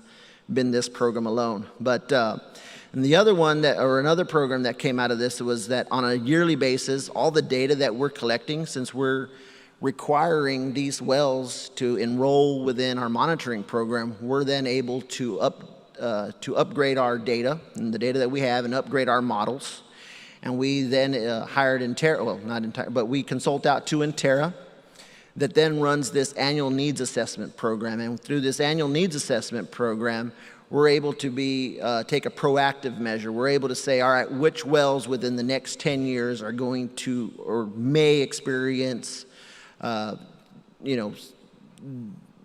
[SPEAKER 19] been this program alone. But and the other one another program that came out of this was that on a yearly basis, all the data that we're collecting, since we're requiring these wells to enroll within our monitoring program, we're then able to upgrade our data and the data that we have and upgrade our models. And we then hired Intera, well, not Intera, but we consult out to Intera, that then runs this annual needs assessment program. And through this annual needs assessment program, we're able to take a proactive measure. We're able to say, all right, which wells within the next 10 years are going to or may experience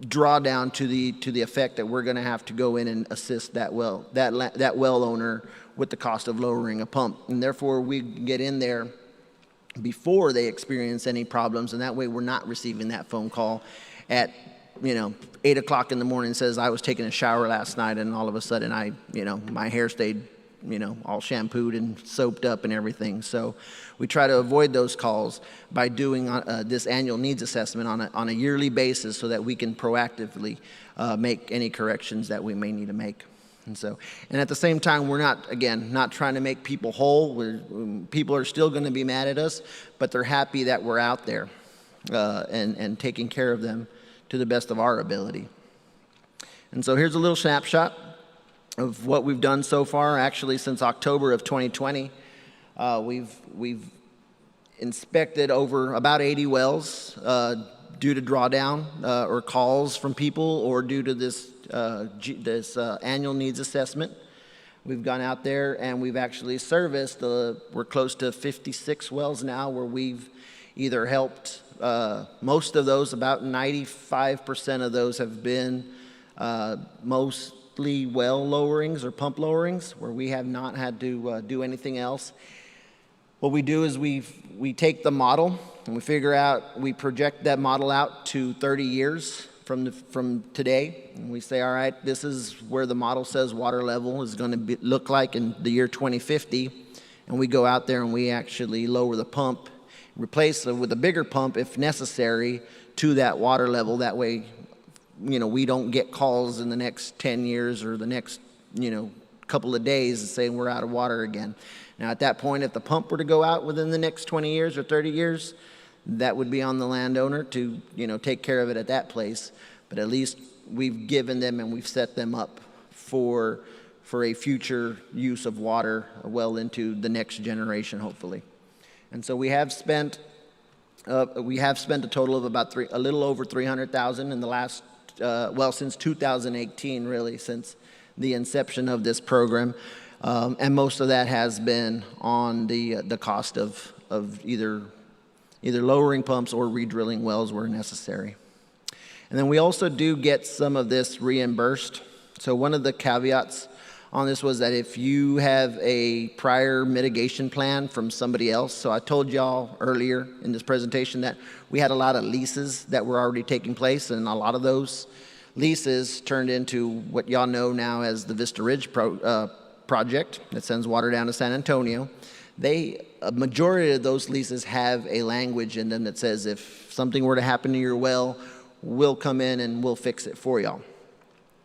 [SPEAKER 19] drawdown to the effect that we're going to have to go in and assist that well owner with the cost of lowering a pump. And therefore, we get in there before they experience any problems, and that way we're not receiving that phone call at 8 o'clock in the morning says I was taking a shower last night and all of a sudden my hair stayed all shampooed and soaped up and everything. So we try to avoid those calls by doing this annual needs assessment on a yearly basis, so that we can proactively make any corrections that we may need to make. And at the same time, we're not trying to make people whole. People are still going to be mad at us, but they're happy that we're out there and taking care of them to the best of our ability. And so here's a little snapshot of what we've done so far. Actually, since October of 2020, we've inspected over about 80 wells due to drawdown or calls from people, or due to this annual needs assessment. We've gone out there and we've actually serviced, we're close to 56 wells now, where we've either helped, most of those, about 95% of those have been mostly well lowerings or pump lowerings, where we have not had to do anything else. What we do is we take the model and we project that model out to 30 years from today, and we say, all right, this is where the model says water level is going to look like in the year 2050, and we go out there and we actually lower the pump, replace it with a bigger pump if necessary to that water level. That way, we don't get calls in the next 10 years or the next, couple of days saying we're out of water again. Now, at that point, if the pump were to go out within the next 20 years or 30 years, that would be on the landowner to, take care of it at that place. But at least we've given them and we've set them up for a future use of water well into the next generation, hopefully. And so we have spent a total of about a little over $300,000 in the last, since 2018, really, since the inception of this program. And most of that has been on the cost of either lowering pumps or redrilling wells where necessary. And then we also do get some of this reimbursed. So one of the caveats on this was that if you have a prior mitigation plan from somebody else, so I told y'all earlier in this presentation that we had a lot of leases that were already taking place, and a lot of those leases turned into what y'all know now as the Vista Ridge project that sends water down to San Antonio. A majority of those leases have a language in them that says if something were to happen to your well, we'll come in and we'll fix it for y'all.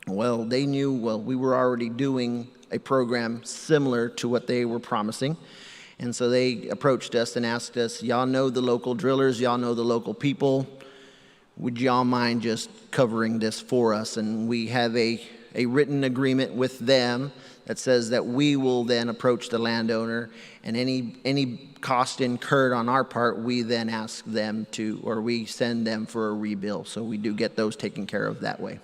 [SPEAKER 19] Well, they knew, we were already doing a program similar to what they were promising. And so they approached us and asked us, y'all know the local drillers, y'all know the local people. Would y'all mind just covering this for us? And we have a written agreement with them that says that we will then approach the landowner, and any cost incurred on our part, we then ask them to, or we send them for a rebill. So we do get those taken care of that way.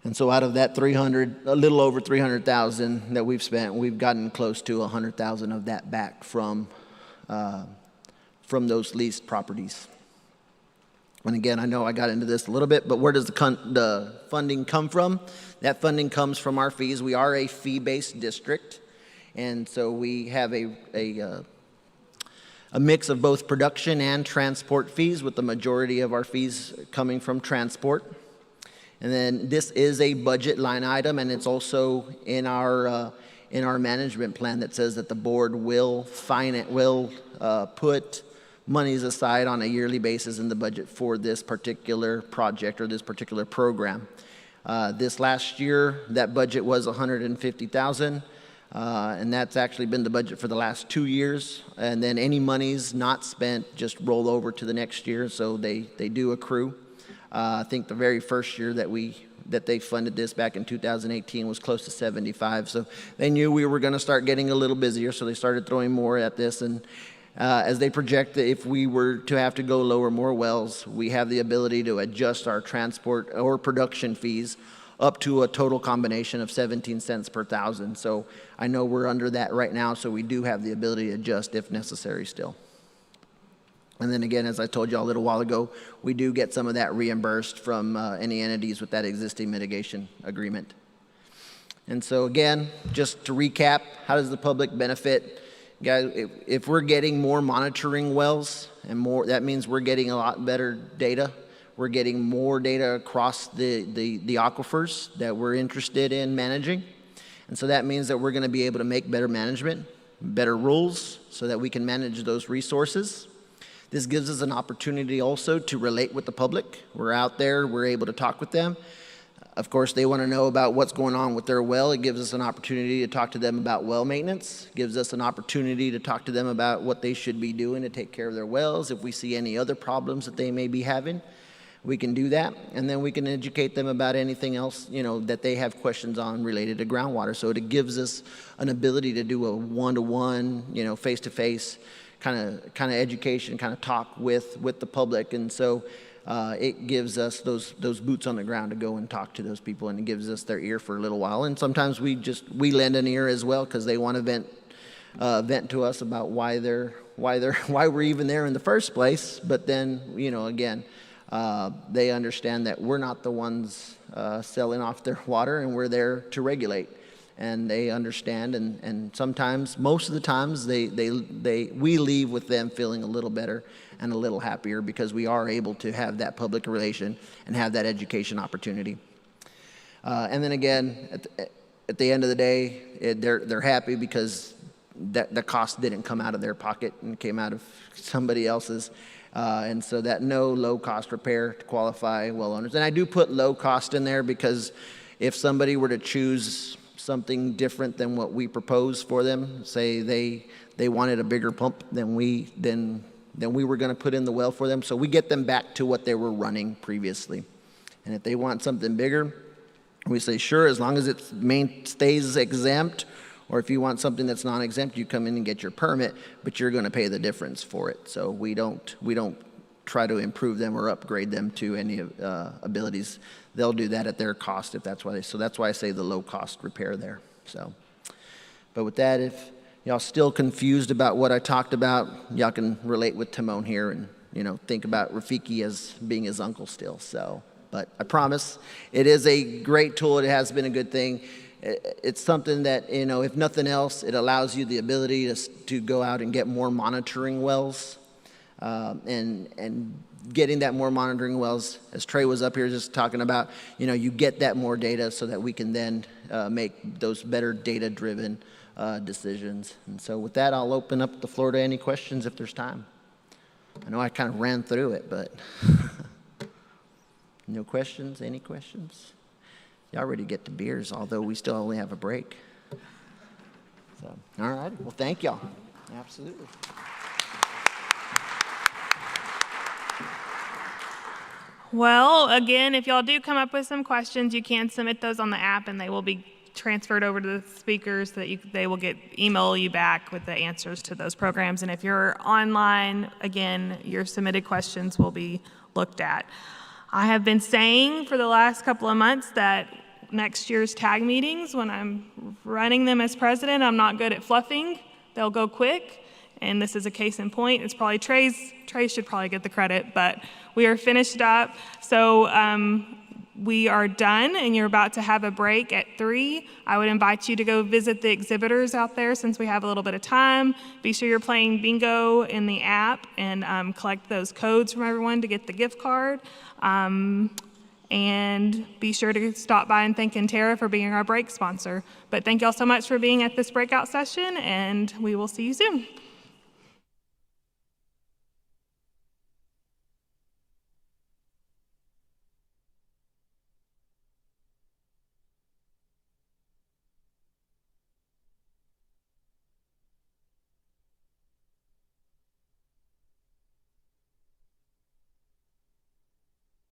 [SPEAKER 19] And so out of that a little over 300,000 that we've spent, we've gotten close to 100,000 of that back from those leased properties. And again, I know I got into this a little bit, but where does the funding come from? That funding comes from our fees. We are a fee-based district, and so we have a mix of both production and transport fees, with the majority of our fees coming from transport. And then this is a budget line item, and it's also in our management plan that says that the board will put monies aside on a yearly basis in the budget for this particular project or this particular program. This last year, that budget was $150,000, and that's actually been the budget for the last 2 years. And then any monies not spent just roll over to the next year, so they do accrue. I think the very first year that they funded this back in 2018 was close to 75. So they knew we were going to start getting a little busier, so they started throwing more at this. And as they project that if we were to have to go lower more wells, we have the ability to adjust our transport or production fees up to a total combination of 17 cents per thousand. So I know we're under that right now, so we do have the ability to adjust if necessary still. And then again, as I told you a little while ago, we do get some of that reimbursed from any entities with that existing mitigation agreement. And so again, just to recap, how does the public benefit? Guys, if we're getting more monitoring wells and more, that means we're getting a lot better data. We're getting more data across the aquifers that we're interested in managing. And so that means that we're going to be able to make better management, better rules, so that we can manage those resources. This gives us an opportunity also to relate with the public. We're out there, we're able to talk with them. Of course, they want to know about what's going on with their well. It gives us an opportunity to talk to them about well maintenance. It gives us an opportunity to talk to them about what they should be doing to take care of their wells. If we see any other problems that they may be having, we can do that. And then we can educate them about anything else, that they have questions on related to groundwater. So it gives us an ability to do a one-to-one, face-to-face kind of education, kind of talk with the public. And so it gives us those boots on the ground to go and talk to those people, and it gives us their ear for a little while. And sometimes we lend an ear as well, because they want to vent to us about why we're even there in the first place. But then, again, they understand that we're not the ones selling off their water, and we're there to regulate. And they understand, and sometimes, most of the times, we leave with them feeling a little better and a little happier, because we are able to have that public relation and have that education opportunity. And then again, at the end of the day, they're happy because the cost didn't come out of their pocket and came out of somebody else's. And so that no low-cost repair to qualify well owners. And I do put low cost in there because if somebody were to choose something different than what we propose for them, say they wanted a bigger pump than then we were going to put in the well for them. So we get them back to what they were running previously. And if they want something bigger, we say, sure, as long as it stays exempt, or if you want something that's non-exempt, you come in and get your permit, but you're going to pay the difference for it. So we don't try to improve them or upgrade them to any abilities. They'll do that at their cost if that's why so that's why I say the low cost repair there. So, but with that, if y'all still confused about what I talked about, y'all can relate with Timon here and, you know, think about Rafiki as being his uncle still. So, but I promise it is a great tool. It has been a good thing. It's something that, you know, if nothing else, it allows you the ability to go out and get more monitoring wells. And getting that more monitoring wells, as Trey was up here just talking about, you know, you get that more data so that we can then make those better data-driven decisions. And so with that, I'll open up the floor to any questions if there's time. I know I kind of ran through it, but no questions? Any questions? Y'all ready to get to beers, although we still only have a break. So, all right. Well, thank y'all. Absolutely.
[SPEAKER 17] Well, again, if y'all do come up with some questions, you can submit those on the app, and they will be transferred over to the speakers so that they will email you back with the answers to those programs. And if you're online, again, your submitted questions will be looked at. I have been saying for the last couple of months that next year's tag meetings, when I'm running them as president, I'm not good at fluffing. They'll go quick, and this is a case in point. It's probably Trey should probably get the credit, but we are finished up. So we are done, and you're about to have a break at 3. I would invite you to go visit the exhibitors out there since we have a little bit of time. Be sure you're playing bingo in the app and collect those codes from everyone to get the gift card. And be sure to stop by and thank Intera for being our break sponsor. But thank y'all so much for being at this breakout session, and we will see you soon.